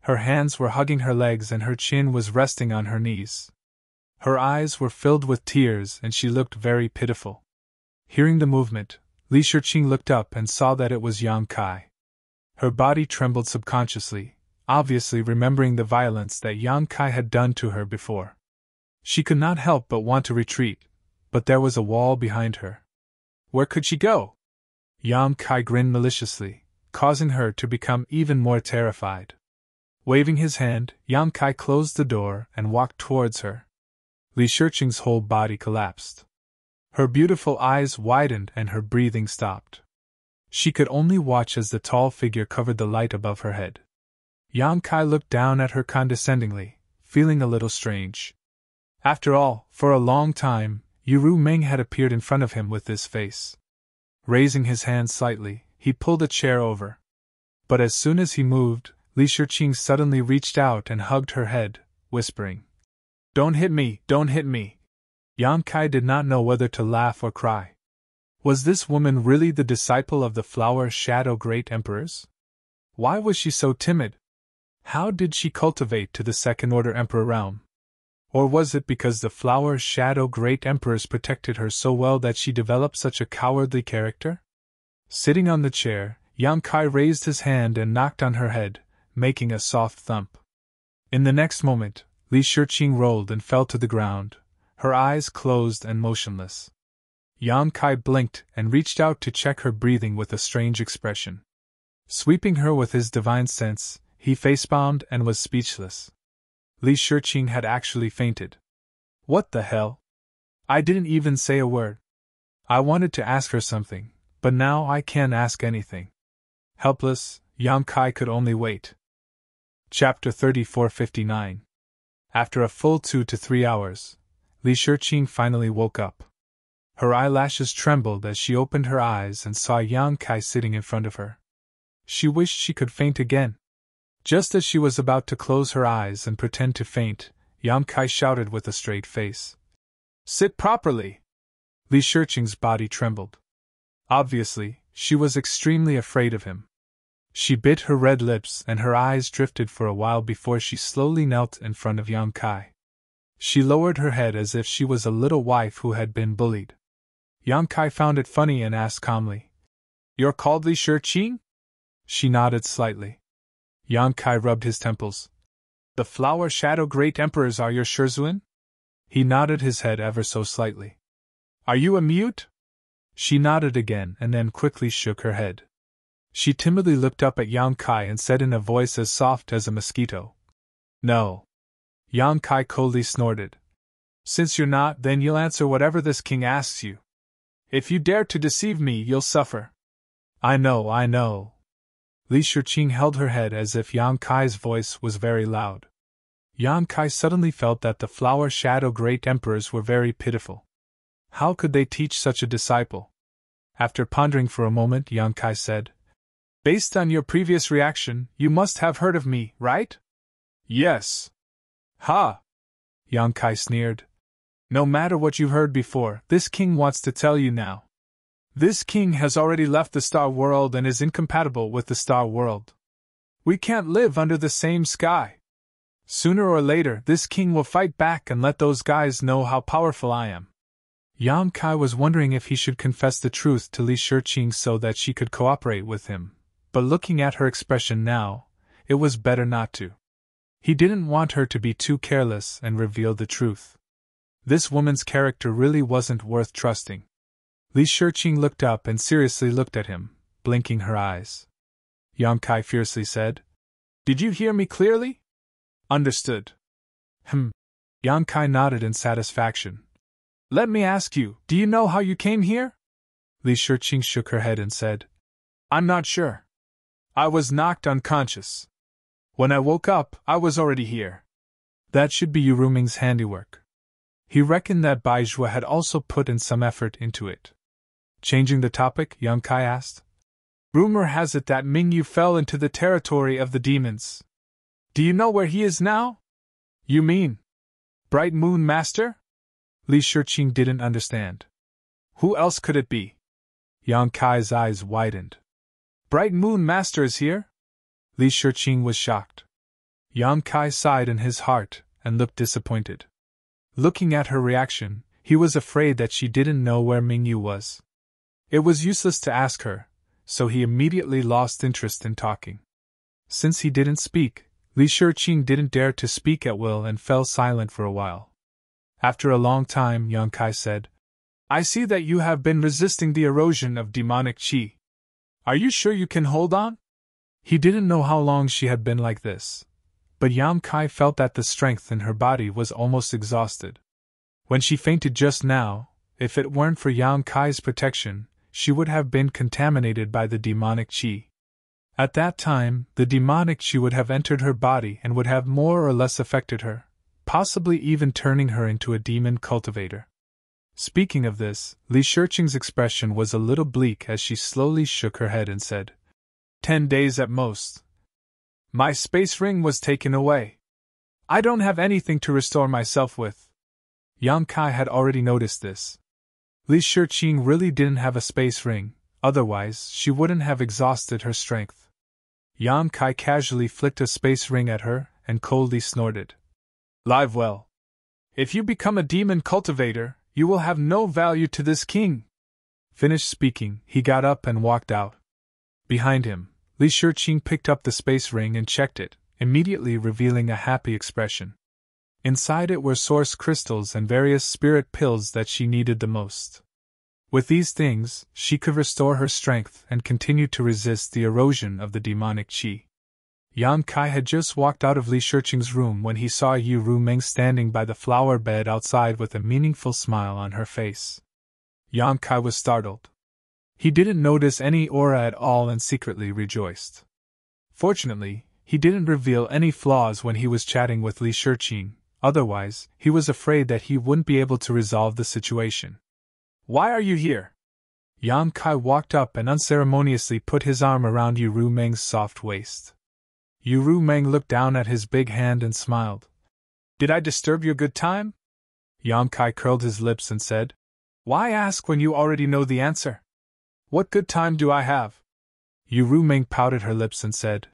Her hands were hugging her legs and her chin was resting on her knees. Her eyes were filled with tears and she looked very pitiful. Hearing the movement, Li Shiqing looked up and saw that it was Yang Kai. Her body trembled subconsciously, obviously remembering the violence that Yang Kai had done to her before. She could not help but want to retreat, but there was a wall behind her. Where could she go? Yang Kai grinned maliciously, causing her to become even more terrified. Waving his hand, Yang Kai closed the door and walked towards her. Li Shiqing's whole body collapsed. Her beautiful eyes widened and her breathing stopped. She could only watch as the tall figure covered the light above her head. Yang Kai looked down at her condescendingly, feeling a little strange. After all, for a long time, Ru Meng had appeared in front of him with this face. Raising his hand slightly, he pulled a chair over. But as soon as he moved, Li Shiqing suddenly reached out and hugged her head, whispering, "Don't hit me, don't hit me." Yang Kai did not know whether to laugh or cry. Was this woman really the disciple of the Flower Shadow Great Emperors? Why was she so timid? How did she cultivate to the second-order Emperor realm? Or was it because the Flower Shadow Great Emperors protected her so well that she developed such a cowardly character? Sitting on the chair, Yang Kai raised his hand and knocked on her head, making a soft thump. In the next moment, Li Shiqing rolled and fell to the ground, her eyes closed and motionless. Yang Kai blinked and reached out to check her breathing with a strange expression. Sweeping her with his divine sense, he facepalmed and was speechless. Li Shiqing had actually fainted. What the hell? I didn't even say a word. I wanted to ask her something, but now I can't ask anything. Helpless, Yang Kai could only wait. Chapter 3459. After a full 2 to 3 hours, Li Shiqing finally woke up. Her eyelashes trembled as she opened her eyes and saw Yang Kai sitting in front of her. She wished she could faint again. Just as she was about to close her eyes and pretend to faint, Yang Kai shouted with a straight face, "Sit properly!" Li Shiqing's body trembled. Obviously, she was extremely afraid of him. She bit her red lips and her eyes drifted for a while before she slowly knelt in front of Yang Kai. She lowered her head as if she was a little wife who had been bullied. Yang Kai found it funny and asked calmly, "You're called Li Shiqing?" She nodded slightly. Yang Kai rubbed his temples. "The flower shadow great emperors are your Shizhuan?" He nodded his head ever so slightly. "Are you a mute?" She nodded again and then quickly shook her head. She timidly looked up at Yang Kai and said in a voice as soft as a mosquito, "No." Yang Kai coldly snorted. "Since you're not, then you'll answer whatever this king asks you. If you dare to deceive me, you'll suffer." I know. Li Shiqing held her head as if Yang Kai's voice was very loud. Yang Kai suddenly felt that the flower shadow great emperors were very pitiful. How could they teach such a disciple? After pondering for a moment, Yang Kai said, "Based on your previous reaction, you must have heard of me, right?" "Yes." "Ha!" Yang Kai sneered. "No matter what you've heard before, this king wants to tell you now. This king has already left the Star World and is incompatible with the Star World. We can't live under the same sky. Sooner or later, this king will fight back and let those guys know how powerful I am." Yang Kai was wondering if he should confess the truth to Li Shiqing so that she could cooperate with him, but looking at her expression now, it was better not to. He didn't want her to be too careless and reveal the truth. This woman's character really wasn't worth trusting. Li Shiqing looked up and seriously looked at him, blinking her eyes. Yang Kai fiercely said, "Did you hear me clearly?" "Understood." Yang Kai nodded in satisfaction. "Let me ask you, do you know how you came here?" Li Shiqing shook her head and said, "I'm not sure. I was knocked unconscious. When I woke up, I was already here." That should be Yu Ruming's handiwork. He reckoned that Bai Zhua had also put in some effort into it. Changing the topic, Yang Kai asked, "Rumor has it that Mingyu fell into the territory of the demons. Do you know where he is now?" "You mean Bright Moon Master?" Li Shiqing didn't understand. "Who else could it be?" Yang Kai's eyes widened. "Bright Moon Master is here?" Li Shiqing was shocked. Yang Kai sighed in his heart and looked disappointed. Looking at her reaction, he was afraid that she didn't know where Mingyu was. It was useless to ask her, so he immediately lost interest in talking. Since he didn't speak, Li Shiqing didn't dare to speak at will and fell silent for a while. After a long time, Yang Kai said, "I see that you have been resisting the erosion of demonic qi. Are you sure you can hold on?" He didn't know how long she had been like this, but Yang Kai felt that the strength in her body was almost exhausted. When she fainted just now, if it weren't for Yang Kai's protection, she would have been contaminated by the demonic qi. At that time, the demonic qi would have entered her body and would have more or less affected her, possibly even turning her into a demon cultivator. Speaking of this, Li Shiqing's expression was a little bleak as she slowly shook her head and said, 10 days at most. My space ring was taken away. I don't have anything to restore myself with." Yang Kai had already noticed this. Li Shiqing really didn't have a space ring, otherwise she wouldn't have exhausted her strength. Yang Kai casually flicked a space ring at her and coldly snorted. "Live well. If you become a demon cultivator, you will have no value to this king." Finished speaking, he got up and walked out. Behind him, Li Shiqing picked up the space ring and checked it, immediately revealing a happy expression. Inside it were source crystals and various spirit pills that she needed the most. With these things, she could restore her strength and continue to resist the erosion of the demonic qi. Yang Kai had just walked out of Li Shiqing's room when he saw Yu Ruming standing by the flower bed outside with a meaningful smile on her face. Yang Kai was startled. He didn't notice any aura at all and secretly rejoiced. Fortunately, he didn't reveal any flaws when he was chatting with Li Shiqing, otherwise, he was afraid that he wouldn't be able to resolve the situation. "Why are you here?" Yang Kai walked up and unceremoniously put his arm around Yu Ruming's soft waist. Yu Ruming looked down at his big hand and smiled. "Did I disturb your good time?" Yang Kai curled his lips and said, "Why ask when you already know the answer? What good time do I have?" Yu Rumeng pouted her lips and said,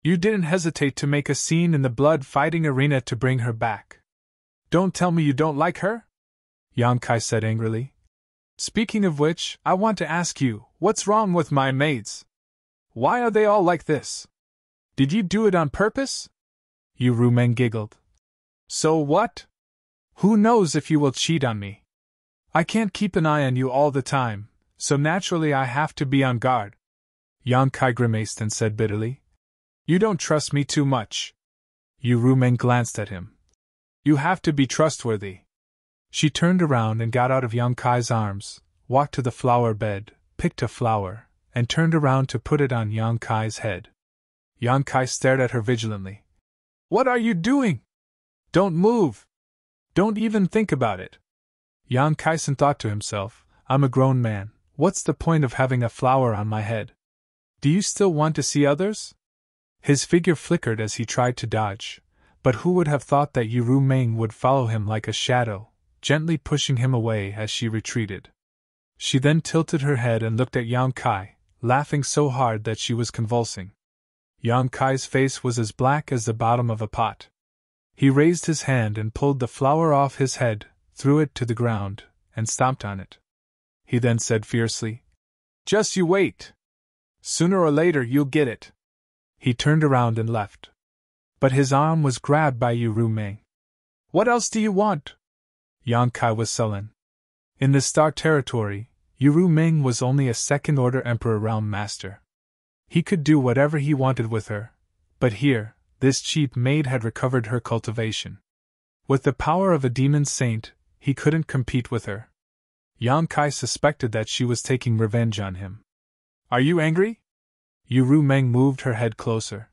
"You didn't hesitate to make a scene in the blood-fighting arena to bring her back. Don't tell me you don't like her?" Yang Kai said angrily. "Speaking of which, I want to ask you, what's wrong with my maids? Why are they all like this? Did you do it on purpose?" Yu Rumeng giggled. "So what? Who knows if you will cheat on me? I can't keep an eye on you all the time, so naturally I have to be on guard." Yang Kai grimaced and said bitterly, "You don't trust me too much." Yu Rumeng glanced at him. "You have to be trustworthy." She turned around and got out of Yang Kai's arms, walked to the flower bed, picked a flower, and turned around to put it on Yang Kai's head. Yang Kai stared at her vigilantly. "What are you doing? Don't move! Don't even think about it." Yang Kaisen thought to himself, "I'm a grown man, what's the point of having a flower on my head? Do you still want to see others?" His figure flickered as he tried to dodge, but who would have thought that Yu Rumeng would follow him like a shadow, gently pushing him away as she retreated. She then tilted her head and looked at Yang Kai, laughing so hard that she was convulsing. Yang Kai's face was as black as the bottom of a pot. He raised his hand and pulled the flower off his head, threw it to the ground, and stomped on it. He then said fiercely, "Just you wait. Sooner or later you'll get it." He turned around and left. But his arm was grabbed by Yu Rumeng. "What else do you want?" Yang Kai was sullen. In the Star Territory, Yu Rumeng was only a second-order Emperor Realm Master. He could do whatever he wanted with her, but here, this cheap maid had recovered her cultivation. With the power of a demon saint, he couldn't compete with her. Yang Kai suspected that she was taking revenge on him. "Are you angry?" Yu Rumeng moved her head closer.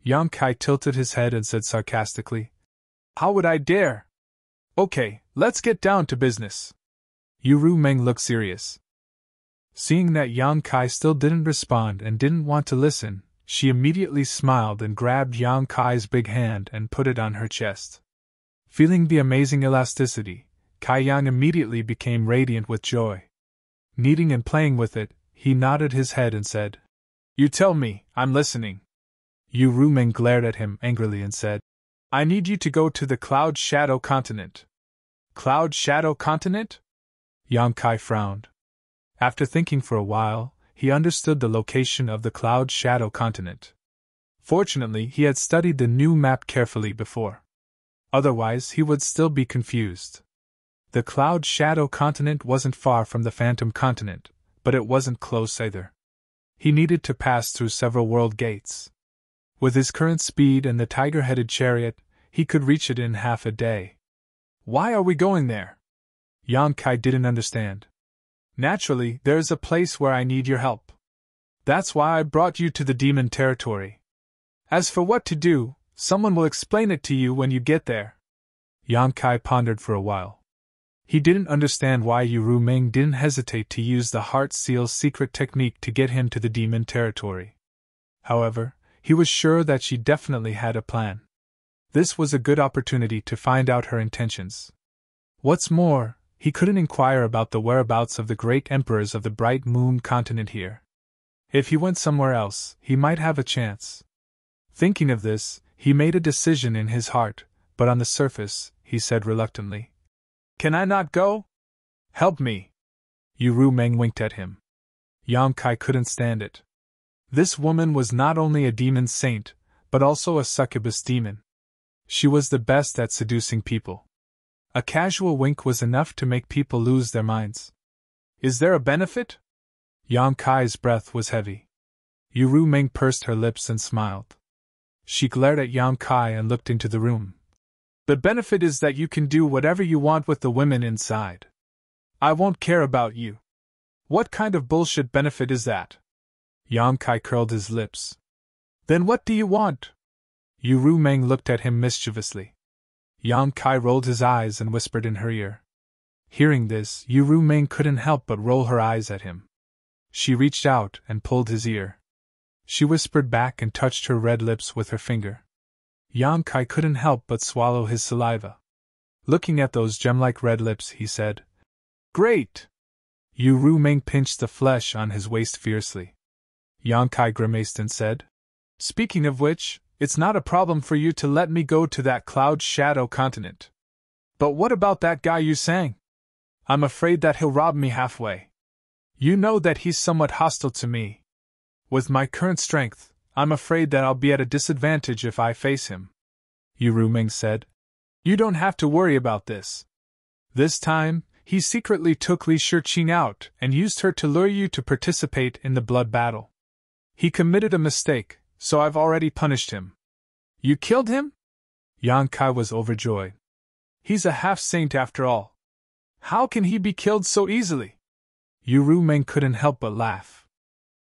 Yang Kai tilted his head and said sarcastically, "How would I dare? Okay, let's get down to business." Yu Rumeng looked serious. Seeing that Yang Kai still didn't respond and didn't want to listen, she immediately smiled and grabbed Yang Kai's big hand and put it on her chest. Feeling the amazing elasticity, Kai Yang immediately became radiant with joy. Kneading and playing with it, he nodded his head and said, "You tell me, I'm listening." Yu Rumeng glared at him angrily and said, "I need you to go to the Cloud Shadow Continent." "Cloud Shadow Continent?" Yang Kai frowned. After thinking for a while, he understood the location of the Cloud Shadow Continent. Fortunately, he had studied the new map carefully before. Otherwise, he would still be confused. The Cloud Shadow Continent wasn't far from the Phantom Continent, but it wasn't close either. He needed to pass through several world gates. With his current speed and the tiger-headed chariot, he could reach it in half a day. "Why are we going there?" Yang Kai didn't understand. "Naturally, there's a place where I need your help. That's why I brought you to the demon territory. As for what to do, someone will explain it to you when you get there." Yang Kai pondered for a while. He didn't understand why Yu Rumeng didn't hesitate to use the Heart Seal's secret technique to get him to the demon territory. However, he was sure that she definitely had a plan. This was a good opportunity to find out her intentions. What's more, he couldn't inquire about the whereabouts of the great emperors of the Bright Moon continent here. If he went somewhere else, he might have a chance. Thinking of this, he made a decision in his heart, but on the surface, he said reluctantly, "Can I not go? Help me." Yu Rumeng winked at him. Yang Kai couldn't stand it. This woman was not only a demon saint, but also a succubus demon. She was the best at seducing people. A casual wink was enough to make people lose their minds. "Is there a benefit?" Yang Kai's breath was heavy. Yu Rumeng pursed her lips and smiled. She glared at Yang Kai and looked into the room. "The benefit is that you can do whatever you want with the women inside. I won't care about you." "What kind of bullshit benefit is that?" Yang Kai curled his lips. "Then what do you want?" Yu Rumeng looked at him mischievously. Yang Kai rolled his eyes and whispered in her ear. Hearing this, Yu Rumeng couldn't help but roll her eyes at him. She reached out and pulled his ear. She whispered back and touched her red lips with her finger. Yang Kai couldn't help but swallow his saliva. Looking at those gem-like red lips, he said, "Great!" Yu Rumeng pinched the flesh on his waist fiercely. Yang Kai grimaced and said. Speaking of which, it's not a problem for you to let me go to that cloud shadow continent. But what about that guy you sang? I'm afraid that he'll rob me halfway. You know that he's somewhat hostile to me. With my current strength, I'm afraid that I'll be at a disadvantage if I face him. Yu Meng said. You don't have to worry about this. This time, he secretly took Li Shiqing out and used her to lure you to participate in the blood battle. He committed a mistake, so I've already punished him. You killed him? Yang Kai was overjoyed. He's a half-saint after all. How can he be killed so easily? Yu Meng couldn't help but laugh.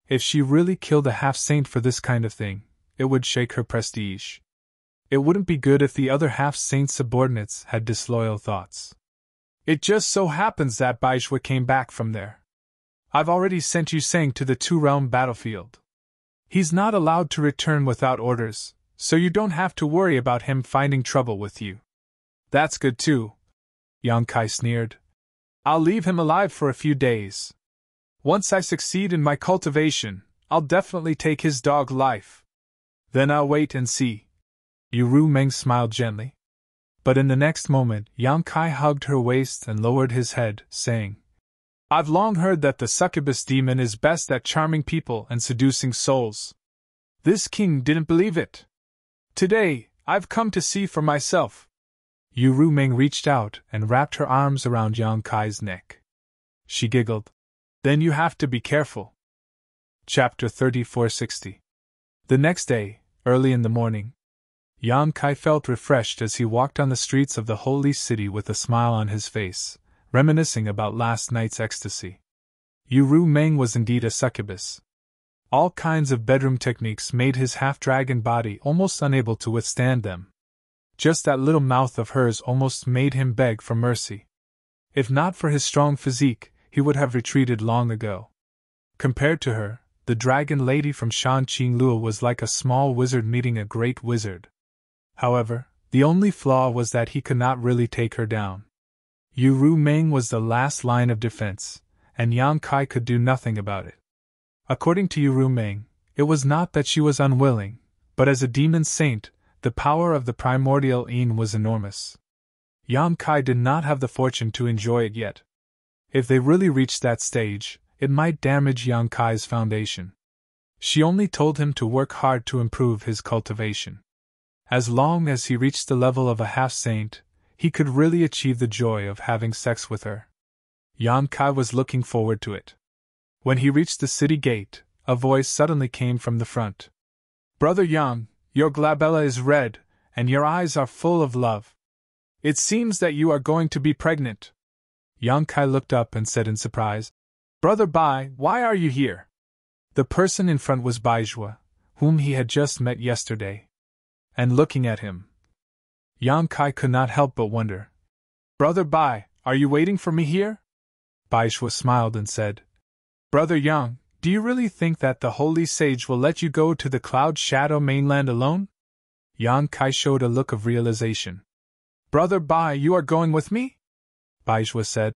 If she really killed a half-saint for this kind of thing, it would shake her prestige. It wouldn't be good if the other half-saint subordinates had disloyal thoughts. It just so happens that Baizhua came back from there. I've already sent Yu Seng to the two-realm battlefield. He's not allowed to return without orders, so you don't have to worry about him finding trouble with you. That's good too, Yang Kai sneered. I'll leave him alive for a few days. Once I succeed in my cultivation, I'll definitely take his dog life. Then I'll wait and see. Yu Meng smiled gently. But in the next moment, Yang Kai hugged her waist and lowered his head, saying, I've long heard that the succubus demon is best at charming people and seducing souls. This king didn't believe it. Today, I've come to see for myself. Yu Meng reached out and wrapped her arms around Yang Kai's neck. She giggled. Then you have to be careful. Chapter 3460. The next day, early in the morning, Yang Kai felt refreshed as he walked on the streets of the holy city with a smile on his face, reminiscing about last night's ecstasy. Yu Meng was indeed a succubus. All kinds of bedroom techniques made his half-dragon body almost unable to withstand them. Just that little mouth of hers almost made him beg for mercy. If not for his strong physique, he would have retreated long ago. Compared to her, the dragon lady from Shanqinglua was like a small wizard meeting a great wizard. However, the only flaw was that he could not really take her down. Yu Meng was the last line of defense, and Yang Kai could do nothing about it. According to Yu Meng, it was not that she was unwilling, but as a demon saint, the power of the primordial Yin was enormous. Yang Kai did not have the fortune to enjoy it yet. If they really reached that stage, it might damage Yang Kai's foundation. She only told him to work hard to improve his cultivation. As long as he reached the level of a half-saint, he could really achieve the joy of having sex with her. Yang Kai was looking forward to it. When he reached the city gate, a voice suddenly came from the front. Brother Yang, your glabella is red, and your eyes are full of love. It seems that you are going to be pregnant. Yang Kai looked up and said in surprise, Brother Bai, why are you here? The person in front was Baizhua, whom he had just met yesterday. And looking at him, Yang Kai could not help but wonder. Brother Bai, are you waiting for me here? Baizhua smiled and said, Brother Yang, do you really think that the holy sage will let you go to the Cloud Shadow mainland alone? Yang Kai showed a look of realization. Brother Bai, you are going with me? Baizhua said,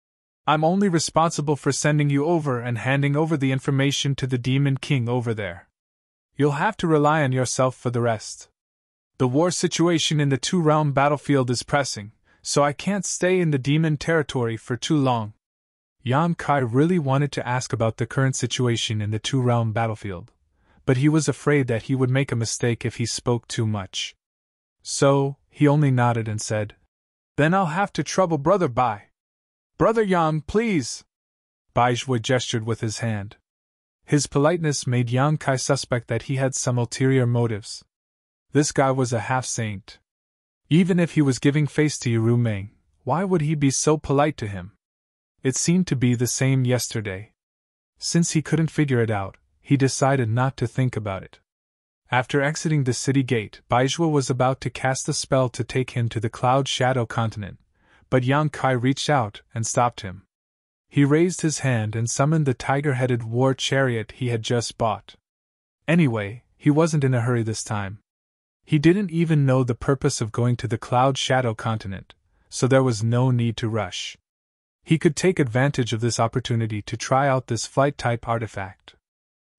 I'm only responsible for sending you over and handing over the information to the Demon King over there. You'll have to rely on yourself for the rest. The war situation in the two-realm battlefield is pressing, so I can't stay in the demon territory for too long. Yang Kai really wanted to ask about the current situation in the two-realm battlefield, but he was afraid that he would make a mistake if he spoke too much. So, he only nodded and said, Then I'll have to trouble Brother Bai. Brother Yang, please! Baizhua gestured with his hand. His politeness made Yang Kai suspect that he had some ulterior motives. This guy was a half-saint. Even if he was giving face to Yu Meng, why would he be so polite to him? It seemed to be the same yesterday. Since he couldn't figure it out, he decided not to think about it. After exiting the city gate, Baizhua was about to cast a spell to take him to the Cloud Shadow continent, but Yang Kai reached out and stopped him. He raised his hand and summoned the tiger-headed war chariot he had just bought. Anyway, he wasn't in a hurry this time. He didn't even know the purpose of going to the Cloud Shadow continent, so there was no need to rush. He could take advantage of this opportunity to try out this flight-type artifact.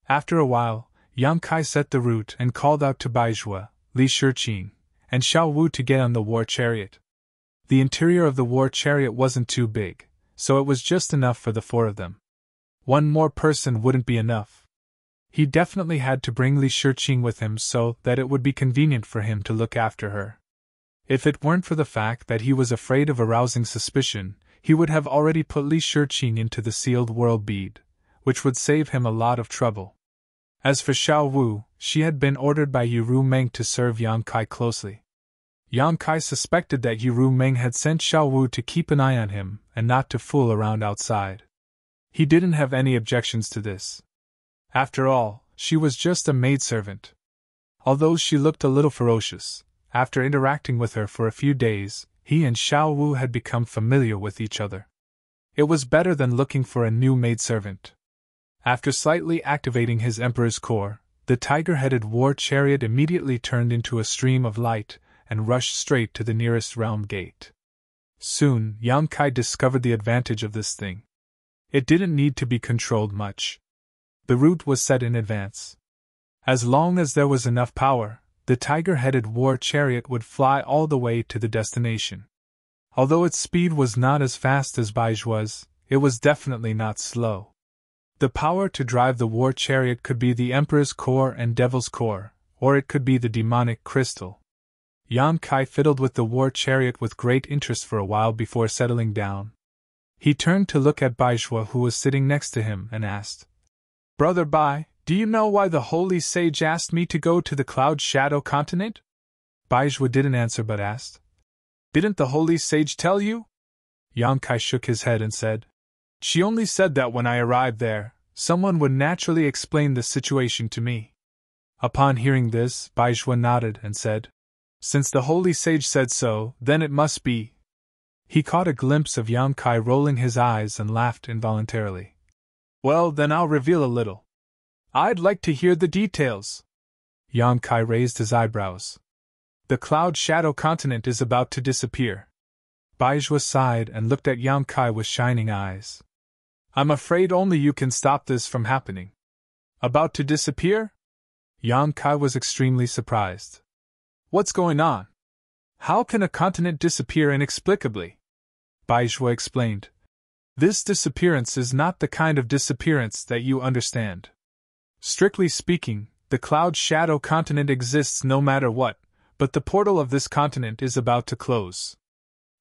After a while, Yang Kai set the route and called out to Baizhua, Li Shiqing, and Xiao Wu to get on the war chariot. The interior of the war chariot wasn't too big, so it was just enough for the four of them. One more person wouldn't be enough. He definitely had to bring Li Shiqing with him so that it would be convenient for him to look after her. If it weren't for the fact that he was afraid of arousing suspicion, he would have already put Li Shiqing into the sealed world bead, which would save him a lot of trouble. As for Xiao Wu, she had been ordered by Yiru Meng to serve Yang Kai closely. Yang Kai suspected that Yiru Meng had sent Xiao Wu to keep an eye on him and not to fool around outside. He didn't have any objections to this. After all, she was just a maidservant. Although she looked a little ferocious, after interacting with her for a few days, he and Xiao Wu had become familiar with each other. It was better than looking for a new maidservant. After slightly activating his Emperor's core, the tiger-headed war chariot immediately turned into a stream of light and rushed straight to the nearest realm gate. Soon, Yang Kai discovered the advantage of this thing. It didn't need to be controlled much. The route was set in advance. As long as there was enough power, the tiger-headed war chariot would fly all the way to the destination. Although its speed was not as fast as Baiju's, it was definitely not slow. The power to drive the war chariot could be the Emperor's core and Devil's core, or it could be the demonic crystal. Yang Kai fiddled with the war chariot with great interest for a while before settling down. He turned to look at Baizhua, who was sitting next to him, and asked, "Brother Bai, do you know why the holy sage asked me to go to the Cloud Shadow continent?" Baizhua didn't answer but asked, "Didn't the holy sage tell you?" Yang Kai shook his head and said, "She only said that when I arrived there, someone would naturally explain the situation to me." Upon hearing this, Baizhua nodded and said, "Since the holy sage said so, then it must be." He caught a glimpse of Yang Kai rolling his eyes and laughed involuntarily. "Well, then I'll reveal a little. I'd like to hear the details." Yang Kai raised his eyebrows. "The Cloud Shadow continent is about to disappear." Baizhua sighed and looked at Yang Kai with shining eyes. "I'm afraid only you can stop this from happening." "About to disappear?" Yang Kai was extremely surprised. "What's going on? How can a continent disappear inexplicably?" Baizhua explained. "This disappearance is not the kind of disappearance that you understand. Strictly speaking, the Cloud Shadow continent exists no matter what, but the portal of this continent is about to close.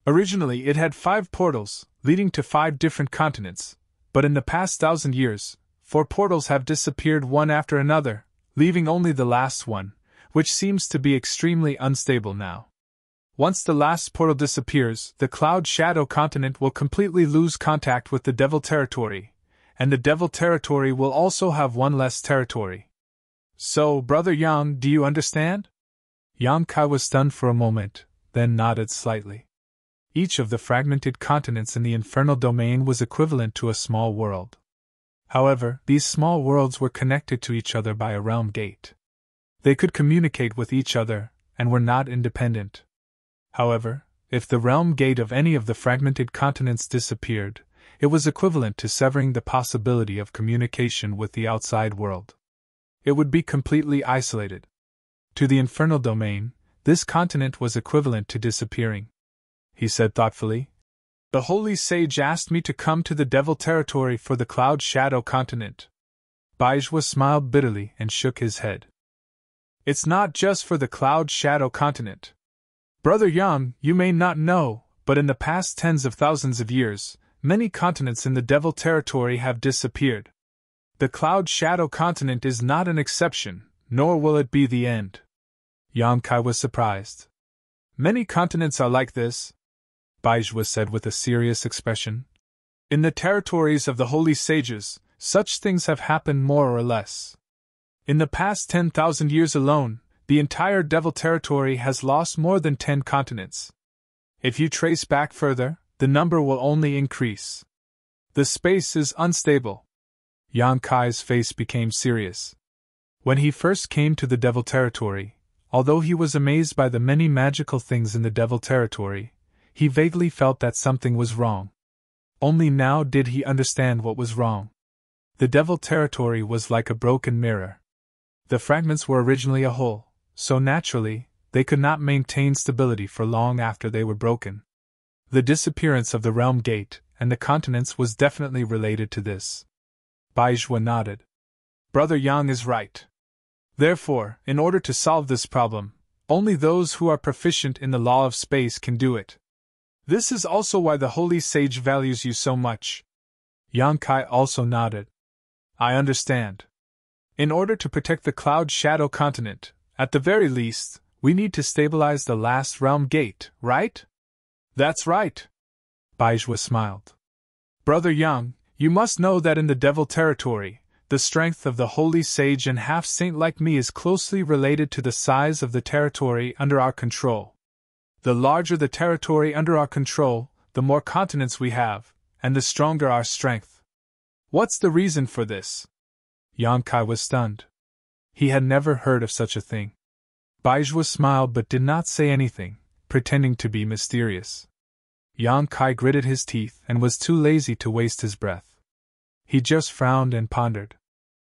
Originally it had 5 portals, leading to 5 different continents, but in the past 1,000 years, 4 portals have disappeared one after another, leaving only the last one, which seems to be extremely unstable now. Once the last portal disappears, the Cloud Shadow continent will completely lose contact with the Devil territory, and the Devil territory will also have one less territory. So, Brother Yang, do you understand?" Yang Kai was stunned for a moment, then nodded slightly. Each of the fragmented continents in the infernal domain was equivalent to a small world. However, these small worlds were connected to each other by a realm gate. They could communicate with each other, and were not independent. However, if the realm gate of any of the fragmented continents disappeared, it was equivalent to severing the possibility of communication with the outside world. It would be completely isolated. To the infernal domain, this continent was equivalent to disappearing. He said thoughtfully, "The holy sage asked me to come to the Devil territory for the Cloud Shadow continent." Baizhua smiled bitterly and shook his head. "It's not just for the Cloud Shadow continent. Brother Yang, you may not know, but in the past tens of thousands of years, many continents in the Devil territory have disappeared. The Cloud Shadow continent is not an exception, nor will it be the end." Yang Kai was surprised. "Many continents are like this," Baizhua said with a serious expression. "In the territories of the holy sages, such things have happened more or less. In the past 10,000 years alone, the entire Devil territory has lost more than 10 continents. If you trace back further, the number will only increase. The space is unstable." Yang Kai's face became serious. When he first came to the Devil territory, although he was amazed by the many magical things in the Devil territory, he vaguely felt that something was wrong. Only now did he understand what was wrong. The Devil territory was like a broken mirror. The fragments were originally a whole, so naturally, they could not maintain stability for long after they were broken. The disappearance of the realm gate and the continents was definitely related to this. Baizhua nodded. Brother Yang is right. Therefore, in order to solve this problem, only those who are proficient in the law of space can do it. This is also why the holy sage values you so much. Yang Kai also nodded. I understand. In order to protect the Cloud Shadow continent, at the very least, we need to stabilize the last realm gate, right? That's right. Baizhua smiled. Brother Yang, you must know that in the Devil territory, the strength of the holy sage and half-saint like me is closely related to the size of the territory under our control. The larger the territory under our control, the more continents we have, and the stronger our strength. What's the reason for this? Yang Kai was stunned. He had never heard of such a thing. Baizhua smiled but did not say anything, pretending to be mysterious. Yang Kai gritted his teeth and was too lazy to waste his breath. He just frowned and pondered.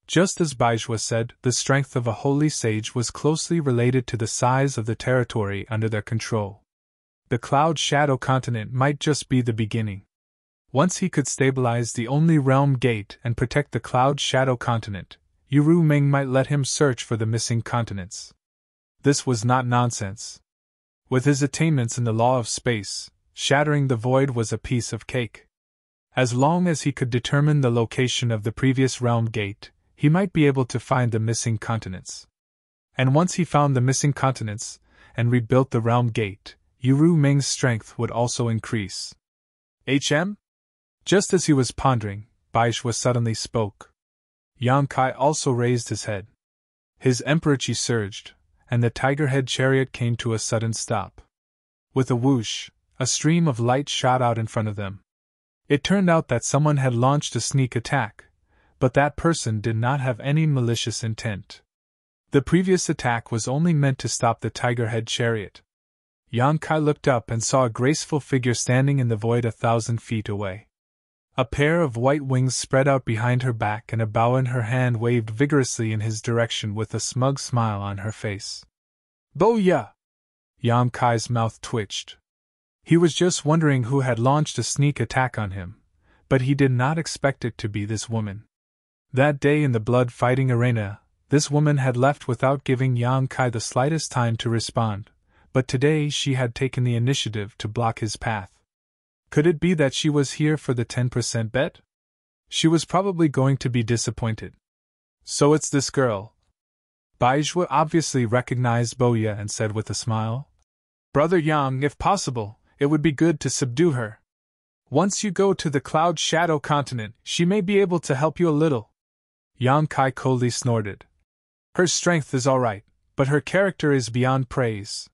Just as Baizhua said, the strength of a holy sage was closely related to the size of the territory under their control. The Cloud Shadow continent might just be the beginning. Once he could stabilize the only realm gate and protect the Cloud Shadow continent, Yuru Ming might let him search for the missing continents. This was not nonsense. With his attainments in the law of space, shattering the void was a piece of cake. As long as he could determine the location of the previous realm gate, he might be able to find the missing continents. And once he found the missing continents, and rebuilt the realm gate, Yuru Ming's strength would also increase. HM? Just as he was pondering, Baizhua suddenly spoke. Yang Kai also raised his head. His emperor chi surged, and the tiger-head chariot came to a sudden stop. With a whoosh, a stream of light shot out in front of them. It turned out that someone had launched a sneak attack, but that person did not have any malicious intent. The previous attack was only meant to stop the tiger-head chariot. Yang Kai looked up and saw a graceful figure standing in the void 1,000 feet away. A pair of white wings spread out behind her back and a bow in her hand waved vigorously in his direction with a smug smile on her face. Bo-ya! Yang Kai's mouth twitched. He was just wondering who had launched a sneak attack on him, but he did not expect it to be this woman. That day in the blood-fighting arena, this woman had left without giving Yang Kai the slightest time to respond, but today she had taken the initiative to block his path. Could it be that she was here for the 10% bet? She was probably going to be disappointed. So it's this girl. Baizhua obviously recognized Bo-ya and said with a smile, Brother Yang, if possible, it would be good to subdue her. Once you go to the Cloud Shadow continent, she may be able to help you a little. Yang Kai coldly snorted. Her strength is all right, but her character is beyond praise.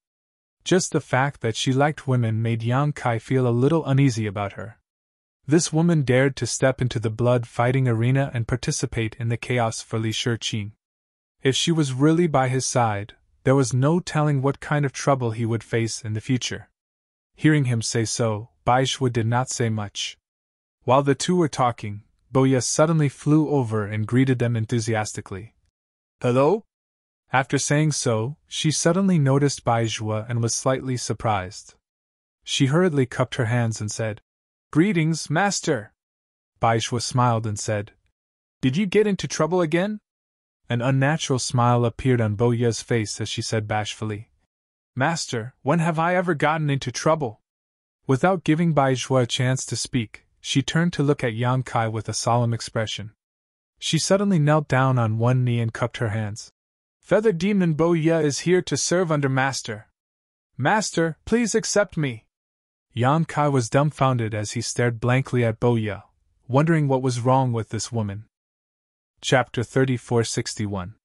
Just the fact that she liked women made Yang Kai feel a little uneasy about her. This woman dared to step into the blood-fighting arena and participate in the chaos for Li Shiqing. If she was really by his side, there was no telling what kind of trouble he would face in the future. Hearing him say so, Baizhua did not say much. While the two were talking, Bo-ya suddenly flew over and greeted them enthusiastically. Hello? After saying so, she suddenly noticed Baizhua and was slightly surprised. She hurriedly cupped her hands and said, Greetings, Master! Baizhua smiled and said, Did you get into trouble again? An unnatural smile appeared on Bo-ya's face as she said bashfully, Master, when have I ever gotten into trouble? Without giving Baizhua a chance to speak, she turned to look at Yang Kai with a solemn expression. She suddenly knelt down on one knee and cupped her hands. Feather Demon Bo-ya is here to serve under Master. Master, please accept me. Yang Kai was dumbfounded as he stared blankly at Bo-ya, wondering what was wrong with this woman. Chapter 3461.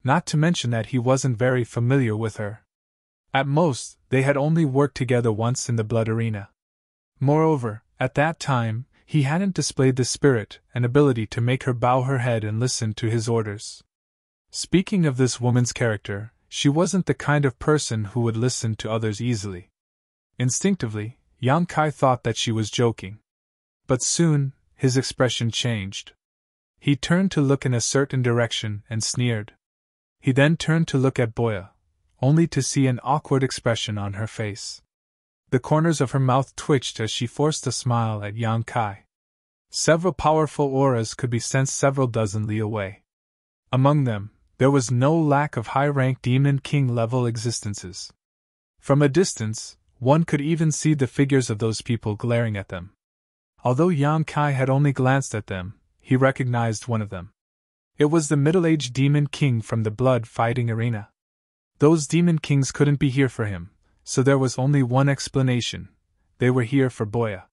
Not to mention that he wasn't very familiar with her. At most, they had only worked together once in the blood arena. Moreover, at that time, he hadn't displayed the spirit and ability to make her bow her head and listen to his orders. Speaking of this woman's character, she wasn't the kind of person who would listen to others easily. Instinctively, Yang Kai thought that she was joking. But soon, his expression changed. He turned to look in a certain direction and sneered. He then turned to look at Boya, only to see an awkward expression on her face. The corners of her mouth twitched as she forced a smile at Yang Kai. Several powerful auras could be sensed several dozen li away. Among them, there was no lack of high-ranked Demon King-level existences. From a distance, one could even see the figures of those people glaring at them. Although Yang Kai had only glanced at them, he recognized one of them. It was the middle-aged Demon King from the blood-fighting arena. Those Demon Kings couldn't be here for him, so there was only one explanation: they were here for Boya.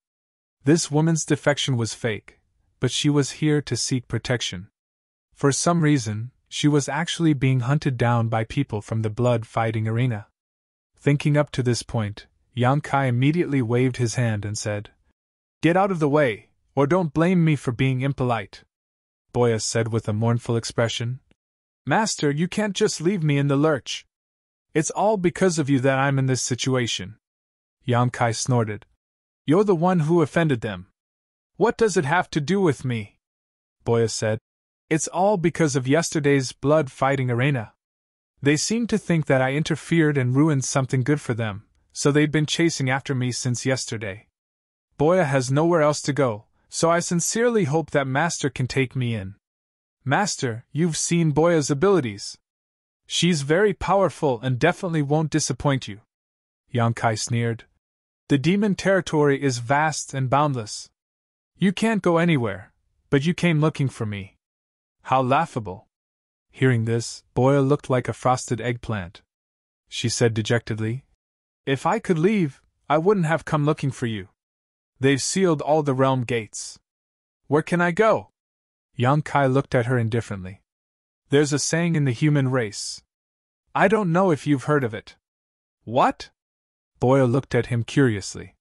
This woman's defection was fake, but she was here to seek protection. For some reason, she was actually being hunted down by people from the blood-fighting arena. Thinking up to this point, Yang Kai immediately waved his hand and said, "Get out of the way, or don't blame me for being impolite." Boya said with a mournful expression, "Master, you can't just leave me in the lurch. It's all because of you that I'm in this situation." Yang Kai snorted. "You're the one who offended them. What does it have to do with me?" Boya said, "It's all because of yesterday's blood-fighting arena. They seem to think that I interfered and ruined something good for them, so they've been chasing after me since yesterday. Boya has nowhere else to go, so I sincerely hope that Master can take me in. Master, you've seen Boya's abilities. She's very powerful and definitely won't disappoint you." Yang Kai sneered. "The demon territory is vast and boundless. You can't go anywhere, but you came looking for me. How laughable." Hearing this, Boya looked like a frosted eggplant. She said dejectedly, "If I could leave, I wouldn't have come looking for you. They've sealed all the realm gates. Where can I go?" Yang Kai looked at her indifferently. "There's a saying in the human race. I don't know if you've heard of it." "What?" Boya looked at him curiously.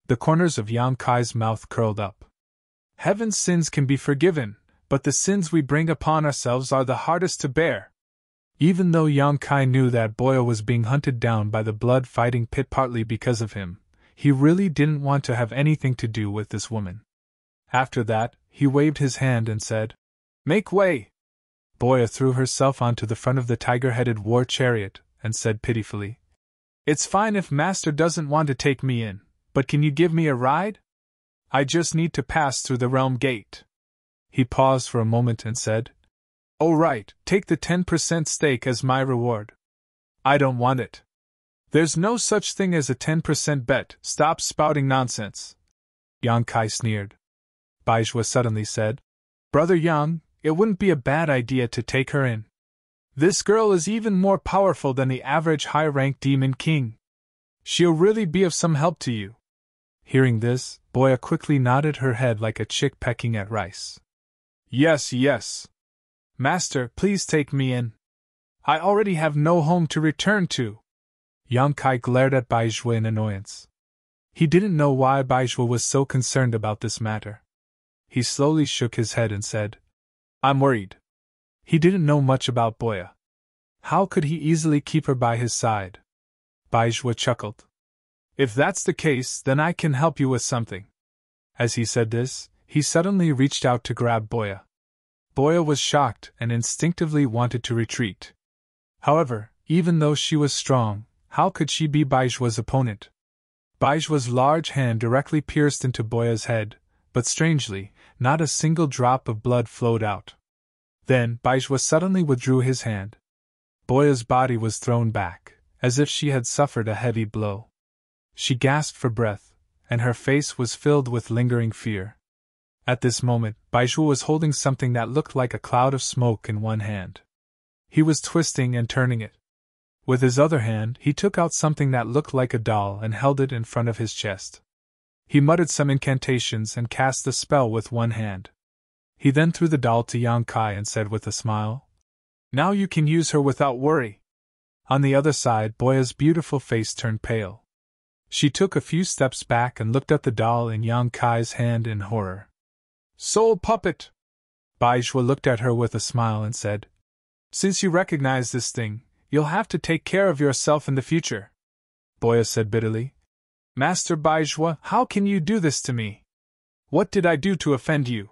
The corners of Yang Kai's mouth curled up. "Heaven's sins can be forgiven, but the sins we bring upon ourselves are the hardest to bear." Even though Yang Kai knew that Boya was being hunted down by the blood-fighting pit partly because of him, he really didn't want to have anything to do with this woman. After that, he waved his hand and said, "Make way!" Boya threw herself onto the front of the tiger-headed war chariot and said pitifully, "It's fine if Master doesn't want to take me in, but can you give me a ride? I just need to pass through the realm gate." He paused for a moment and said, "Oh right, take the 10% stake as my reward." "I don't want it. There's no such thing as a 10% bet, stop spouting nonsense." Yang Kai sneered. Baizhua suddenly said, "Brother Yang, it wouldn't be a bad idea to take her in. This girl is even more powerful than the average high-ranked demon king. She'll really be of some help to you." Hearing this, Boya quickly nodded her head like a chick pecking at rice. "Yes, yes. Master, please take me in. I already have no home to return to." Yang Kai glared at Baizhua in annoyance. He didn't know why Baizhua was so concerned about this matter. He slowly shook his head and said, "I'm worried." He didn't know much about Boya. How could he easily keep her by his side? Baizhua chuckled. "If that's the case, then I can help you with something." As he said this, he suddenly reached out to grab Boya. Boya was shocked and instinctively wanted to retreat. However, even though she was strong, how could she be Baizhua's opponent? Baizhua's large hand directly pierced into Boya's head, but strangely, not a single drop of blood flowed out. Then, Baizhua suddenly withdrew his hand. Boya's body was thrown back, as if she had suffered a heavy blow. She gasped for breath, and her face was filled with lingering fear. At this moment, Baizhua was holding something that looked like a cloud of smoke in one hand. He was twisting and turning it. With his other hand, he took out something that looked like a doll and held it in front of his chest. He muttered some incantations and cast the spell with one hand. He then threw the doll to Yang Kai and said with a smile, "Now you can use her without worry." On the other side, Boya's beautiful face turned pale. She took a few steps back and looked at the doll in Yang Kai's hand in horror. "Soul puppet!" Baizhua looked at her with a smile and said, "Since you recognize this thing, you'll have to take care of yourself in the future." Boya said bitterly, "Master Baizhua, how can you do this to me? What did I do to offend you?"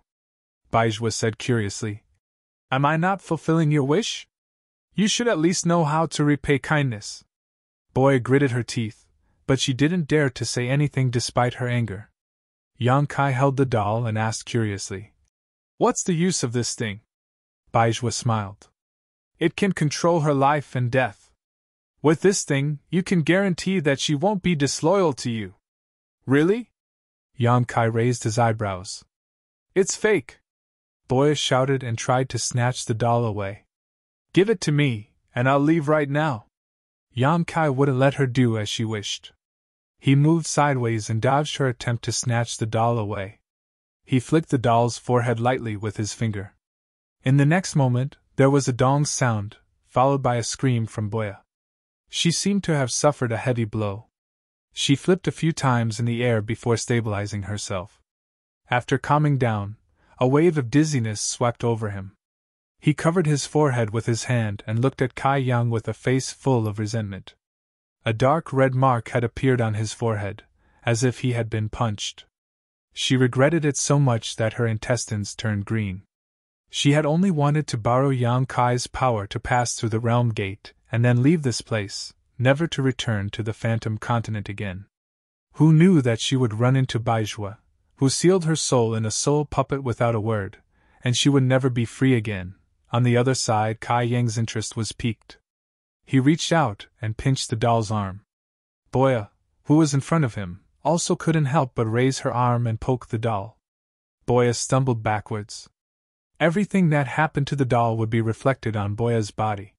Baizhua said curiously, "Am I not fulfilling your wish? You should at least know how to repay kindness. Boya gritted her teeth, but she didn't dare to say anything despite her anger. Yang Kai held the doll and asked curiously, "What's the use of this thing?" Baizhua smiled. "It can control her life and death. With this thing, you can guarantee that she won't be disloyal to you." "Really?" Yang Kai raised his eyebrows. "It's fake!" Boya shouted and tried to snatch the doll away. "Give it to me, and I'll leave right now." Yang Kai wouldn't let her do as she wished. He moved sideways and dodged her attempt to snatch the doll away. He flicked the doll's forehead lightly with his finger. In the next moment, there was a dong sound, followed by a scream from Boya. She seemed to have suffered a heavy blow. She flipped a few times in the air before stabilizing herself. After calming down, a wave of dizziness swept over him. He covered his forehead with his hand and looked at Kai Yang with a face full of resentment. A dark red mark had appeared on his forehead, as if he had been punched. She regretted it so much that her intestines turned green. She had only wanted to borrow Yang Kai's power to pass through the realm gate and then leave this place, never to return to the Phantom Continent again. Who knew that she would run into Baizhua, who sealed her soul in a soul puppet without a word, and she would never be free again. On the other side, Kai Yang's interest was piqued. He reached out and pinched the doll's arm. Boya, who was in front of him, also couldn't help but raise her arm and poke the doll. Boya stumbled backwards. Everything that happened to the doll would be reflected on Boya's body.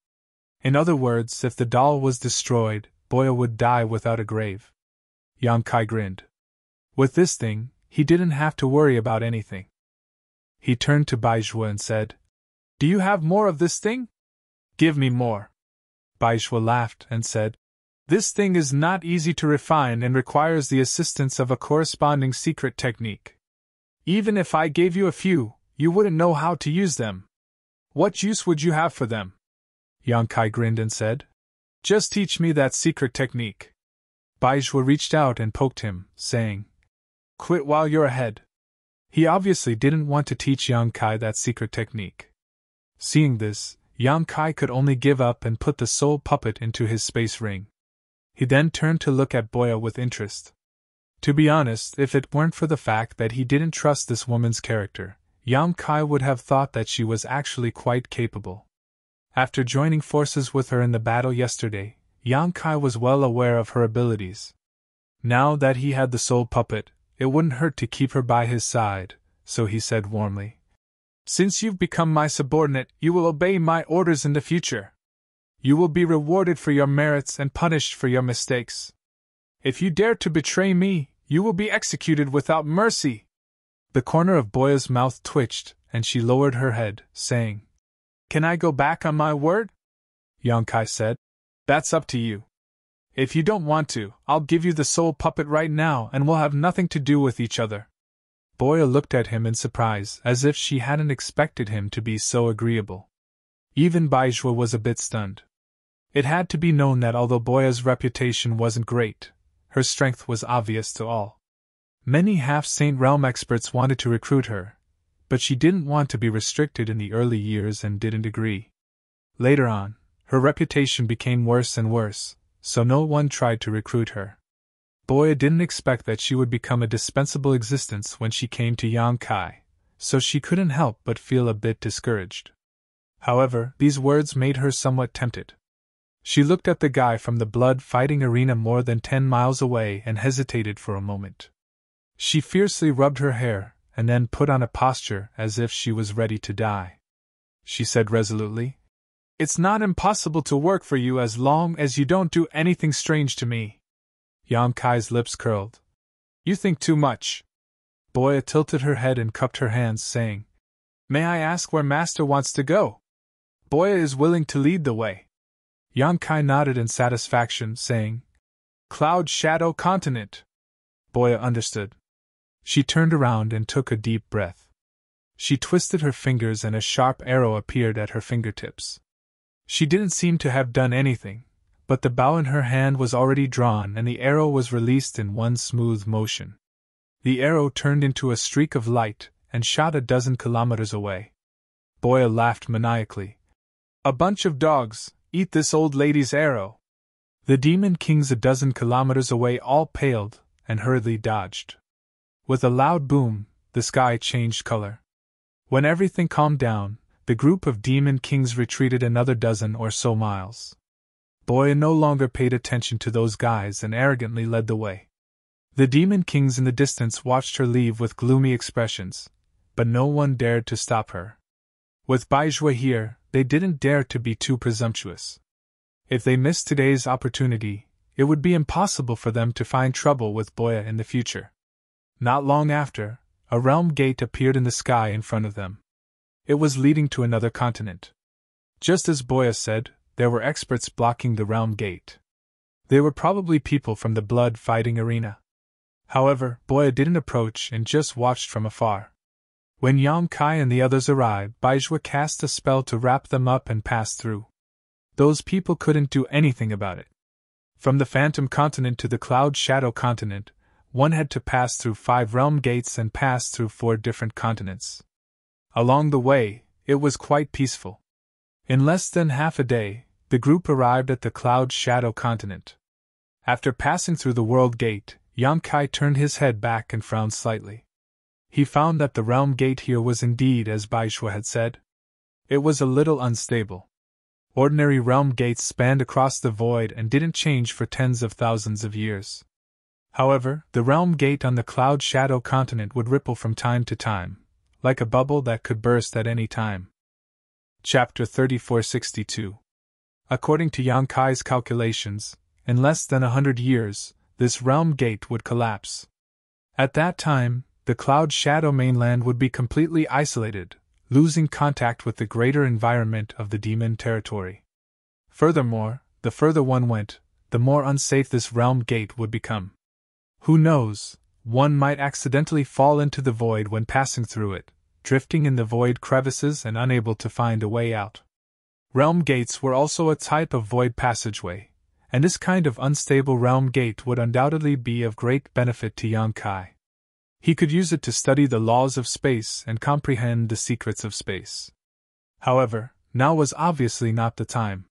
In other words, if the doll was destroyed, Boya would die without a grave. Yang Kai grinned. With this thing, he didn't have to worry about anything. He turned to Baizhua and said, "Do you have more of this thing? Give me more." Baizhua laughed and said, "This thing is not easy to refine and requires the assistance of a corresponding secret technique. Even if I gave you a few, you wouldn't know how to use them. What use would you have for them?" Yang Kai grinned and said, "Just teach me that secret technique." Baizhua reached out and poked him, saying, "Quit while you're ahead." He obviously didn't want to teach Yang Kai that secret technique. Seeing this, Yang Kai could only give up and put the soul puppet into his space ring. He then turned to look at Boya with interest. To be honest, if it weren't for the fact that he didn't trust this woman's character, Yang Kai would have thought that she was actually quite capable. After joining forces with her in the battle yesterday, Yang Kai was well aware of her abilities. Now that he had the soul puppet, it wouldn't hurt to keep her by his side, so he said warmly, "Since you've become my subordinate, you will obey my orders in the future. You will be rewarded for your merits and punished for your mistakes. If you dare to betray me, you will be executed without mercy." The corner of Boya's mouth twitched, and she lowered her head, saying, "Can I go back on my word?" Yang Kai said, "That's up to you. If you don't want to, I'll give you the soul puppet right now and we'll have nothing to do with each other." Boya looked at him in surprise, as if she hadn't expected him to be so agreeable. Even Baizhua was a bit stunned. It had to be known that although Boya's reputation wasn't great, her strength was obvious to all. Many half-saint realm experts wanted to recruit her, but she didn't want to be restricted in the early years and didn't agree. Later on, her reputation became worse and worse, so no one tried to recruit her. Boya didn't expect that she would become a dispensable existence when she came to Yang Kai, so she couldn't help but feel a bit discouraged. However, these words made her somewhat tempted. She looked at the guy from the blood-fighting arena more than 10 miles away and hesitated for a moment. She fiercely rubbed her hair, and then put on a posture as if she was ready to die. She said resolutely, "It's not impossible to work for you as long as you don't do anything strange to me." Yang Kai's lips curled. "You think too much." Boya tilted her head and cupped her hands, saying, "May I ask where Master wants to go? Boya is willing to lead the way." Yang Kai nodded in satisfaction, saying, "Cloud Shadow Continent." Boya understood. She turned around and took a deep breath. She twisted her fingers and a sharp arrow appeared at her fingertips. She didn't seem to have done anything, but the bow in her hand was already drawn and the arrow was released in one smooth motion. The arrow turned into a streak of light and shot a dozen kilometers away. Boya laughed maniacally. A bunch of dogs, eat this old lady's arrow. The demon kings a dozen kilometers away all paled and hurriedly dodged. With a loud boom, the sky changed color. When everything calmed down, the group of demon kings retreated another dozen or so miles. Boya no longer paid attention to those guys and arrogantly led the way. The demon kings in the distance watched her leave with gloomy expressions, but no one dared to stop her. With Baizhua here, they didn't dare to be too presumptuous. If they missed today's opportunity, it would be impossible for them to find trouble with Boya in the future. Not long after, a realm gate appeared in the sky in front of them. It was leading to another continent. Just as Boya said, there were experts blocking the realm gate. They were probably people from the blood-fighting arena. However, Boya didn't approach and just watched from afar. When Yang Kai and the others arrived, Baizhua cast a spell to wrap them up and pass through. Those people couldn't do anything about it. From the Phantom Continent to the Cloud Shadow Continent, one had to pass through 5 realm gates and pass through 4 different continents. Along the way, it was quite peaceful. In less than half a day, the group arrived at the Cloud Shadow Continent. After passing through the World Gate, Yang Kai turned his head back and frowned slightly. He found that the realm gate here was indeed as Baizhua had said. It was a little unstable. Ordinary realm gates spanned across the void and didn't change for tens of thousands of years. However, the realm gate on the Cloud Shadow Continent would ripple from time to time, like a bubble that could burst at any time. Chapter 3462. According to Yang Kai's calculations, in less than 100 years, this realm gate would collapse. At that time, the Cloud Shadow mainland would be completely isolated, losing contact with the greater environment of the demon territory. Furthermore, the further one went, the more unsafe this realm gate would become. Who knows, one might accidentally fall into the void when passing through it, drifting in the void crevices and unable to find a way out. Realm gates were also a type of void passageway, and this kind of unstable realm gate would undoubtedly be of great benefit to Yang Kai. He could use it to study the laws of space and comprehend the secrets of space. However, now was obviously not the time.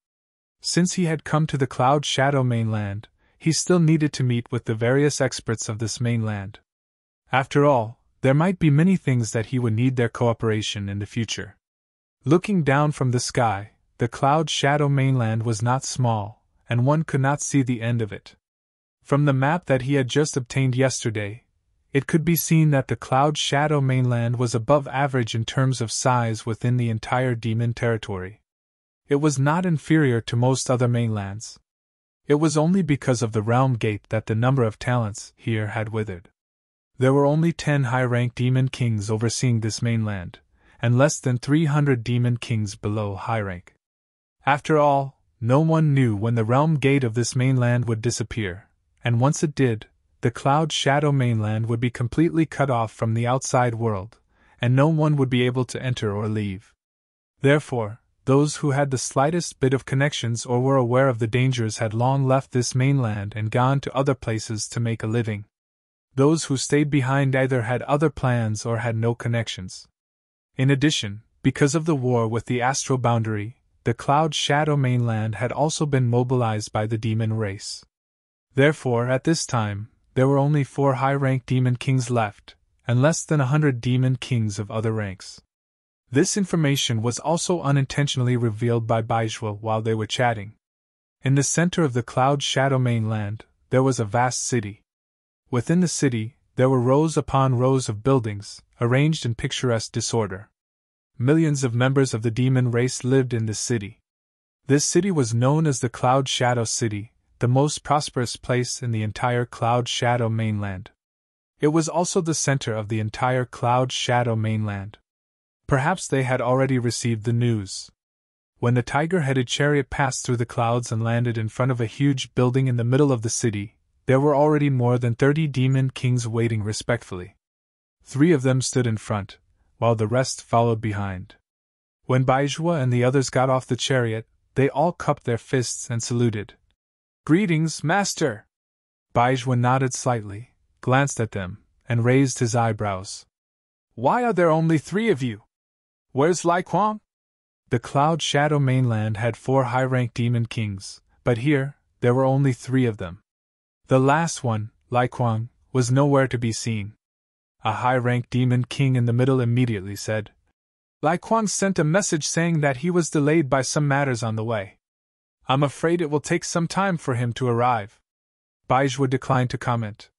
Since he had come to the Cloud Shadow mainland, he still needed to meet with the various experts of this mainland. After all, there might be many things that he would need their cooperation in the future. Looking down from the sky, the Cloud Shadow mainland was not small, and one could not see the end of it. From the map that he had just obtained yesterday, it could be seen that the Cloud Shadow mainland was above average in terms of size within the entire demon territory. It was not inferior to most other mainlands. It was only because of the realm gate that the number of talents here had withered. There were only 10 high-ranked demon kings overseeing this mainland, and less than 300 demon kings below high rank. After all, no one knew when the realm gate of this mainland would disappear, and once it did, the Cloud Shadow mainland would be completely cut off from the outside world, and no one would be able to enter or leave. Therefore, those who had the slightest bit of connections or were aware of the dangers had long left this mainland and gone to other places to make a living. Those who stayed behind either had other plans or had no connections. In addition, because of the war with the astral boundary, the Cloud Shadow mainland had also been mobilized by the demon race. Therefore, at this time, there were only 4 high-ranked demon kings left, and less than 100 demon kings of other ranks. This information was also unintentionally revealed by Baizhua while they were chatting. In the center of the Cloud Shadow mainland, there was a vast city. Within the city, there were rows upon rows of buildings, arranged in picturesque disorder. Millions of members of the demon race lived in this city. This city was known as the Cloud Shadow City, the most prosperous place in the entire Cloud Shadow mainland. It was also the center of the entire Cloud Shadow mainland. Perhaps they had already received the news. When the tiger-headed chariot passed through the clouds and landed in front of a huge building in the middle of the city, there were already more than 30 demon kings waiting respectfully. 3 of them stood in front, while the rest followed behind. When Baizhua and the others got off the chariot, they all cupped their fists and saluted. "Greetings, master!" Baizhua nodded slightly, glanced at them, and raised his eyebrows. "Why are there only 3 of you? Where's Lai Kuang?" The Cloud Shadow mainland had 4 high-ranked demon kings, but here, there were only 3 of them. The last one, Lai Kuang, was nowhere to be seen. A high-ranked demon king in the middle immediately said, Lai Kuang sent a message saying that he was delayed by some matters on the way. I'm afraid it will take some time for him to arrive. Baizhua declined to comment.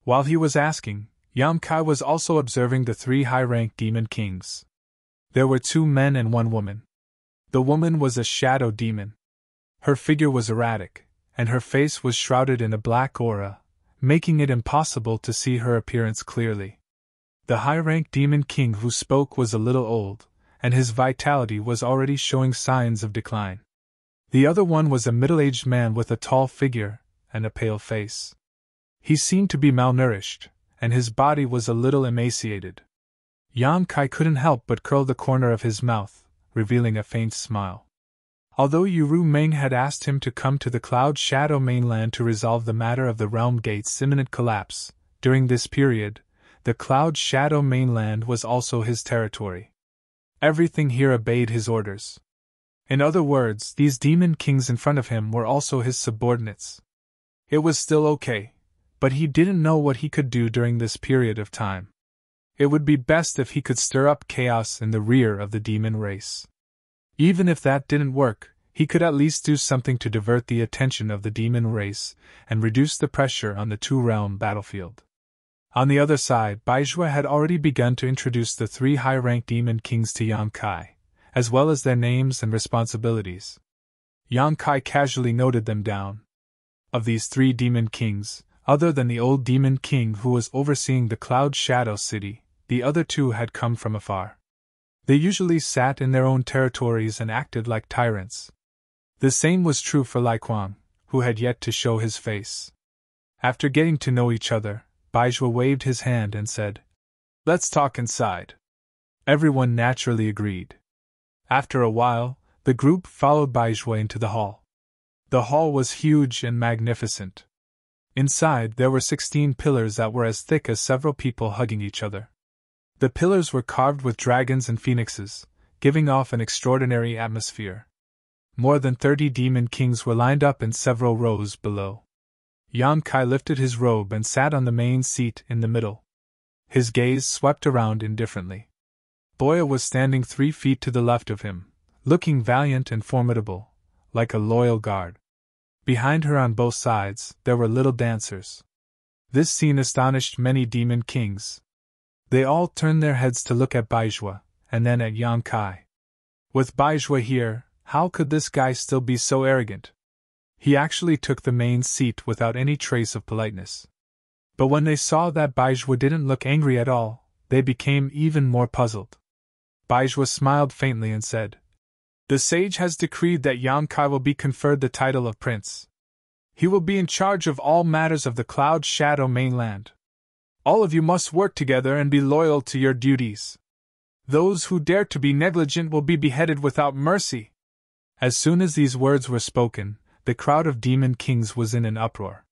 While he was asking, Yang Kai was also observing the 3 high-ranked demon kings. There were 2 men and 1 woman. The woman was a shadow demon. Her figure was erratic, and her face was shrouded in a black aura, making it impossible to see her appearance clearly. The high-ranked demon king who spoke was a little old, and his vitality was already showing signs of decline. The other one was a middle-aged man with a tall figure and a pale face. He seemed to be malnourished, and his body was a little emaciated. Yang Kai couldn't help but curl the corner of his mouth, revealing a faint smile. Although Yuru Meng had asked him to come to the Cloud Shadow mainland to resolve the matter of the Realm Gate's imminent collapse, during this period, the Cloud Shadow mainland was also his territory. Everything here obeyed his orders. In other words, these demon kings in front of him were also his subordinates. It was still okay, but he didn't know what he could do during this period of time. It would be best if he could stir up chaos in the rear of the demon race. Even if that didn't work, he could at least do something to divert the attention of the demon race and reduce the pressure on the 2-realm battlefield. On the other side, Baizhua had already begun to introduce the 3 high-ranked demon kings to Yang Kai, as well as their names and responsibilities. Yang Kai casually noted them down. Of these 3 demon kings, other than the old demon king who was overseeing the Cloud Shadow City, the other 2 had come from afar. They usually sat in their own territories and acted like tyrants. The same was true for Lai Kuang, who had yet to show his face. After getting to know each other, Baizhua waved his hand and said, Let's talk inside. Everyone naturally agreed. After a while, the group followed Baizhua into the hall. The hall was huge and magnificent. Inside, there were 16 pillars that were as thick as several people hugging each other. The pillars were carved with dragons and phoenixes, giving off an extraordinary atmosphere. More than 30 demon kings were lined up in several rows below. Yang Kai lifted his robe and sat on the main seat in the middle. His gaze swept around indifferently. Boya was standing 3 feet to the left of him, looking valiant and formidable, like a loyal guard. Behind her on both sides, there were little dancers. This scene astonished many demon kings. They all turned their heads to look at Baizhua, and then at Yang Kai. With Baizhua here, how could this guy still be so arrogant? He actually took the main seat without any trace of politeness. But when they saw that Baizhua didn't look angry at all, they became even more puzzled. Baizhua smiled faintly and said, The sage has decreed that Yang Kai will be conferred the title of prince. He will be in charge of all matters of the Cloud Shadow mainland. All of you must work together and be loyal to your duties. Those who dare to be negligent will be beheaded without mercy. As soon as these words were spoken, the crowd of demon kings was in an uproar.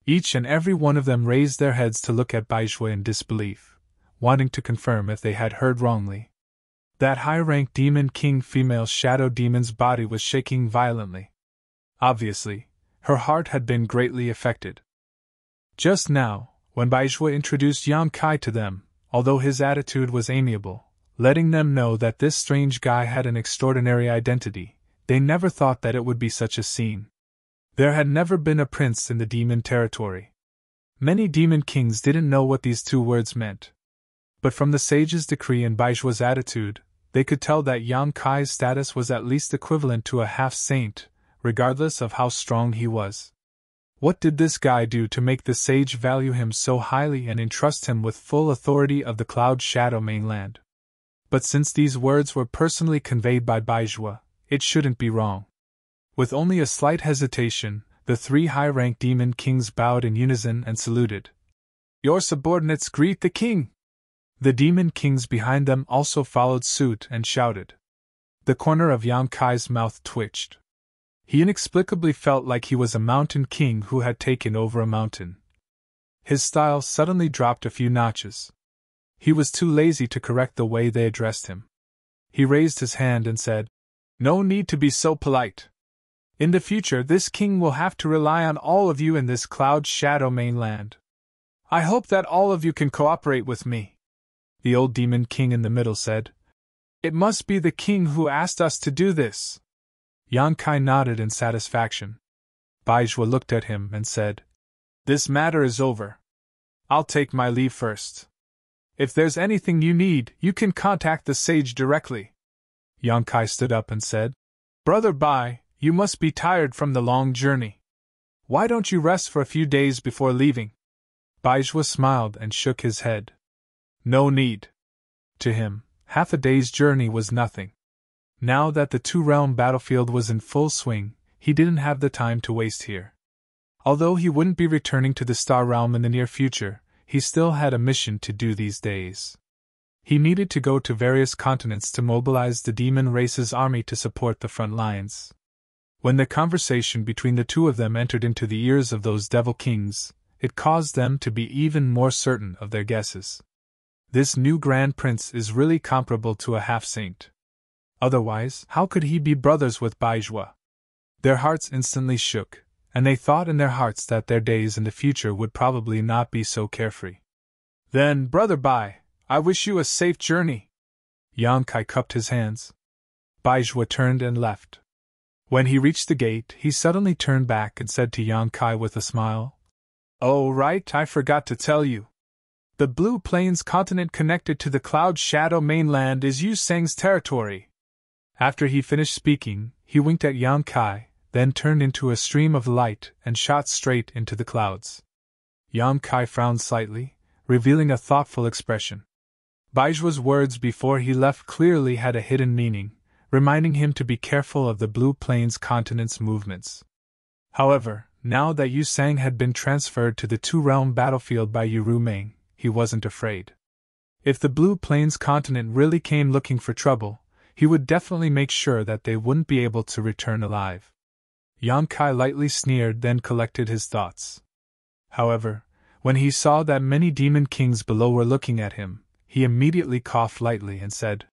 Each and every one of them raised their heads to look at Baizhua in disbelief, wanting to confirm if they had heard wrongly. That high-ranked demon king female shadow demon's body was shaking violently. Obviously, her heart had been greatly affected. Just now, when Baizhua introduced Yang Kai to them, although his attitude was amiable, letting them know that this strange guy had an extraordinary identity, they never thought that it would be such a scene. There had never been a prince in the demon territory. Many demon kings didn't know what these 2 words meant. But from the sage's decree and Baizhua's attitude, they could tell that Yang Kai's status was at least equivalent to a half-saint, regardless of how strong he was. What did this guy do to make the sage value him so highly and entrust him with full authority of the Cloud Shadow mainland? But since these words were personally conveyed by Baizhua, it shouldn't be wrong. With only a slight hesitation, the 3 high-ranked demon kings bowed in unison and saluted. Your subordinates greet the king! The demon kings behind them also followed suit and shouted. The corner of Yang Kai's mouth twitched. He inexplicably felt like he was a mountain king who had taken over a mountain. His style suddenly dropped a few notches. He was too lazy to correct the way they addressed him. He raised his hand and said, No need to be so polite. In the future, this king will have to rely on all of you in this cloud shadow mainland. I hope that all of you can cooperate with me. The old demon king in the middle said. It must be the king who asked us to do this. Yang Kai nodded in satisfaction. Baizhua looked at him and said, This matter is over. I'll take my leave first. If there's anything you need, you can contact the sage directly. Yang Kai stood up and said, Brother Bai, you must be tired from the long journey. Why don't you rest for a few days before leaving? Baizhua smiled and shook his head. No need. To him, half a day's journey was nothing. Now that the two-realm battlefield was in full swing, he didn't have the time to waste here. Although he wouldn't be returning to the Star Realm in the near future, he still had a mission to do these days. He needed to go to various continents to mobilize the demon race's army to support the front lines. When the conversation between the two of them entered into the ears of those devil kings, it caused them to be even more certain of their guesses. This new Grand Prince is really comparable to a half-saint. Otherwise, how could he be brothers with Baizhua? Their hearts instantly shook, and they thought in their hearts that their days in the future would probably not be so carefree. Then, Brother Bai, I wish you a safe journey. Yang Kai cupped his hands. Baizhua turned and left. When he reached the gate, he suddenly turned back and said to Yang Kai with a smile, Oh right, I forgot to tell you. The Blue Plains continent connected to the Cloud Shadow mainland is Yu Seng's territory. After he finished speaking, he winked at Yang Kai, then turned into a stream of light and shot straight into the clouds. Yang Kai frowned slightly, revealing a thoughtful expression. Baizhua's words before he left clearly had a hidden meaning, reminding him to be careful of the Blue Plains continent's movements. However, now that Yu Sang had been transferred to the two-realm battlefield by Yu Rumeng, he wasn't afraid. If the Blue Plains continent really came looking for trouble, he would definitely make sure that they wouldn't be able to return alive. Yang Kai lightly sneered, then collected his thoughts. However, when he saw that many demon kings below were looking at him, he immediately coughed lightly and said,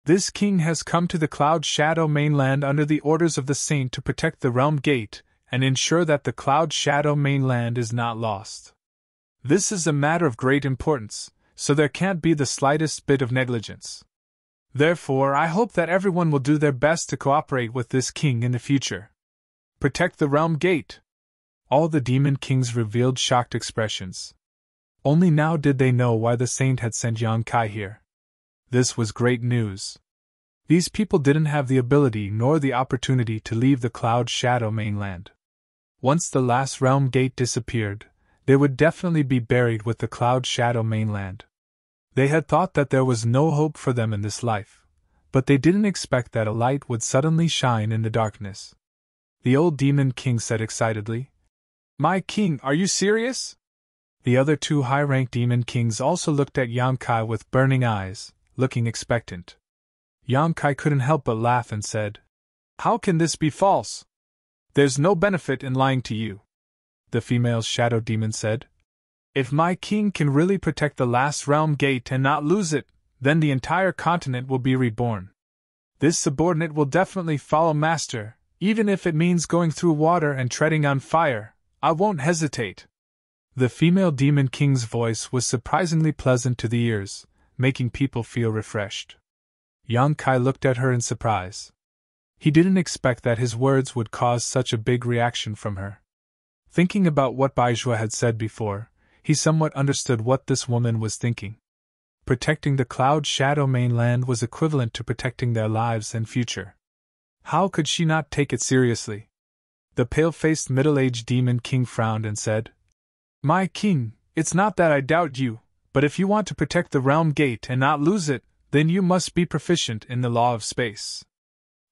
This king has come to the Cloud Shadow mainland under the orders of the saint to protect the realm gate and ensure that the Cloud Shadow mainland is not lost. This is a matter of great importance, so there can't be the slightest bit of negligence. Therefore, I hope that everyone will do their best to cooperate with this king in the future. Protect the realm gate. All the demon kings revealed shocked expressions. Only now did they know why the saint had sent Yang Kai here. This was great news. These people didn't have the ability nor the opportunity to leave the Cloud Shadow mainland. Once the last realm gate disappeared, they would definitely be buried with the Cloud Shadow mainland. They had thought that there was no hope for them in this life, but they didn't expect that a light would suddenly shine in the darkness. The old demon king said excitedly, My king, are you serious? The other two high-ranked demon kings also looked at Yang Kai with burning eyes, looking expectant. Yang Kai couldn't help but laugh and said, How can this be false? There's no benefit in lying to you. The female shadow demon said, If my king can really protect the last realm gate and not lose it, then the entire continent will be reborn. This subordinate will definitely follow master, even if it means going through water and treading on fire. I won't hesitate. The female demon king's voice was surprisingly pleasant to the ears, making people feel refreshed. Yang Kai looked at her in surprise. He didn't expect that his words would cause such a big reaction from her. Thinking about what Baizhua had said before, he somewhat understood what this woman was thinking. Protecting the Cloud Shadow mainland was equivalent to protecting their lives and future. How could she not take it seriously? The pale-faced middle-aged demon king frowned and said, My king, it's not that I doubt you, but if you want to protect the realm gate and not lose it, then you must be proficient in the law of space.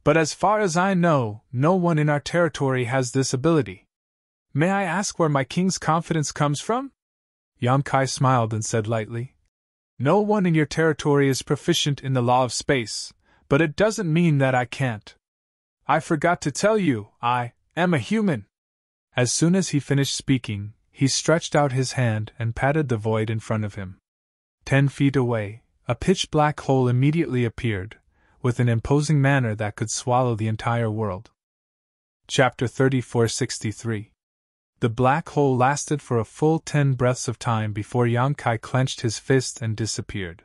But as far as I know, no one in our territory has this ability. May I ask where my king's confidence comes from? Yang Kai smiled and said lightly, No one in your territory is proficient in the law of space, but it doesn't mean that I can't. I forgot to tell you, I am a human. As soon as he finished speaking, he stretched out his hand and patted the void in front of him. 10 feet away, a pitch-black hole immediately appeared, with an imposing manner that could swallow the entire world. Chapter 3463. The black hole lasted for a full 10 breaths of time before Yang Kai clenched his fist and disappeared.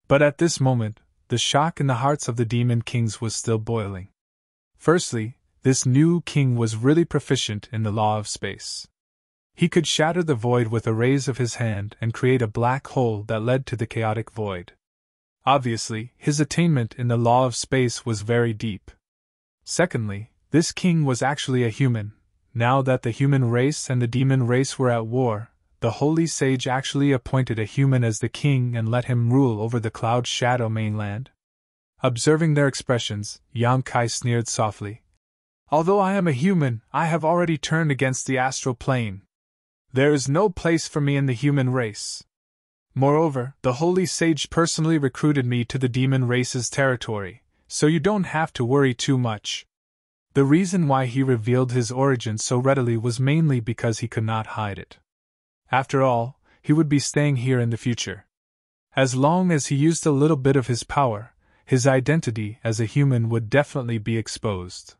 But at this moment, the shock in the hearts of the demon kings was still boiling. Firstly, this new king was really proficient in the law of space. He could shatter the void with a raise of his hand and create a black hole that led to the chaotic void. Obviously, his attainment in the law of space was very deep. Secondly, this king was actually a human. Now that the human race and the demon race were at war, the holy sage actually appointed a human as the king and let him rule over the Cloud Shadow mainland. Observing their expressions, Yang Kai sneered softly. Although I am a human, I have already turned against the astral plane. There is no place for me in the human race. Moreover, the holy sage personally recruited me to the demon race's territory, so you don't have to worry too much. The reason why he revealed his origin so readily was mainly because he could not hide it. After all, he would be staying here in the future. As long as he used a little bit of his power, his identity as a human would definitely be exposed.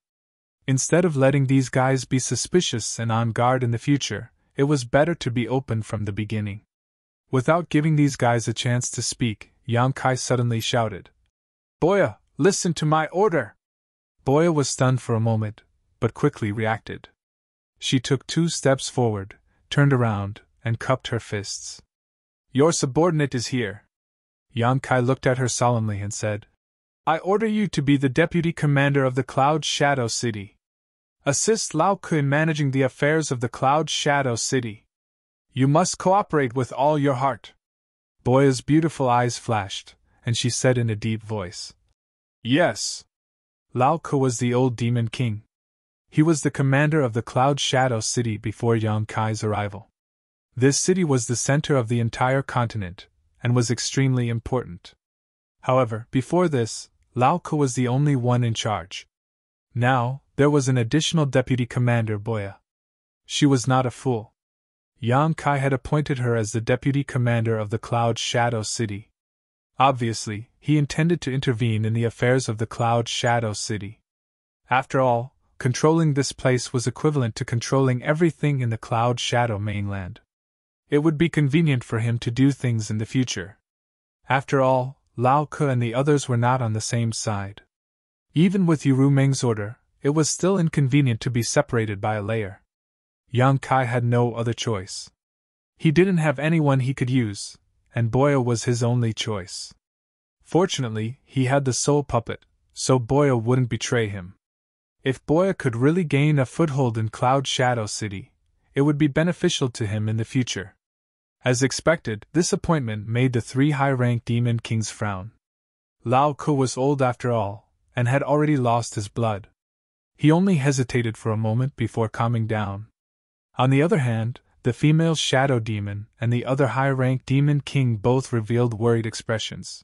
Instead of letting these guys be suspicious and on guard in the future, it was better to be open from the beginning. Without giving these guys a chance to speak, Yang Kai suddenly shouted, "Boya, listen to my order!" Boya was stunned for a moment, but quickly reacted. She took 2 steps forward, turned around, and cupped her fists. "Your subordinate is here." Yang Kai looked at her solemnly and said, "I order you to be the deputy commander of the Cloud Shadow City. Assist Lao Ke in managing the affairs of the Cloud Shadow City. You must cooperate with all your heart." Boya's beautiful eyes flashed, and she said in a deep voice, "Yes." Lao Ke was the old demon king. He was the commander of the Cloud Shadow City before Yang Kai's arrival. This city was the center of the entire continent, and was extremely important. However, before this, Lao Ke was the only one in charge. Now, there was an additional deputy commander, Boya. She was not a fool. Yang Kai had appointed her as the deputy commander of the Cloud Shadow City. Obviously, he intended to intervene in the affairs of the Cloud Shadow City. After all, controlling this place was equivalent to controlling everything in the Cloud Shadow mainland. It would be convenient for him to do things in the future. After all, Lao Ke and the others were not on the same side. Even with Yu Meng's order, it was still inconvenient to be separated by a layer. Yang Kai had no other choice. He didn't have anyone he could use, and Boya was his only choice. Fortunately, he had the soul puppet, so Boya wouldn't betray him. If Boya could really gain a foothold in Cloud Shadow City, it would be beneficial to him in the future. As expected, this appointment made the 3 high-ranked demon kings frown. Lao Ke was old after all, and had already lost his blood. He only hesitated for a moment before calming down. On the other hand, the female shadow demon and the other high-ranked demon king both revealed worried expressions.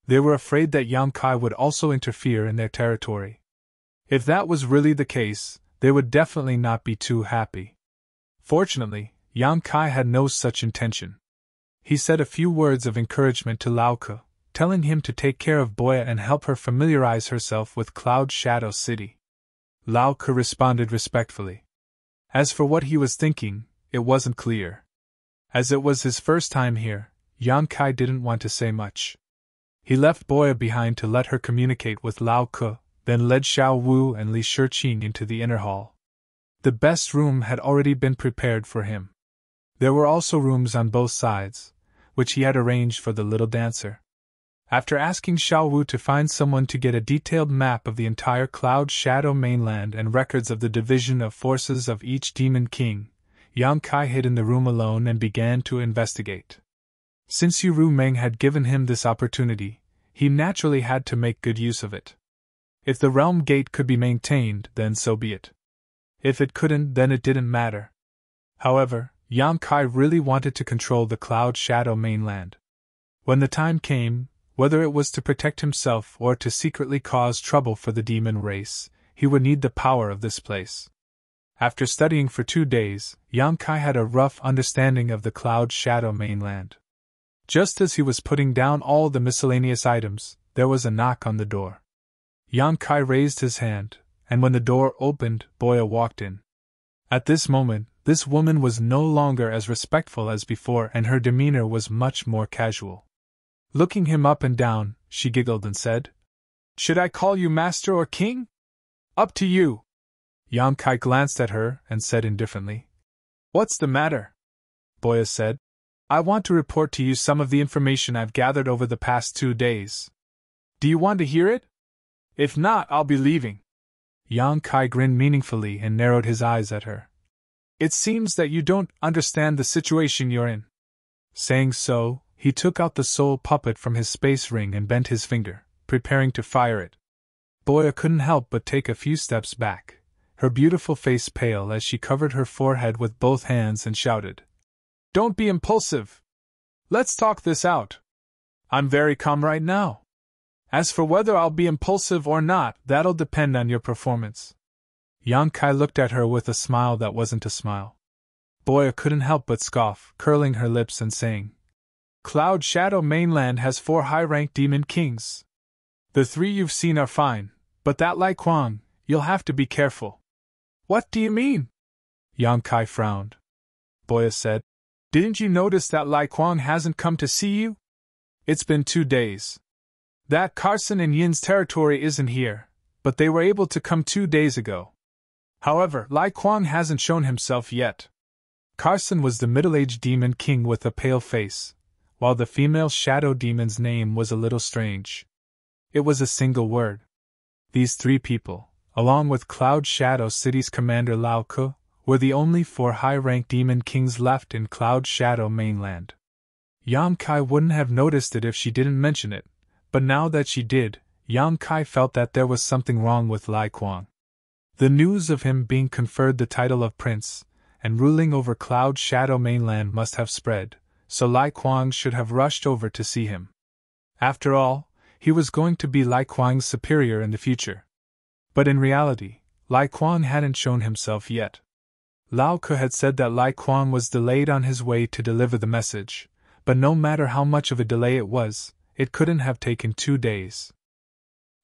They were afraid that Yang Kai would also interfere in their territory. If that was really the case, they would definitely not be too happy. Fortunately, Yang Kai had no such intention. He said a few words of encouragement to Lao Ke, telling him to take care of Boya and help her familiarize herself with Cloud Shadow City. Lao Ke responded respectfully. As for what he was thinking, it wasn't clear. As it was his first time here, Yang Kai didn't want to say much. He left Boya behind to let her communicate with Lao Ke, then led Xiao Wu and Li Shiqing into the inner hall. The best room had already been prepared for him. There were also rooms on both sides, which he had arranged for the little dancer. After asking Xiao Wu to find someone to get a detailed map of the entire Cloud Shadow mainland and records of the division of forces of each demon king, Yang Kai hid in the room alone and began to investigate. Since Yu Meng had given him this opportunity, he naturally had to make good use of it. If the realm gate could be maintained, then so be it. If it couldn't, then it didn't matter. However, Yang Kai really wanted to control the Cloud Shadow mainland. When the time came, whether it was to protect himself or to secretly cause trouble for the demon race, he would need the power of this place. After studying for 2 days, Yang Kai had a rough understanding of the Cloud Shadow mainland. Just as he was putting down all the miscellaneous items, there was a knock on the door. Yang Kai raised his hand, and when the door opened, Boya walked in. At this moment, this woman was no longer as respectful as before, and her demeanor was much more casual. Looking him up and down, she giggled and said, "Should I call you master or king? Up to you." Yang Kai glanced at her and said indifferently, "What's the matter?" Boya said, "I want to report to you some of the information I've gathered over the past 2 days. Do you want to hear it? If not, I'll be leaving." Yang Kai grinned meaningfully and narrowed his eyes at her. "It seems that you don't understand the situation you're in." Saying so, he took out the soul puppet from his space ring and bent his finger, preparing to fire it. Boya couldn't help but take a few steps back, her beautiful face pale as she covered her forehead with both hands and shouted, "Don't be impulsive! Let's talk this out. I'm very calm right now. As for whether I'll be impulsive or not, that'll depend on your performance." Yang Kai looked at her with a smile that wasn't a smile. Boya couldn't help but scoff, curling her lips and saying, "Cloud Shadow Mainland has 4 high-ranked demon kings. The 3 you've seen are fine, but that Lai Kuang, you'll have to be careful." "What do you mean?" Yang Kai frowned. Boya said, "Didn't you notice that Lai Kuang hasn't come to see you? It's been 2 days. That Carson and Yin's territory isn't here, but they were able to come 2 days ago. However, Lai Kuang hasn't shown himself yet." Carson was the middle-aged demon king with a pale face, while the female shadow demon's name was a little strange. It was a single word. These 3 people, along with Cloud Shadow City's commander Lao Ke, were the only 4 high-ranked demon kings left in Cloud Shadow Mainland. Yang Kai wouldn't have noticed it if she didn't mention it, but now that she did, Yang Kai felt that there was something wrong with Lai Kuang. The news of him being conferred the title of prince, and ruling over Cloud Shadow Mainland must have spread, so Lai Kuang should have rushed over to see him. After all, he was going to be Lai Kuang's superior in the future. But in reality, Lai Kuang hadn't shown himself yet. Lao Ke had said that Lai Kuang was delayed on his way to deliver the message, but no matter how much of a delay it was, it couldn't have taken 2 days.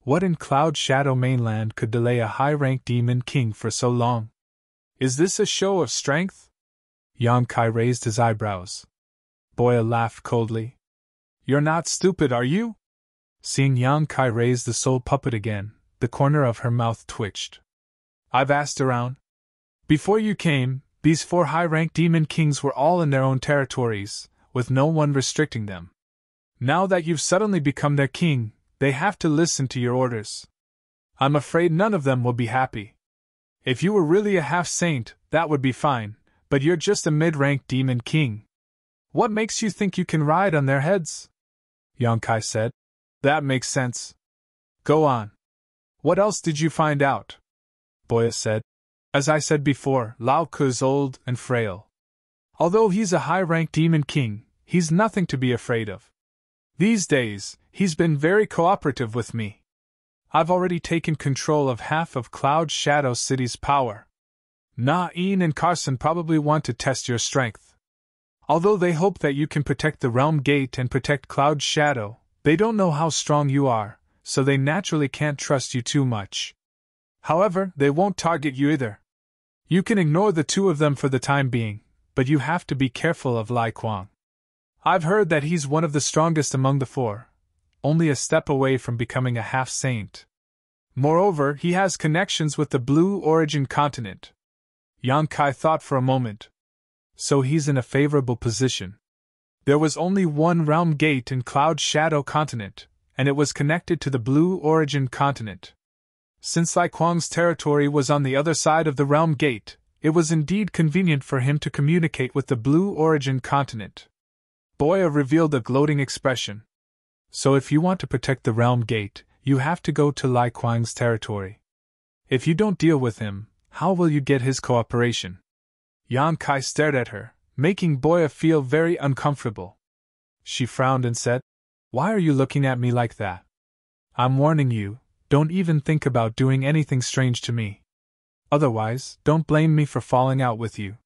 What in Cloud Shadow Mainland could delay a high-ranked demon king for so long? "Is this a show of strength?" Yang Kai raised his eyebrows. Boya laughed coldly. "You're not stupid, are you?" Seeing Yang Kai raise the soul puppet again, the corner of her mouth twitched. "I've asked around. Before you came, these 4 high-ranked demon kings were all in their own territories, with no one restricting them. Now that you've suddenly become their king, they have to listen to your orders. I'm afraid none of them will be happy. If you were really a half-saint, that would be fine, but you're just a mid-ranked demon king. What makes you think you can ride on their heads?" Yang Kai said. "That makes sense. Go on. What else did you find out?" Boya said. "As I said before, Lao Ke's old and frail. Although he's a high-ranked demon king, he's nothing to be afraid of. These days, he's been very cooperative with me. I've already taken control of half of Cloud Shadow City's power. Na-Een and Carson probably want to test your strength. Although they hope that you can protect the Realm Gate and protect Cloud Shadow, they don't know how strong you are, so they naturally can't trust you too much. However, they won't target you either. You can ignore the 2 of them for the time being, but you have to be careful of Lai Kuang. I've heard that he's one of the strongest among the 4, only a step away from becoming a half-saint. Moreover, he has connections with the Blue Origin continent." Yang Kai thought for a moment. So he's in a favorable position. There was only one Realm Gate in Cloud Shadow continent, and it was connected to the Blue Origin continent. Since Lai Kuang's territory was on the other side of the Realm Gate, it was indeed convenient for him to communicate with the Blue Origin continent. Boya revealed a gloating expression. "So if you want to protect the Realm Gate, you have to go to Lai Kuang's territory. If you don't deal with him, how will you get his cooperation?" Yang Kai stared at her, making Boya feel very uncomfortable. She frowned and said, "Why are you looking at me like that? I'm warning you, don't even think about doing anything strange to me. Otherwise, don't blame me for falling out with you."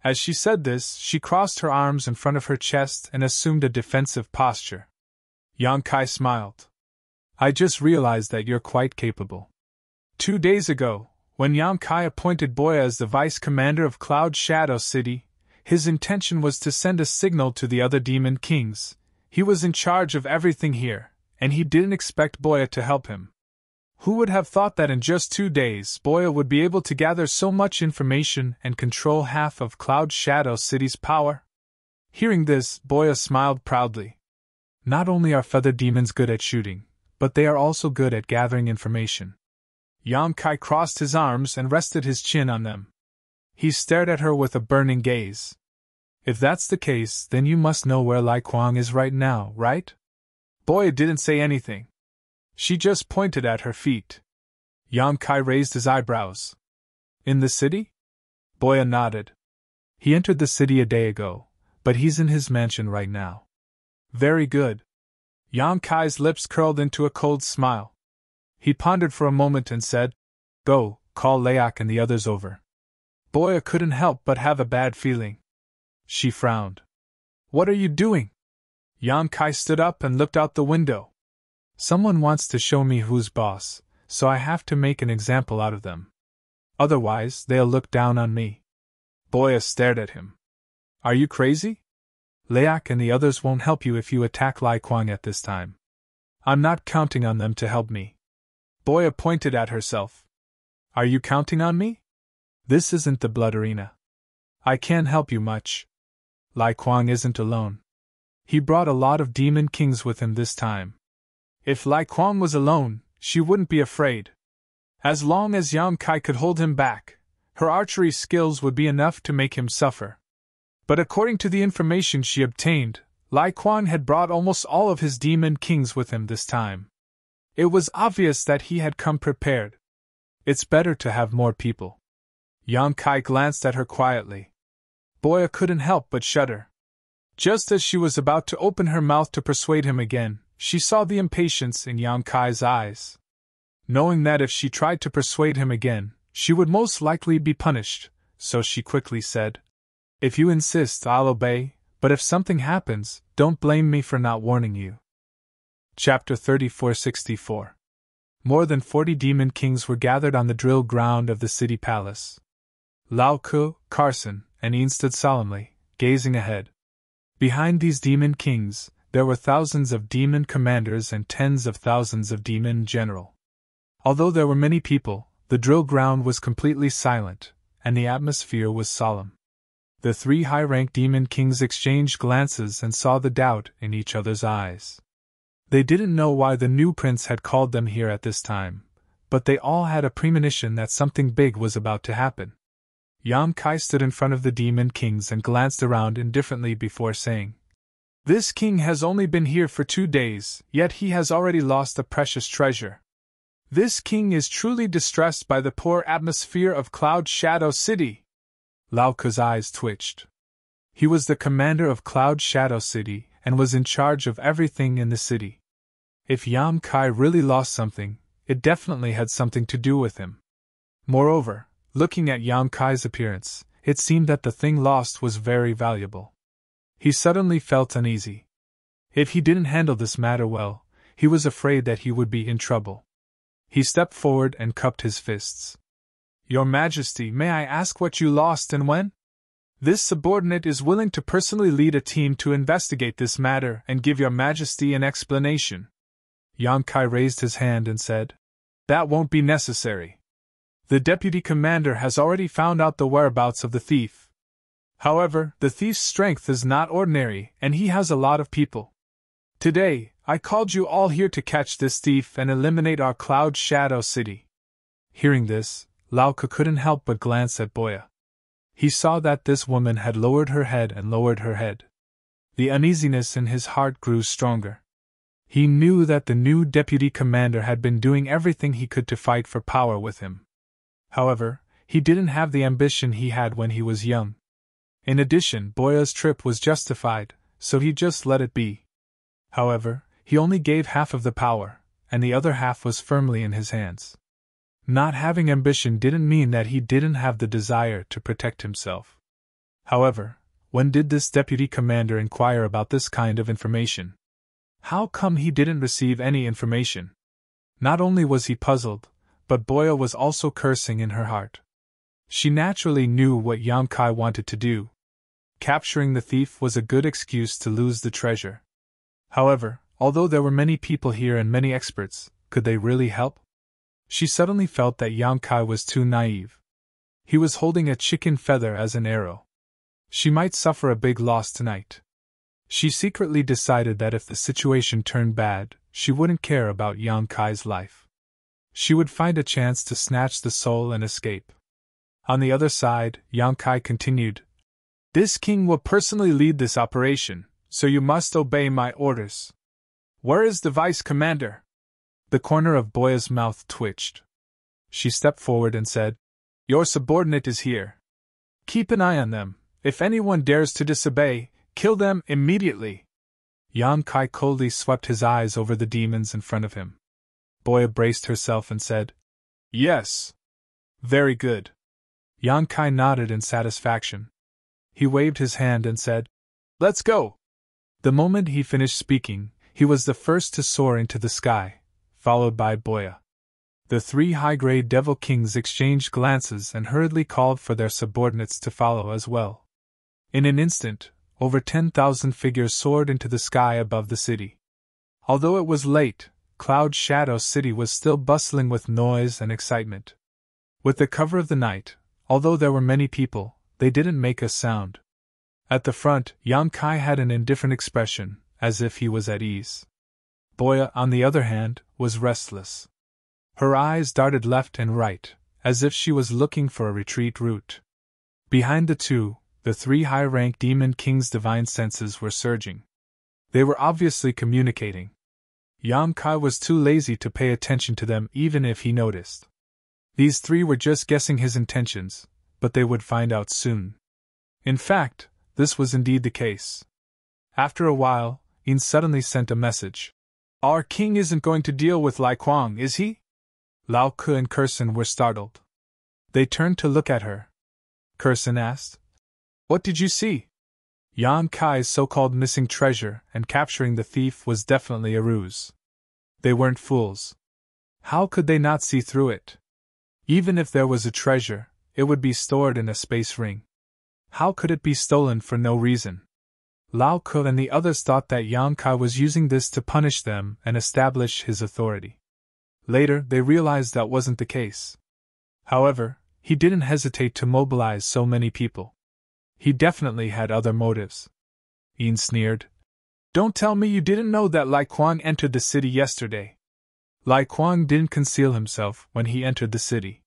As she said this, she crossed her arms in front of her chest and assumed a defensive posture. Yang Kai smiled. I just realized that you're quite capable. 2 days ago, when Yang Kai appointed Boya as the vice commander of Cloud Shadow City, his intention was to send a signal to the other demon kings. He was in charge of everything here, and he didn't expect Boya to help him. Who would have thought that in just 2 days Boya would be able to gather so much information and control half of Cloud Shadow City's power? Hearing this, Boya smiled proudly. Not only are feather demons good at shooting, but they are also good at gathering information. Yang Kai crossed his arms and rested his chin on them. He stared at her with a burning gaze. If that's the case, then you must know where Lai Kuang is right now, right? Boya didn't say anything. She just pointed at her feet. Yang Kai raised his eyebrows. In the city? Boya nodded. He entered the city a day ago, but he's in his mansion right now. Very good. Yang Kai's lips curled into a cold smile. He pondered for a moment and said, Go, call Layak and the others over. Boya couldn't help but have a bad feeling. She frowned. What are you doing? Yang Kai stood up and looked out the window. Someone wants to show me who's boss, so I have to make an example out of them. Otherwise, they'll look down on me. Boya stared at him. Are you crazy? Layak and the others won't help you if you attack Lai Kuang at this time. I'm not counting on them to help me. Boya pointed at herself. Are you counting on me? This isn't the blood arena. I can't help you much. Lai Kuang isn't alone. He brought a lot of demon kings with him this time. If Lai Kuang was alone, she wouldn't be afraid. As long as Yang Kai could hold him back, her archery skills would be enough to make him suffer. But according to the information she obtained, Lai Kuang had brought almost all of his demon kings with him this time. It was obvious that he had come prepared. It's better to have more people. Yang Kai glanced at her quietly. Boya couldn't help but shudder. Just as she was about to open her mouth to persuade him again, she saw the impatience in Yang Kai's eyes. Knowing that if she tried to persuade him again, she would most likely be punished, so she quickly said, If you insist, I'll obey, but if something happens, don't blame me for not warning you. Chapter 3464. More than 40 demon kings were gathered on the drill ground of the city palace. Lao Ku, Carson, and Ian stood solemnly, gazing ahead. Behind these demon kings, there were thousands of demon commanders and tens of thousands of demon general. Although there were many people, the drill ground was completely silent, and the atmosphere was solemn. The 3 high-ranked demon kings exchanged glances and saw the doubt in each other's eyes. They didn't know why the new prince had called them here at this time, but they all had a premonition that something big was about to happen. Yang Kai stood in front of the demon kings and glanced around indifferently before saying, This king has only been here for 2 days, yet he has already lost a precious treasure. This king is truly distressed by the poor atmosphere of Cloud Shadow City. Lao Ku's eyes twitched. He was the commander of Cloud Shadow City and was in charge of everything in the city. If Yang Kai really lost something, it definitely had something to do with him. Moreover, looking at Yang Kai's appearance, it seemed that the thing lost was very valuable. He suddenly felt uneasy. If he didn't handle this matter well, he was afraid that he would be in trouble. He stepped forward and cupped his fists. Your Majesty, may I ask what you lost and when? This subordinate is willing to personally lead a team to investigate this matter and give Your Majesty an explanation. Yang Kai raised his hand and said, That won't be necessary. The deputy commander has already found out the whereabouts of the thief. However, the thief's strength is not ordinary, and he has a lot of people. Today, I called you all here to catch this thief and eliminate our Cloud Shadow City. Hearing this, Lao Ku couldn't help but glance at Boya. He saw that this woman had lowered her head and lowered her head. The uneasiness in his heart grew stronger. He knew that the new deputy commander had been doing everything he could to fight for power with him. However, he didn't have the ambition he had when he was young. In addition, Boya's trip was justified, so he just let it be. However, he only gave half of the power, and the other half was firmly in his hands. Not having ambition didn't mean that he didn't have the desire to protect himself. However, when did this deputy commander inquire about this kind of information? How come he didn't receive any information? Not only was he puzzled, but Boya was also cursing in her heart. She naturally knew what Yang Kai wanted to do. Capturing the thief was a good excuse to lose the treasure. However, although there were many people here and many experts, could they really help? She suddenly felt that Yang Kai was too naive. He was holding a chicken feather as an arrow. She might suffer a big loss tonight. She secretly decided that if the situation turned bad, she wouldn't care about Yang Kai's life. She would find a chance to snatch the soul and escape. On the other side, Yang Kai continued, "This king will personally lead this operation, so you must obey my orders. Where is the vice commander?" The corner of Boya's mouth twitched. She stepped forward and said, "Your subordinate is here. Keep an eye on them. If anyone dares to disobey, kill them immediately." Yang Kai coldly swept his eyes over the demons in front of him. Boya braced herself and said, "Yes. Very good." Yang Kai nodded in satisfaction. He waved his hand and said, "Let's go." The moment he finished speaking, he was the first to soar into the sky, followed by Boya. The three high-grade devil kings exchanged glances and hurriedly called for their subordinates to follow as well. In an instant, over 10,000 figures soared into the sky above the city. Although it was late, Cloud Shadow City was still bustling with noise and excitement. With the cover of the night, although there were many people, they didn't make a sound. At the front, Yang Kai had an indifferent expression, as if he was at ease. Boya, on the other hand, was restless. Her eyes darted left and right, as if she was looking for a retreat route. Behind the two, the three high-rank demon kings' divine senses were surging. They were obviously communicating. Yang Kai was too lazy to pay attention to them even if he noticed. These three were just guessing his intentions, but they would find out soon. In fact, this was indeed the case. After a while, Yin suddenly sent a message. "Our king isn't going to deal with Lai Kuang, is he?" Lao Ke and Kursen were startled. They turned to look at her. Kursen asked, "What did you see?" Yang Kai's so-called missing treasure and capturing the thief was definitely a ruse. They weren't fools. How could they not see through it? Even if there was a treasure, it would be stored in a space ring. How could it be stolen for no reason? Lao Ke and the others thought that Yang Kai was using this to punish them and establish his authority. Later, they realized that wasn't the case. However, he didn't hesitate to mobilize so many people. He definitely had other motives. Yin sneered. "Don't tell me you didn't know that Lai Kuang entered the city yesterday." Lai Kuang didn't conceal himself when he entered the city.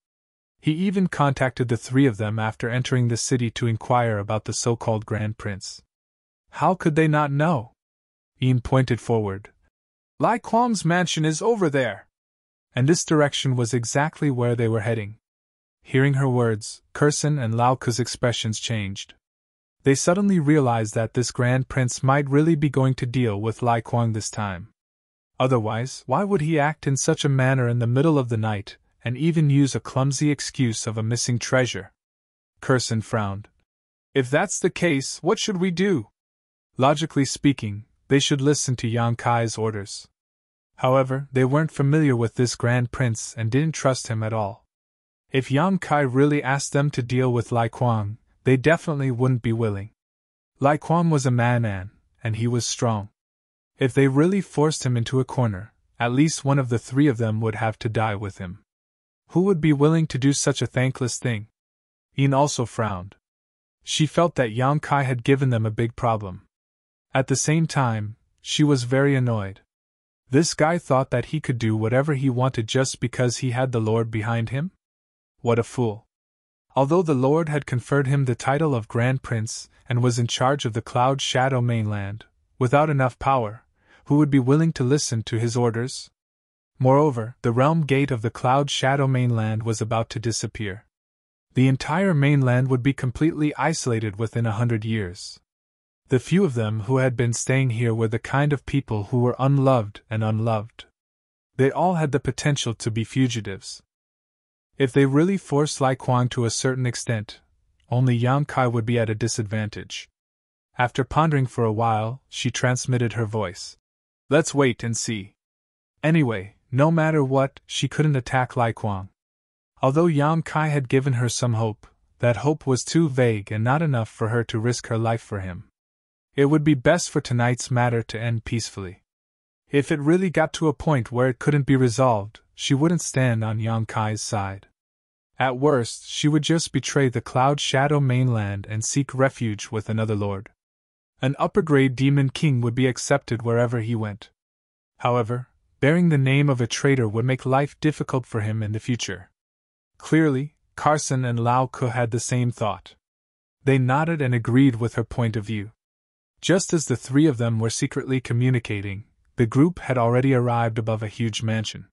He even contacted the three of them after entering the city to inquire about the so-called Grand Prince. How could they not know? Yin pointed forward. "Lai Kuang's mansion is over there." And this direction was exactly where they were heading. Hearing her words, Kursen and Lao Ke's expressions changed. They suddenly realized that this Grand Prince might really be going to deal with Lai Kuang this time. Otherwise, why would he act in such a manner in the middle of the night, and even use a clumsy excuse of a missing treasure? Kursen frowned. "If that's the case, what should we do?" Logically speaking, they should listen to Yang Kai's orders. However, they weren't familiar with this Grand Prince and didn't trust him at all. If Yang Kai really asked them to deal with Lai Kuang, they definitely wouldn't be willing. Lai Kuang was a madman, and he was strong. If they really forced him into a corner, at least one of the three of them would have to die with him. Who would be willing to do such a thankless thing? Yin also frowned. She felt that Yang Kai had given them a big problem. At the same time, she was very annoyed. This guy thought that he could do whatever he wanted just because he had the Lord behind him? What a fool. Although the Lord had conferred him the title of Grand Prince and was in charge of the Cloud Shadow mainland, without enough power, who would be willing to listen to his orders? Moreover, the realm gate of the Cloud Shadow mainland was about to disappear. The entire mainland would be completely isolated within 100 years. The few of them who had been staying here were the kind of people who were unloved and unloved. They all had the potential to be fugitives. If they really forced Lai Kuang to a certain extent, only Yang Kai would be at a disadvantage. After pondering for a while, she transmitted her voice. "Let's wait and see. Anyway, no matter what, she couldn't attack Lai Kuang. Although Yang Kai had given her some hope, that hope was too vague and not enough for her to risk her life for him. It would be best for tonight's matter to end peacefully. If it really got to a point where it couldn't be resolved, she wouldn't stand on Yang Kai's side. At worst, she would just betray the Cloud Shadow mainland and seek refuge with another lord. An upper-grade demon king would be accepted wherever he went. However, bearing the name of a traitor would make life difficult for him in the future. Clearly, Carson and Lao Ke had the same thought. They nodded and agreed with her point of view. Just as the three of them were secretly communicating, the group had already arrived above a huge mansion.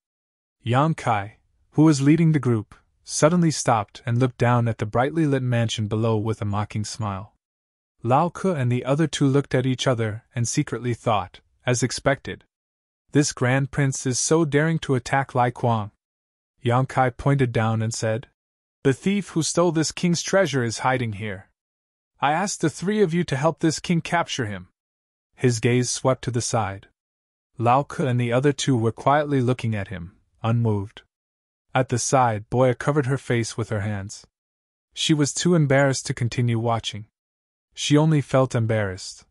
Yang Kai, who was leading the group, suddenly stopped and looked down at the brightly lit mansion below with a mocking smile. Lao Ke and the other two looked at each other and secretly thought, as expected, "This Grand Prince is so daring to attack Lai Kuang." Yang Kai pointed down and said, "The thief who stole this king's treasure is hiding here. I ask the three of you to help this king capture him." His gaze swept to the side. Lao Ke and the other two were quietly looking at him, unmoved. At the side, Boya covered her face with her hands. She was too embarrassed to continue watching. She only felt embarrassed.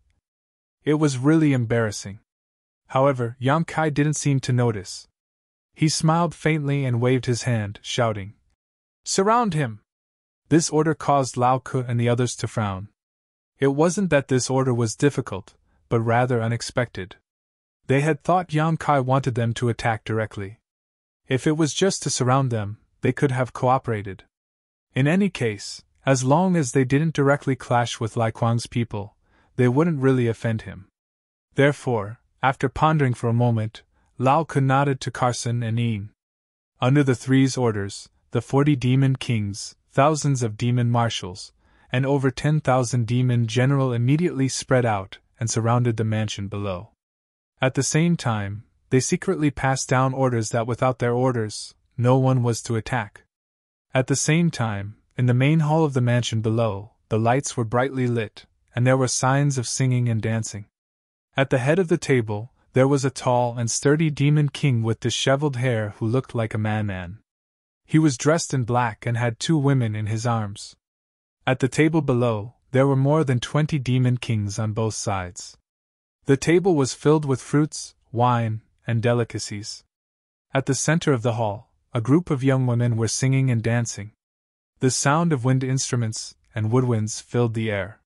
It was really embarrassing. However, Yang Kai didn't seem to notice. He smiled faintly and waved his hand, shouting, "Surround him!" This order caused Lao Ke and the others to frown. It wasn't that this order was difficult, but rather unexpected. They had thought Yang Kai wanted them to attack directly. If it was just to surround them, they could have cooperated. In any case, as long as they didn't directly clash with Lai Kuang's people, they wouldn't really offend him. Therefore, after pondering for a moment, Lao Ke nodded to Carson and Yin. Under the three's orders, the 40 demon kings, thousands of demon marshals, and over 10,000 demon general immediately spread out and surrounded the mansion below. At the same time, they secretly passed down orders that without their orders, no one was to attack. At the same time, in the main hall of the mansion below, the lights were brightly lit, and there were signs of singing and dancing. At the head of the table, there was a tall and sturdy demon king with disheveled hair who looked like a madman. He was dressed in black and had two women in his arms. At the table below, there were more than 20 demon kings on both sides. The table was filled with fruits, wine, and delicacies. At the center of the hall, a group of young women were singing and dancing. The sound of wind instruments and woodwinds filled the air.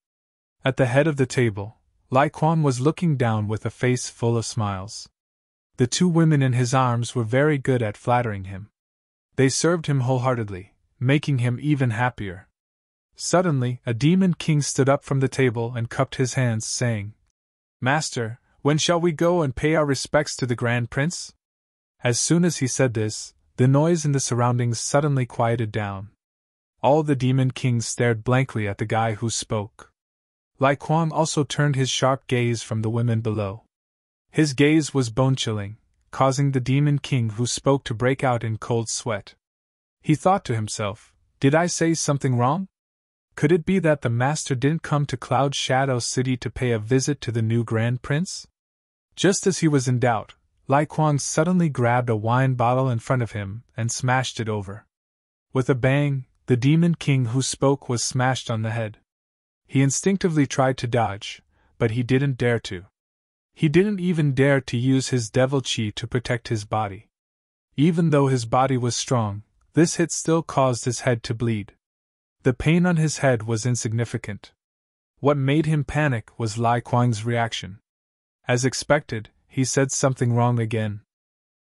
At the head of the table, Lai Kuang was looking down with a face full of smiles. The two women in his arms were very good at flattering him. They served him wholeheartedly, making him even happier. Suddenly, a demon king stood up from the table and cupped his hands, saying, "Master, when shall we go and pay our respects to the Grand Prince?" As soon as he said this, the noise in the surroundings suddenly quieted down. All the demon kings stared blankly at the guy who spoke. Lai Kuang also turned his sharp gaze from the women below. His gaze was bone-chilling, causing the demon king who spoke to break out in cold sweat. He thought to himself, "Did I say something wrong? Could it be that the master didn't come to Cloud Shadow City to pay a visit to the new Grand Prince?" Just as he was in doubt, Lai Kuang suddenly grabbed a wine bottle in front of him and smashed it over. With a bang, the demon king who spoke was smashed on the head. He instinctively tried to dodge, but he didn't dare to. He didn't even dare to use his devil chi to protect his body. Even though his body was strong, this hit still caused his head to bleed. The pain on his head was insignificant. What made him panic was Lai Kuang's reaction. As expected, he said something wrong again.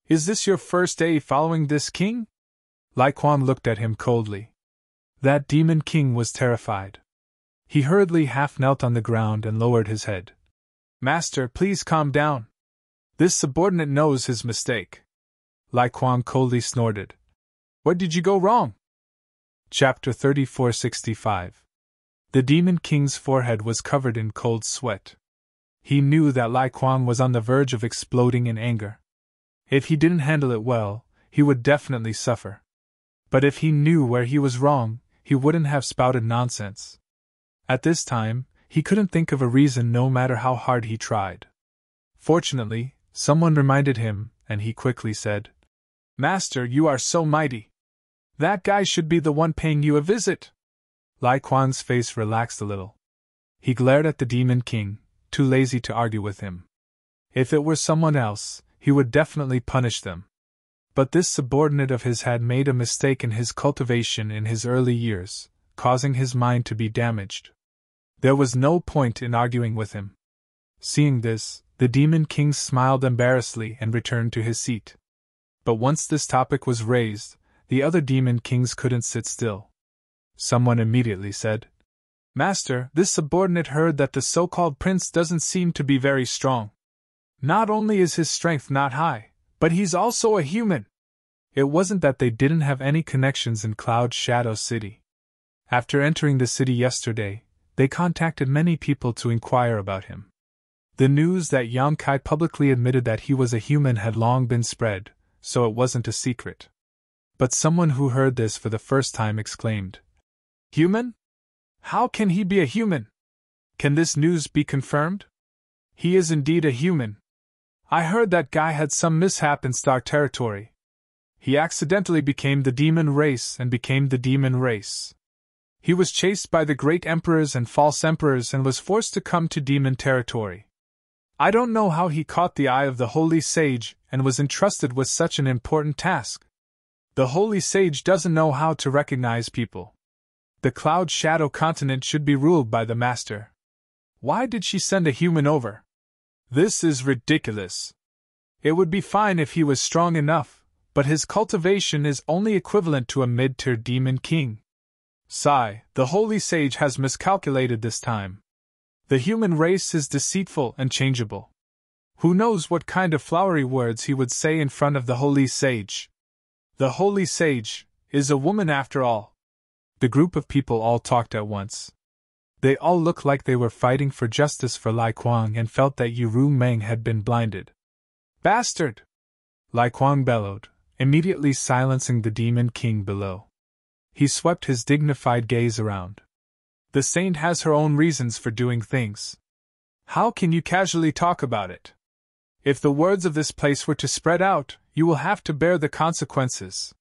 "Is this your first day following this king?" Lai Kuang looked at him coldly. That demon king was terrified. He hurriedly half-knelt on the ground and lowered his head. "Master, please calm down. This subordinate knows his mistake." Lai Kuang coldly snorted. "Where did you go wrong?" Chapter 3465. The demon king's forehead was covered in cold sweat. He knew that Lai Kuang was on the verge of exploding in anger. If he didn't handle it well, he would definitely suffer. But if he knew where he was wrong, he wouldn't have spouted nonsense. At this time, he couldn't think of a reason no matter how hard he tried. Fortunately, someone reminded him, and he quickly said, Master, you are so mighty. That guy should be the one paying you a visit. Lai Kuang's face relaxed a little. He glared at the Demon King, too lazy to argue with him. If it were someone else, he would definitely punish them. But this subordinate of his had made a mistake in his cultivation in his early years, causing his mind to be damaged. There was no point in arguing with him. Seeing this, the Demon King smiled embarrassedly and returned to his seat. But once this topic was raised, the other Demon Kings couldn't sit still. Someone immediately said, Master, this subordinate heard that the so-called prince doesn't seem to be very strong. Not only is his strength not high, but he's also a human. It wasn't that they didn't have any connections in Cloud Shadow City. After entering the city yesterday, they contacted many people to inquire about him. The news that Yang Kai publicly admitted that he was a human had long been spread, so it wasn't a secret. But someone who heard this for the first time exclaimed, Human? How can he be a human? Can this news be confirmed? He is indeed a human. I heard that guy had some mishap in Star Territory. He accidentally became the demon race and became the demon race. He was chased by the great emperors and false emperors and was forced to come to demon territory. I don't know how he caught the eye of the Holy Sage and was entrusted with such an important task. The Holy Sage doesn't know how to recognize people. The Cloud Shadow continent should be ruled by the Master. Why did she send a human over? This is ridiculous. It would be fine if he was strong enough, but his cultivation is only equivalent to a mid-tier demon king. Sigh, the Holy Sage has miscalculated this time. The human race is deceitful and changeable. Who knows what kind of flowery words he would say in front of the Holy Sage? The Holy Sage is a woman after all. The group of people all talked at once. They all looked like they were fighting for justice for Lai Kuang and felt that Yu Meng had been blinded. Bastard! Lai Kuang bellowed, immediately silencing the Demon King below. He swept his dignified gaze around. The saint has her own reasons for doing things. How can you casually talk about it? If the words of this place were to spread out, you will have to bear the consequences.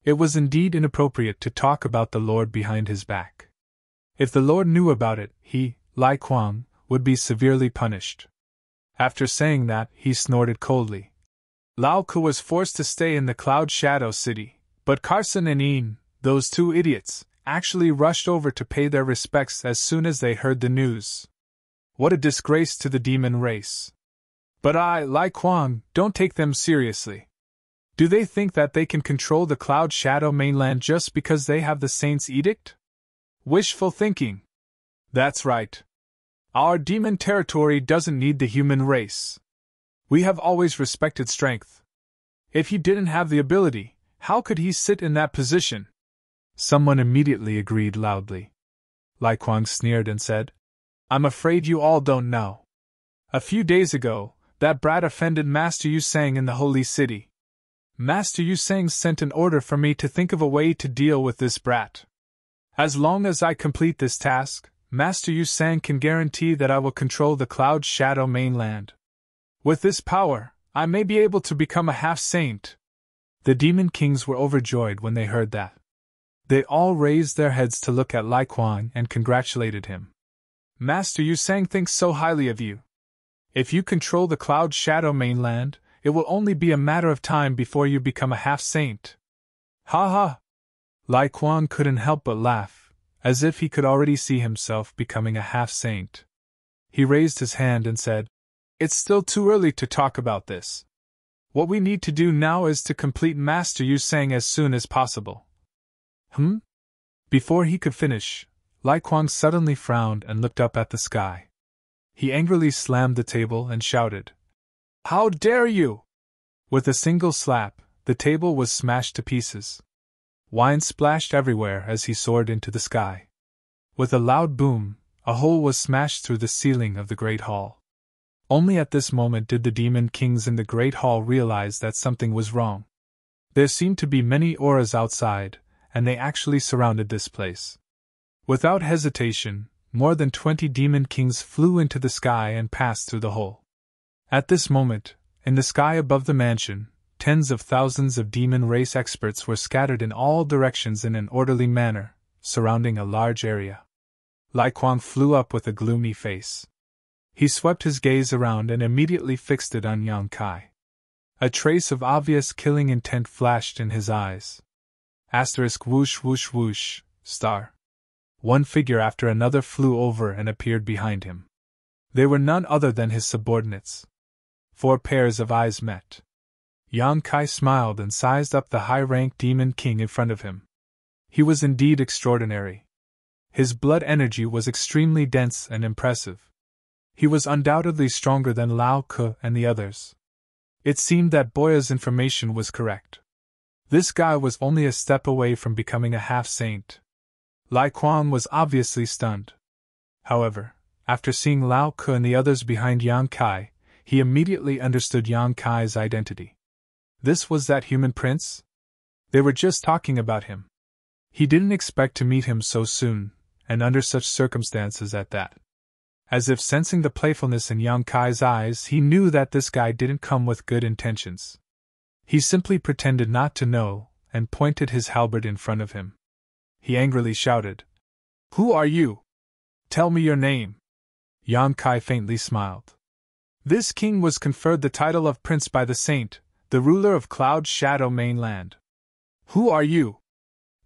It was indeed inappropriate to talk about the Lord behind his back. If the Lord knew about it, he, Lai Kuang, would be severely punished. After saying that, he snorted coldly. Lao Ku was forced to stay in the Cloud Shadow City, but Carson and Ian, those two idiots, actually rushed over to pay their respects as soon as they heard the news. What a disgrace to the demon race. But I, Lai Kuang, don't take them seriously. Do they think that they can control the Cloud Shadow mainland just because they have the Saint's edict? Wishful thinking. That's right. Our demon territory doesn't need the human race. We have always respected strength. If he didn't have the ability, how could he sit in that position? Someone immediately agreed loudly. Lai Kuang sneered and said, I'm afraid you all don't know. A few days ago, that brat offended Master Yu Sang in the Holy City. Master Yu Sang sent an order for me to think of a way to deal with this brat. As long as I complete this task, Master Yu Sang can guarantee that I will control the Cloud Shadow mainland. With this power, I may be able to become a half-saint. The Demon Kings were overjoyed when they heard that. They all raised their heads to look at Lai Kuang and congratulated him. Master Yu Sang thinks so highly of you. If you control the Cloud Shadow mainland, it will only be a matter of time before you become a half-saint. Ha ha! Lai Kuang couldn't help but laugh, as if he could already see himself becoming a half-saint. He raised his hand and said, It's still too early to talk about this. What we need to do now is to complete Master Yu Sang as soon as possible. Before he could finish, Lai Kuang suddenly frowned and looked up at the sky. He angrily slammed the table and shouted, How dare you! With a single slap, the table was smashed to pieces. Wine splashed everywhere as he soared into the sky. With a loud boom, a hole was smashed through the ceiling of the Great Hall. Only at this moment did the Demon Kings in the Great Hall realize that something was wrong. There seemed to be many auras outside, and they actually surrounded this place. Without hesitation, more than 20 Demon Kings flew into the sky and passed through the hole. At this moment, in the sky above the mansion, Tens of thousands of demon race experts were scattered in all directions in an orderly manner, surrounding a large area. Lai Kuang flew up with a gloomy face. He swept his gaze around and immediately fixed it on Yang Kai. A trace of obvious killing intent flashed in his eyes. Asterisk whoosh whoosh whoosh, star. One figure after another flew over and appeared behind him. They were none other than his subordinates. 4 pairs of eyes met. Yang Kai smiled and sized up the high-ranked demon king in front of him. He was indeed extraordinary. His blood energy was extremely dense and impressive. He was undoubtedly stronger than Lao Ke and the others. It seemed that Boya's information was correct. This guy was only a step away from becoming a half-saint. Lai Kuang was obviously stunned. However, after seeing Lao Ke and the others behind Yang Kai, he immediately understood Yang Kai's identity. This was that human prince? They were just talking about him. He didn't expect to meet him so soon, and under such circumstances at that. As if sensing the playfulness in Yang Kai's eyes, he knew that this guy didn't come with good intentions. He simply pretended not to know, and pointed his halberd in front of him. He angrily shouted, "Who are you? Tell me your name." Yang Kai faintly smiled. This king was conferred the title of prince by the saint, the ruler of Cloud Shadow Mainland. "Who are you?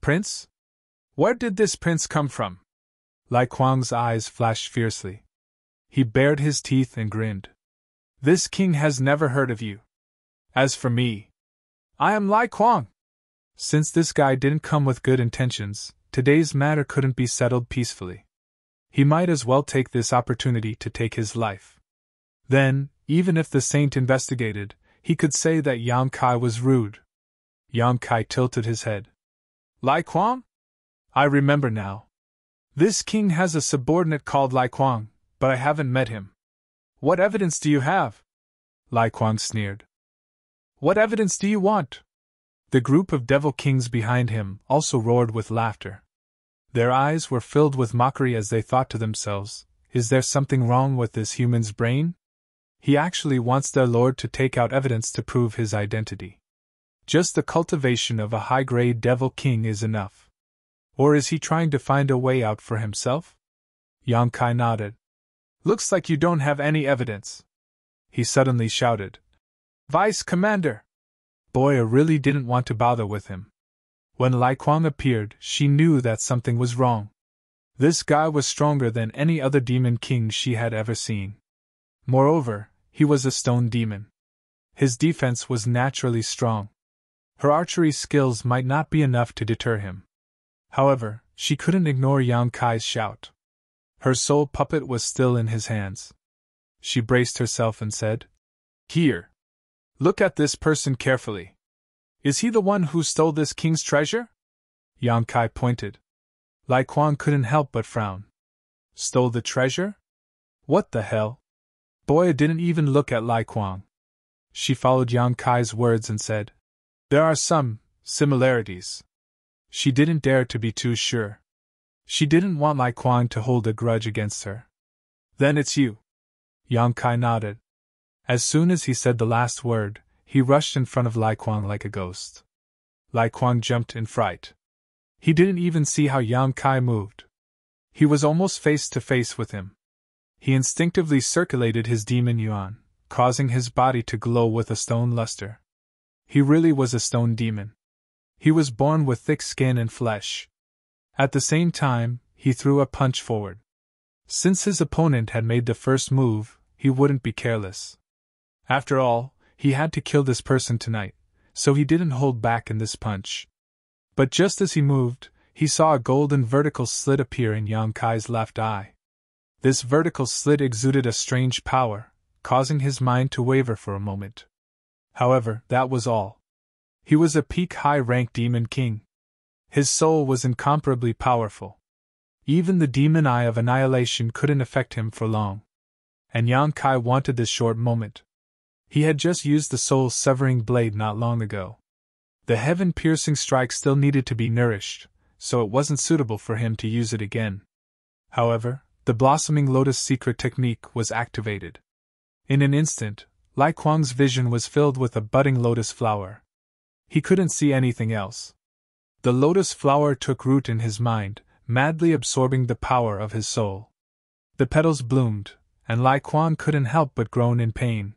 Prince? Where did this prince come from?" Lai Kuang's eyes flashed fiercely. He bared his teeth and grinned. "This king has never heard of you. As for me, I am Lai Kuang." Since this guy didn't come with good intentions, today's matter couldn't be settled peacefully. He might as well take this opportunity to take his life. Then, even if the saint investigated, he could say that Yang Kai was rude. Yang Kai tilted his head. "Lai Kuang? I remember now. This king has a subordinate called Lai Kuang, but I haven't met him. What evidence do you have?" Lai Kuang sneered. "What evidence do you want?" The group of devil kings behind him also roared with laughter. Their eyes were filled with mockery as they thought to themselves, "Is there something wrong with this human's brain? He actually wants their lord to take out evidence to prove his identity. Just the cultivation of a high-grade devil king is enough. Or is he trying to find a way out for himself?" Yang Kai nodded. "Looks like you don't have any evidence." He suddenly shouted, "Vice Commander!" Boya really didn't want to bother with him. When Lai Kuang appeared, she knew that something was wrong. This guy was stronger than any other demon king she had ever seen. Moreover, he was a stone demon. His defense was naturally strong. Her archery skills might not be enough to deter him. However, she couldn't ignore Yang Kai's shout. Her soul puppet was still in his hands. She braced herself and said, "Here. Look at this person carefully. Is he the one who stole this king's treasure?" Yang Kai pointed. Lai Kuang couldn't help but frown. Stole the treasure? What the hell? Boya didn't even look at Lai Kuang. She followed Yang Kai's words and said, "There are some similarities." She didn't dare to be too sure. She didn't want Lai Kuang to hold a grudge against her. "Then it's you." Yang Kai nodded. As soon as he said the last word, he rushed in front of Lai Kuang like a ghost. Lai Kuang jumped in fright. He didn't even see how Yang Kai moved. He was almost face to face with him. He instinctively circulated his demon yuan, causing his body to glow with a stone luster. He really was a stone demon. He was born with thick skin and flesh. At the same time, he threw a punch forward. Since his opponent had made the first move, he wouldn't be careless. After all, he had to kill this person tonight, so he didn't hold back in this punch. But just as he moved, he saw a golden vertical slit appear in Yang Kai's left eye. This vertical slit exuded a strange power, causing his mind to waver for a moment. However, that was all. He was a peak high-ranked demon king. His soul was incomparably powerful. Even the demon eye of annihilation couldn't affect him for long. And Yang Kai wanted this short moment. He had just used the soul-severing blade not long ago. The heaven-piercing strike still needed to be nourished, so it wasn't suitable for him to use it again. However, the Blossoming Lotus secret technique was activated. In an instant, Lai Kuang's vision was filled with a budding lotus flower. He couldn't see anything else. The lotus flower took root in his mind, madly absorbing the power of his soul. The petals bloomed, and Lai Kuang couldn't help but groan in pain.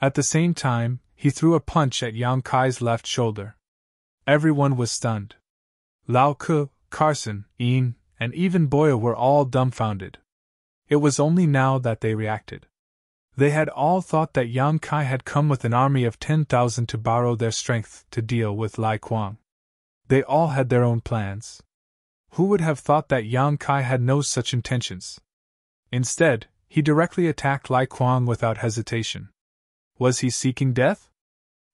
At the same time, he threw a punch at Yang Kai's left shoulder. Everyone was stunned. Lao Ke, Carson, Yin, and even Boya were all dumbfounded. It was only now that they reacted. They had all thought that Yang Kai had come with an army of 10,000 to borrow their strength to deal with Lai Kuang. They all had their own plans. Who would have thought that Yang Kai had no such intentions? Instead, he directly attacked Lai Kuang without hesitation. Was he seeking death?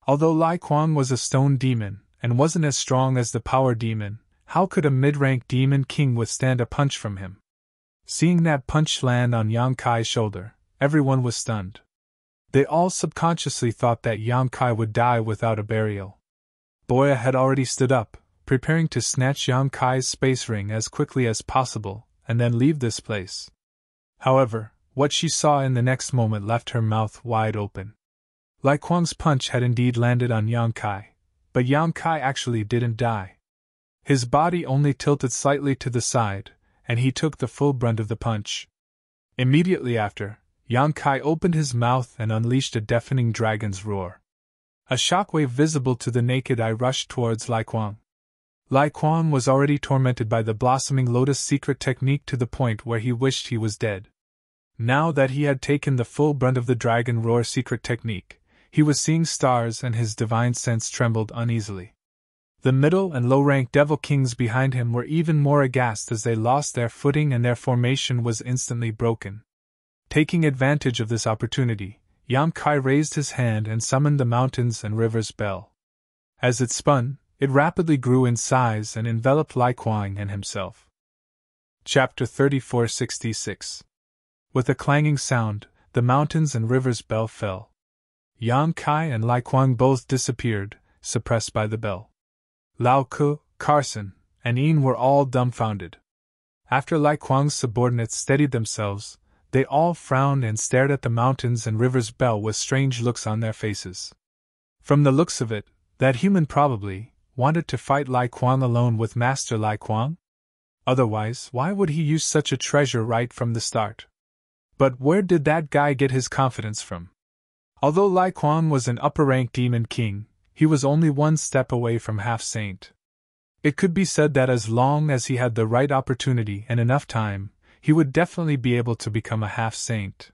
Although Lai Kuang was a stone demon, and wasn't as strong as the power demon, how could a mid-rank demon king withstand a punch from him? Seeing that punch land on Yang Kai's shoulder, everyone was stunned. They all subconsciously thought that Yang Kai would die without a burial. Boya had already stood up, preparing to snatch Yang Kai's space ring as quickly as possible, and then leave this place. However, what she saw in the next moment left her mouth wide open. Lai Kuang's punch had indeed landed on Yang Kai, but Yang Kai actually didn't die. His body only tilted slightly to the side, and he took the full brunt of the punch. Immediately after, Yang Kai opened his mouth and unleashed a deafening dragon's roar. A shockwave visible to the naked eye rushed towards Lai Kuang. Lai Kuang was already tormented by the blossoming lotus secret technique to the point where he wished he was dead. Now that he had taken the full brunt of the dragon roar secret technique, he was seeing stars and his divine sense trembled uneasily. The middle and low-rank devil kings behind him were even more aghast as they lost their footing and their formation was instantly broken. Taking advantage of this opportunity, Yang Kai raised his hand and summoned the mountains and rivers bell. As it spun, it rapidly grew in size and enveloped Lai Kuang and himself. Chapter 3466. With a clanging sound, the mountains and rivers bell fell. Yang Kai and Lai Kuang both disappeared, suppressed by the bell. Lao Ke, Carson, and Yin were all dumbfounded. After Lai Kuang's subordinates steadied themselves, they all frowned and stared at the mountains and rivers bell with strange looks on their faces. From the looks of it, that human probably wanted to fight Lai Kuang alone with Master Lai Kuang? Otherwise, why would he use such a treasure right from the start? But where did that guy get his confidence from? Although Lai Kuang was an upper-rank demon king, he was only one step away from half-saint. It could be said that as long as he had the right opportunity and enough time, he would definitely be able to become a half-saint.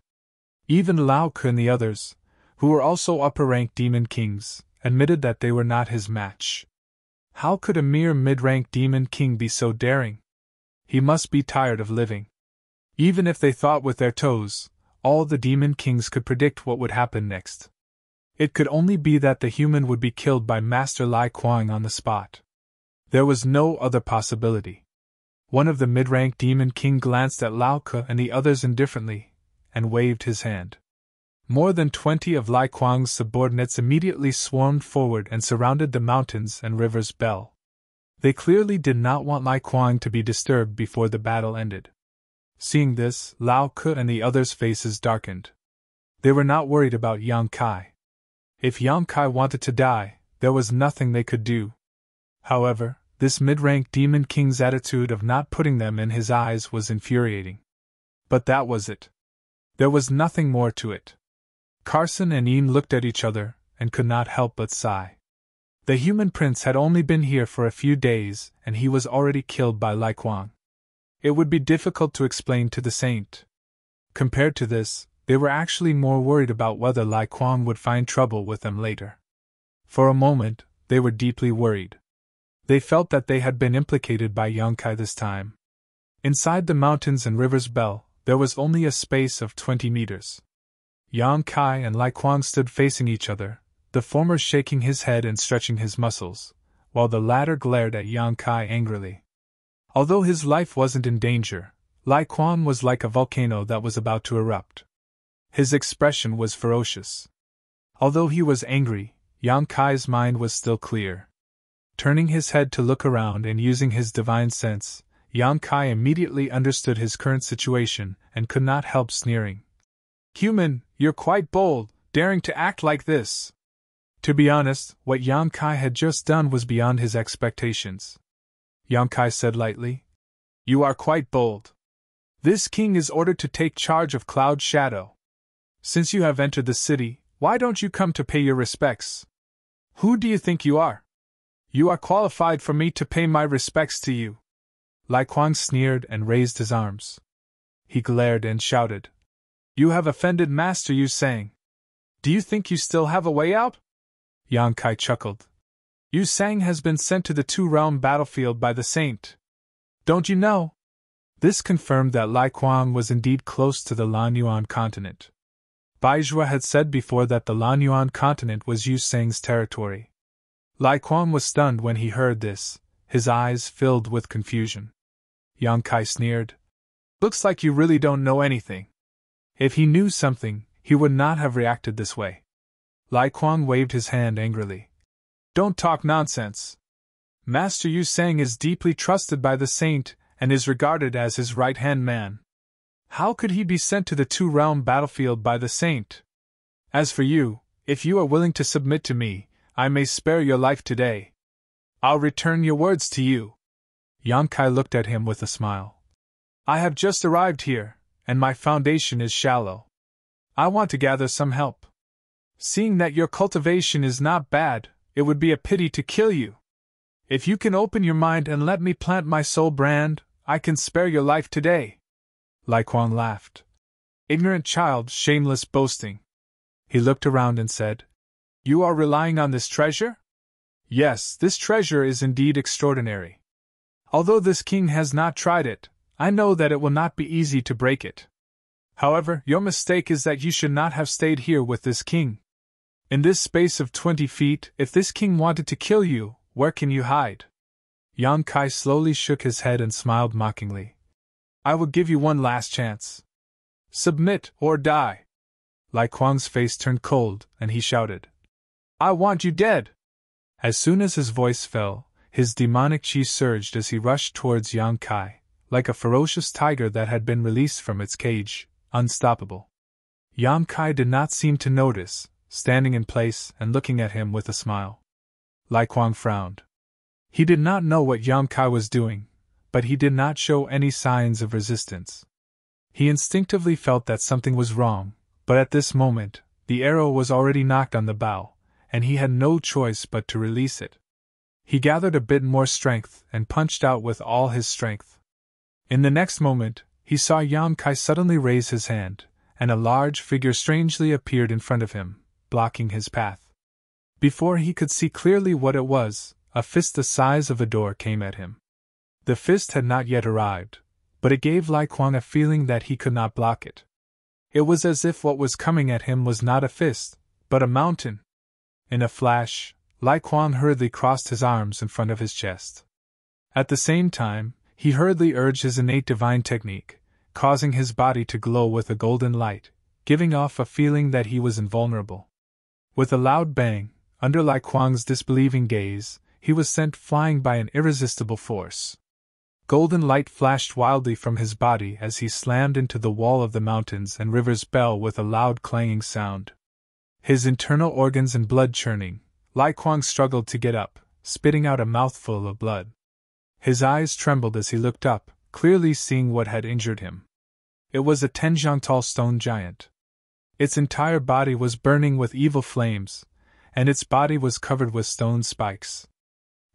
Even Lao Ke and the others, who were also upper-rank demon kings, admitted that they were not his match. How could a mere mid-rank demon king be so daring? He must be tired of living. Even if they thought with their toes, all the demon kings could predict what would happen next. It could only be that the human would be killed by Master Lai Kuang on the spot. There was no other possibility. One of the mid-rank demon king glanced at Lao Ke and the others indifferently, and waved his hand. More than 20 of Lai Kuang's subordinates immediately swarmed forward and surrounded the mountains and rivers bell. They clearly did not want Lai Kuang to be disturbed before the battle ended. Seeing this, Lao Ke and the others' faces darkened. They were not worried about Yang Kai. If Yang Kai wanted to die, there was nothing they could do. However, this mid-rank demon king's attitude of not putting them in his eyes was infuriating. But that was it. There was nothing more to it. Carson and Yin looked at each other, and could not help but sigh. The human prince had only been here for a few days, and he was already killed by Lai Kuang. It would be difficult to explain to the saint. Compared to this, they were actually more worried about whether Lai Kuang would find trouble with them later. For a moment, they were deeply worried. They felt that they had been implicated by Yang Kai this time. Inside the mountains and rivers bell, there was only a space of 20 meters. Yang Kai and Lai Kuang stood facing each other, the former shaking his head and stretching his muscles, while the latter glared at Yang Kai angrily. Although his life wasn't in danger, Lai Kuang was like a volcano that was about to erupt. His expression was ferocious. Although he was angry, Yang Kai's mind was still clear. Turning his head to look around and using his divine sense, Yang Kai immediately understood his current situation and could not help sneering. "Human, you're quite bold, daring to act like this? To be honest, what Yang Kai had just done was beyond his expectations. Yang Kai said lightly, "You are quite bold. This king is ordered to take charge of Cloud Shadow. Since you have entered the city, why don't you come to pay your respects? Who do you think you are? You are qualified for me to pay my respects to you." Lai Kuang sneered and raised his arms. He glared and shouted, "You have offended Master Yu Sang. Do you think you still have a way out?" Yang Kai chuckled. "Yu Sang has been sent to the two-realm battlefield by the saint. Don't you know?" This confirmed that Lai Kuang was indeed close to the Lanyuan continent. Baizhua had said before that the Lanyuan continent was Yu Sang's territory. Lai Kuang was stunned when he heard this, his eyes filled with confusion. Yang Kai sneered, "Looks like you really don't know anything. If he knew something, he would not have reacted this way." Lai Kuang waved his hand angrily. "Don't talk nonsense. Master Yu Sang is deeply trusted by the saint and is regarded as his right-hand man. How could he be sent to the two-realm battlefield by the saint? As for you, if you are willing to submit to me, I may spare your life today. I'll return your words to you." Yang Kai looked at him with a smile. "I have just arrived here, and my foundation is shallow. I want to gather some help. Seeing that your cultivation is not bad, it would be a pity to kill you. If you can open your mind and let me plant my soul brand, I can spare your life today." Lai Kuang laughed. "Ignorant child, shameless boasting." He looked around and said, "You are relying on this treasure?" "Yes, this treasure is indeed extraordinary. Although this king has not tried it, I know that it will not be easy to break it. However, your mistake is that you should not have stayed here with this king. In this space of 20 feet, if this king wanted to kill you, where can you hide?" Yang Kai slowly shook his head and smiled mockingly. "I will give you one last chance. Submit or die." Lai Kuang's face turned cold, and he shouted, "I want you dead!" As soon as his voice fell, his demonic chi surged as he rushed towards Yang Kai, like a ferocious tiger that had been released from its cage, unstoppable. Yang Kai did not seem to notice, standing in place and looking at him with a smile. Lai Kuang frowned. He did not know what Yang Kai was doing, but he did not show any signs of resistance. He instinctively felt that something was wrong, but at this moment, the arrow was already knocked on the bow, and he had no choice but to release it. He gathered a bit more strength and punched out with all his strength. In the next moment, he saw Yang Kai suddenly raise his hand, and a large figure strangely appeared in front of him, blocking his path. Before he could see clearly what it was, a fist the size of a door came at him. The fist had not yet arrived, but it gave Lai Kuang a feeling that he could not block it. It was as if what was coming at him was not a fist, but a mountain. In a flash, Lai Kuang hurriedly crossed his arms in front of his chest. At the same time, he hurriedly urged his innate divine technique, causing his body to glow with a golden light, giving off a feeling that he was invulnerable. With a loud bang, under Lai Kuang's disbelieving gaze, he was sent flying by an irresistible force. Golden light flashed wildly from his body as he slammed into the wall of the mountains and rivers bell with a loud clanging sound. His internal organs and blood churning, Lai Kuang struggled to get up, spitting out a mouthful of blood. His eyes trembled as he looked up, clearly seeing what had injured him. It was a 10-jiang-tall stone giant. Its entire body was burning with evil flames, and its body was covered with stone spikes.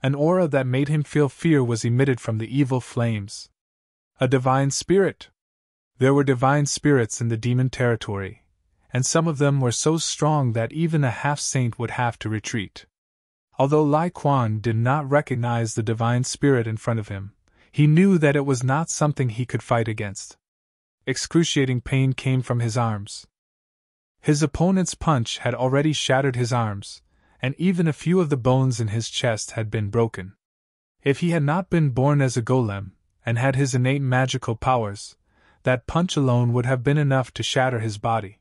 An aura that made him feel fear was emitted from the evil flames. A divine spirit! There were divine spirits in the demon territory, and some of them were so strong that even a half-saint would have to retreat. Although Lai Kuang did not recognize the divine spirit in front of him, he knew that it was not something he could fight against. Excruciating pain came from his arms. His opponent's punch had already shattered his arms, and even a few of the bones in his chest had been broken. If he had not been born as a golem, and had his innate magical powers, that punch alone would have been enough to shatter his body.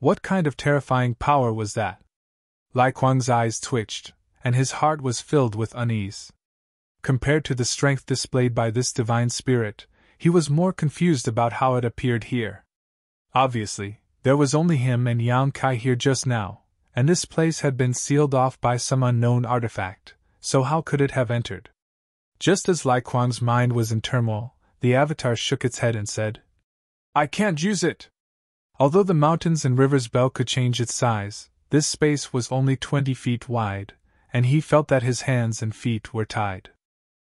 What kind of terrifying power was that? Lai Kuang's eyes twitched, and his heart was filled with unease. Compared to the strength displayed by this divine spirit, he was more confused about how it appeared here. Obviously, There was only him and Yang Kai here just now, and this place had been sealed off by some unknown artifact, so how could it have entered? Just as Lai Kuang's mind was in turmoil, the avatar shook its head and said, "I can't use it." Although the mountains and river's bell could change its size, this space was only 20 feet wide, and he felt that his hands and feet were tied.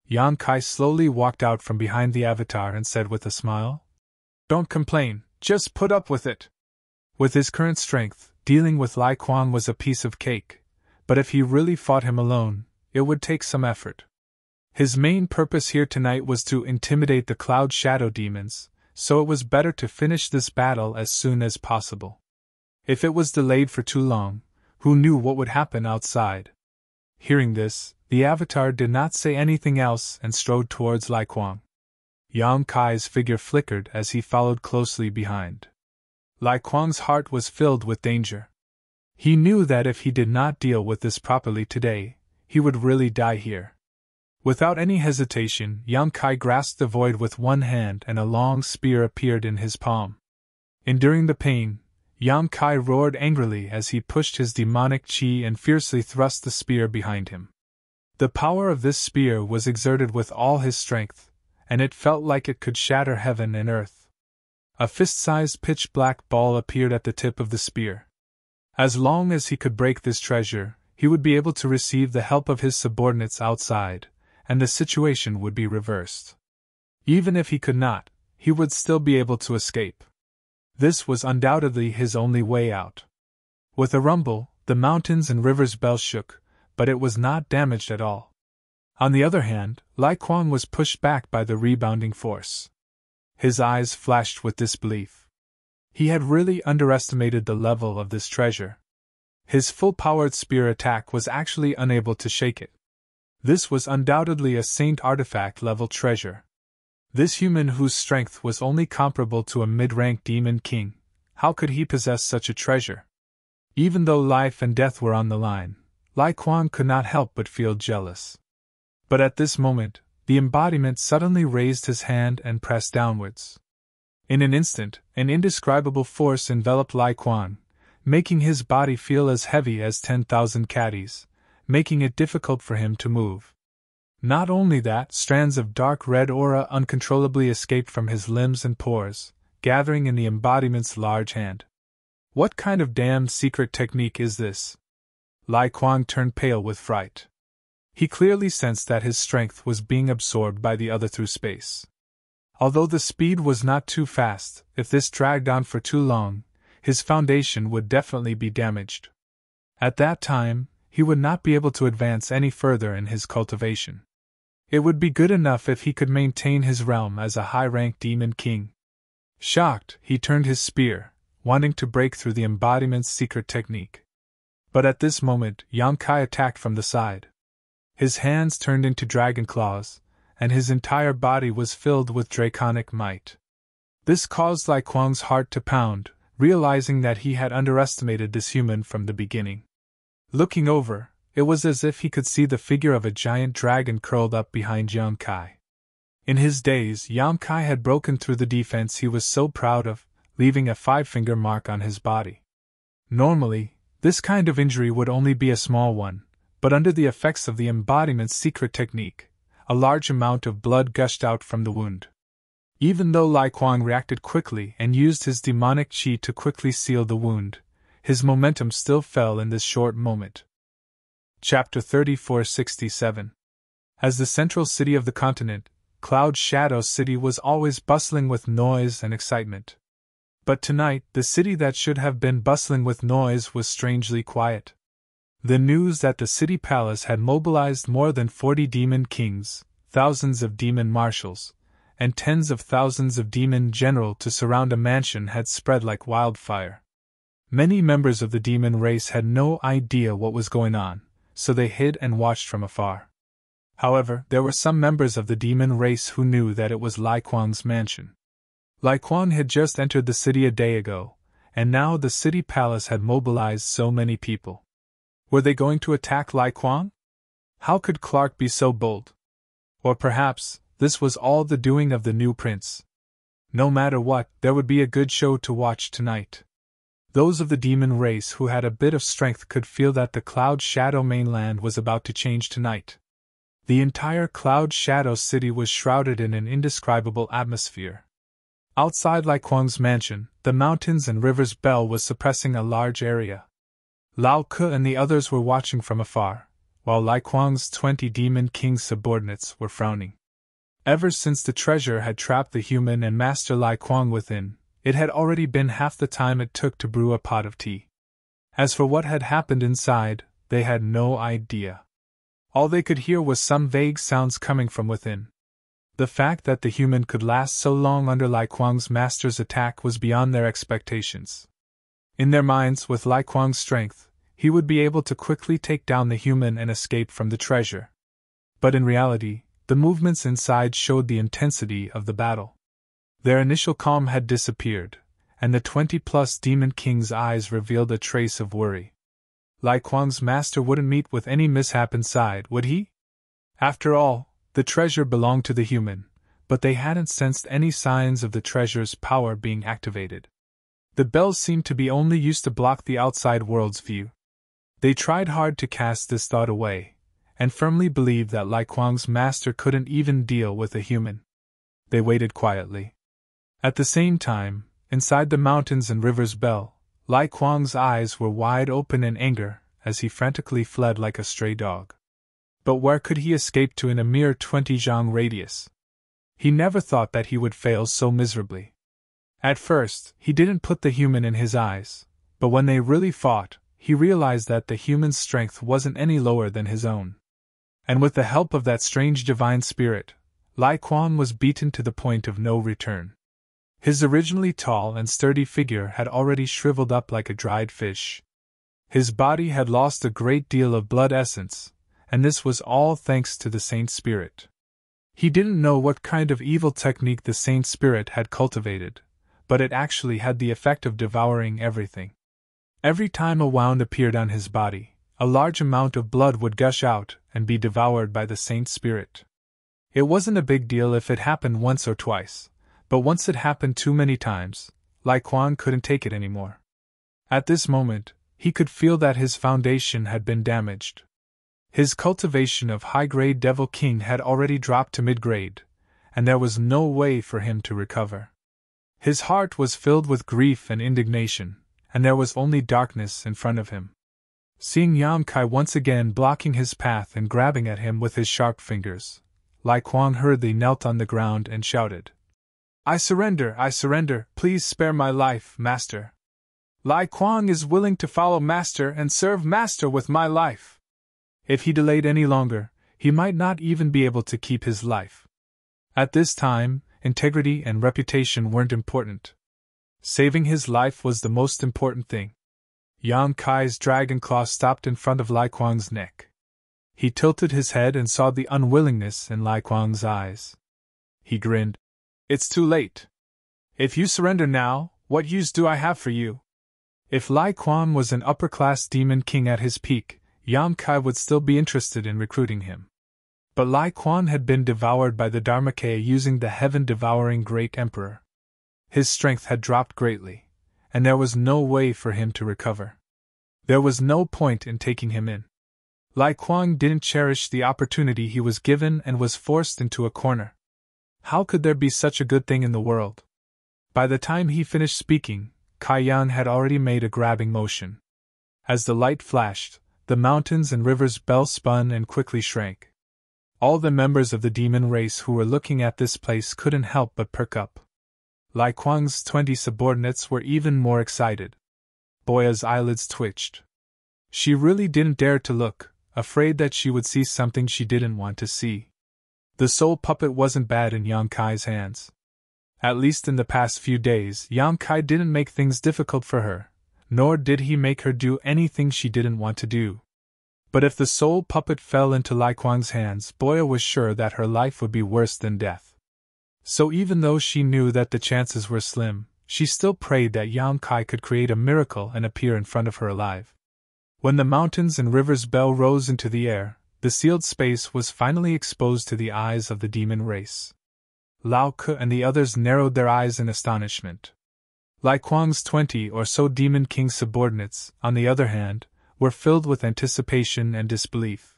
Yang Kai slowly walked out from behind the avatar and said with a smile, "Don't complain, just put up with it." With his current strength, dealing with Lai Kuang was a piece of cake, but if he really fought him alone, it would take some effort. His main purpose here tonight was to intimidate the Cloud Shadow demons, so it was better to finish this battle as soon as possible. If it was delayed for too long, who knew what would happen outside? Hearing this, the avatar did not say anything else and strode towards Lai Kuang. Yang Kai's figure flickered as he followed closely behind. Lai Kuang's heart was filled with danger. He knew that if he did not deal with this properly today, he would really die here. Without any hesitation, Yang Kai grasped the void with one hand and a long spear appeared in his palm. Enduring the pain, Yang Kai roared angrily as he pushed his demonic chi and fiercely thrust the spear behind him. The power of this spear was exerted with all his strength, and it felt like it could shatter heaven and earth. A fist-sized pitch-black ball appeared at the tip of the spear. As long as he could break this treasure, he would be able to receive the help of his subordinates outside, and the situation would be reversed. Even if he could not, he would still be able to escape. This was undoubtedly his only way out. With a rumble, the mountains and river's bell shook, but it was not damaged at all. On the other hand, Lai Kuang was pushed back by the rebounding force. His eyes flashed with disbelief. He had really underestimated the level of this treasure. His full-powered spear attack was actually unable to shake it. This was undoubtedly a saint artifact-level treasure. This human whose strength was only comparable to a mid-rank demon king, how could he possess such a treasure? Even though life and death were on the line, Lai Kuang could not help but feel jealous. But at this moment, the embodiment suddenly raised his hand and pressed downwards. In an instant, an indescribable force enveloped Lai Kuang, making his body feel as heavy as 10,000 caddies, making it difficult for him to move. Not only that, strands of dark red aura uncontrollably escaped from his limbs and pores, gathering in the embodiment's large hand. What kind of damned secret technique is this? Lai Kuang turned pale with fright. He clearly sensed that his strength was being absorbed by the other through space. Although the speed was not too fast, if this dragged on for too long, his foundation would definitely be damaged. At that time, he would not be able to advance any further in his cultivation. It would be good enough if he could maintain his realm as a high-ranked demon king. Shocked, he turned his spear, wanting to break through the embodiment's secret technique. But at this moment, Yang Kai attacked from the side. His hands turned into dragon claws, and his entire body was filled with draconic might. This caused Lai Kuang's heart to pound, realizing that he had underestimated this human from the beginning. Looking over, it was as if he could see the figure of a giant dragon curled up behind Yang Kai. In his days, Yang Kai had broken through the defense he was so proud of, leaving a 5-finger mark on his body. Normally, this kind of injury would only be a small one, but under the effects of the embodiment's secret technique, a large amount of blood gushed out from the wound. Even though Lai Kuang reacted quickly and used his demonic chi to quickly seal the wound, his momentum still fell in this short moment. Chapter 3467. As the central city of the continent, Cloud Shadow City was always bustling with noise and excitement. But tonight, the city that should have been bustling with noise was strangely quiet. The news that the city palace had mobilized more than 40 demon kings, thousands of demon marshals, and tens of thousands of demon generals to surround a mansion had spread like wildfire. Many members of the demon race had no idea what was going on, so they hid and watched from afar. However, there were some members of the demon race who knew that it was Lai Kuang's mansion. Lai Kuang had just entered the city a day ago, and now the city palace had mobilized so many people. Were they going to attack Lai Kuang? How could Clark be so bold? Or perhaps, this was all the doing of the new prince. No matter what, there would be a good show to watch tonight. Those of the demon race who had a bit of strength could feel that the Cloud Shadow mainland was about to change tonight. The entire Cloud Shadow city was shrouded in an indescribable atmosphere. Outside Lai Kuang's mansion, the mountains and rivers bell was suppressing a large area. Lao Ke and the others were watching from afar, while Lai Kuang's 20 Demon King's subordinates were frowning. Ever since the treasure had trapped the human and Master Lai Kuang within, it had already been half the time it took to brew a pot of tea. As for what had happened inside, they had no idea. All they could hear was some vague sounds coming from within. The fact that the human could last so long under Lai Kuang's master's attack was beyond their expectations. In their minds, with Lai Kuang's strength, he would be able to quickly take down the human and escape from the treasure. But in reality, the movements inside showed the intensity of the battle. Their initial calm had disappeared, and the 20-plus Demon King's eyes revealed a trace of worry. Lai Kuang's master wouldn't meet with any mishap inside, would he? After all, the treasure belonged to the human, but they hadn't sensed any signs of the treasure's power being activated. The bells seemed to be only used to block the outside world's view. They tried hard to cast this thought away, and firmly believed that Lai Kuang's master couldn't even deal with a human. They waited quietly. At the same time, inside the mountains and rivers bell, Lai Kuang's eyes were wide open in anger as he frantically fled like a stray dog. But where could he escape to in a mere 20 zhang radius? He never thought that he would fail so miserably. At first, he didn't put the human in his eyes, but when they really fought, he realized that the human's strength wasn't any lower than his own. And with the help of that strange divine spirit, Lai Kuang was beaten to the point of no return. His originally tall and sturdy figure had already shriveled up like a dried fish. His body had lost a great deal of blood essence, and this was all thanks to the Saint Spirit. He didn't know what kind of evil technique the Saint Spirit had cultivated, but it actually had the effect of devouring everything. Every time a wound appeared on his body, a large amount of blood would gush out and be devoured by the Saint Spirit. It wasn't a big deal if it happened once or twice, but once it happened too many times, Lai Kuang couldn't take it anymore. At this moment, he could feel that his foundation had been damaged. His cultivation of high-grade Devil King had already dropped to mid-grade, and there was no way for him to recover. His heart was filled with grief and indignation, and there was only darkness in front of him. Seeing Yang Kai once again blocking his path and grabbing at him with his sharp fingers, Lai Kuang hurriedly knelt on the ground and shouted, I surrender, please spare my life, Master. Lai Kuang is willing to follow Master and serve Master with my life. If he delayed any longer, he might not even be able to keep his life. At this time, integrity and reputation weren't important. Saving his life was the most important thing. Yang Kai's dragon claw stopped in front of Lai Kuang's neck. He tilted his head and saw the unwillingness in Lai Kuang's eyes. He grinned. It's too late. If you surrender now, what use do I have for you? If Lai Kuang was an upper-class demon king at his peak, Yang Kai would still be interested in recruiting him. But Lai Kuang had been devoured by the Dharmakaya using the heaven-devouring Great Emperor. His strength had dropped greatly, and there was no way for him to recover. There was no point in taking him in. Lai Kuang didn't cherish the opportunity he was given and was forced into a corner. How could there be such a good thing in the world? By the time he finished speaking, Kai Yan had already made a grabbing motion. As the light flashed, the mountains and rivers bell spun and quickly shrank. All the members of the demon race who were looking at this place couldn't help but perk up. Lai Kuang's 20 subordinates were even more excited. Boya's eyelids twitched. She really didn't dare to look, afraid that she would see something she didn't want to see. The soul puppet wasn't bad in Yang Kai's hands. At least in the past few days, Yang Kai didn't make things difficult for her, nor did he make her do anything she didn't want to do. But if the soul puppet fell into Lai Kuang's hands, Boya was sure that her life would be worse than death. So even though she knew that the chances were slim, she still prayed that Yang Kai could create a miracle and appear in front of her alive. When the mountains and rivers bell rose into the air, the sealed space was finally exposed to the eyes of the demon race. Lao Ke and the others narrowed their eyes in astonishment. Lai Kuang's 20 or so Demon King subordinates, on the other hand, were filled with anticipation and disbelief.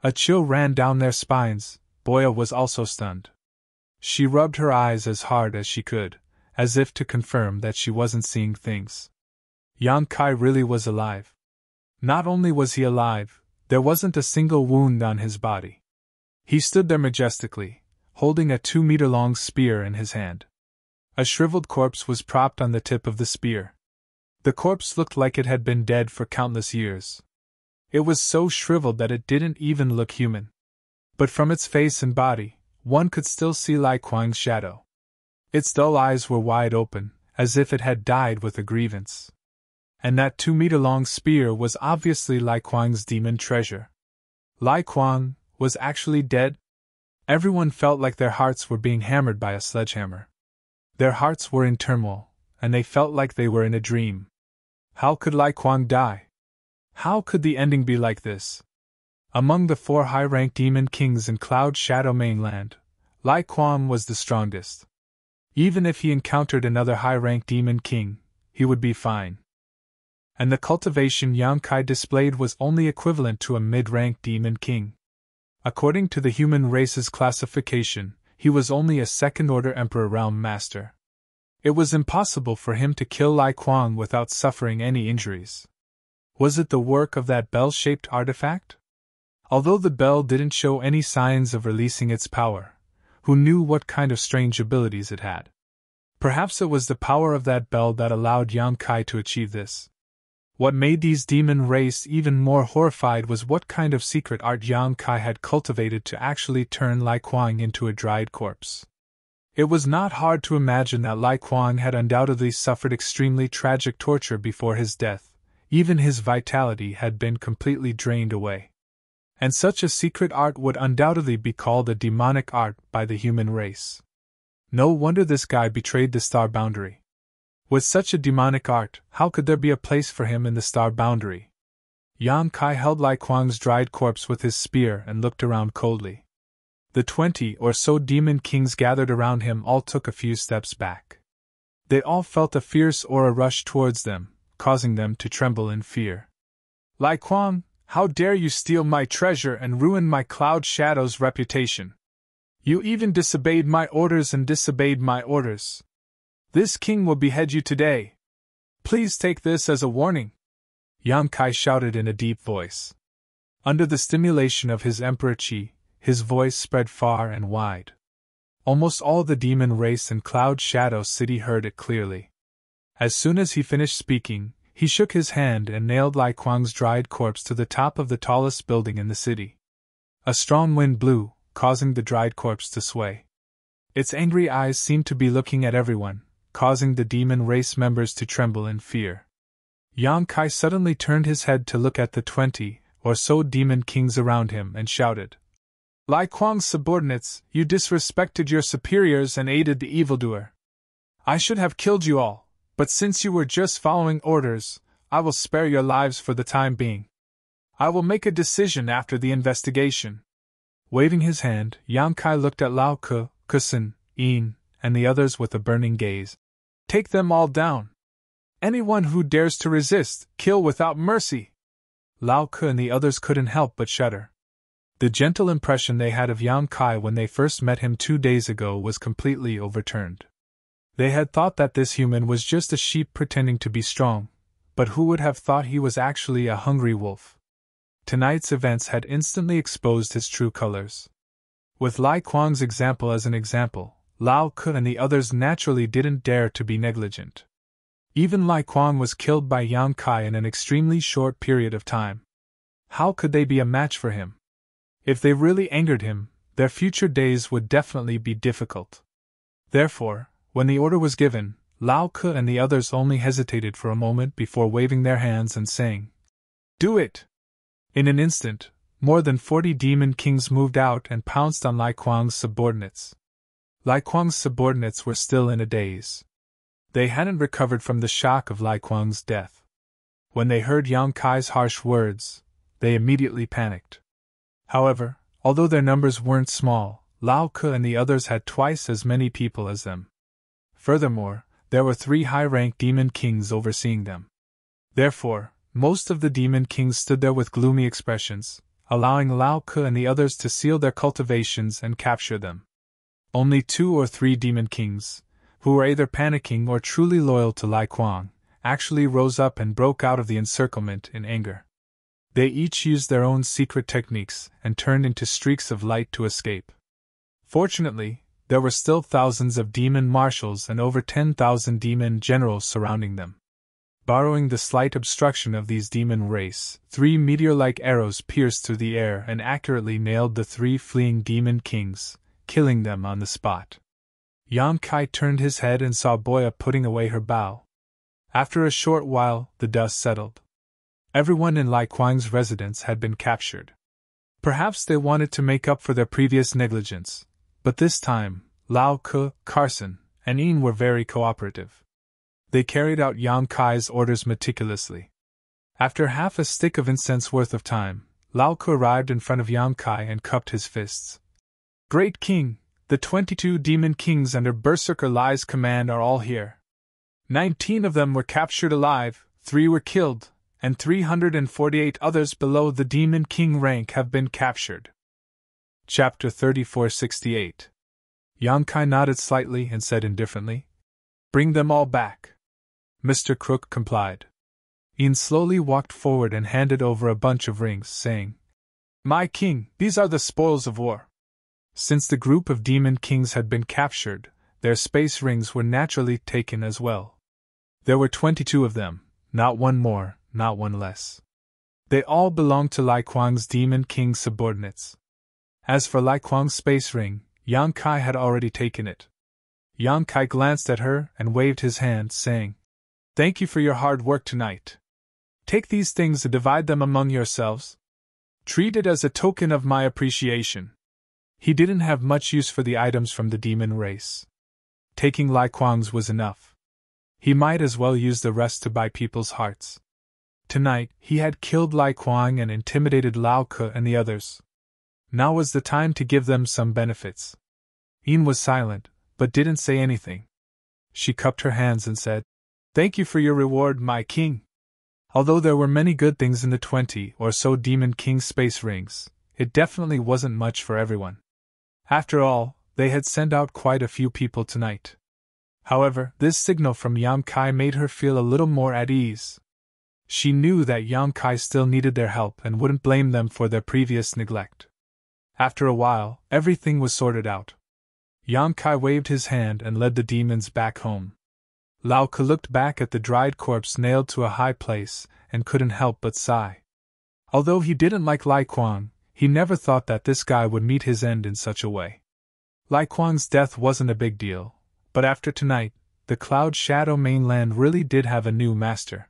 A chill ran down their spines. Boya was also stunned. She rubbed her eyes as hard as she could, as if to confirm that she wasn't seeing things. Yang Kai really was alive. Not only was he alive, there wasn't a single wound on his body. He stood there majestically, holding a 2-meter-long spear in his hand. A shriveled corpse was propped on the tip of the spear. The corpse looked like it had been dead for countless years. It was so shriveled that it didn't even look human. But from its face and body, one could still see Lai Kuang's shadow. Its dull eyes were wide open, as if it had died with a grievance. And that 2-meter-long spear was obviously Lai Kuang's demon treasure. Lai Kuang was actually dead? Everyone felt like their hearts were being hammered by a sledgehammer. Their hearts were in turmoil, and they felt like they were in a dream. How could Lai Kuang die? How could the ending be like this? Among the 4 high-ranked demon kings in Cloud Shadow Mainland, Lai Kuang was the strongest. Even if he encountered another high-ranked demon king, he would be fine. And the cultivation Yang Kai displayed was only equivalent to a mid-ranked demon king. According to the human race's classification, he was only a second-order Emperor Realm Master. It was impossible for him to kill Lai Kuang without suffering any injuries. Was it the work of that bell-shaped artifact? Although the bell didn't show any signs of releasing its power, who knew what kind of strange abilities it had? Perhaps it was the power of that bell that allowed Yang Kai to achieve this. What made these demon race even more horrified was what kind of secret art Yang Kai had cultivated to actually turn Lai Kuang into a dried corpse. It was not hard to imagine that Lai Kuang had undoubtedly suffered extremely tragic torture before his death. Even his vitality had been completely drained away. And such a secret art would undoubtedly be called a demonic art by the human race. No wonder this guy betrayed the star boundary. With such a demonic art, how could there be a place for him in the star boundary? Yang Kai held Lai Kuang's dried corpse with his spear and looked around coldly. The 20 or so demon kings gathered around him all took a few steps back. They all felt a fierce aura rush towards them, causing them to tremble in fear. Lai Kuang, how dare you steal my treasure and ruin my Cloud Shadow's reputation? You even disobeyed my orders and disobeyed my orders. This king will behead you today. Please take this as a warning. Yang Kai shouted in a deep voice. Under the stimulation of his Emperor Qi, his voice spread far and wide. Almost all the demon race in Cloud Shadow City heard it clearly. As soon as he finished speaking, he shook his hand and nailed Lai Kuang's dried corpse to the top of the tallest building in the city. A strong wind blew, causing the dried corpse to sway. Its angry eyes seemed to be looking at everyone, causing the demon race members to tremble in fear. Yang Kai suddenly turned his head to look at the 20 or so demon kings around him and shouted, Lai Kuang's subordinates, you disrespected your superiors and aided the evildoer. I should have killed you all, but since you were just following orders, I will spare your lives for the time being. I will make a decision after the investigation. Waving his hand, Yang Kai looked at Lao Ke, Kusin, Yin, and the others with a burning gaze. Take them all down. Anyone who dares to resist, kill without mercy. Lao Ke and the others couldn't help but shudder. The gentle impression they had of Yang Kai when they first met him 2 days ago was completely overturned. They had thought that this human was just a sheep pretending to be strong, but who would have thought he was actually a hungry wolf? Tonight's events had instantly exposed his true colors. With Lai Kuang's example as an example, Lao Ke and the others naturally didn't dare to be negligent. Even Lai Kuang was killed by Yang Kai in an extremely short period of time. How could they be a match for him? If they really angered him, their future days would definitely be difficult. Therefore, when the order was given, Lao Ke and the others only hesitated for a moment before waving their hands and saying, Do it! In an instant, more than 40 demon kings moved out and pounced on Lai Kuang's subordinates. Lai Kuang's subordinates were still in a daze. They hadn't recovered from the shock of Lai Kuang's death. When they heard Yang Kai's harsh words, they immediately panicked. However, although their numbers weren't small, Lao Ke and the others had twice as many people as them. Furthermore, there were 3 high-ranked demon kings overseeing them. Therefore, most of the demon kings stood there with gloomy expressions, allowing Lao Ke and the others to seal their cultivations and capture them. Only 2 or 3 demon kings, who were either panicking or truly loyal to Lai Kuang, actually rose up and broke out of the encirclement in anger. They each used their own secret techniques and turned into streaks of light to escape. Fortunately, there were still thousands of demon marshals and over 10,000 demon generals surrounding them. Borrowing the slight obstruction of these demon race, 3 meteor-like arrows pierced through the air and accurately nailed the 3 fleeing demon kings, killing them on the spot. Yang Kai turned his head and saw Boya putting away her bow. After a short while, the dust settled. Everyone in Lai Kuang's residence had been captured. Perhaps they wanted to make up for their previous negligence, but this time, Lao Ke, Carson, and Yin were very cooperative. They carried out Yang Kai's orders meticulously. After half a stick of incense worth of time, Lao Ke arrived in front of Yang Kai and cupped his fists. "Great King, the 22 demon kings under Berserker Lai's command are all here. 19 of them were captured alive, 3 were killed, and 348 others below the demon king rank have been captured." Chapter 3468. Yang Kai nodded slightly and said indifferently, "Bring them all back." Mr. Crook complied. Yin slowly walked forward and handed over a bunch of rings, saying, "My king, these are the spoils of war." Since the group of demon kings had been captured, their space rings were naturally taken as well. There were 22 of them, not one more, not one less. They all belonged to Lai Kuang's demon king subordinates. As for Lai Kuang's space ring, Yang Kai had already taken it. Yang Kai glanced at her and waved his hand, saying, "Thank you for your hard work tonight. Take these things and divide them among yourselves. Treat it as a token of my appreciation." He didn't have much use for the items from the demon race. Taking Lai Kuang's was enough. He might as well use the rest to buy people's hearts. Tonight, he had killed Lai Kuang and intimidated Lao Ke and the others. Now was the time to give them some benefits. Yin was silent, but didn't say anything. She cupped her hands and said, "Thank you for your reward, my king." Although there were many good things in the 20 or so demon king space rings, it definitely wasn't much for everyone. After all, they had sent out quite a few people tonight. However, this signal from Yang Kai made her feel a little more at ease. She knew that Yang Kai still needed their help and wouldn't blame them for their previous neglect. After a while, everything was sorted out. Yang Kai waved his hand and led the demons back home. Lao Ke looked back at the dried corpse nailed to a high place and couldn't help but sigh. Although he didn't like Lai Kuang, he never thought that this guy would meet his end in such a way. Lai Kuang's death wasn't a big deal, but after tonight, the Cloud Shadow mainland really did have a new master.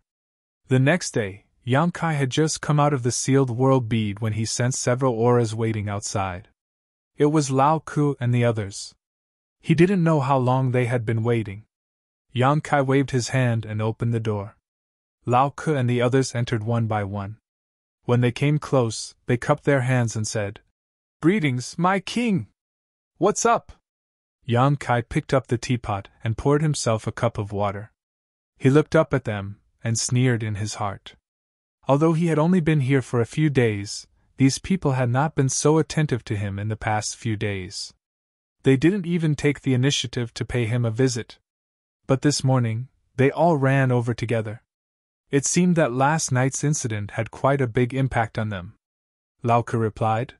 The next day, Yang Kai had just come out of the sealed world bead when he sensed several auras waiting outside. It was Lao Ke and the others. He didn't know how long they had been waiting. Yang Kai waved his hand and opened the door. Lao Ke and the others entered one by one. When they came close, they cupped their hands and said, "Greetings, my king! What's up?" Yang Kai picked up the teapot and poured himself a cup of water. He looked up at them and sneered in his heart. Although he had only been here for a few days, these people had not been so attentive to him in the past few days. They didn't even take the initiative to pay him a visit. But this morning, they all ran over together. It seemed that last night's incident had quite a big impact on them. Lao Ke replied,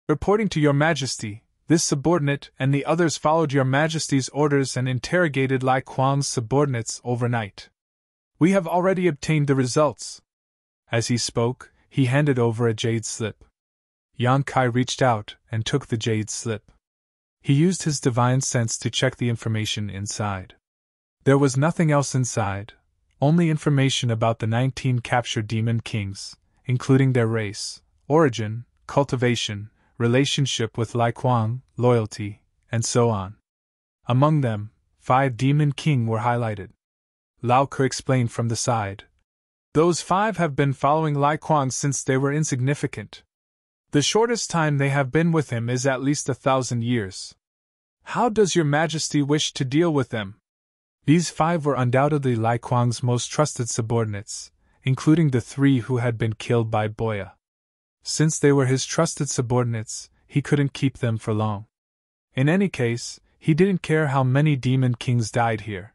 "Reporting to your majesty, this subordinate and the others followed your majesty's orders and interrogated Lai Kuang's subordinates overnight. We have already obtained the results." As he spoke, he handed over a jade slip. Yang Kai reached out and took the jade slip. He used his divine sense to check the information inside. There was nothing else inside, only information about the 19 captured demon kings, including their race, origin, cultivation, relationship with Lai Kuang, loyalty, and so on. Among them, 5 demon king were highlighted. Lao Ke explained from the side. "Those 5 have been following Lai Kuang since they were insignificant. The shortest time they have been with him is at least 1,000 years. How does your majesty wish to deal with them?" These 5 were undoubtedly Lai Kuang's most trusted subordinates, including the 3 who had been killed by Boya. Since they were his trusted subordinates, he couldn't keep them for long. In any case, he didn't care how many demon kings died here.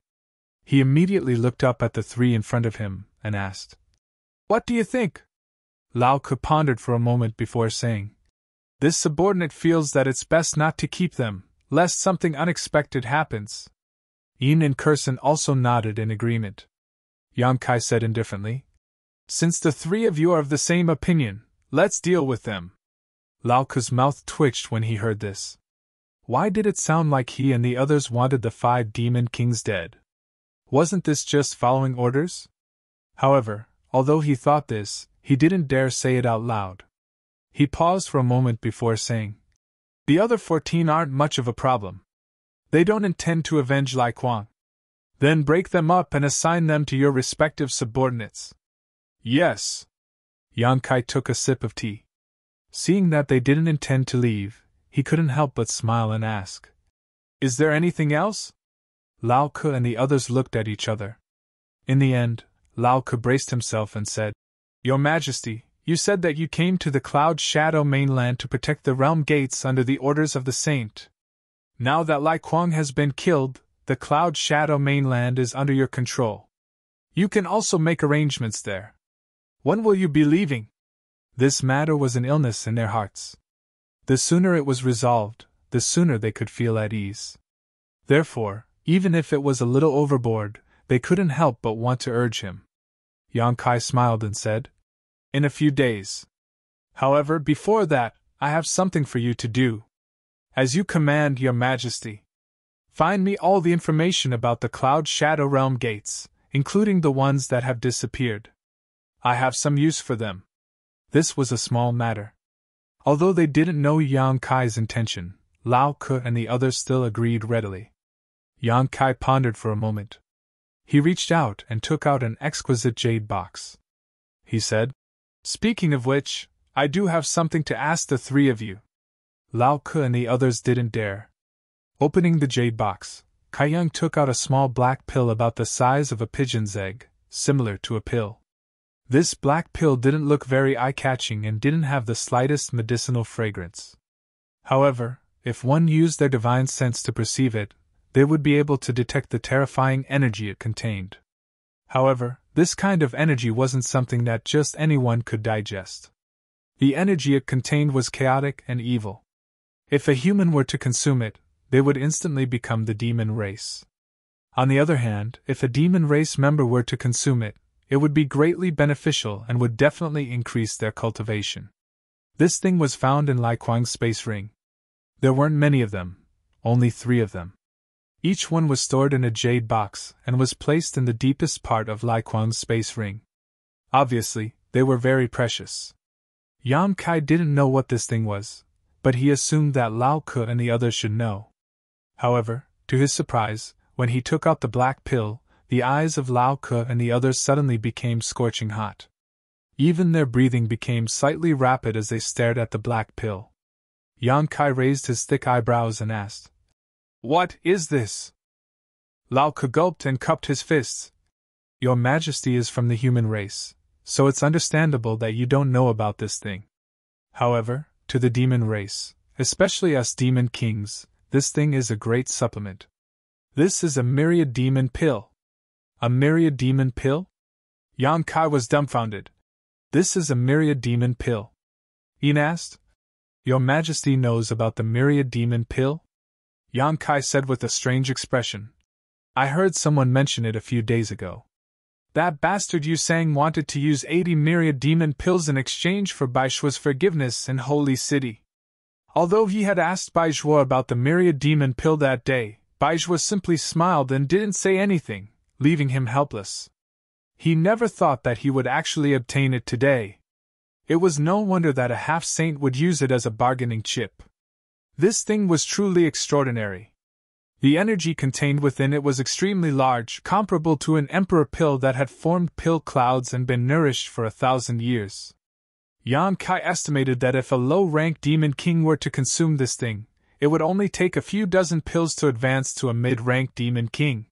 He immediately looked up at the 3 in front of him and asked, "What do you think?" Lao Ke pondered for a moment before saying, "This subordinate feels that it's best not to keep them, lest something unexpected happens." Yin and Kurson also nodded in agreement. Yang Kai said indifferently, "Since the 3 of you are of the same opinion, let's deal with them." Lao Ke's mouth twitched when he heard this. Why did it sound like he and the others wanted the 5 demon kings dead? Wasn't this just following orders? However, although he thought this, he didn't dare say it out loud. He paused for a moment before saying, "The other 14 aren't much of a problem. They don't intend to avenge Lai Kuang. Then break them up and assign them to your respective subordinates." "Yes." Yang Kai took a sip of tea. Seeing that they didn't intend to leave, he couldn't help but smile and ask, "Is there anything else?" Lao Ke and the others looked at each other. In the end, Lao Ke braced himself and said, "Your Majesty, you said that you came to the Cloud Shadow mainland to protect the realm gates under the orders of the Saint. Now that Lai Kuang has been killed, the Cloud Shadow mainland is under your control. You can also make arrangements there. When will you be leaving?" This matter was an illness in their hearts. The sooner it was resolved, the sooner they could feel at ease. Therefore, even if it was a little overboard, they couldn't help but want to urge him. Yang Kai smiled and said, "In a few days. However, before that, I have something for you to do. As you command, Your Majesty. Find me all the information about the Cloud Shadow Realm gates, including the ones that have disappeared. I have some use for them." This was a small matter. Although they didn't know Yang Kai's intention, Lao Ke and the others still agreed readily. Yang Kai pondered for a moment. He reached out and took out an exquisite jade box. He said, "Speaking of which, I do have something to ask the 3 of you." Lao Ke and the others didn't dare. Opening the jade box, Kai Yang took out a small black pill about the size of a pigeon's egg, similar to a pill. This black pill didn't look very eye-catching and didn't have the slightest medicinal fragrance. However, if one used their divine sense to perceive it, they would be able to detect the terrifying energy it contained. However, this kind of energy wasn't something that just anyone could digest. The energy it contained was chaotic and evil. If a human were to consume it, they would instantly become the demon race. On the other hand, if a demon race member were to consume it, it would be greatly beneficial and would definitely increase their cultivation. This thing was found in Lai Kuang's space ring. There weren't many of them, only 3 of them. Each one was stored in a jade box and was placed in the deepest part of Lai Kuang's space ring. Obviously, they were very precious. Yang Kai didn't know what this thing was, but he assumed that Lao Ke and the others should know. However, to his surprise, when he took out the black pill, the eyes of Lao Ke and the others suddenly became scorching hot. Even their breathing became slightly rapid as they stared at the black pill. Yang Kai raised his thick eyebrows and asked, "What is this?" Lao Ke gulped and cupped his fists. "Your Majesty is from the human race, so it's understandable that you don't know about this thing. However, to the demon race, especially us demon kings, this thing is a great supplement. This is a myriad demon pill." "A myriad demon pill?" Yang Kai was dumbfounded. "This is a myriad demon pill?" Yin asked. "Your Majesty knows about the myriad demon pill?" Yang Kai said with a strange expression. "I heard someone mention it a few days ago. That bastard Yu Sang wanted to use 80 myriad demon pills in exchange for Bai Shuo's forgiveness in Holy City. Although he had asked Bai Shuo about the myriad demon pill that day, Bai Shuo simply smiled and didn't say anything, leaving him helpless. He never thought that he would actually obtain it today. It was no wonder that a half-saint would use it as a bargaining chip. This thing was truly extraordinary. The energy contained within it was extremely large, comparable to an emperor pill that had formed pill clouds and been nourished for 1,000 years. Yang Kai estimated that if a low-rank demon king were to consume this thing, it would only take a few dozen pills to advance to a mid-rank demon king.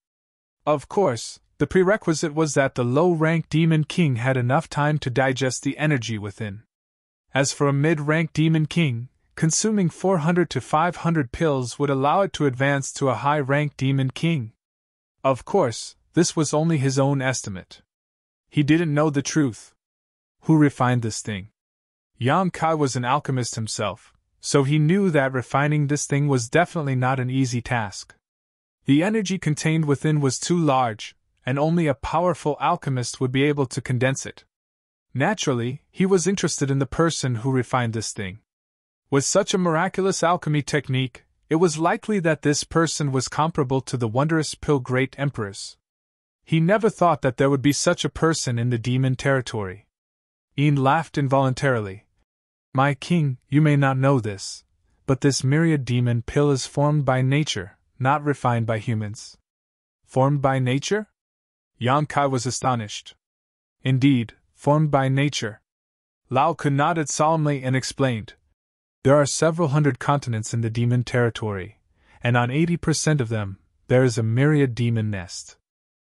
Of course, the prerequisite was that the low-rank demon king had enough time to digest the energy within. As for a mid-rank demon king, consuming 400 to 500 pills would allow it to advance to a high-rank demon king. Of course, this was only his own estimate. He didn't know the truth. Who refined this thing? Yang Kai was an alchemist himself, so he knew that refining this thing was definitely not an easy task. The energy contained within was too large, and only a powerful alchemist would be able to condense it. Naturally, he was interested in the person who refined this thing. With such a miraculous alchemy technique, it was likely that this person was comparable to the wondrous pill great emperors. He never thought that there would be such a person in the demon territory. Ian laughed involuntarily. My king, you may not know this, but this myriad demon pill is formed by nature, not refined by humans. Formed by nature? Yang Kai was astonished. Indeed, formed by nature. Lao Ke nodded solemnly and explained. There are several hundred continents in the demon territory, and on 80% of them, there is a myriad demon nest.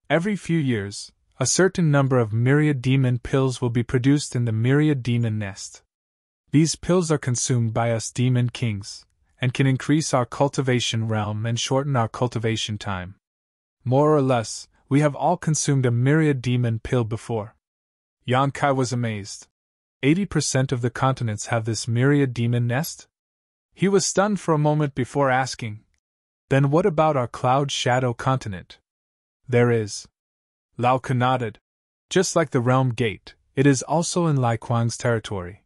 Every few years, a certain number of myriad demon pills will be produced in the myriad demon nest. These pills are consumed by us demon kings, and can increase our cultivation realm and shorten our cultivation time. More or less, we have all consumed a myriad demon pill before. Yang Kai was amazed. 80% of the continents have this myriad demon nest? He was stunned for a moment before asking, then what about our cloud shadow continent? There is. Lao Ke nodded. Just like the realm gate, it is also in Lai Kuang's territory.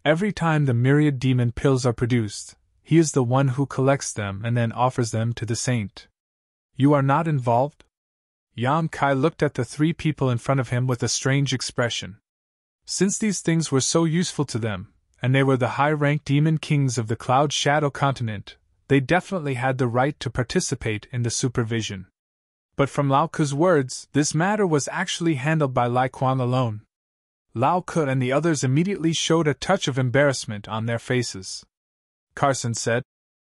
Every time the myriad demon pills are produced, he is the one who collects them and then offers them to the saint. You are not involved? Yang Kai looked at the three people in front of him with a strange expression. Since these things were so useful to them, and they were the high-ranked demon kings of the Cloud Shadow continent, they definitely had the right to participate in the supervision. But from Lao Ke's words, this matter was actually handled by Lai Kuang alone. Lao Ke and the others immediately showed a touch of embarrassment on their faces. Carson said,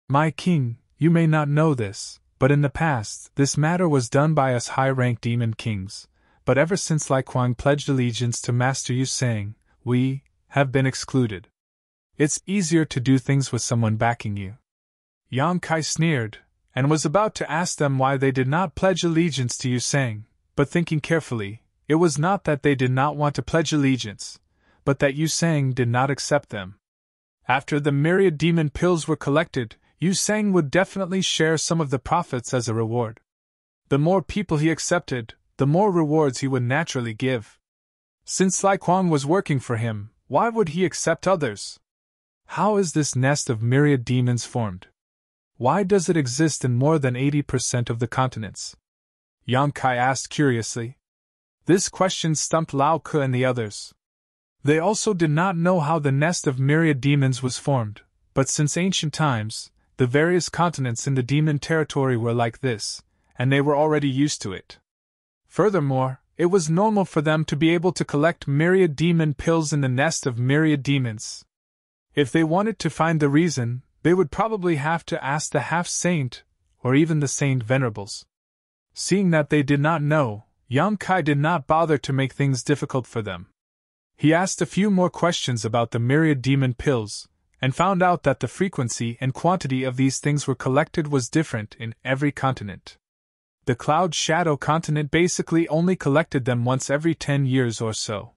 My king, you may not know this, but in the past, this matter was done by us high-ranked demon kings. But ever since Lai Kuang pledged allegiance to Master Yu Sang, we have been excluded. It's easier to do things with someone backing you. Yang Kai sneered, and was about to ask them why they did not pledge allegiance to Yu Sang, but thinking carefully, it was not that they did not want to pledge allegiance, but that Yu Sang did not accept them. After the myriad demon pills were collected, Yu Sang would definitely share some of the profits as a reward. The more people he accepted, the more rewards he would naturally give. Since Lai Kuang was working for him, why would he accept others? How is this nest of myriad demons formed? Why does it exist in more than 80% of the continents? Yang Kai asked curiously. This question stumped Lao Ke and the others. They also did not know how the nest of myriad demons was formed, but since ancient times, the various continents in the demon territory were like this, and they were already used to it. Furthermore, it was normal for them to be able to collect myriad demon pills in the nest of myriad demons. If they wanted to find the reason, they would probably have to ask the half-saint, or even the saint venerables. Seeing that they did not know, Yang Kai did not bother to make things difficult for them. He asked a few more questions about the myriad demon pills, and found out that the frequency and quantity of these things were collected was different in every continent. The Cloud Shadow continent basically only collected them once every 10 years or so.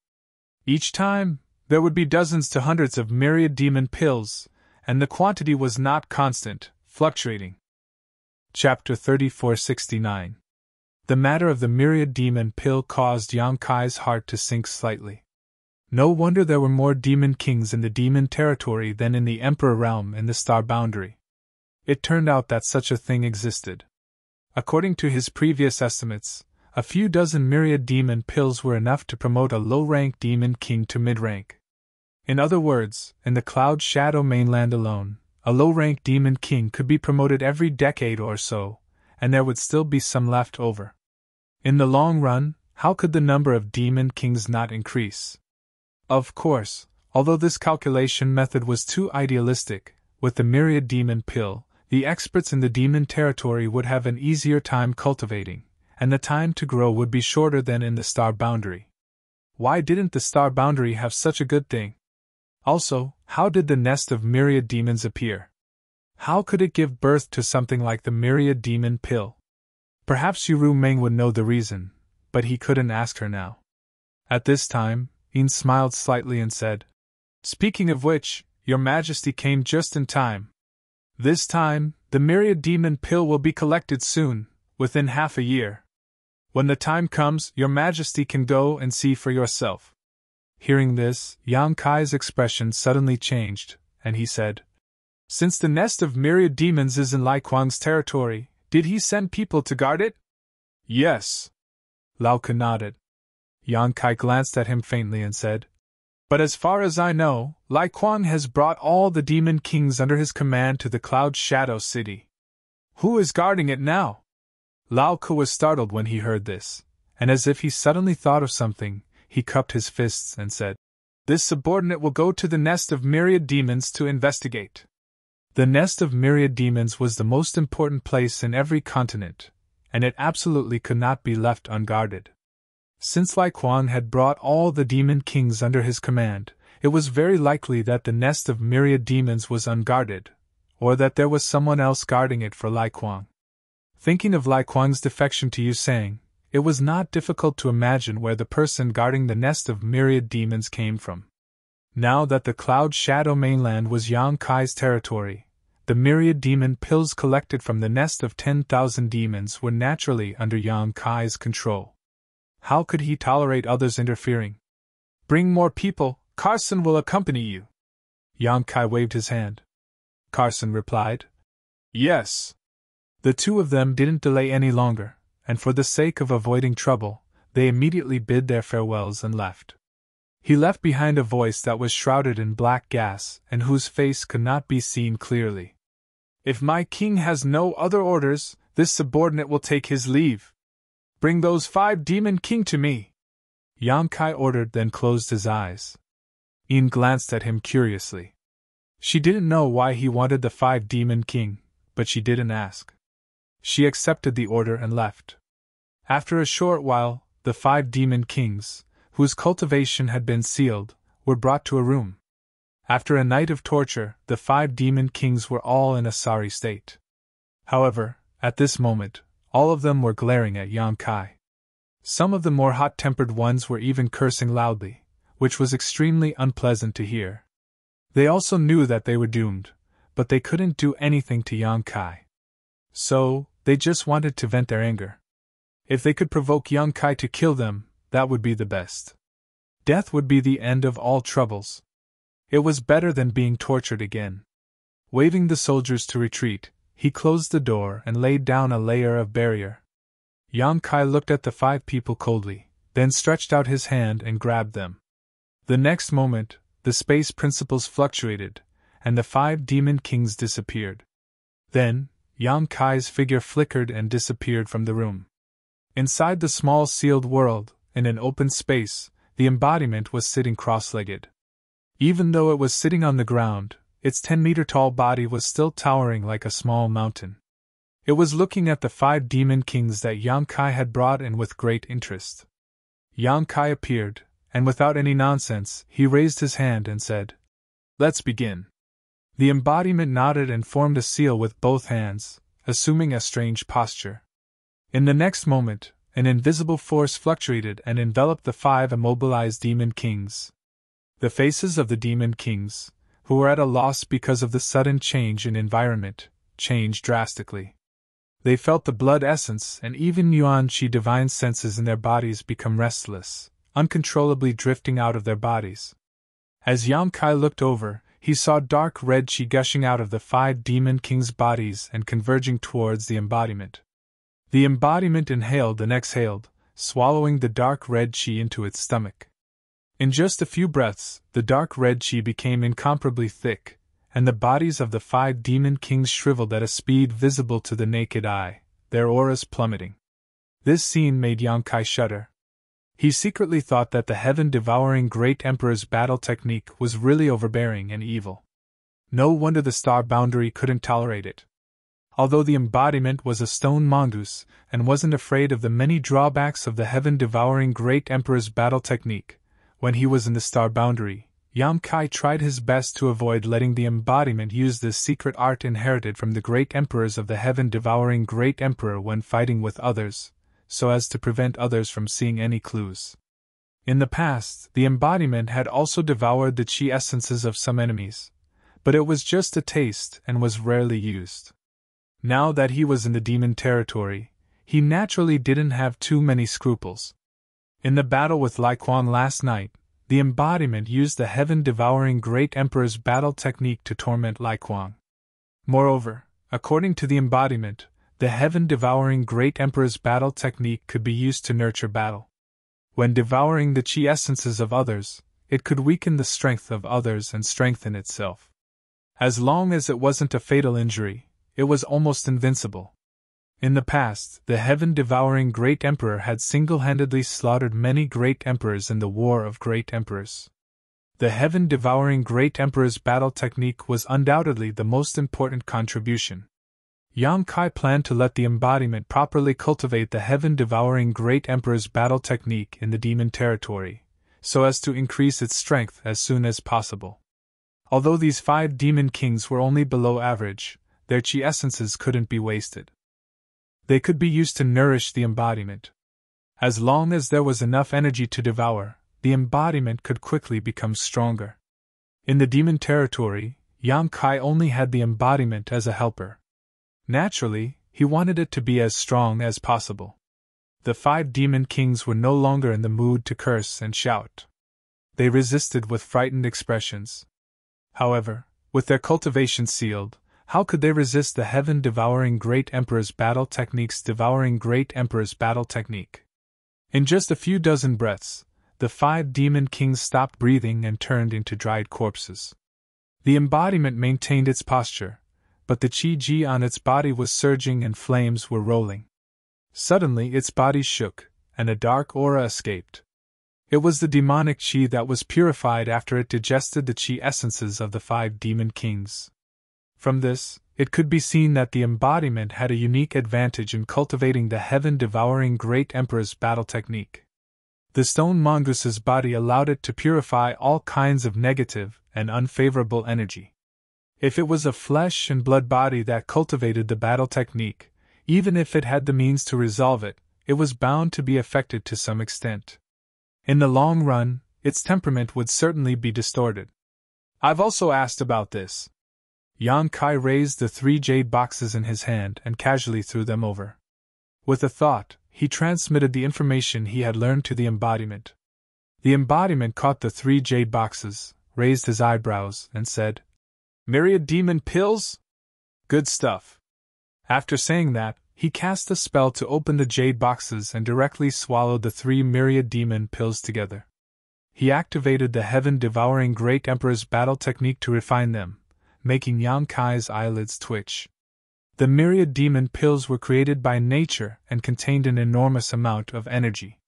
Each time, there would be dozens to hundreds of myriad demon pills, and the quantity was not constant, fluctuating. Chapter 3469. The matter of the myriad demon pill caused Yang Kai's heart to sink slightly. No wonder there were more demon kings in the demon territory than in the Emperor realm in the star boundary. It turned out that such a thing existed. According to his previous estimates, a few dozen myriad demon pills were enough to promote a low-rank demon king to mid-rank. In other words, in the Cloud Shadow mainland alone, a low-rank demon king could be promoted every decade or so, and there would still be some left over. In the long run, how could the number of demon kings not increase? Of course, although this calculation method was too idealistic, with the myriad demon pill, the experts in the demon territory would have an easier time cultivating, and the time to grow would be shorter than in the star boundary. Why didn't the star boundary have such a good thing? Also, how did the nest of myriad demons appear? How could it give birth to something like the myriad demon pill? Perhaps Yu Meng would know the reason, but he couldn't ask her now. At this time, Yin smiled slightly and said, "Speaking of which, Your Majesty came just in time. This time, the myriad demon pill will be collected soon, within half a year. When the time comes, Your Majesty can go and see for yourself." Hearing this, Yang Kai's expression suddenly changed, and he said, "Since the nest of myriad demons is in Lai Kuang's territory, did he send people to guard it?" "Yes." Lao Ke nodded. Yang Kai glanced at him faintly and said, "But as far as I know, Lai Kuang has brought all the demon kings under his command to the Cloud Shadow City. Who is guarding it now?" Lao Ke was startled when he heard this, and as if he suddenly thought of something, he cupped his fists and said, "This subordinate will go to the nest of myriad demons to investigate." The nest of myriad demons was the most important place in every continent, and it absolutely could not be left unguarded. Since Lai Kuang had brought all the demon kings under his command, it was very likely that the nest of myriad demons was unguarded, or that there was someone else guarding it for Lai Kuang. Thinking of Lai Kuang's defection to Yu Sang, it was not difficult to imagine where the person guarding the nest of myriad demons came from. Now that the Cloud Shadow mainland was Yang Kai's territory, the myriad demon pills collected from the nest of 10,000 demons were naturally under Yang Kai's control. How could he tolerate others interfering? "Bring more people, Carson will accompany you." Yang Kai waved his hand. Carson replied, "Yes." The two of them didn't delay any longer, and for the sake of avoiding trouble, they immediately bid their farewells and left. He left behind a voice that was shrouded in black gas and whose face could not be seen clearly. "If my king has no other orders, this subordinate will take his leave. Bring those 5 demon king to me," Yang Kai ordered, then closed his eyes. Yin glanced at him curiously. She didn't know why he wanted the 5 demon king, but she didn't ask. She accepted the order and left. After a short while, the 5 demon kings, whose cultivation had been sealed, were brought to a room. After a night of torture, the 5 demon kings were all in a sorry state. However, at this moment, all of them were glaring at Yang Kai. Some of the more hot-tempered ones were even cursing loudly, which was extremely unpleasant to hear. They also knew that they were doomed, but they couldn't do anything to Yang Kai. So, they just wanted to vent their anger. If they could provoke Yang Kai to kill them, that would be the best. Death would be the end of all troubles. It was better than being tortured again. Waving the soldiers to retreat, he closed the door and laid down a layer of barrier. Yang Kai looked at the 5 people coldly, then stretched out his hand and grabbed them. The next moment, the space principles fluctuated, and the 5 demon kings disappeared. Then, Yang Kai's figure flickered and disappeared from the room. Inside the small sealed world, in an open space, the embodiment was sitting cross-legged. Even though it was sitting on the ground, its 10-meter-tall body was still towering like a small mountain. It was looking at the 5 demon kings that Yang Kai had brought in with great interest. Yang Kai appeared, and without any nonsense, he raised his hand and said, "Let's begin." The embodiment nodded and formed a seal with both hands, assuming a strange posture. In the next moment, an invisible force fluctuated and enveloped the 5 immobilized demon kings. The faces of the demon kings, who were at a loss because of the sudden change in environment, changed drastically. They felt the blood essence and even Yuan Qi divine senses in their bodies become restless, uncontrollably drifting out of their bodies. As Yang Kai looked over, he saw dark red qi gushing out of the 5 demon kings' bodies and converging towards the embodiment. The embodiment inhaled and exhaled, swallowing the dark red qi into its stomach. In just a few breaths, the dark red qi became incomparably thick, and the bodies of the 5 demon kings shriveled at a speed visible to the naked eye, their auras plummeting. This scene made Yang Kai shudder. He secretly thought that the heaven-devouring Great Emperor's battle technique was really overbearing and evil. No wonder the star boundary couldn't tolerate it. Although the embodiment was a stone mongoose and wasn't afraid of the many drawbacks of the heaven-devouring Great Emperor's battle technique, when he was in the star boundary, Yam Kai tried his best to avoid letting the embodiment use this secret art inherited from the great emperors of the heaven-devouring Great Emperor when fighting with others, so as to prevent others from seeing any clues. In the past, the embodiment had also devoured the chi essences of some enemies, but it was just a taste and was rarely used. Now that he was in the demon territory, he naturally didn't have too many scruples. In the battle with Lai Quan last night, the embodiment used the heaven-devouring Great Emperor's battle technique to torment Lai Quan. Moreover, according to the embodiment, the heaven-devouring Great Emperor's battle technique could be used to nurture battle. When devouring the chi essences of others, it could weaken the strength of others and strengthen itself. As long as it wasn't a fatal injury, it was almost invincible. In the past, the heaven-devouring Great Emperor had single-handedly slaughtered many Great Emperors in the War of Great Emperors. The heaven-devouring Great Emperor's battle technique was undoubtedly the most important contribution. Yam Kai planned to let the embodiment properly cultivate the heaven-devouring Great Emperor's battle technique in the demon territory, so as to increase its strength as soon as possible. Although these 5 demon kings were only below average, their chi essences couldn't be wasted. They could be used to nourish the embodiment. As long as there was enough energy to devour, the embodiment could quickly become stronger. In the demon territory, Yam Kai only had the embodiment as a helper. Naturally, he wanted it to be as strong as possible. The 5 demon kings were no longer in the mood to curse and shout. They resisted with frightened expressions. However, with their cultivation sealed, how could they resist the heaven-devouring Great Emperor's battle technique's devouring Great Emperor's battle technique? In just a few dozen breaths, the 5 demon kings stopped breathing and turned into dried corpses. The embodiment maintained its posture, but the chi-ji on its body was surging and flames were rolling. Suddenly its body shook, and a dark aura escaped. It was the demonic chi that was purified after it digested the chi essences of the 5 demon kings. From this, it could be seen that the embodiment had a unique advantage in cultivating the heaven-devouring Great Emperor's battle technique. The stone mongoose's body allowed it to purify all kinds of negative and unfavorable energy. If it was a flesh and blood body that cultivated the battle technique, even if it had the means to resolve it, it was bound to be affected to some extent. In the long run, its temperament would certainly be distorted. I've also asked about this. Yam Kai raised the 3 jade boxes in his hand and casually threw them over. With a thought, he transmitted the information he had learned to the embodiment. The embodiment caught the 3 jade boxes, raised his eyebrows, and said, "Myriad demon pills? Good stuff." After saying that, he cast a spell to open the jade boxes and directly swallowed the 3 myriad demon pills together. He activated the heaven-devouring Great Emperor's battle technique to refine them, making Yam Kai's eyelids twitch. The myriad demon pills were created by nature and contained an enormous amount of energy.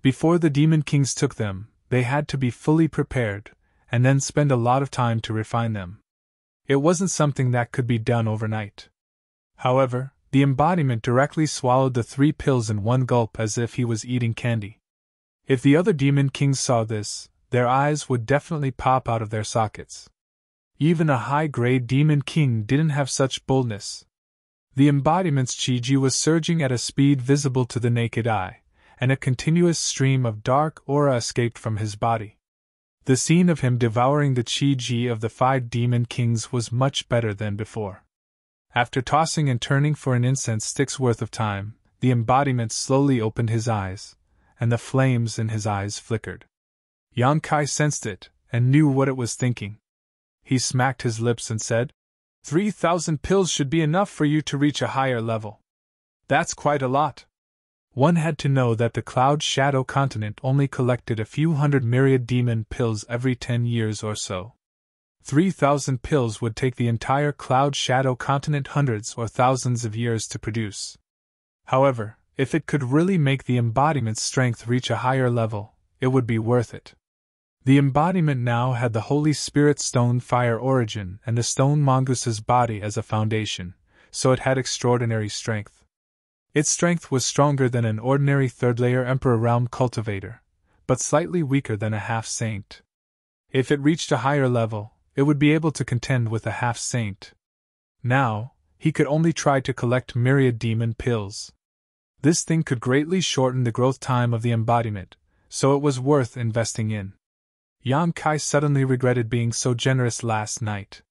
Before the demon kings took them, they had to be fully prepared, and then spend a lot of time to refine them. It wasn't something that could be done overnight. However, the embodiment directly swallowed the 3 pills in one gulp as if he was eating candy. If the other demon kings saw this, their eyes would definitely pop out of their sockets. Even a high-grade demon king didn't have such boldness. The embodiment's chi-ji was surging at a speed visible to the naked eye, and a continuous stream of dark aura escaped from his body. The scene of him devouring the chi-ji of the 5 demon kings was much better than before. After tossing and turning for an incense stick's worth of time, the embodiment slowly opened his eyes, and the flames in his eyes flickered. Yam Kai sensed it, and knew what it was thinking. He smacked his lips and said, 3,000 pills should be enough for you to reach a higher level. That's quite a lot. One had to know that the Cloud Shadow continent only collected a few hundred myriad demon pills every 10 years or so. 3,000 pills would take the entire Cloud Shadow continent hundreds or thousands of years to produce. However, if it could really make the embodiment's strength reach a higher level, it would be worth it. The embodiment now had the Holy Spirit Stone Fire origin and the Stone Mongoose's body as a foundation, so it had extraordinary strength. Its strength was stronger than an ordinary third-layer Emperor Realm cultivator, but slightly weaker than a half-saint. If it reached a higher level, it would be able to contend with a half-saint. Now, he could only try to collect myriad demon pills. This thing could greatly shorten the growth time of the embodiment, so it was worth investing in. Yang Kai suddenly regretted being so generous last night.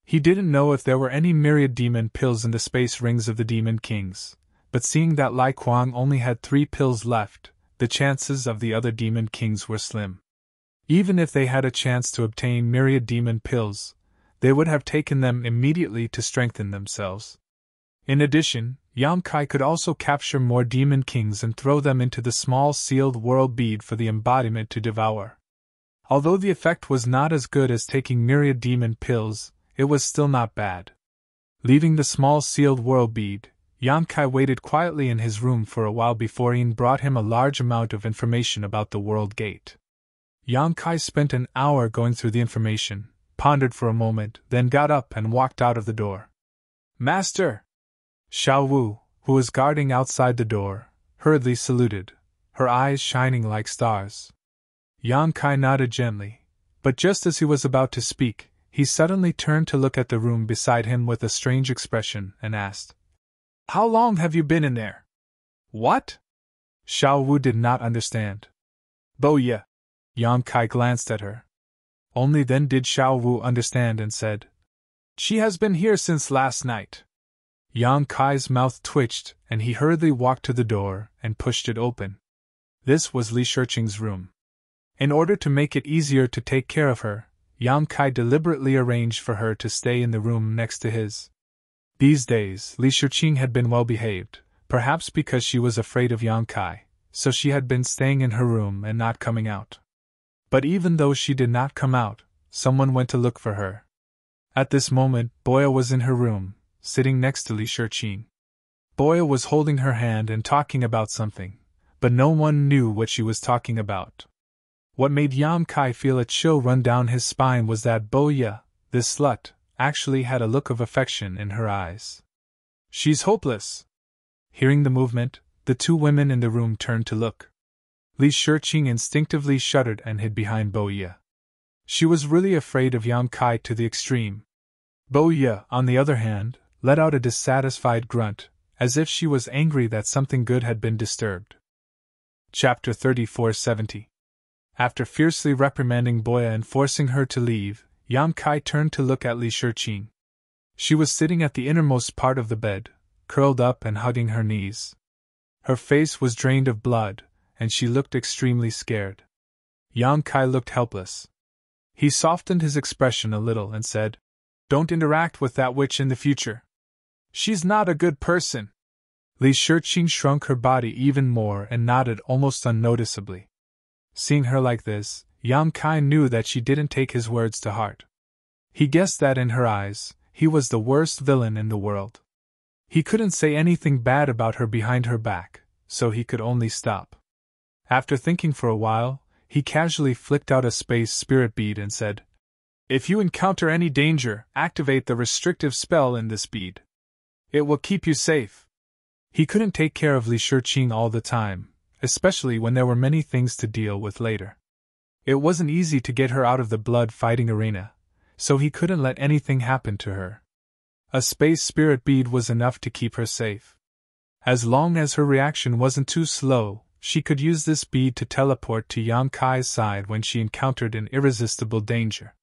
He didn't know if there were any myriad demon pills in the space rings of the Demon Kings, but seeing that Lai Kuang only had 3 pills left, the chances of the other Demon Kings were slim. Even if they had a chance to obtain myriad demon pills, they would have taken them immediately to strengthen themselves. In addition, Yang Kai could also capture more Demon Kings and throw them into the small sealed world bead for the embodiment to devour. Although the effect was not as good as taking myriad demon pills, it was still not bad. Leaving the small sealed world bead, Yang Kai waited quietly in his room for a while before Yin brought him a large amount of information about the world gate. Yang Kai spent an hour going through the information, pondered for a moment, then got up and walked out of the door. "Master!" Xiao Wu, who was guarding outside the door, hurriedly saluted, her eyes shining like stars. Yang Kai nodded gently, but just as he was about to speak, he suddenly turned to look at the room beside him with a strange expression and asked, "How long have you been in there?" "What?" Xiao Wu did not understand. "Bo-ye." Yang Kai glanced at her. Only then did Xiao Wu understand and said, "She has been here since last night." Yang Kai's mouth twitched, and he hurriedly walked to the door and pushed it open. This was Li Shiqing's room. In order to make it easier to take care of her, Yang Kai deliberately arranged for her to stay in the room next to his. These days, Li Shiqing had been well behaved, perhaps because she was afraid of Yang Kai, so she had been staying in her room and not coming out. But even though she did not come out, someone went to look for her. At this moment, Boya was in her room, sitting next to Li Shiqing. Boya was holding her hand and talking about something, but no one knew what she was talking about. What made Yang Kai feel a chill run down his spine was that Boya, this slut, actually had a look of affection in her eyes. "She's hopeless." Hearing the movement, the 2 women in the room turned to look. Li Shiqing instinctively shuddered and hid behind Boya. She was really afraid of Yang Kai to the extreme. Boya, on the other hand, let out a dissatisfied grunt, as if she was angry that something good had been disturbed. Chapter 3470. After fiercely reprimanding Boya and forcing her to leave, Yang Kai turned to look at Li Shiqing. She was sitting at the innermost part of the bed, curled up and hugging her knees. Her face was drained of blood, and she looked extremely scared. Yang Kai looked helpless. He softened his expression a little and said, "Don't interact with that witch in the future. She's not a good person." Li Shiqing shrunk her body even more and nodded almost unnoticeably. Seeing her like this, Yang Kai knew that she didn't take his words to heart. He guessed that in her eyes, he was the worst villain in the world. He couldn't say anything bad about her behind her back, so he could only stop. After thinking for a while, he casually flicked out a space spirit bead and said, "If you encounter any danger, activate the restrictive spell in this bead. It will keep you safe." He couldn't take care of Li Shiqing all the time, especially when there were many things to deal with later. It wasn't easy to get her out of the blood-fighting arena, so he couldn't let anything happen to her. A space spirit bead was enough to keep her safe. As long as her reaction wasn't too slow, she could use this bead to teleport to Yang Kai's side when she encountered an irresistible danger.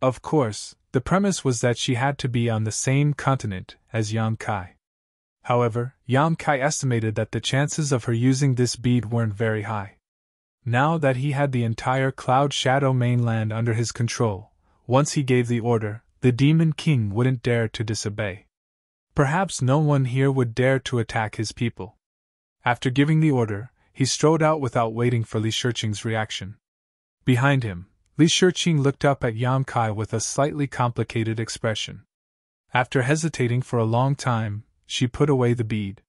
Of course, the premise was that she had to be on the same continent as Yang Kai. However, Yang Kai estimated that the chances of her using this bead weren't very high. Now that he had the entire Cloud Shadow mainland under his control, once he gave the order, the Demon King wouldn't dare to disobey. Perhaps no one here would dare to attack his people. After giving the order, he strode out without waiting for Li Shiqing's reaction. Behind him, Li Shiqing looked up at Yang Kai with a slightly complicated expression. After hesitating for a long time, she put away the bead.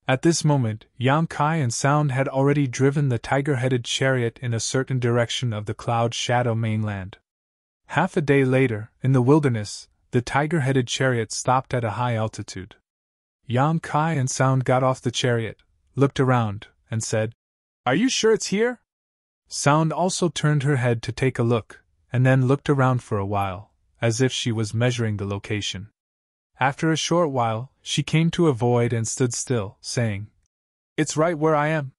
At this moment, Yang Kai and Sound had already driven the tiger-headed chariot in a certain direction of the Cloud Shadow mainland. Half a day later, in the wilderness, the tiger-headed chariot stopped at a high altitude. Yang Kai and Sound got off the chariot, looked around, and said, "Are you sure it's here?" Sound also turned her head to take a look, and then looked around for a while, as if she was measuring the location. After a short while, she came to a void and stood still, saying, "It's right where I am."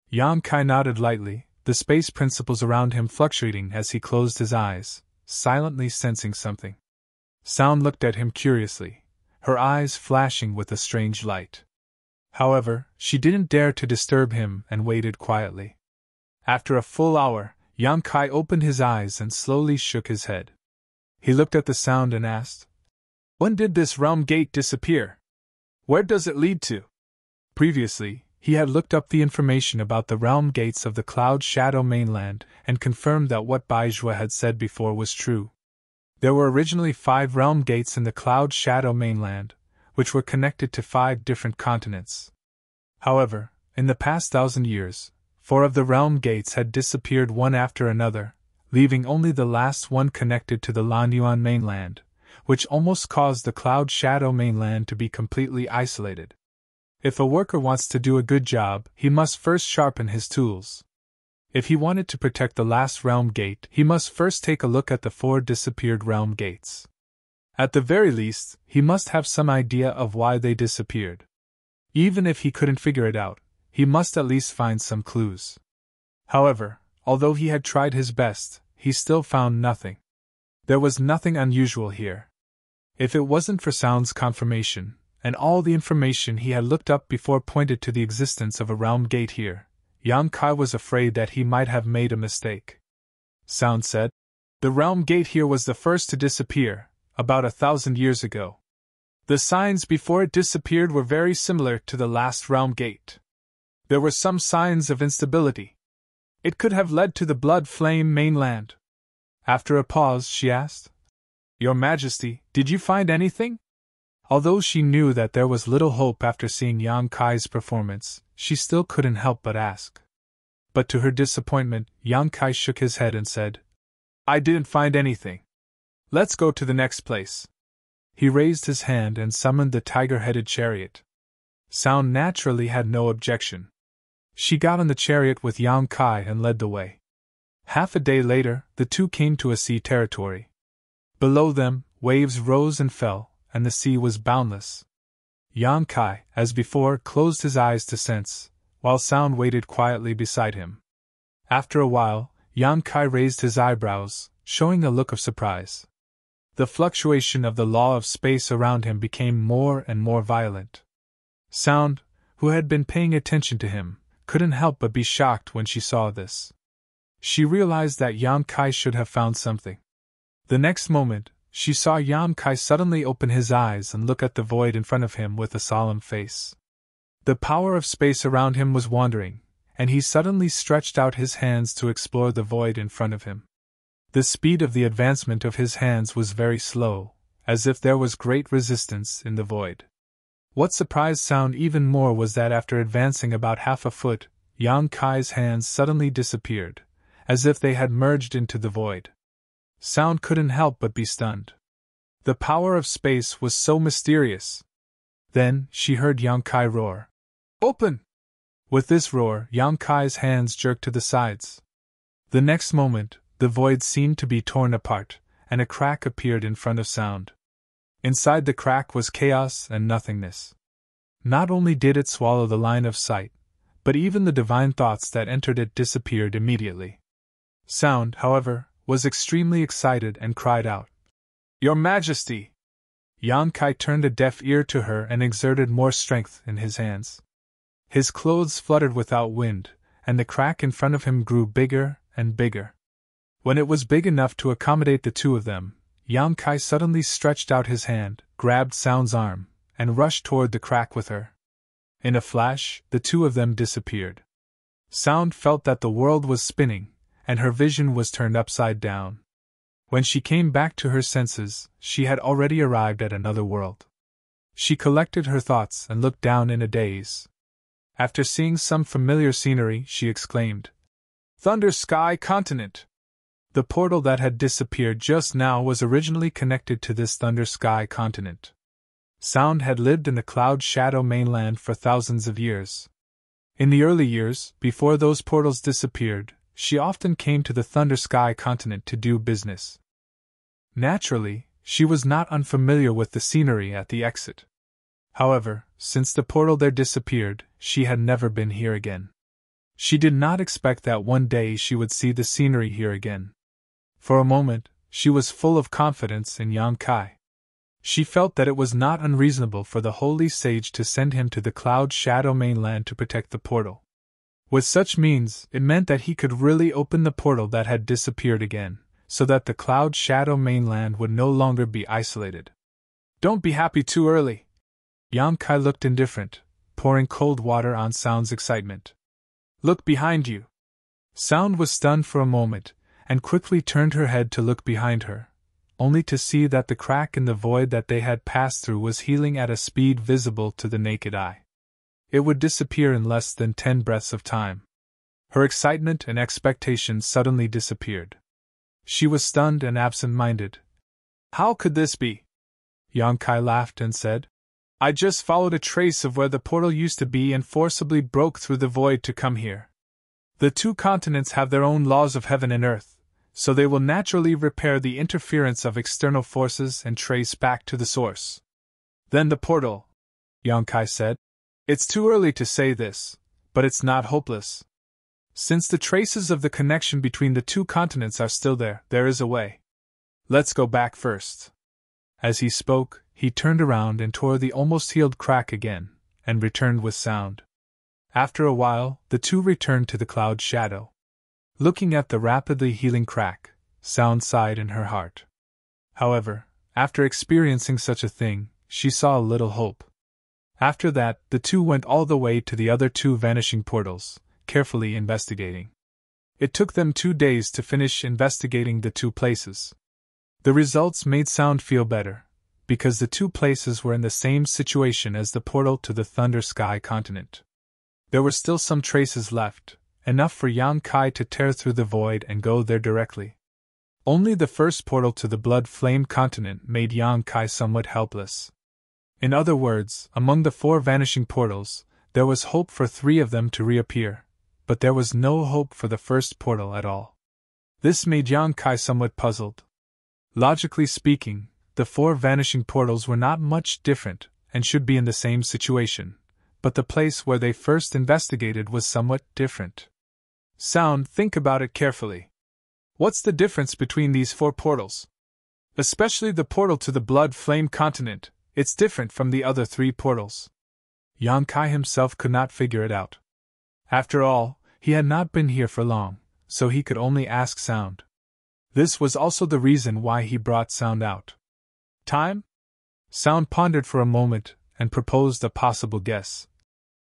Yang Kai nodded lightly, the space principles around him fluctuating as he closed his eyes, silently sensing something. Sound looked at him curiously, her eyes flashing with a strange light. However, she didn't dare to disturb him and waited quietly. After a full hour, Yang Kai opened his eyes and slowly shook his head. He looked at the Sound and asked, "When did this realm gate disappear? Where does it lead to?" Previously, he had looked up the information about the realm gates of the Cloud Shadow mainland and confirmed that what Baizhua had said before was true. There were originally 5 realm gates in the Cloud Shadow mainland, which were connected to 5 different continents. However, in the past 1,000 years, 4 of the realm gates had disappeared one after another, leaving only the last one connected to the Lanyuan mainland, which almost caused the Cloud Shadow mainland to be completely isolated. If a worker wants to do a good job, he must first sharpen his tools. If he wanted to protect the last realm gate, he must first take a look at the 4 disappeared realm gates. At the very least, he must have some idea of why they disappeared. Even if he couldn't figure it out, he must at least find some clues. However, although he had tried his best, he still found nothing. There was nothing unusual here. If it wasn't for Sound's confirmation, and all the information he had looked up before pointed to the existence of a realm gate here, Yang Kai was afraid that he might have made a mistake. Sound said, "The realm gate here was the first to disappear, about 1,000 years ago. The signs before it disappeared were very similar to the last realm gate. There were some signs of instability. It could have led to the Blood Flame mainland." After a pause, she asked, "Your Majesty, did you find anything?" Although she knew that there was little hope after seeing Yang Kai's performance, she still couldn't help but ask. But to her disappointment, Yang Kai shook his head and said, "I didn't find anything. Let's go to the next place." He raised his hand and summoned the tiger-headed chariot. Sound naturally had no objection. She got on the chariot with Yang Kai and led the way. Half a day later, the two came to a sea territory. Below them, waves rose and fell, and the sea was boundless. Yang Kai, as before, closed his eyes to sense, while Sound waited quietly beside him. After a while, Yang Kai raised his eyebrows, showing a look of surprise. The fluctuation of the law of space around him became more and more violent. Sound, who had been paying attention to him, couldn't help but be shocked when she saw this. She realized that Yang Kai should have found something. The next moment, she saw Yang Kai suddenly open his eyes and look at the void in front of him with a solemn face. The power of space around him was wandering, and he suddenly stretched out his hands to explore the void in front of him. The speed of the advancement of his hands was very slow, as if there was great resistance in the void. What surprised Sound even more was that after advancing about half a foot, Yang Kai's hands suddenly disappeared, as if they had merged into the void. Sound couldn't help but be stunned. The power of space was so mysterious. Then, she heard Yang Kai roar, "Open!" With this roar, Yang Kai's hands jerked to the sides. The next moment, the void seemed to be torn apart, and a crack appeared in front of Sound. Inside the crack was chaos and nothingness. Not only did it swallow the line of sight, but even the divine thoughts that entered it disappeared immediately. Sound, however, was extremely excited and cried out, "Your Majesty!" Yang Kai turned a deaf ear to her and exerted more strength in his hands. His clothes fluttered without wind, and the crack in front of him grew bigger and bigger. When it was big enough to accommodate the two of them, Yang Kai suddenly stretched out his hand, grabbed Sound's arm, and rushed toward the crack with her. In a flash, the two of them disappeared. Sound felt that the world was spinning, and her vision was turned upside down. When she came back to her senses, she had already arrived at another world. She collected her thoughts and looked down in a daze. After seeing some familiar scenery, she exclaimed, "Thunder Sky Continent! The portal that had disappeared just now was originally connected to this Thunder Sky continent. Sound had lived in the Cloud Shadow mainland for thousands of years. In the early years, before those portals disappeared, she often came to the Thunder Sky continent to do business. Naturally, she was not unfamiliar with the scenery at the exit. However, since the portal there disappeared, she had never been here again. She did not expect that one day she would see the scenery here again. For a moment, she was full of confidence in Yang Kai. She felt that it was not unreasonable for the holy sage to send him to the Cloud Shadow mainland to protect the portal. With such means, it meant that he could really open the portal that had disappeared again, so that the Cloud Shadow mainland would no longer be isolated. Don't be happy too early. Yang Kai looked indifferent, pouring cold water on Sound's excitement. Look behind you. Sound was stunned for a moment, and quickly turned her head to look behind her, only to see that the crack in the void that they had passed through was healing at a speed visible to the naked eye. It would disappear in less than 10 breaths of time. Her excitement and expectation suddenly disappeared. She was stunned and absent-minded. How could this be? Yang Kai laughed and said, I just followed a trace of where the portal used to be and forcibly broke through the void to come here. The two continents have their own laws of heaven and earth, so they will naturally repair the interference of external forces and trace back to the source. Then the portal, Yang Kai said. It's too early to say this, but it's not hopeless. Since the traces of the connection between the two continents are still there, there is a way. Let's go back first. As he spoke, he turned around and tore the almost healed crack again, and returned with Sound. After a while, the two returned to the Cloud Shadow. Looking at the rapidly healing crack, Sound sighed in her heart. However, after experiencing such a thing, she saw a little hope. After that, the two went all the way to the other two vanishing portals, carefully investigating. It took them 2 days to finish investigating the two places. The results made Sound feel better, because the two places were in the same situation as the portal to the Thunder Sky continent. There were still some traces left, enough for Yang Kai to tear through the void and go there directly. Only the first portal to the Blood Flame continent made Yang Kai somewhat helpless. In other words, among the 4 vanishing portals, there was hope for 3 of them to reappear, but there was no hope for the first portal at all. This made Yang Kai somewhat puzzled. Logically speaking, the 4 vanishing portals were not much different and should be in the same situation, but the place where they first investigated was somewhat different. Sound, think about it carefully. What's the difference between these 4 portals? Especially the portal to the Blood Flame continent, it's different from the other 3 portals. Yang Kai himself could not figure it out. After all, he had not been here for long, so he could only ask Sound. This was also the reason why he brought Sound out. Time? Sound pondered for a moment and proposed a possible guess.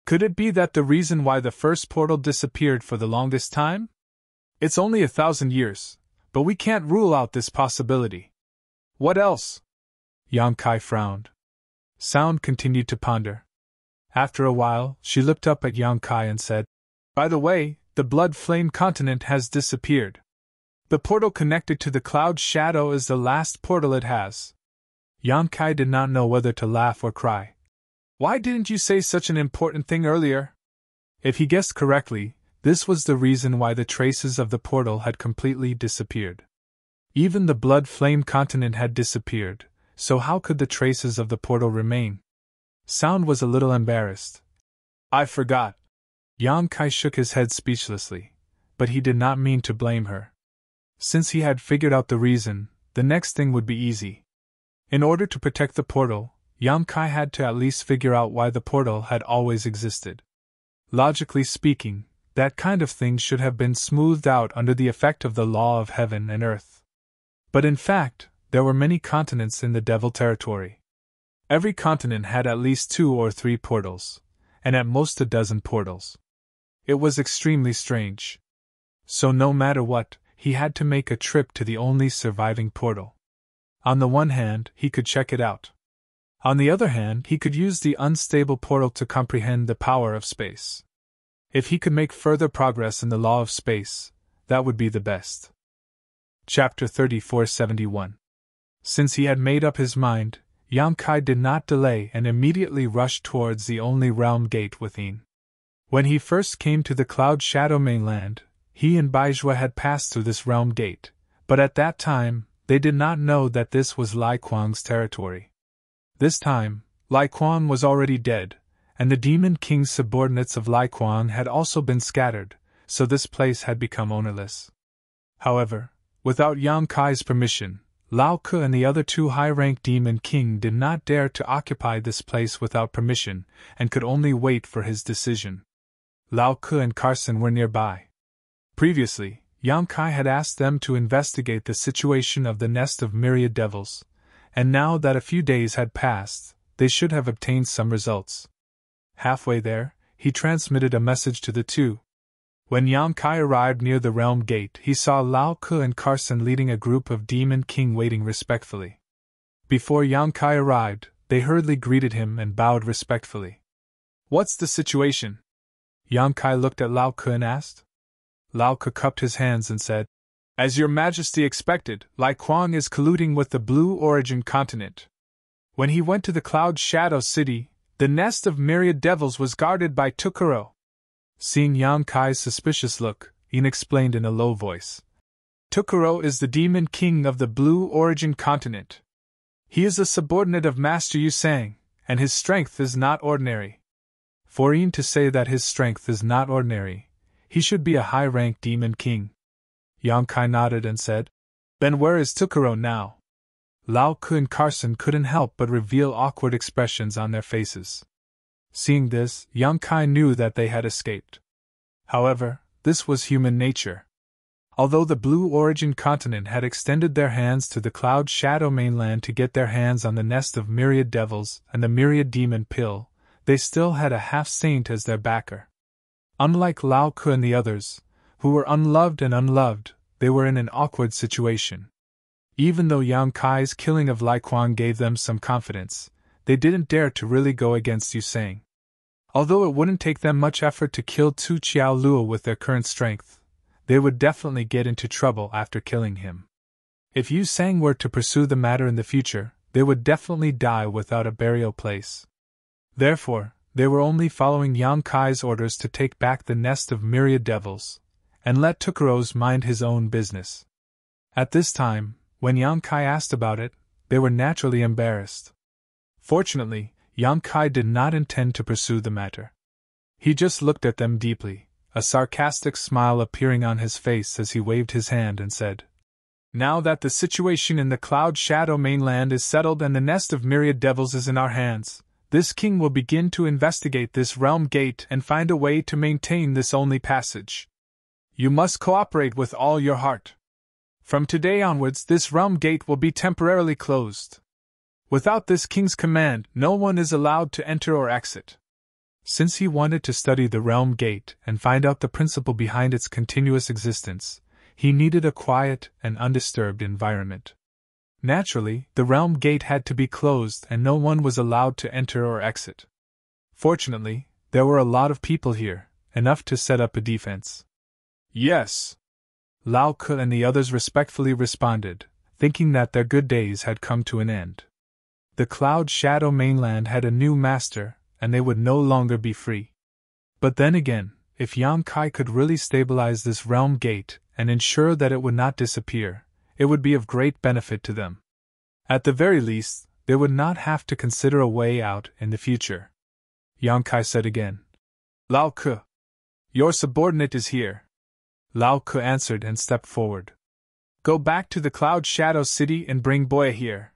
Could it be that the reason why the first portal disappeared for the longest time? It's only 1,000 years, but we can't rule out this possibility. What else? Yang Kai frowned. Sound continued to ponder. After a while, she looked up at Yang Kai and said, By the way, the Blood Flame continent has disappeared. The portal connected to the Cloud Shadow is the last portal it has. Yang Kai did not know whether to laugh or cry. Why didn't you say such an important thing earlier? If he guessed correctly, this was the reason why the traces of the portal had completely disappeared. Even the Blood Flame continent had disappeared, so how could the traces of the portal remain? Sound was a little embarrassed. I forgot. Yang Kai shook his head speechlessly, but he did not mean to blame her. Since he had figured out the reason, the next thing would be easy. In order to protect the portal, Yang Kai had to at least figure out why the portal had always existed. Logically speaking, that kind of thing should have been smoothed out under the effect of the law of heaven and earth. But in fact, there were many continents in the Devil Territory. Every continent had at least 2 or 3 portals, and at most a dozen portals. It was extremely strange. So no matter what, he had to make a trip to the only surviving portal. On the one hand, he could check it out. On the other hand, he could use the unstable portal to comprehend the power of space. If he could make further progress in the law of space, that would be the best. Chapter 3471. Since he had made up his mind, Yang Kai did not delay and immediately rushed towards the only realm gate within. When he first came to the Cloud Shadow mainland, he and Baizhua had passed through this realm gate, but at that time, they did not know that this was Lai Kuang's territory. This time, Lai Kuang was already dead, and the Demon King's subordinates of Lai Kuang had also been scattered, so this place had become ownerless. However, without Yang Kai's permission, Lao Ke and the other two high-ranked Demon King did not dare to occupy this place without permission, and could only wait for his decision. Lao Ke and Carson were nearby. Previously, Yang Kai had asked them to investigate the situation of the nest of myriad devils, and now that a few days had passed, they should have obtained some results. Halfway there, he transmitted a message to the two. When Yang Kai arrived near the realm gate, he saw Lao Ke and Carson leading a group of Demon King waiting respectfully. Before Yang Kai arrived, they hurriedly greeted him and bowed respectfully. "What's the situation?" Yang Kai looked at Lao Ke and asked. Lao Ke cupped his hands and said, "As your majesty expected, Lai Kuang is colluding with the Blue Origin continent. When he went to the Cloud Shadow City, the nest of myriad devils was guarded by Tukuro." Seeing Yang Kai's suspicious look, Yin explained in a low voice. "Tukuro is the Demon King of the Blue Origin continent. He is a subordinate of Master Yu Sang, and his strength is not ordinary." For Yin to say that his strength is not ordinary, he should be a high-ranked Demon King. Yang Kai nodded and said, "Then where is Tukuro now?" Lao Ke and Carson couldn't help but reveal awkward expressions on their faces. Seeing this, Yang Kai knew that they had escaped. However, this was human nature. Although the Blue Origin continent had extended their hands to the Cloud Shadow mainland to get their hands on the nest of myriad devils and the myriad demon pill, they still had a half-saint as their backer. Unlike Lao Ke and the others, who were unloved and unloved, they were in an awkward situation. Even though Yang Kai's killing of Lai Kuang gave them some confidence, they didn't dare to really go against Yu Sang. Although it wouldn't take them much effort to kill Tu Qiao Luo with their current strength, they would definitely get into trouble after killing him. If Yu Sang were to pursue the matter in the future, they would definitely die without a burial place. Therefore, they were only following Yang Kai's orders to take back the nest of myriad devils, and let Tukuro's mind his own business. At this time, when Yang Kai asked about it, they were naturally embarrassed. Fortunately, Yang Kai did not intend to pursue the matter. He just looked at them deeply, a sarcastic smile appearing on his face as he waved his hand and said, "Now that the situation in the Cloud Shadow mainland is settled and the nest of myriad devils is in our hands, this king will begin to investigate this realm gate and find a way to maintain this only passage. You must cooperate with all your heart. From today onwards, this realm gate will be temporarily closed. Without this king's command, no one is allowed to enter or exit." Since he wanted to study the realm gate and find out the principle behind its continuous existence, he needed a quiet and undisturbed environment. Naturally, the realm gate had to be closed and no one was allowed to enter or exit. Fortunately, there were a lot of people here, enough to set up a defense. "Yes," Lao Ke and the others respectfully responded, thinking that their good days had come to an end. The Cloud Shadow mainland had a new master, and they would no longer be free. But then again, if Yang Kai could really stabilize this realm gate and ensure that it would not disappear, it would be of great benefit to them. At the very least, they would not have to consider a way out in the future. Yang Kai said again, "Lao Ke, your subordinate is here." Lao Ke answered and stepped forward. "Go back to the Cloud Shadow City and bring Boya here."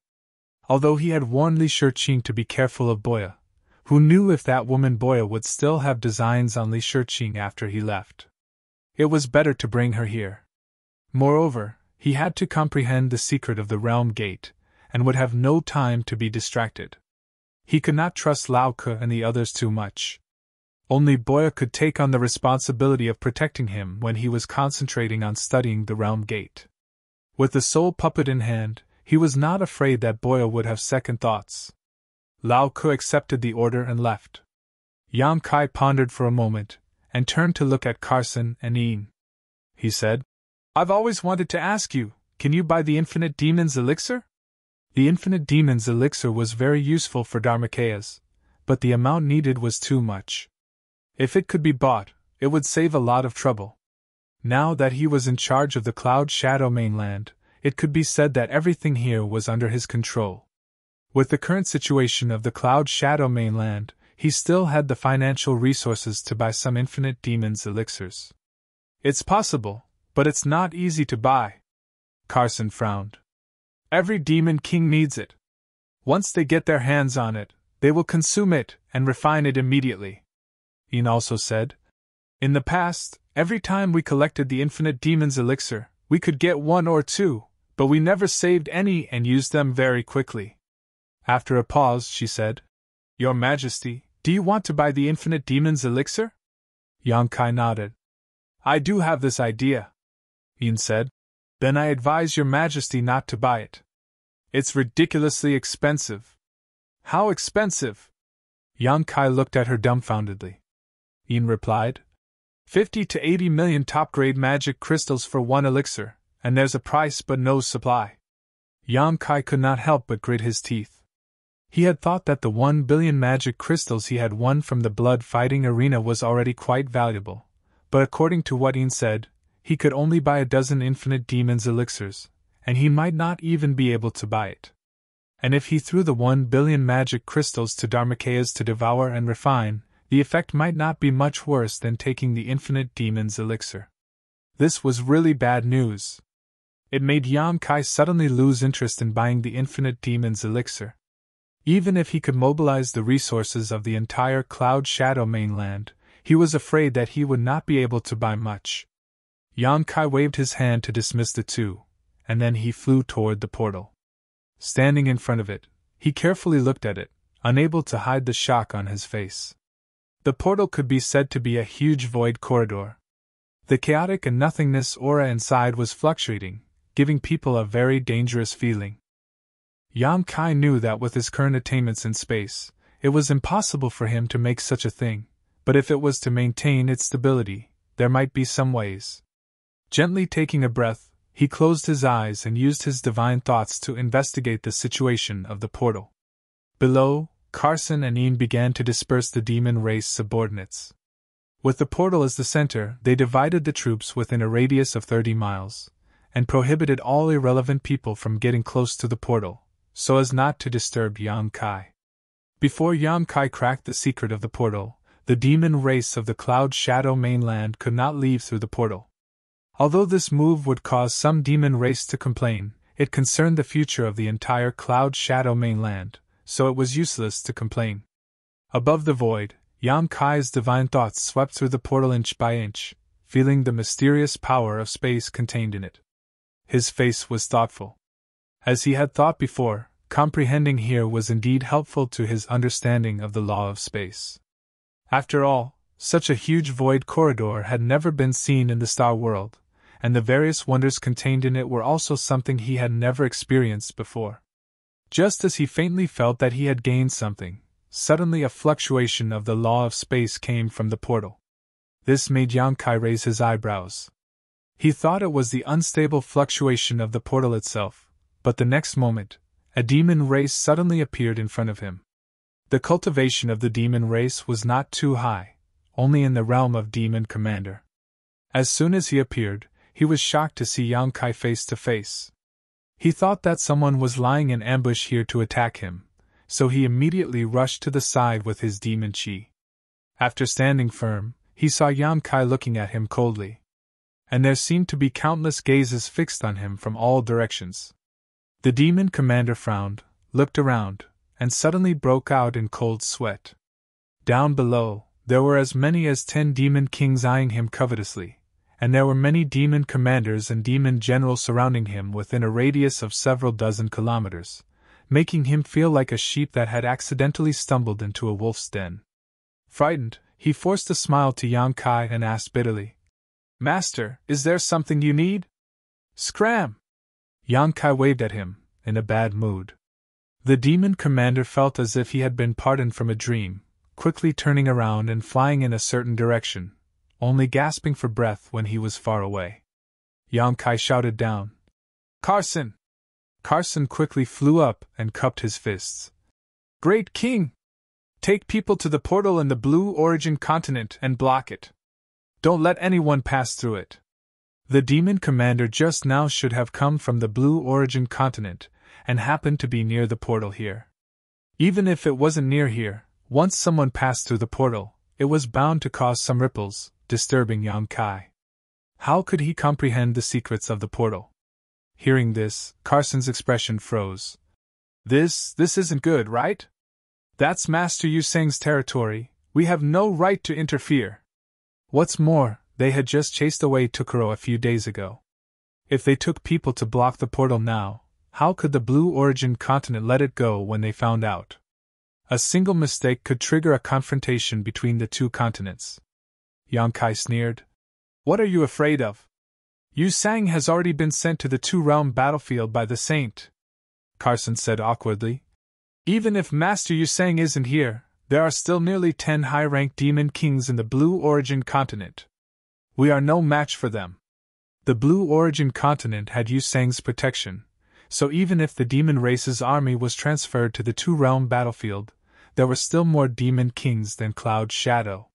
Although he had warned Li Shiqing to be careful of Boya, who knew if that woman Boya would still have designs on Li Shiqing after he left. It was better to bring her here. Moreover, he had to comprehend the secret of the realm gate, and would have no time to be distracted. He could not trust Lao Ke and the others too much. Only Boya could take on the responsibility of protecting him when he was concentrating on studying the realm gate. With the soul puppet in hand, he was not afraid that Boya would have second thoughts. Lao Ke accepted the order and left. Yang Kai pondered for a moment, and turned to look at Carson and Yin. He said, "I've always wanted to ask you, Can you buy the Infinite Demon's elixir? The Infinite Demon's elixir was very useful for Dharmakayas, but the amount needed was too much. If it could be bought, it would save a lot of trouble. Now that he was in charge of the Cloud Shadow mainland, it could be said that everything here was under his control. With the current situation of the Cloud Shadow mainland, he still had the financial resources to buy some Infinite Demon's elixirs. It's possible, but it's not easy to buy. Carson frowned. Every demon king needs it. Once they get their hands on it, they will consume it and refine it immediately. Ian also said, in the past, every time we collected the Infinite Demon's elixir, we could get 1 or 2, but we never saved any and used them very quickly. After a pause, she said, Your Majesty, do you want to buy the Infinite Demon's elixir? Yonkai nodded. I do have this idea, Ian said. Then I advise Your Majesty not to buy it. It's ridiculously expensive. How expensive? Yonkai looked at her dumbfoundedly. Ian replied, 50 to 80 million top-grade magic crystals for 1 elixir, and there's a price but no supply. Yonkai could not help but grit his teeth. He had thought that the 1 billion magic crystals he had won from the blood-fighting arena was already quite valuable, but according to what Ian said, he could only buy a dozen Infinite Demon's elixirs, and he might not even be able to buy it. And if he threw the 1 billion magic crystals to Dharmakayas to devour and refine, the effect might not be much worse than taking the Infinite Demon's elixir. This was really bad news. It made Yonkai suddenly lose interest in buying the Infinite Demon's elixir. Even if he could mobilize the resources of the entire Cloud Shadow mainland, he was afraid that he would not be able to buy much. Yonkai waved his hand to dismiss the two, and then he flew toward the portal. Standing in front of it, he carefully looked at it, unable to hide the shock on his face. The portal could be said to be a huge void corridor. The chaotic and nothingness aura inside was fluctuating, giving people a very dangerous feeling. Yonkai knew that with his current attainments in space, it was impossible for him to make such a thing, but if it was to maintain its stability, there might be some ways. Gently taking a breath, he closed his eyes and used his divine thoughts to investigate the situation of the portal. Below, Carson and Ian began to disperse the demon race subordinates. With the portal as the center, they divided the troops within a radius of 30 miles, and prohibited all irrelevant people from getting close to the portal, so as not to disturb Yonkai. Before Yonkai cracked the secret of the portal, the demon race of the Cloud Shadow mainland could not leave through the portal. Although this move would cause some demon race to complain, it concerned the future of the entire Cloud Shadow mainland, so it was useless to complain. Above the void, Yonkai's divine thoughts swept through the portal inch by inch, feeling the mysterious power of space contained in it. His face was thoughtful. As he had thought before, comprehending here was indeed helpful to his understanding of the law of space. After all, such a huge void corridor had never been seen in the star world, and the various wonders contained in it were also something he had never experienced before. Just as he faintly felt that he had gained something, suddenly a fluctuation of the law of space came from the portal. This made Yonkai raise his eyebrows. He thought it was the unstable fluctuation of the portal itself, but the next moment, a demon race suddenly appeared in front of him. The cultivation of the demon race was not too high, only in the realm of Demon Commander. As soon as he appeared, he was shocked to see Yonkai face to face. He thought that someone was lying in ambush here to attack him, so he immediately rushed to the side with his demon chi. After standing firm, he saw Yonkai looking at him coldly. And there seemed to be countless gazes fixed on him from all directions. The demon commander frowned, looked around, and suddenly broke out in cold sweat. Down below, there were as many as 10 demon kings eyeing him covetously, and there were many demon commanders and demon generals surrounding him within a radius of several dozen kilometers, making him feel like a sheep that had accidentally stumbled into a wolf's den. Frightened, he forced a smile to Yonkai and asked bitterly, "Master, is there something you need?" "Scram!" Yonkai waved at him, in a bad mood. The demon commander felt as if he had been pardoned from a dream, quickly turning around and flying in a certain direction, only gasping for breath when he was far away. Yonkai shouted down, Carson! Carson quickly flew up and cupped his fists. Great King! Take people to the portal in the Blue Origin continent and block it. Don't let anyone pass through it. The demon commander just now should have come from the Blue Origin continent and happened to be near the portal here. Even if it wasn't near here, once someone passed through the portal, it was bound to cause some ripples, disturbing Yang Kai. How could he comprehend the secrets of the portal? Hearing this, Carson's expression froze. This isn't good, right? That's Master Yu Seng's territory. We have no right to interfere. What's more, they had just chased away Tukuro a few days ago. If they took people to block the portal now, how could the Blue Origin continent let it go when they found out? A single mistake could trigger a confrontation between the two continents. Yang Kai sneered. What are you afraid of? Yu Sang has already been sent to the two-realm battlefield by the Saint, Carson said awkwardly. Even if Master Yu Sang isn't here, there are still nearly 10 high-ranked demon kings in the Blue Origin continent. We are no match for them. The Blue Origin continent had Yu Sang's protection, so even if the demon race's army was transferred to the two-realm battlefield, there were still more demon kings than Cloud Shadow.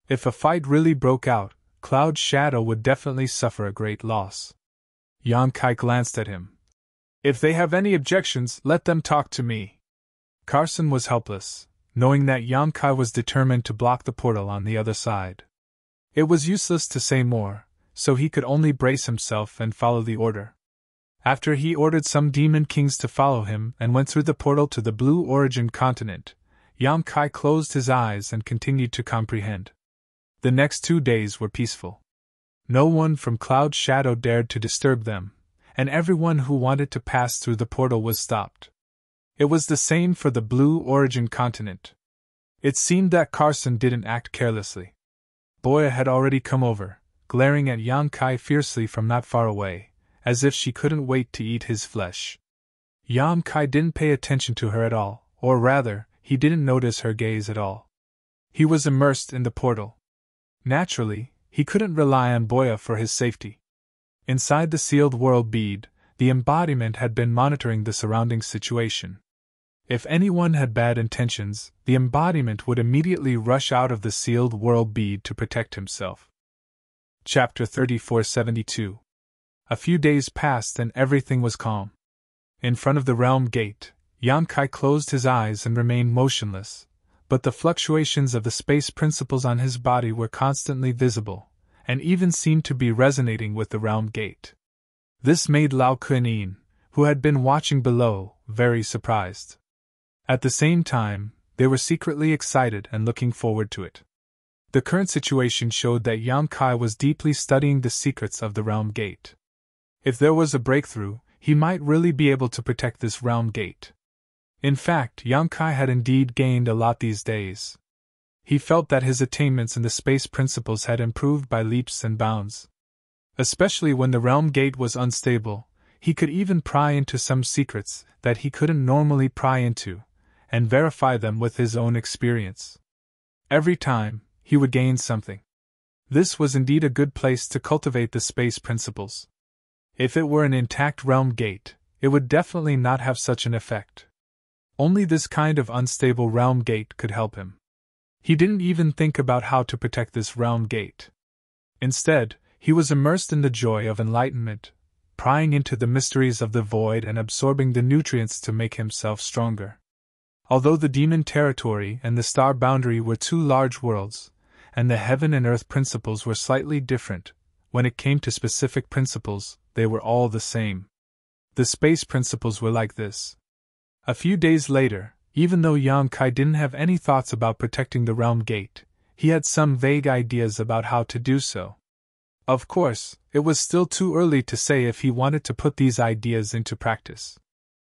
If a fight really broke out, Cloud Shadow would definitely suffer a great loss. Yang Kai glanced at him. If they have any objections, let them talk to me. Carson was helpless, knowing that Yang Kai was determined to block the portal on the other side. It was useless to say more, so he could only brace himself and follow the order. After he ordered some demon kings to follow him and went through the portal to the Blue Origin continent, Yang Kai closed his eyes and continued to comprehend. The next 2 days were peaceful. No one from Cloud Shadow dared to disturb them, and everyone who wanted to pass through the portal was stopped. It was the same for the Blue Origin continent. It seemed that Carson didn't act carelessly. Boya had already come over, glaring at Yang Kai fiercely from not far away, as if she couldn't wait to eat his flesh. Yang Kai didn't pay attention to her at all, or rather, he didn't notice her gaze at all. He was immersed in the portal. Naturally, he couldn't rely on Boya for his safety. Inside the sealed world bead, the embodiment had been monitoring the surrounding situation. If anyone had bad intentions, the embodiment would immediately rush out of the sealed world bead to protect himself. Chapter 3472. A few days passed and everything was calm. In front of the realm gate, Yang Kai closed his eyes and remained motionless, but the fluctuations of the space principles on his body were constantly visible, and even seemed to be resonating with the realm gate. This made Lao Kuan-yin, who had been watching below, very surprised. At the same time, they were secretly excited and looking forward to it. The current situation showed that Yang Kai was deeply studying the secrets of the realm gate. If there was a breakthrough, he might really be able to protect this realm gate. In fact, Yang Kai had indeed gained a lot these days. He felt that his attainments in the space principles had improved by leaps and bounds. Especially when the realm gate was unstable, he could even pry into some secrets that he couldn't normally pry into, and verify them with his own experience. Every time, he would gain something. This was indeed a good place to cultivate the space principles. If it were an intact realm gate, it would definitely not have such an effect. Only this kind of unstable realm gate could help him. He didn't even think about how to protect this realm gate. Instead, he was immersed in the joy of enlightenment, prying into the mysteries of the void and absorbing the nutrients to make himself stronger. Although the demon territory and the star boundary were two large worlds, and the heaven and earth principles were slightly different, when it came to specific principles, they were all the same. The space principles were like this. A few days later, even though Yang Kai didn't have any thoughts about protecting the realm gate, he had some vague ideas about how to do so. Of course, it was still too early to say if he wanted to put these ideas into practice.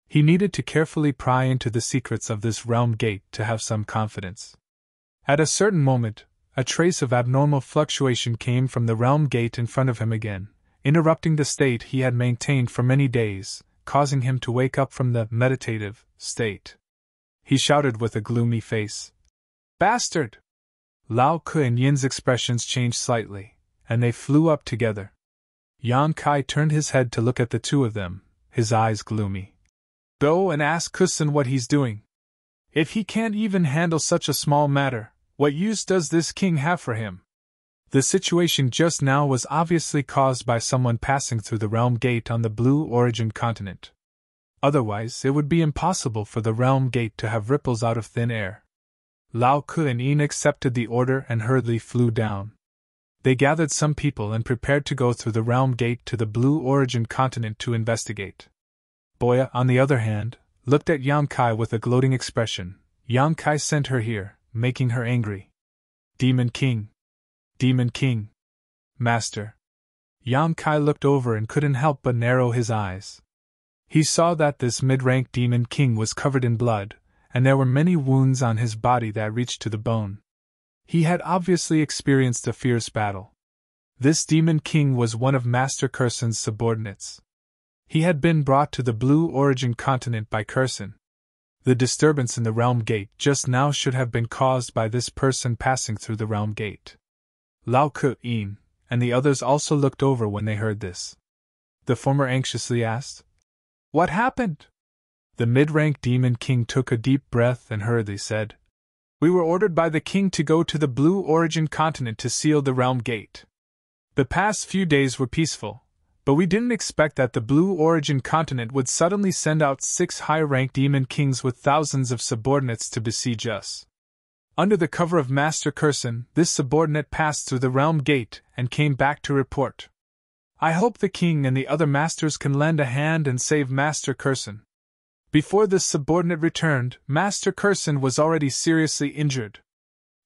He needed to carefully pry into the secrets of this realm gate to have some confidence. At a certain moment, a trace of abnormal fluctuation came from the realm gate in front of him again, interrupting the state he had maintained for many days, causing him to wake up from the meditative state. He shouted with a gloomy face, "Bastard!" Lao Kuan-yin's expressions changed slightly, and they flew up together. Yang Kai turned his head to look at the two of them, his eyes gloomy. Go and ask Kusin what he's doing. If he can't even handle such a small matter, what use does this king have for him? The situation just now was obviously caused by someone passing through the realm gate on the Blue Origin continent. Otherwise, it would be impossible for the realm gate to have ripples out of thin air. Lao Ku and Yin accepted the order and hurriedly flew down. They gathered some people and prepared to go through the realm gate to the Blue Origin continent to investigate. Boya, on the other hand, looked at Yang Kai with a gloating expression. Yang Kai sent her here, making her angry. Demon King! Demon King! Master! Yang Kai looked over and couldn't help but narrow his eyes. He saw that this mid-rank Demon King was covered in blood, and there were many wounds on his body that reached to the bone. He had obviously experienced a fierce battle. This Demon King was one of Master Kursan's subordinates. He had been brought to the Blue Origin continent by Kursan. The disturbance in the realm gate just now should have been caused by this person passing through the realm gate. Lao Ku, Yin, and the others also looked over when they heard this. The former anxiously asked, "What happened?" The mid-rank Demon King took a deep breath and hurriedly said, "We were ordered by the king to go to the Blue Origin continent to seal the realm gate. The past few days were peaceful, but we didn't expect that the Blue Origin continent would suddenly send out 6 high-ranked Demon Kings with thousands of subordinates to besiege us. Under the cover of Master Kursan, this subordinate passed through the realm gate and came back to report. I hope the king and the other masters can lend a hand and save Master Kursan." Before this subordinate returned, Master Kursan was already seriously injured.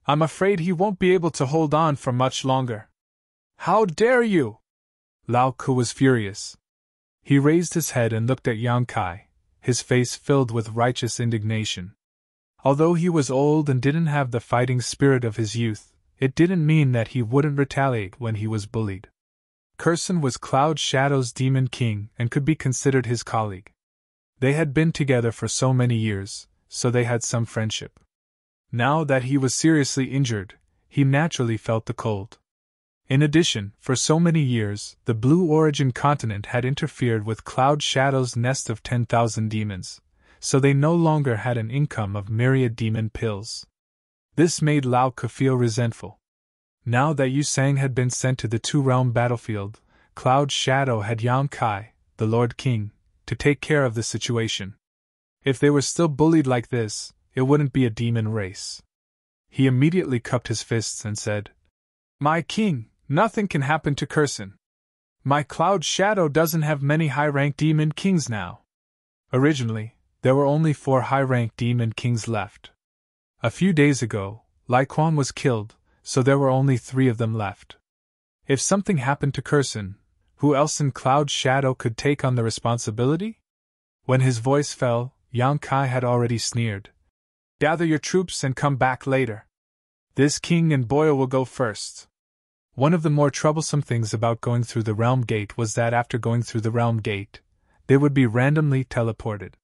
"I'm afraid he won't be able to hold on for much longer." "How dare you!" Lao Ku was furious. He raised his head and looked at Yang Kai, his face filled with righteous indignation. Although he was old and didn't have the fighting spirit of his youth, it didn't mean that he wouldn't retaliate when he was bullied. Kursan was Cloud Shadow's Demon King and could be considered his colleague. They had been together for so many years, so they had some friendship. Now that he was seriously injured, he naturally felt the cold. In addition, for so many years, the Blue Origin continent had interfered with Cloud Shadow's nest of 10,000 demons, so they no longer had an income of myriad demon pills. This made Lao Ku feel resentful. Now that Yu Sang had been sent to the two-realm battlefield, Cloud Shadow had Yang Kai, the Lord King, to take care of the situation. If they were still bullied like this, it wouldn't be a demon race. He immediately cupped his fists and said, "My king, nothing can happen to Kursan. My Cloud Shadow doesn't have many high-ranked demon kings now." Originally, there were only 4 high-ranked demon kings left. A few days ago, Lai Quan was killed, so there were only 3 of them left. If something happened to Kursan, who else in Cloud Shadow could take on the responsibility? When his voice fell, Yang Kai had already sneered. "Gather your troops and come back later. This king and Boya will go first." One of the more troublesome things about going through the realm gate was that after going through the realm gate, they would be randomly teleported.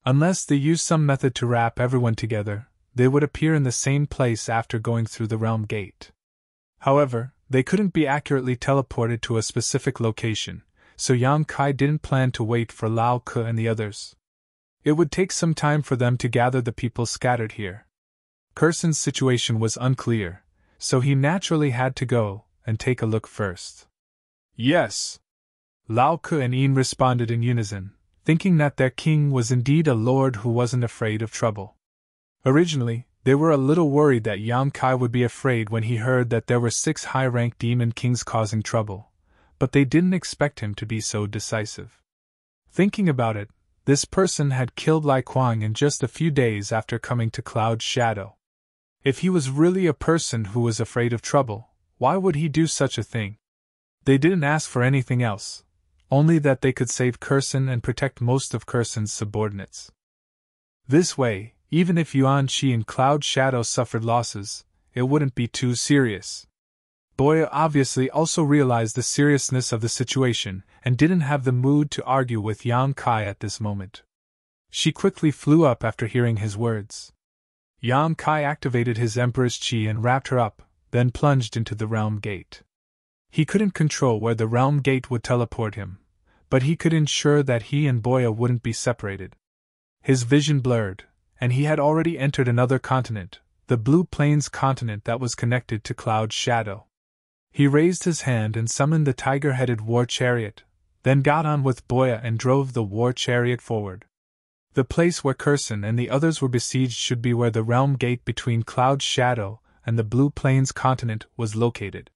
Unless they used some method to wrap everyone together, they would appear in the same place after going through the realm gate. However, they couldn't be accurately teleported to a specific location, so Yang Kai didn't plan to wait for Lao Ku and the others. It would take some time for them to gather the people scattered here. Kursan's situation was unclear, so he naturally had to go and take a look first. "Yes!" Lao Ku and Yin responded in unison, thinking that their king was indeed a lord who wasn't afraid of trouble. Originally, they were a little worried that Yang Kai would be afraid when he heard that there were 6 high-ranked demon kings causing trouble, but they didn't expect him to be so decisive. Thinking about it, this person had killed Lai Kuang in just a few days after coming to Cloud Shadow. If he was really a person who was afraid of trouble, why would he do such a thing? They didn't ask for anything else, only that they could save Kursan and protect most of Kursan's subordinates. This way, even if Yuan Shi and Cloud Shadow suffered losses, it wouldn't be too serious. Boya obviously also realized the seriousness of the situation and didn't have the mood to argue with Yang Kai at this moment. She quickly flew up after hearing his words. Yang Kai activated his Emperor's Qi and wrapped her up, then plunged into the realm gate. He couldn't control where the realm gate would teleport him, but he could ensure that he and Boya wouldn't be separated. His vision blurred, and he had already entered another continent, the Blue Plains continent that was connected to Cloud's shadow. He raised his hand and summoned the tiger-headed war chariot, then got on with Boya and drove the war chariot forward. The place where Curson and the others were besieged should be where the realm gate between Cloud's shadow and the Blue Plains continent was located.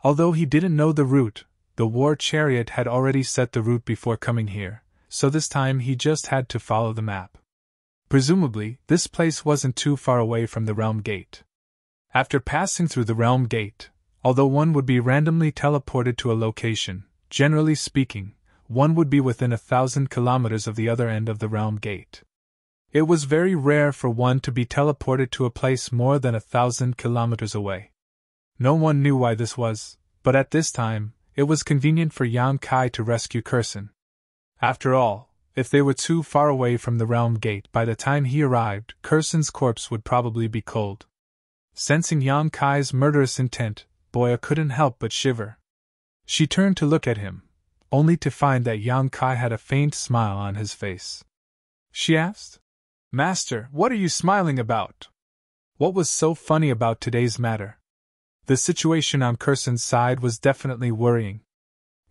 Although he didn't know the route, the war chariot had already set the route before coming here, so this time he just had to follow the map. Presumably, this place wasn't too far away from the realm gate. After passing through the realm gate, although one would be randomly teleported to a location, generally speaking, one would be within 1,000 kilometers of the other end of the realm gate. It was very rare for one to be teleported to a place more than 1,000 kilometers away. No one knew why this was, but at this time, it was convenient for Yang Kai to rescue Curson. After all, if they were too far away from the realm gate by the time he arrived, Curson's corpse would probably be cold. Sensing Yang Kai's murderous intent, Boya couldn't help but shiver. She turned to look at him, only to find that Yang Kai had a faint smile on his face. She asked, "Master, what are you smiling about? What was so funny about today's matter?" The situation on Curson's side was definitely worrying.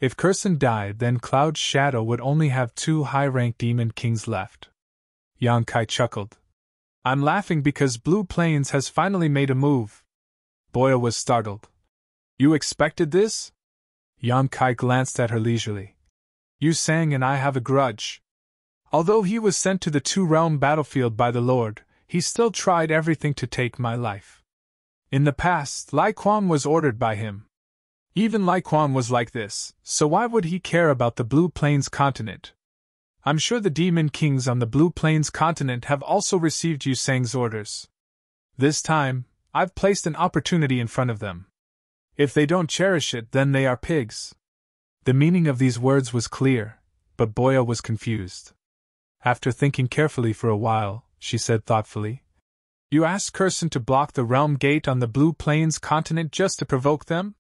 If Curson died, then Cloud's shadow would only have 2 high-ranked demon kings left. Yang Kai chuckled. "I'm laughing because Blue Plains has finally made a move." Boya was startled. "You expected this?" Yang Kai glanced at her leisurely. "Yu Sang and I have a grudge. Although he was sent to the two-realm battlefield by the Lord, he still tried everything to take my life. In the past, Lai Quan was ordered by him. Even Lai Quan was like this, so why would he care about the Blue Plains continent? I'm sure the demon kings on the Blue Plains continent have also received Yu Sang's orders. This time, I've placed an opportunity in front of them. If they don't cherish it, then they are pigs." The meaning of these words was clear, but Boya was confused. After thinking carefully for a while, she said thoughtfully, "You asked Curson to block the realm gate on the Blue Plains continent just to provoke them?"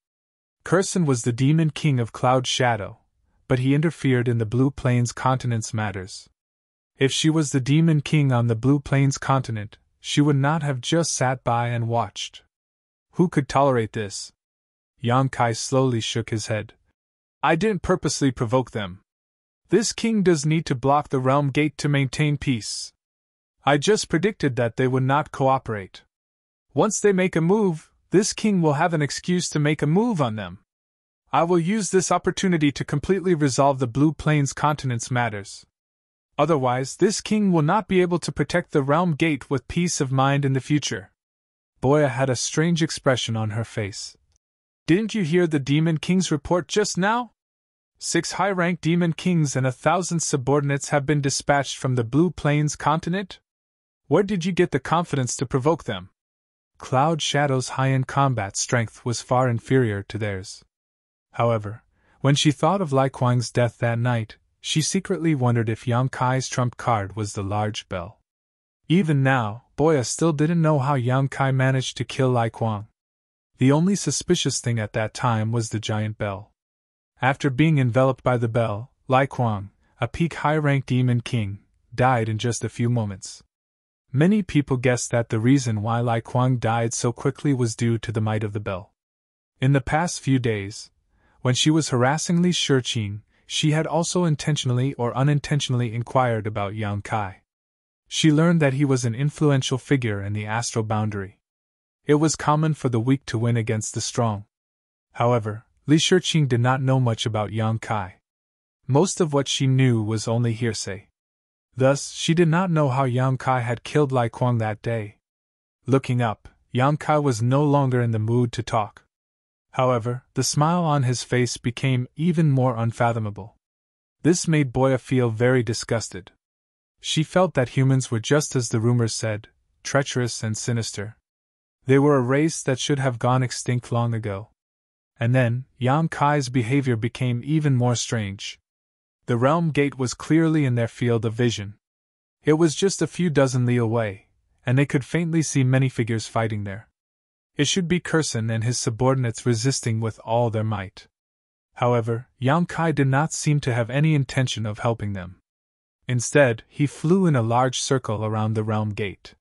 Curson was the demon king of Cloud Shadow, but he interfered in the Blue Plains continent's matters. If she was the demon king on the Blue Plains continent, she would not have just sat by and watched. Who could tolerate this? Yang Kai slowly shook his head. "I didn't purposely provoke them. This king does need to block the realm gate to maintain peace. I just predicted that they would not cooperate. Once they make a move, this king will have an excuse to make a move on them. I will use this opportunity to completely resolve the Blue Plains continent's matters. Otherwise, this king will not be able to protect the realm gate with peace of mind in the future." Boya had a strange expression on her face. "Didn't you hear the demon king's report just now? 6 high-ranked demon kings and 1,000 subordinates have been dispatched from the Blue Plains continent? Where did you get the confidence to provoke them?" Cloud Shadow's high-end combat strength was far inferior to theirs. However, when she thought of Lai Kuang's death that night, she secretly wondered if Yang Kai's trump card was the large bell. Even now, Boya still didn't know how Yang Kai managed to kill Lai Kuang. The only suspicious thing at that time was the giant bell. After being enveloped by the bell, Lai Kuang, a peak high-ranked demon king, died in just a few moments. Many people guessed that the reason why Lai Kuang died so quickly was due to the might of the bell. In the past few days, when she was harassing Li Shiqing, she had also intentionally or unintentionally inquired about Yang Kai. She learned that he was an influential figure in the astral boundary. It was common for the weak to win against the strong. However, Li Shiqing did not know much about Yang Kai. Most of what she knew was only hearsay. Thus, she did not know how Yang Kai had killed Lai Kuang that day. Looking up, Yang Kai was no longer in the mood to talk. However, the smile on his face became even more unfathomable. This made Boya feel very disgusted. She felt that humans were just as the rumors said, treacherous and sinister. They were a race that should have gone extinct long ago. And then, Yang Kai's behavior became even more strange. The realm gate was clearly in their field of vision. It was just a few dozen li away, and they could faintly see many figures fighting there. It should be Curson and his subordinates resisting with all their might. However, Yang Kai did not seem to have any intention of helping them. Instead, he flew in a large circle around the realm gate.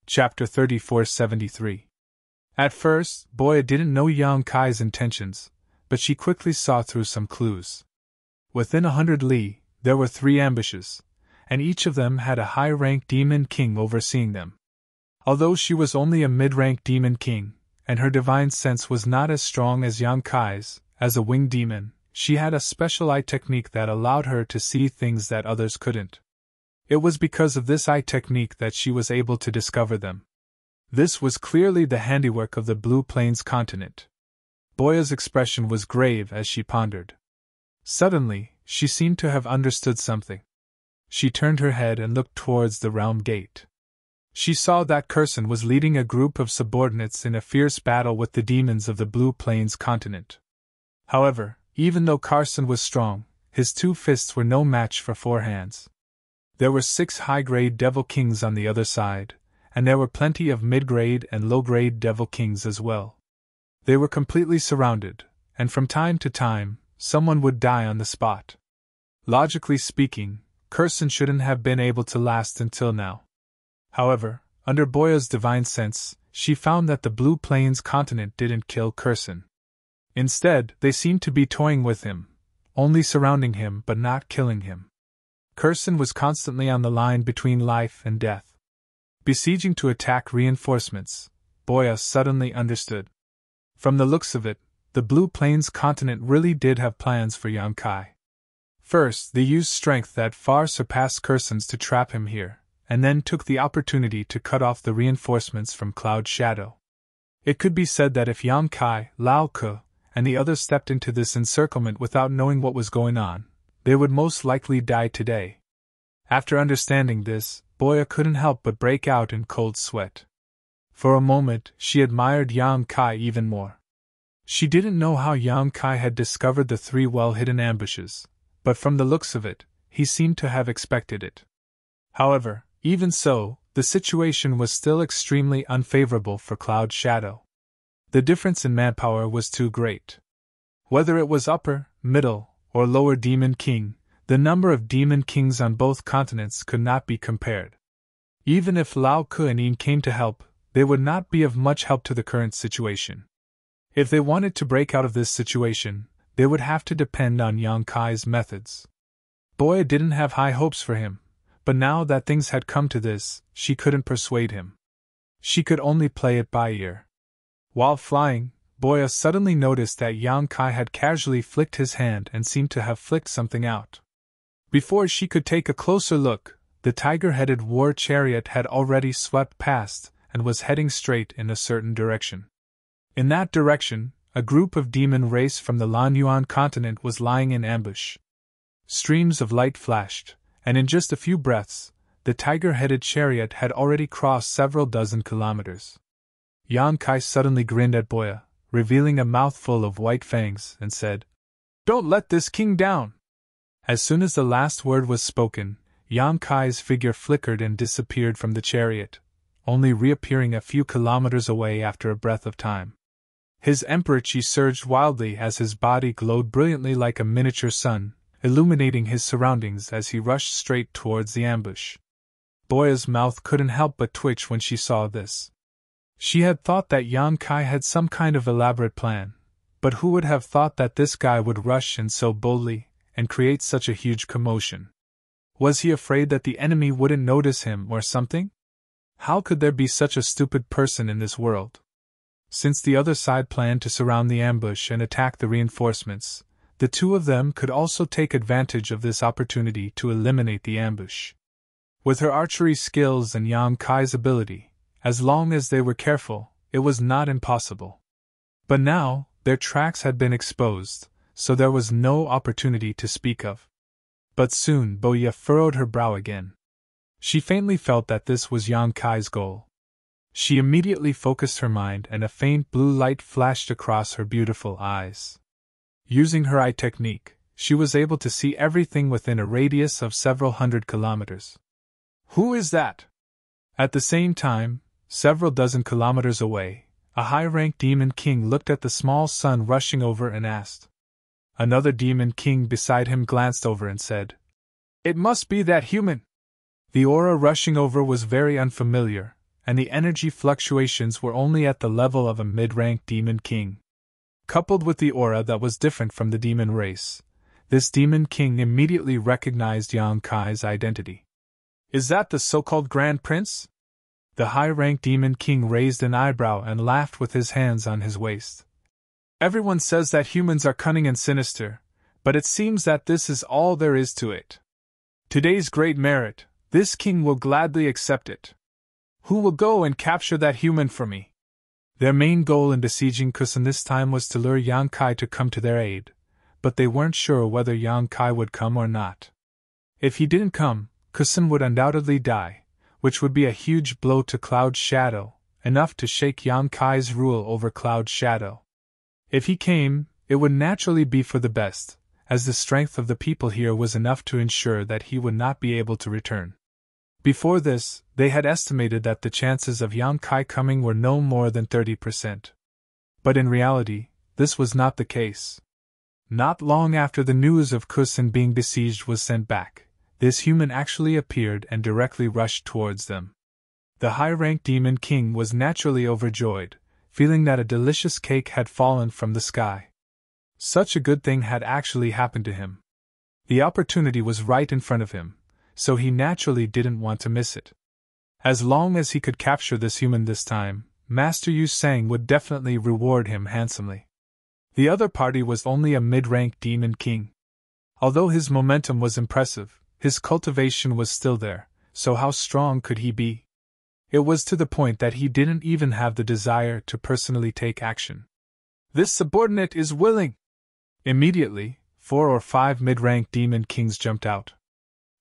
Chapter 3473. At first, Boya didn't know Yang Kai's intentions, but she quickly saw through some clues. Within 100 li, there were 3 ambushes, and each of them had a high-ranked demon king overseeing them. Although she was only a mid-rank demon king, and her divine sense was not as strong as Yang Kai's, as a winged demon, she had a special eye technique that allowed her to see things that others couldn't. It was because of this eye technique that she was able to discover them. This was clearly the handiwork of the Blue Plains continent. Boya's expression was grave as she pondered. Suddenly, she seemed to have understood something. She turned her head and looked towards the realm gate. She saw that Curson was leading a group of subordinates in a fierce battle with the demons of the Blue Plains continent. However, even though Carson was strong, his 2 fists were no match for 4 hands. There were 6 high-grade Devil Kings on the other side, and there were plenty of mid-grade and low-grade Devil Kings as well. They were completely surrounded, and from time to time, someone would die on the spot. Logically speaking, Curson shouldn't have been able to last until now. However, under Boya's divine sense, she found that the Blue Plains continent didn't kill Curson. Instead, they seemed to be toying with him, only surrounding him but not killing him. Curson was constantly on the line between life and death. Besieging to attack reinforcements, Boya suddenly understood. From the looks of it, the Blue Plains continent really did have plans for Yang Kai. First, they used strength that far surpassed Curson's to trap him here, and then took the opportunity to cut off the reinforcements from Cloud Shadow. It could be said that if Yang Kai, Lao Ke, and the others stepped into this encirclement without knowing what was going on, they would most likely die today. After understanding this, Boya couldn't help but break out in cold sweat. For a moment, she admired Yang Kai even more. She didn't know how Yang Kai had discovered the 3 well-hidden ambushes, but from the looks of it, he seemed to have expected it. However, even so, the situation was still extremely unfavorable for Cloud Shadow. The difference in manpower was too great. Whether it was upper, middle, or lower Demon King, the number of Demon Kings on both continents could not be compared. Even if Lao Ke and Yin came to help, they would not be of much help to the current situation. If they wanted to break out of this situation, they would have to depend on Yang Kai's methods. Boya didn't have high hopes for him, but now that things had come to this, she couldn't persuade him. She could only play it by ear. While flying, Boya suddenly noticed that Yang Kai had casually flicked his hand and seemed to have flicked something out. Before she could take a closer look, the tiger-headed war chariot had already swept past and was heading straight in a certain direction. In that direction, a group of demon race from the Lanyuan continent was lying in ambush. Streams of light flashed, and in just a few breaths, the tiger-headed chariot had already crossed several dozen kilometers. Yang Kai suddenly grinned at Boya, revealing a mouthful of white fangs, and said, "Don't let this king down!" As soon as the last word was spoken, Yang Kai's figure flickered and disappeared from the chariot, only reappearing a few kilometers away after a breath of time. His emperor chi surged wildly as his body glowed brilliantly like a miniature sun, illuminating his surroundings as he rushed straight towards the ambush. Boya's mouth couldn't help but twitch when she saw this. She had thought that Yang Kai had some kind of elaborate plan, but who would have thought that this guy would rush in so boldly and create such a huge commotion? Was he afraid that the enemy wouldn't notice him or something? How could there be such a stupid person in this world? Since the other side planned to surround the ambush and attack the reinforcements, the 2 of them could also take advantage of this opportunity to eliminate the ambush. With her archery skills and Yang Kai's ability, as long as they were careful, it was not impossible. But now, their tracks had been exposed, so there was no opportunity to speak of. But soon Boya furrowed her brow again. She faintly felt that this was Yang Kai's goal. She immediately focused her mind and a faint blue light flashed across her beautiful eyes. Using her eye technique, she was able to see everything within a radius of several hundred kilometers. "Who is that?" At the same time, several dozen kilometers away, a high-ranked demon king looked at the small sun rushing over and asked, Another demon king beside him glanced over and said, "It must be that human." The aura rushing over was very unfamiliar, and the energy fluctuations were only at the level of a mid-rank demon king. Coupled with the aura that was different from the demon race, this demon king immediately recognized Yang Kai's identity. "Is that the so-called Grand Prince?" The high-rank demon king raised an eyebrow and laughed with his hands on his waist. "Everyone says that humans are cunning and sinister, but it seems that this is all there is to it. Today's great merit, this king will gladly accept it. Who will go and capture that human for me?" Their main goal in besieging Kusan this time was to lure Yang Kai to come to their aid, but they weren't sure whether Yang Kai would come or not. If he didn't come, Kusan would undoubtedly die, which would be a huge blow to Cloud Shadow, enough to shake Yang Kai's rule over Cloud Shadow. If he came, it would naturally be for the best, as the strength of the people here was enough to ensure that he would not be able to return. Before this, they had estimated that the chances of Yang Kai coming were no more than 30%. But in reality, this was not the case. Not long after the news of Kusan being besieged was sent back, this human actually appeared and directly rushed towards them. The high-ranked demon king was naturally overjoyed, feeling that a delicious cake had fallen from the sky. Such a good thing had actually happened to him. The opportunity was right in front of him, so he naturally didn't want to miss it. As long as he could capture this human this time, Master Yu Sang would definitely reward him handsomely. The other party was only a mid-rank demon king. Although his momentum was impressive, his cultivation was still there, so how strong could he be? It was to the point that he didn't even have the desire to personally take action. "This subordinate is willing!" Immediately, 4 or 5 mid-rank demon kings jumped out.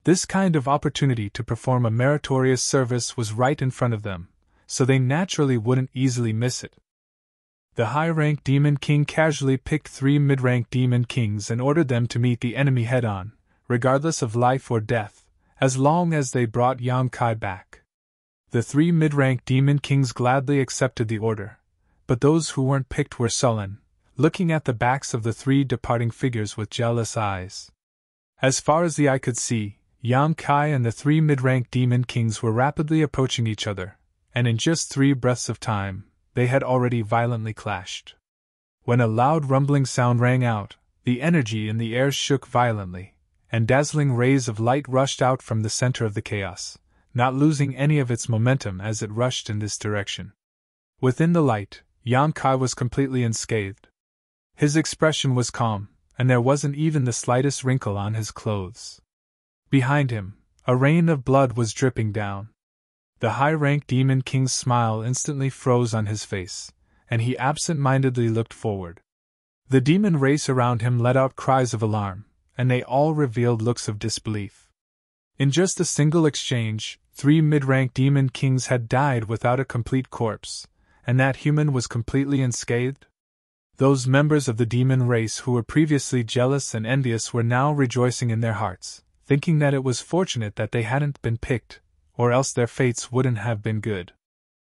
This kind of opportunity to perform a meritorious service was right in front of them, so they naturally wouldn't easily miss it. The high-rank demon king casually picked 3 mid-rank demon kings and ordered them to meet the enemy head-on, regardless of life or death, as long as they brought Yang Kai back. The 3 mid-rank demon kings gladly accepted the order, but those who weren't picked were sullen, looking at the backs of the 3 departing figures with jealous eyes. As far as the eye could see, Yang Kai and the 3 mid-rank demon kings were rapidly approaching each other, and in just 3 breaths of time, they had already violently clashed. When a loud rumbling sound rang out, the energy in the air shook violently, and dazzling rays of light rushed out from the center of the chaos, not losing any of its momentum as it rushed in this direction. Within the light, Yang Kai was completely unscathed. His expression was calm, and there wasn't even the slightest wrinkle on his clothes. Behind him, a rain of blood was dripping down. The high-rank demon king's smile instantly froze on his face, and he absent-mindedly looked forward. The demon race around him let out cries of alarm, and they all revealed looks of disbelief. In just a single exchange, 3 mid-rank demon kings had died without a complete corpse, and that human was completely unscathed? Those members of the demon race who were previously jealous and envious were now rejoicing in their hearts, thinking that it was fortunate that they hadn't been picked, or else their fates wouldn't have been good.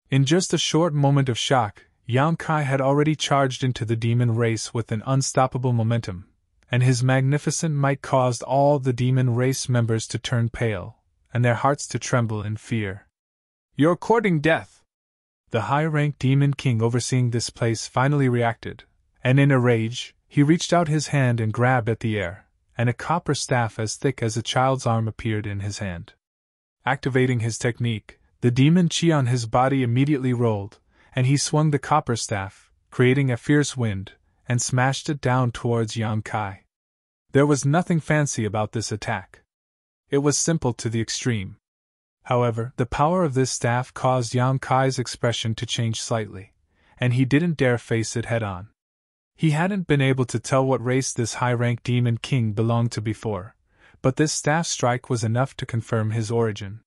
In just a short moment of shock, Yang Kai had already charged into the demon race with an unstoppable momentum, and his magnificent might caused all the demon race members to turn pale, and their hearts to tremble in fear. "You're courting death!" The high-ranked demon king overseeing this place finally reacted, and in a rage, he reached out his hand and grabbed at the air, and a copper staff as thick as a child's arm appeared in his hand. Activating his technique, the demon chi on his body immediately rolled, and he swung the copper staff, creating a fierce wind, and smashed it down towards Yang Kai. There was nothing fancy about this attack. It was simple to the extreme. However, the power of this staff caused Yang Kai's expression to change slightly, and he didn't dare face it head-on. He hadn't been able to tell what race this high-ranked demon king belonged to before, but this staff strike was enough to confirm his origin.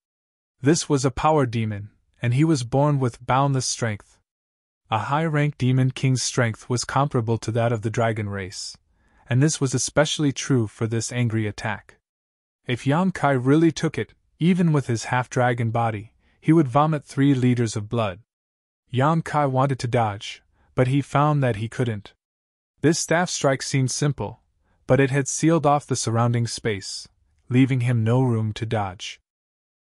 This was a power demon, and he was born with boundless strength. A high-ranked demon king's strength was comparable to that of the dragon race, and this was especially true for this angry attack. If Yang Kai really took it, even with his half-dragon body, he would vomit 3 liters of blood. Yang Kai wanted to dodge, but he found that he couldn't. This staff strike seemed simple, but it had sealed off the surrounding space, leaving him no room to dodge.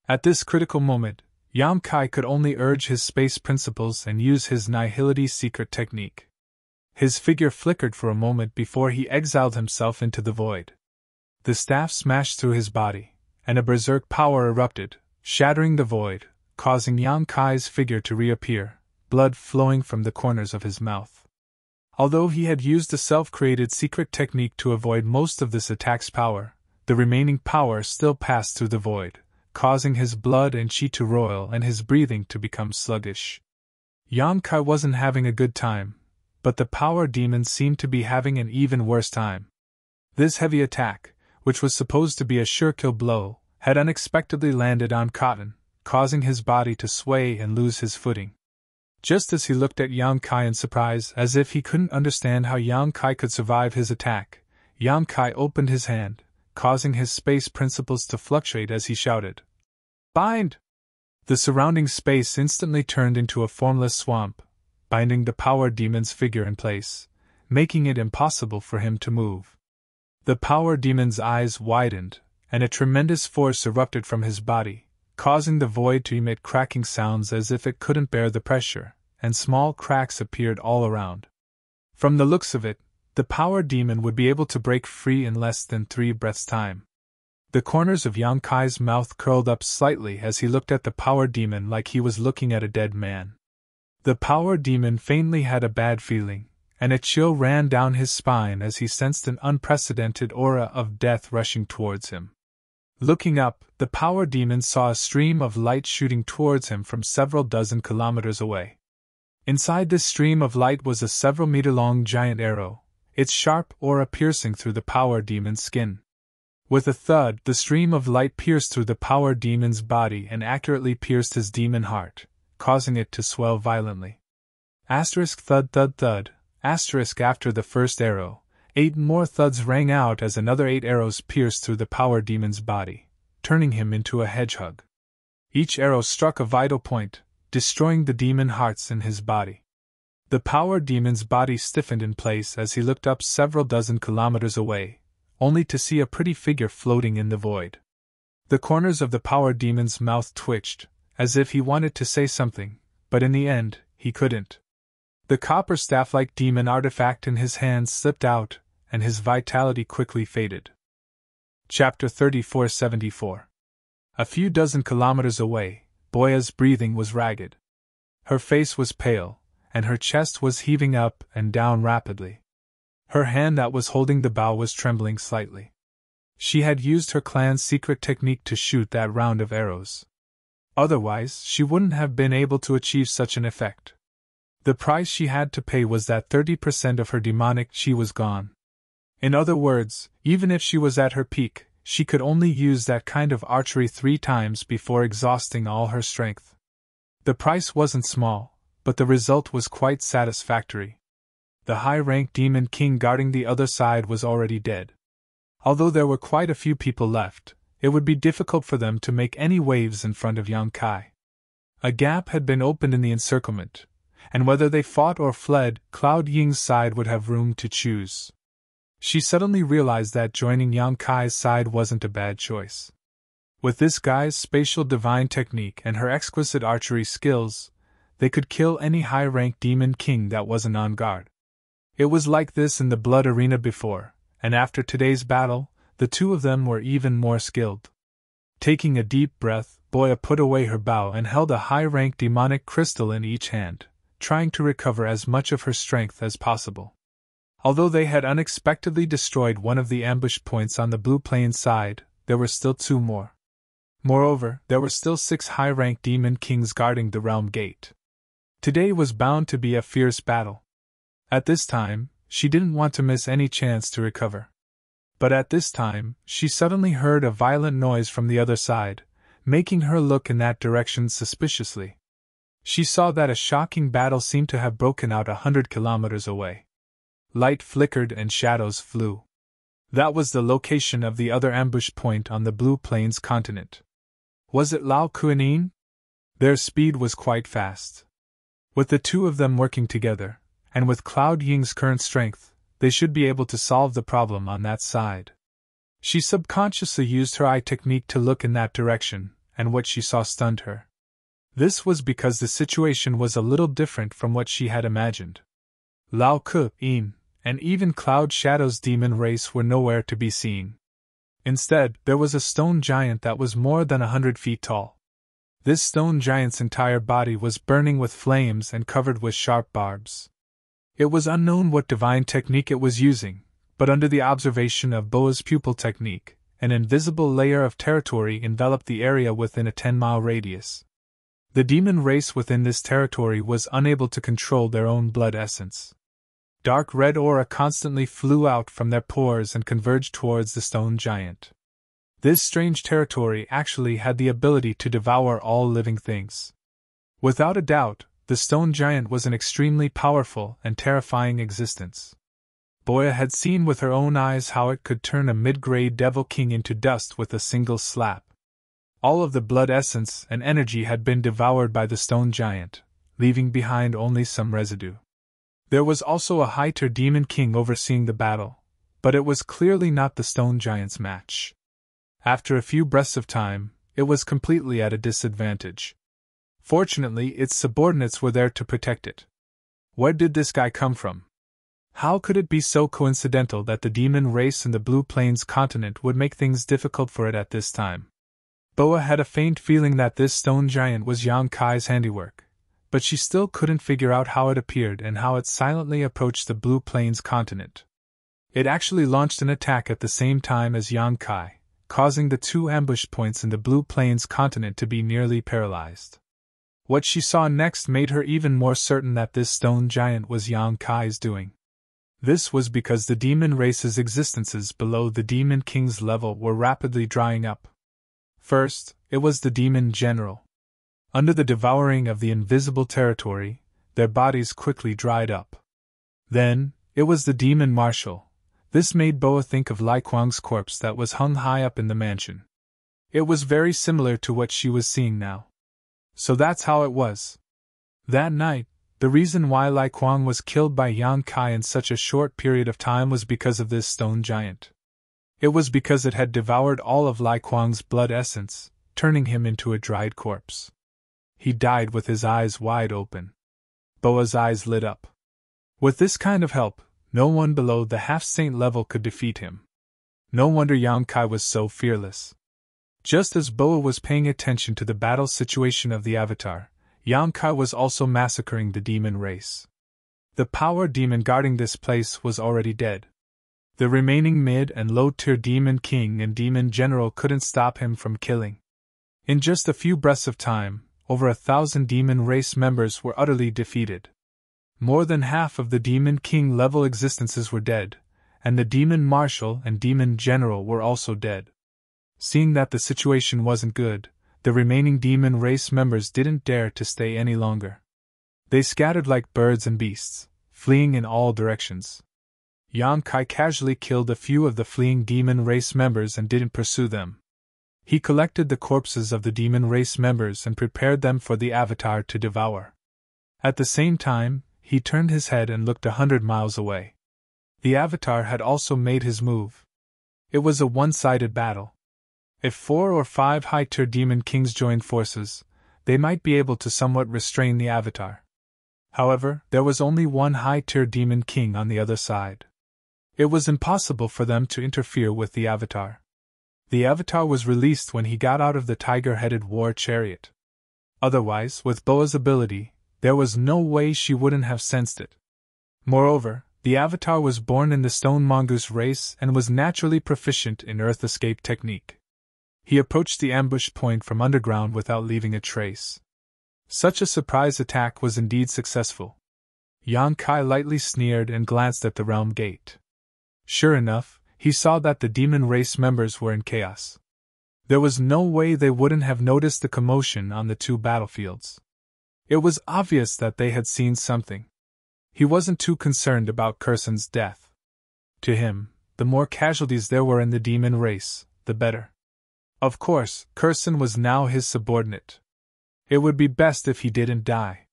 At this critical moment, Yang Kai could only urge his space principles and use his nihility secret technique. His figure flickered for a moment before he exiled himself into the void. The staff smashed through his body, and a berserk power erupted, shattering the void, causing Yang Kai's figure to reappear, blood flowing from the corners of his mouth. Although he had used a self-created secret technique to avoid most of this attack's power, the remaining power still passed through the void, causing his blood and chi to roil and his breathing to become sluggish. Yang Kai wasn't having a good time, but the power demon seemed to be having an even worse time. This heavy attack, which was supposed to be a sure-kill blow, had unexpectedly landed on Cotton, causing his body to sway and lose his footing. Just as he looked at Yang Kai in surprise, as if he couldn't understand how Yang Kai could survive his attack, Yang Kai opened his hand, causing his space principles to fluctuate as he shouted, "Bind!" The surrounding space instantly turned into a formless swamp, binding the power demon's figure in place, making it impossible for him to move. The power demon's eyes widened, and a tremendous force erupted from his body, causing the void to emit cracking sounds as if it couldn't bear the pressure, and small cracks appeared all around. From the looks of it, the power demon would be able to break free in less than 3 breaths' time. The corners of Yang Kai's mouth curled up slightly as he looked at the power demon like he was looking at a dead man. The power demon faintly had a bad feeling, and a chill ran down his spine as he sensed an unprecedented aura of death rushing towards him. Looking up, the power demon saw a stream of light shooting towards him from several dozen kilometers away. Inside this stream of light was a several-meter-long giant arrow, its sharp aura piercing through the power demon's skin. With a thud, the stream of light pierced through the power demon's body and accurately pierced his demon heart, causing it to swell violently. Asterisk thud thud thud, asterisk after the first arrow, 8 more thuds rang out as another 8 arrows pierced through the power demon's body, turning him into a hedgehog. Each arrow struck a vital point, destroying the demon hearts in his body. The power demon's body stiffened in place as he looked up several dozen kilometers away, only to see a pretty figure floating in the void. The corners of the power demon's mouth twitched, as if he wanted to say something, but in the end, he couldn't. The copper staff-like demon artifact in his hands slipped out, and his vitality quickly faded. Chapter 3474. A few dozen kilometers away, Boya's breathing was ragged. Her face was pale, and her chest was heaving up and down rapidly. Her hand that was holding the bow was trembling slightly. She had used her clan's secret technique to shoot that round of arrows. Otherwise, she wouldn't have been able to achieve such an effect. The price she had to pay was that 30% of her demonic chi was gone. In other words, even if she was at her peak, she could only use that kind of archery 3 times before exhausting all her strength. The price wasn't small, but the result was quite satisfactory. The high-ranked demon king guarding the other side was already dead. Although there were quite a few people left, it would be difficult for them to make any waves in front of Yang Kai. A gap had been opened in the encirclement, and whether they fought or fled, Cloud Ying's side would have room to choose. She suddenly realized that joining Yang Kai's side wasn't a bad choice. With this guy's spatial divine technique and her exquisite archery skills, they could kill any high-ranked demon king that wasn't on guard. It was like this in the blood arena before, and after today's battle, the two of them were even more skilled. Taking a deep breath, Boya put away her bow and held a high-ranked demonic crystal in each hand, trying to recover as much of her strength as possible. Although they had unexpectedly destroyed one of the ambush points on the Blue Plain side, there were still 2 more. Moreover, there were still 6 high-ranked demon kings guarding the realm gate. Today was bound to be a fierce battle. At this time, she didn't want to miss any chance to recover. But at this time, she suddenly heard a violent noise from the other side, making her look in that direction suspiciously. She saw that a shocking battle seemed to have broken out 100 kilometers away. Light flickered and shadows flew. That was the location of the other ambush point on the Blue Plains continent. Was it Lao Kuanin? Their speed was quite fast. With the 2 of them working together, and with Cloud Ying's current strength, they should be able to solve the problem on that side. She subconsciously used her eye technique to look in that direction, and what she saw stunned her. This was because the situation was a little different from what she had imagined. Lao Ke, In, and even Cloud Shadow's demon race were nowhere to be seen. Instead, there was a stone giant that was more than 100 feet tall. This stone giant's entire body was burning with flames and covered with sharp barbs. It was unknown what divine technique it was using, but under the observation of Boa's pupil technique, an invisible layer of territory enveloped the area within a 10-mile radius. The demon race within this territory was unable to control their own blood essence. Dark red aura constantly flew out from their pores and converged towards the stone giant. This strange territory actually had the ability to devour all living things. Without a doubt, the stone giant was an extremely powerful and terrifying existence. Boya had seen with her own eyes how it could turn a mid-grade devil king into dust with a single slap. All of the blood essence and energy had been devoured by the stone giant, leaving behind only some residue. There was also a high-tier demon king overseeing the battle, but it was clearly not the stone giant's match. After a few breaths of time, it was completely at a disadvantage. Fortunately, its subordinates were there to protect it. Where did this guy come from? How could it be so coincidental that the demon race in the Blue Plains continent would make things difficult for it at this time? Boa had a faint feeling that this stone giant was Yang Kai's handiwork, but she still couldn't figure out how it appeared and how it silently approached the Blue Plains continent. It actually launched an attack at the same time as Yang Kai, causing the two ambush points in the Blue Plains continent to be nearly paralyzed. What she saw next made her even more certain that this stone giant was Yang Kai's doing. This was because the demon race's existences below the demon king's level were rapidly drying up. First, it was the demon general. Under the devouring of the invisible territory, their bodies quickly dried up. Then, it was the demon marshal. This made Boa think of Lai Kuang's corpse that was hung high up in the mansion. It was very similar to what she was seeing now. So that's how it was. That night, the reason why Lai Kuang was killed by Yang Kai in such a short period of time was because of this stone giant. It was because it had devoured all of Lai Kuang's blood essence, turning him into a dried corpse. He died with his eyes wide open. Boa's eyes lit up. With this kind of help, no one below the half-saint level could defeat him. No wonder Yang Kai was so fearless. Just as Boa was paying attention to the battle situation of the Avatar, Yang Kai was also massacring the demon race. The power demon guarding this place was already dead. The remaining mid- and low-tier demon king and demon general couldn't stop him from killing. In just a few breaths of time, over 1,000 demon race members were utterly defeated. More than half of the demon king level existences were dead, and the demon marshal and demon general were also dead. Seeing that the situation wasn't good, the remaining demon race members didn't dare to stay any longer. They scattered like birds and beasts, fleeing in all directions. Yang Kai casually killed a few of the fleeing demon race members and didn't pursue them. He collected the corpses of the demon race members and prepared them for the Avatar to devour. At the same time, he turned his head and looked 100 miles away. The Avatar had also made his move. It was a one-sided battle. If 4 or 5 high-tier demon kings joined forces, they might be able to somewhat restrain the Avatar. However, there was only one high-tier demon king on the other side. It was impossible for them to interfere with the Avatar. The Avatar was released when he got out of the tiger-headed war chariot. Otherwise, with Boa's ability, there was no way she wouldn't have sensed it. Moreover, the Avatar was born in the Stone Mongoose race and was naturally proficient in Earth Escape technique. He approached the ambush point from underground without leaving a trace. Such a surprise attack was indeed successful. Yang Kai lightly sneered and glanced at the realm gate. Sure enough, he saw that the demon race members were in chaos. There was no way they wouldn't have noticed the commotion on the two battlefields. It was obvious that they had seen something. He wasn't too concerned about Kursan's death. To him, the more casualties there were in the demon race, the better. Of course, Kursan was now his subordinate. It would be best if he didn't die.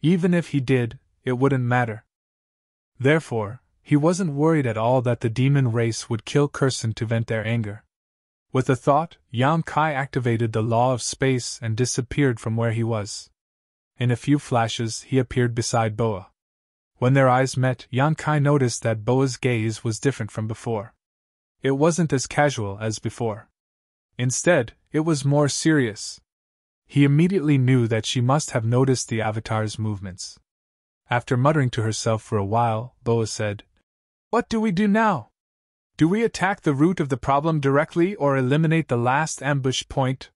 Even if he did, it wouldn't matter. Therefore, He wasn't worried at all that the demon race would kill Kurson to vent their anger. With the thought, Yang Kai activated the law of space and disappeared from where he was. In a few flashes, he appeared beside Boa. When their eyes met, Yang Kai noticed that Boa's gaze was different from before. It wasn't as casual as before. Instead, it was more serious. He immediately knew that she must have noticed the avatar's movements. After muttering to herself for a while, Boa said, "What do we do now? Do we attack the root of the problem directly or eliminate the last ambush point?"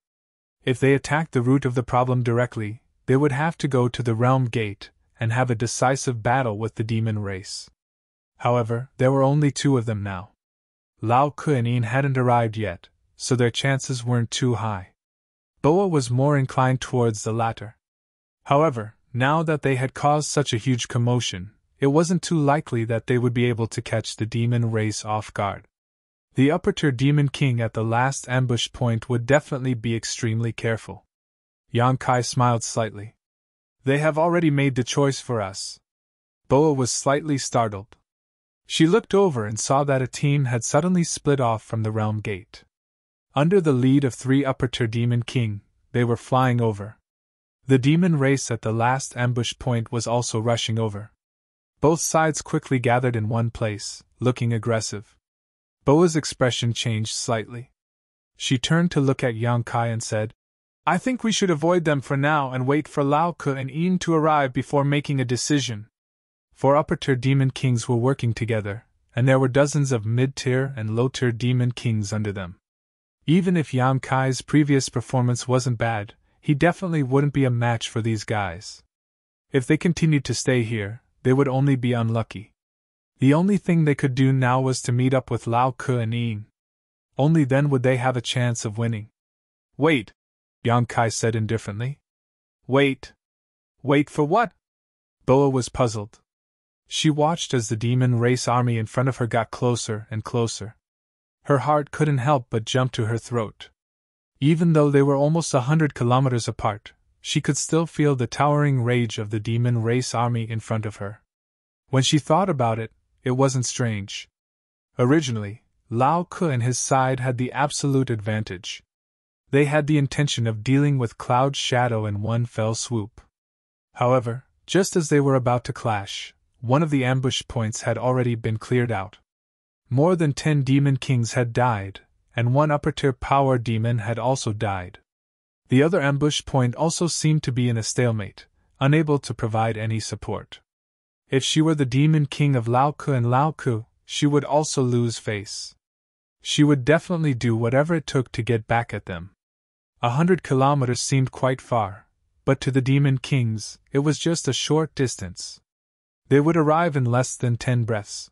If they attacked the root of the problem directly, they would have to go to the realm gate and have a decisive battle with the demon race. However, there were only two of them now. Lao Ke and Yin hadn't arrived yet, so their chances weren't too high. Boa was more inclined towards the latter. However, now that they had caused such a huge commotion, it wasn't too likely that they would be able to catch the demon race off guard. The upper-tier demon king at the last ambush point would definitely be extremely careful. Yang Kai smiled slightly. "They have already made the choice for us." Boa was slightly startled. She looked over and saw that a team had suddenly split off from the realm gate. Under the lead of 3 upper-tier demon king, they were flying over. The demon race at the last ambush point was also rushing over. Both sides quickly gathered in one place, looking aggressive. Boa's expression changed slightly. She turned to look at Yang Kai and said, "I think we should avoid them for now and wait for Lao Ke and Yin to arrive before making a decision." 4 upper-tier demon kings were working together, and there were dozens of mid-tier and low-tier demon kings under them. Even if Yang Kai's previous performance wasn't bad, he definitely wouldn't be a match for these guys. If they continued to stay here, they would only be unlucky. The only thing they could do now was to meet up with Lao Ke and Yin. Only then would they have a chance of winning. "Wait," Yang Kai said indifferently. "Wait. Wait for what?" Boa was puzzled. She watched as the demon race army in front of her got closer and closer. Her heart couldn't help but jump to her throat. Even though they were almost 100 kilometers apart, she could still feel the towering rage of the demon race army in front of her. When she thought about it, it wasn't strange. Originally, Lao Ke and his side had the absolute advantage. They had the intention of dealing with Cloud's shadow in one fell swoop. However, just as they were about to clash, one of the ambush points had already been cleared out. More than 10 demon kings had died, and 1 upper-tier power demon had also died. The other ambush point also seemed to be in a stalemate, unable to provide any support. If she were the demon king of Lao Ke and Lao Ke, she would also lose face. She would definitely do whatever it took to get back at them. 100 kilometers seemed quite far, but to the demon kings, it was just a short distance. They would arrive in less than 10 breaths.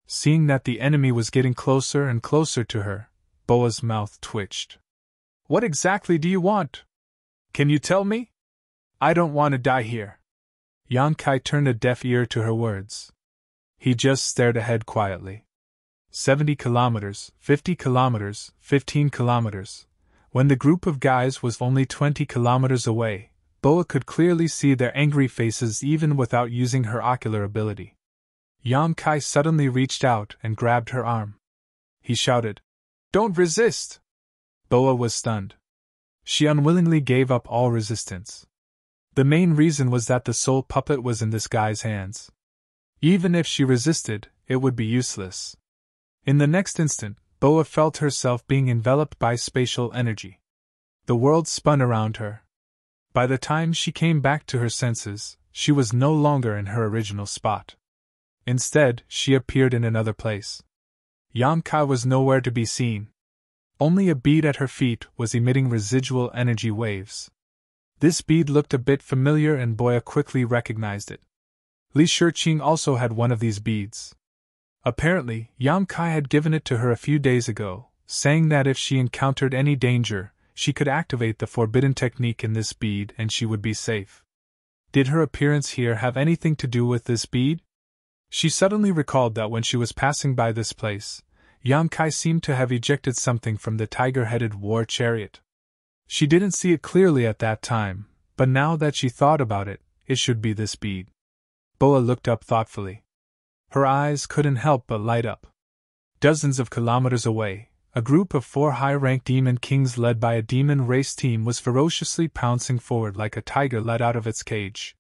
Seeing that the enemy was getting closer and closer to her, Boa's mouth twitched. "What exactly do you want? Can you tell me? I don't want to die here." Yang Kai turned a deaf ear to her words. He just stared ahead quietly. 70 kilometers, 50 kilometers, 15 kilometers. When the group of guys was only 20 kilometers away, Boa could clearly see their angry faces even without using her ocular ability. Yang Kai suddenly reached out and grabbed her arm. He shouted, "Don't resist!" Boa was stunned. She unwillingly gave up all resistance. The main reason was that the soul puppet was in this guy's hands. Even if she resisted, it would be useless. In the next instant, Boa felt herself being enveloped by spatial energy. The world spun around her. By the time she came back to her senses, she was no longer in her original spot. Instead, she appeared in another place. Yang Kai was nowhere to be seen. Only a bead at her feet was emitting residual energy waves. This bead looked a bit familiar and Boa quickly recognized it. Li Shiqing also had one of these beads. Apparently, Yang Kai had given it to her a few days ago, saying that if she encountered any danger, she could activate the forbidden technique in this bead and she would be safe. Did her appearance here have anything to do with this bead? She suddenly recalled that when she was passing by this place, Yang Kai seemed to have ejected something from the tiger-headed war chariot. She didn't see it clearly at that time, but now that she thought about it, it should be this bead. Boa looked up thoughtfully. Her eyes couldn't help but light up. Dozens of kilometers away, a group of 4 high-ranked demon kings led by a demon race team was ferociously pouncing forward like a tiger let out of its cage.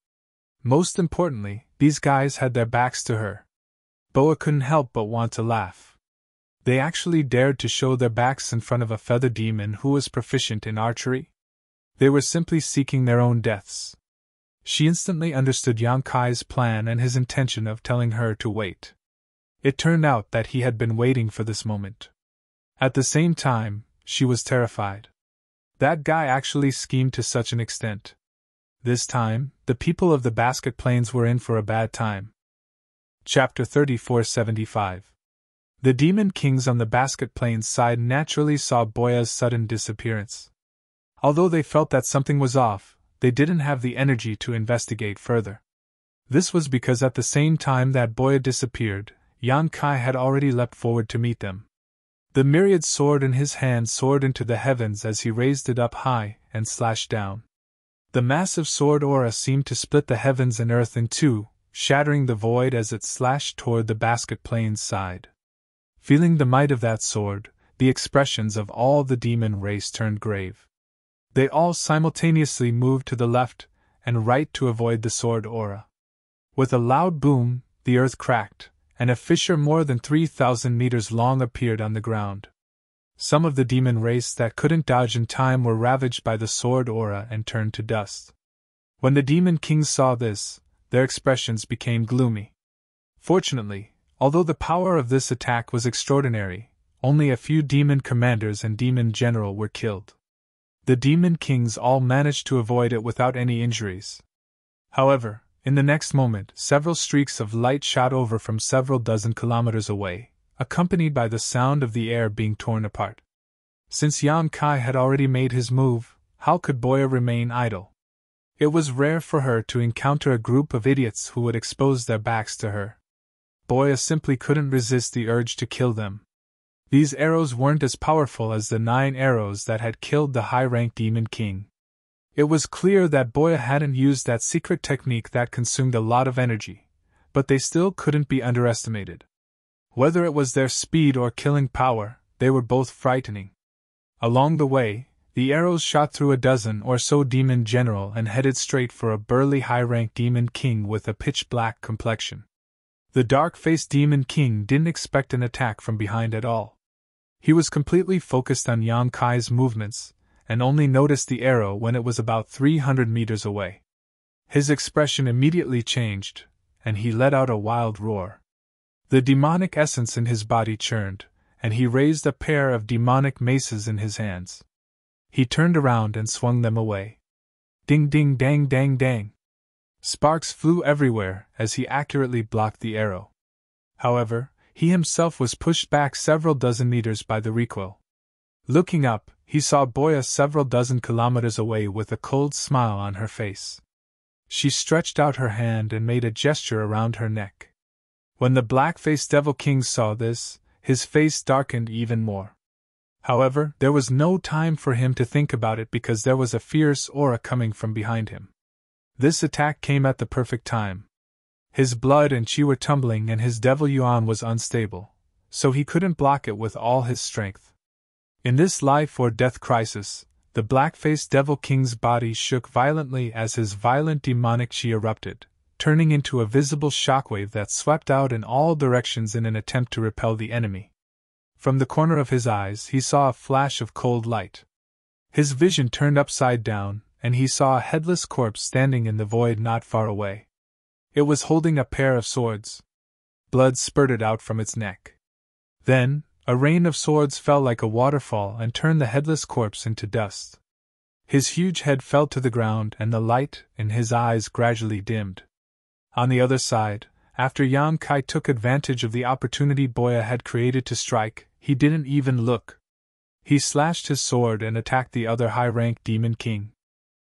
Most importantly, these guys had their backs to her. Boa couldn't help but want to laugh. They actually dared to show their backs in front of a feather demon who was proficient in archery? They were simply seeking their own deaths. She instantly understood Yang Kai's plan and his intention of telling her to wait. It turned out that he had been waiting for this moment. At the same time, she was terrified. That guy actually schemed to such an extent. This time, the people of the Basket Plains were in for a bad time. Chapter 3475. The Demon Kings on the Basket Plains side naturally saw Boya's sudden disappearance. Although they felt that something was off, they didn't have the energy to investigate further. This was because at the same time that Boya disappeared, Yang Kai had already leapt forward to meet them. The myriad sword in his hand soared into the heavens as he raised it up high and slashed down. The massive sword aura seemed to split the heavens and earth in two, shattering the void as it slashed toward the Basket Plains side. Feeling the might of that sword, the expressions of all the demon race turned grave. They all simultaneously moved to the left and right to avoid the sword aura. With a loud boom, the earth cracked, and a fissure more than 3,000 meters long appeared on the ground. Some of the demon race that couldn't dodge in time were ravaged by the sword aura and turned to dust. When the demon kings saw this, their expressions became gloomy. Fortunately, although the power of this attack was extraordinary, only a few demon commanders and demon general were killed. The demon kings all managed to avoid it without any injuries. However, in the next moment, several streaks of light shot over from several dozen kilometers away, accompanied by the sound of the air being torn apart. Since Yang Kai had already made his move, how could Boya remain idle? It was rare for her to encounter a group of idiots who would expose their backs to her. Boya simply couldn't resist the urge to kill them. These arrows weren't as powerful as the 9 arrows that had killed the high-ranked demon king. It was clear that Boya hadn't used that secret technique that consumed a lot of energy, but they still couldn't be underestimated. Whether it was their speed or killing power, they were both frightening. Along the way, the arrows shot through a dozen or so demon general and headed straight for a burly high-ranked demon king with a pitch-black complexion. The dark-faced demon king didn't expect an attack from behind at all. He was completely focused on Yang Kai's movements, and only noticed the arrow when it was about 300 meters away. His expression immediately changed, and he let out a wild roar. The demonic essence in his body churned, and he raised a pair of demonic maces in his hands. He turned around and swung them away. Ding ding dang dang dang. Sparks flew everywhere as he accurately blocked the arrow. However, he himself was pushed back several dozen meters by the recoil. Looking up, he saw Boya several dozen kilometers away with a cold smile on her face. She stretched out her hand and made a gesture around her neck. When the black-faced Devil King saw this, his face darkened even more. However, there was no time for him to think about it because there was a fierce aura coming from behind him. This attack came at the perfect time. His blood and chi were tumbling and his devil yuan was unstable, so he couldn't block it with all his strength. In this life-or-death crisis, the black-faced Devil King's body shook violently as his violent demonic chi erupted, turning into a visible shockwave that swept out in all directions in an attempt to repel the enemy. From the corner of his eyes he saw a flash of cold light. His vision turned upside down, and he saw a headless corpse standing in the void not far away. It was holding a pair of swords. Blood spurted out from its neck. Then, a rain of swords fell like a waterfall and turned the headless corpse into dust. His huge head fell to the ground and the light in his eyes gradually dimmed. On the other side, after Yang Kai took advantage of the opportunity Boya had created to strike, he didn't even look. He slashed his sword and attacked the other high-ranked demon king.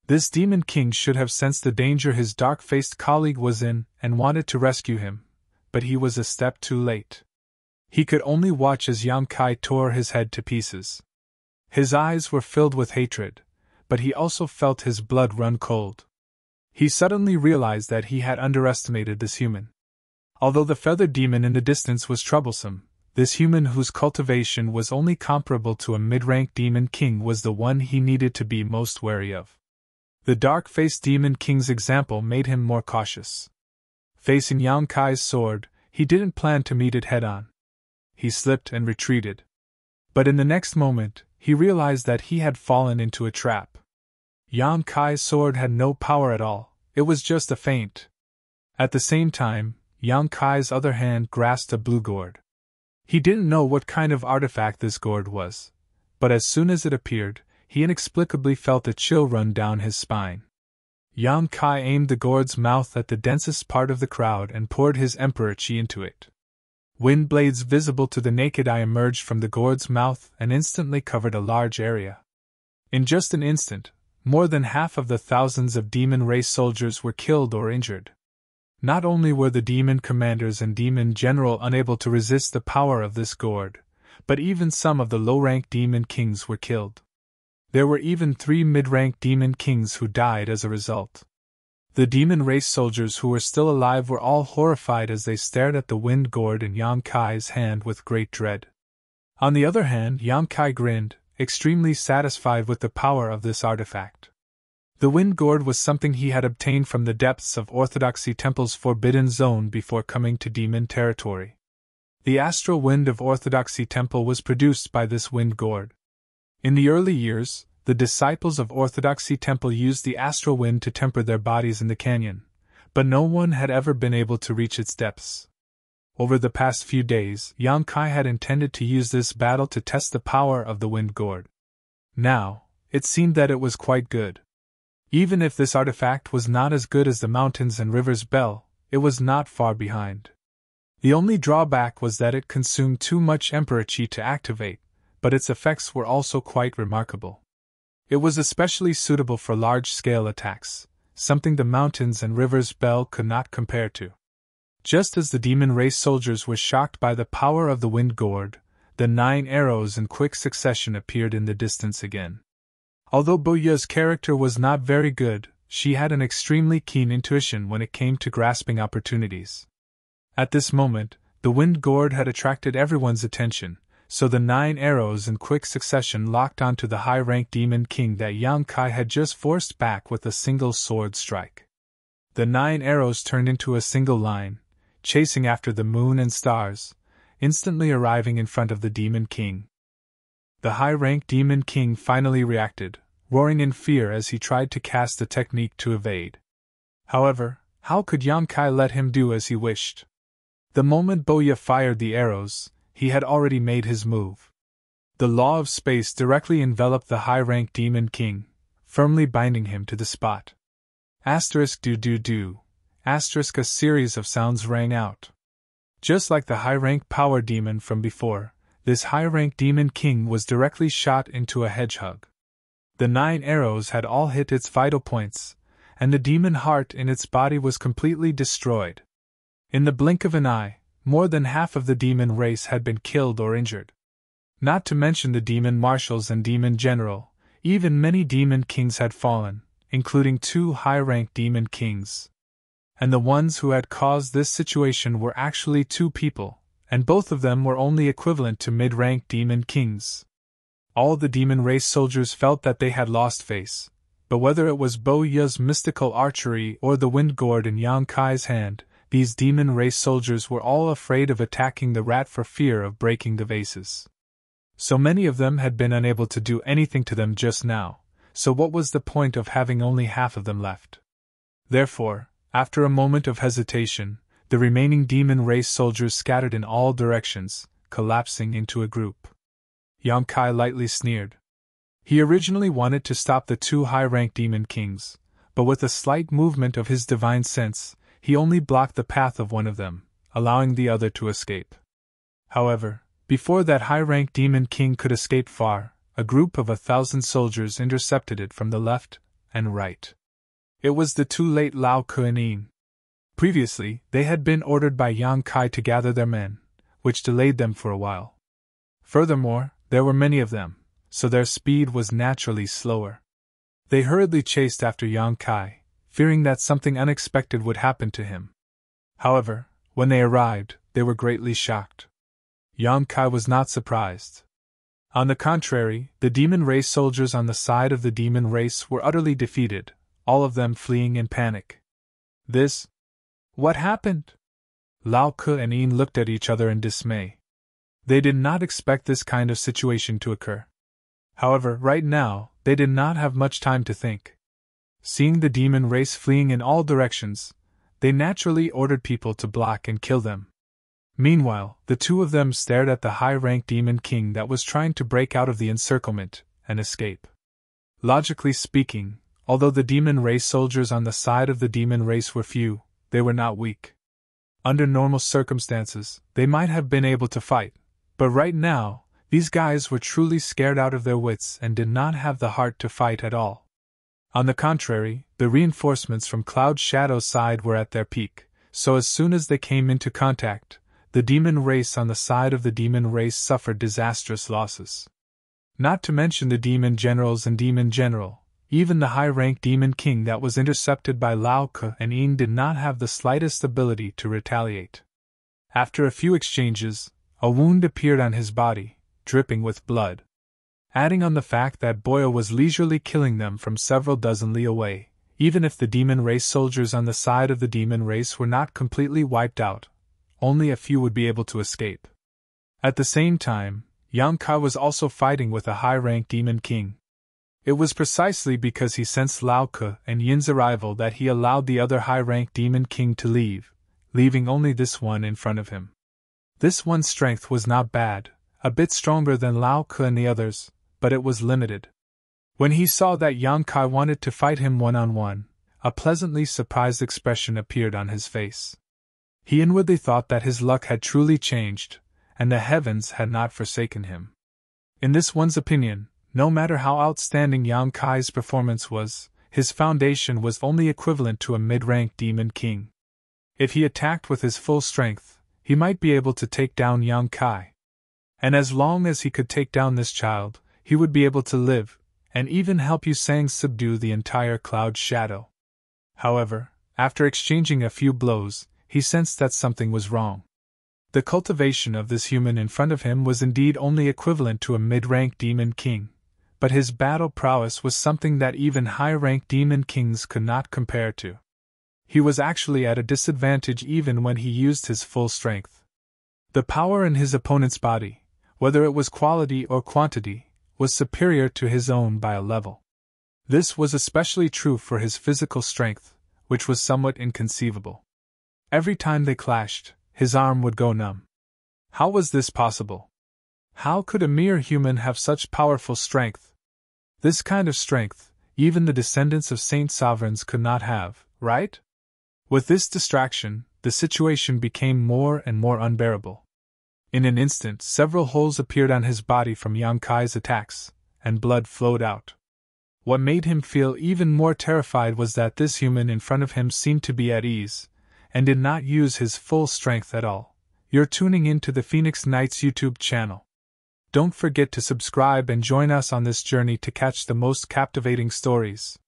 This demon king should have sensed the danger his dark-faced colleague was in and wanted to rescue him, but he was a step too late. He could only watch as Yang Kai tore his head to pieces. His eyes were filled with hatred, but he also felt his blood run cold. He suddenly realized that he had underestimated this human. Although the feathered demon in the distance was troublesome, this human whose cultivation was only comparable to a mid-rank demon king was the one he needed to be most wary of. The dark-faced demon king's example made him more cautious. Facing Yang Kai's sword, he didn't plan to meet it head-on. He slipped and retreated. But in the next moment, he realized that he had fallen into a trap. Yang Kai's sword had no power at all, it was just a feint. At the same time, Yang Kai's other hand grasped a blue gourd. He didn't know what kind of artifact this gourd was, but as soon as it appeared, he inexplicably felt a chill run down his spine. Yang Kai aimed the gourd's mouth at the densest part of the crowd and poured his emperor chi into it. Wind blades visible to the naked eye emerged from the gourd's mouth and instantly covered a large area. In just an instant, more than half of the thousands of demon race soldiers were killed or injured. Not only were the demon commanders and demon general unable to resist the power of this gourd, but even some of the low-rank demon kings were killed. There were even 3 mid-rank demon kings who died as a result. The demon race soldiers who were still alive were all horrified as they stared at the wind gourd in Yang Kai's hand with great dread. On the other hand, Yang Kai grinned, extremely satisfied with the power of this artifact. The wind gourd was something he had obtained from the depths of Orthodoxy Temple's Forbidden Zone before coming to demon territory. The astral wind of Orthodoxy Temple was produced by this wind gourd. In the early years, the disciples of Orthodoxy Temple used the astral wind to temper their bodies in the canyon, but no one had ever been able to reach its depths. Over the past few days, Yang Kai had intended to use this battle to test the power of the wind gourd. Now, it seemed that it was quite good. Even if this artifact was not as good as the mountains and rivers bell, it was not far behind. The only drawback was that it consumed too much emperor chi to activate, but its effects were also quite remarkable. It was especially suitable for large-scale attacks, something the mountains and rivers bell could not compare to. Just as the demon race soldiers were shocked by the power of the wind gourd, the 9 arrows in quick succession appeared in the distance again. Although Bo Ye's character was not very good, she had an extremely keen intuition when it came to grasping opportunities. At this moment, the wind gourd had attracted everyone's attention, so the 9 arrows in quick succession locked onto the high-ranked demon king that Yang Kai had just forced back with a single sword strike. The 9 arrows turned into a single line, chasing after the moon and stars, instantly arriving in front of the demon king. The high-ranked demon king finally reacted, roaring in fear as he tried to cast a technique to evade. However, how could Yang Kai let him do as he wished? The moment Bo Ye fired the arrows, he had already made his move. The law of space directly enveloped the high-ranked demon king, firmly binding him to the spot. Asterisk do do do. Asterisk a series of sounds rang out. Just like the high-ranked power demon from before, this high-ranked demon king was directly shot into a hedgehog. The 9 arrows had all hit its vital points, and the demon heart in its body was completely destroyed. In the blink of an eye, more than half of the demon race had been killed or injured. Not to mention the demon marshals and demon general, even many demon kings had fallen, including 2 high-ranked demon kings. And the ones who had caused this situation were actually 2 people, and both of them were only equivalent to mid-rank demon kings. All the demon race soldiers felt that they had lost face, but whether it was Bo Ye's mystical archery or the wind gourd in Yang Kai's hand, these demon race soldiers were all afraid of attacking the rat for fear of breaking the vases. So many of them had been unable to do anything to them just now, so what was the point of having only half of them left? Therefore, after a moment of hesitation, the remaining demon race soldiers scattered in all directions, collapsing into a group. Yang Kai lightly sneered. He originally wanted to stop the 2 high-ranked demon kings, but with a slight movement of his divine sense, he only blocked the path of one of them, allowing the other to escape. However, before that high-ranked demon king could escape far, a group of 1,000 soldiers intercepted it from the left and right. It was the too late Lao Kuan-yin. Previously, they had been ordered by Yang Kai to gather their men, which delayed them for a while. Furthermore, there were many of them, so their speed was naturally slower. They hurriedly chased after Yang Kai, fearing that something unexpected would happen to him. However, When they arrived, they were greatly shocked. Yang Kai was not surprised. On the contrary, the demon race soldiers on the side of the demon race were utterly defeated, all of them fleeing in panic. What happened? Lao Ke and Yin looked at each other in dismay. They did not expect this kind of situation to occur. However, right now, they did not have much time to think. Seeing the demon race fleeing in all directions, they naturally ordered people to block and kill them. Meanwhile, the two of them stared at the high-ranked demon king that was trying to break out of the encirclement and escape. Logically speaking, although the demon race soldiers on the side of the demon race were few, they were not weak. Under normal circumstances, they might have been able to fight, but right now, these guys were truly scared out of their wits and did not have the heart to fight at all. On the contrary, the reinforcements from Cloud Shadow's side were at their peak, so as soon as they came into contact, the demon race on the side of the demon race suffered disastrous losses. Not to mention the demon generals and demon general, even the high-ranked demon king that was intercepted by Lao Ke and Yin did not have the slightest ability to retaliate. After a few exchanges, a wound appeared on his body, dripping with blood. Adding on the fact that Boyo was leisurely killing them from several dozen li away, even if the demon race soldiers on the side of the demon race were not completely wiped out, only a few would be able to escape. At the same time, Yang Kai was also fighting with a high-ranked demon king. It was precisely because he sensed Lao Ke and Yin's arrival that he allowed the other high-ranked demon king to leave, leaving only this one in front of him. This one's strength was not bad, a bit stronger than Lao Ke and the others, but it was limited. When he saw that Yang Kai wanted to fight him one-on-one, a pleasantly surprised expression appeared on his face. He inwardly thought that his luck had truly changed, and the heavens had not forsaken him. In this one's opinion, no matter how outstanding Yang Kai's performance was, his foundation was only equivalent to a mid-ranked demon king. If he attacked with his full strength, he might be able to take down Yang Kai. And as long as he could take down this child, he would be able to live, and even help Yu Sang subdue the entire Cloud Shadow. However, after exchanging a few blows, he sensed that something was wrong. The cultivation of this human in front of him was indeed only equivalent to a mid-ranked demon king, but his battle prowess was something that even high-ranked demon kings could not compare to. He was actually at a disadvantage even when he used his full strength. The power in his opponent's body, whether it was quality or quantity, was superior to his own by a level. This was especially true for his physical strength, which was somewhat inconceivable. Every time they clashed, his arm would go numb. How was this possible? How could a mere human have such powerful strength? This kind of strength, even the descendants of saint sovereigns could not have, right? With this distraction, the situation became more and more unbearable. In an instant, several holes appeared on his body from Yang Kai's attacks, and blood flowed out. What made him feel even more terrified was that this human in front of him seemed to be at ease, and did not use his full strength at all. You're tuning in to the Phoenix Knights YouTube channel. Don't forget to subscribe and join us on this journey to catch the most captivating stories.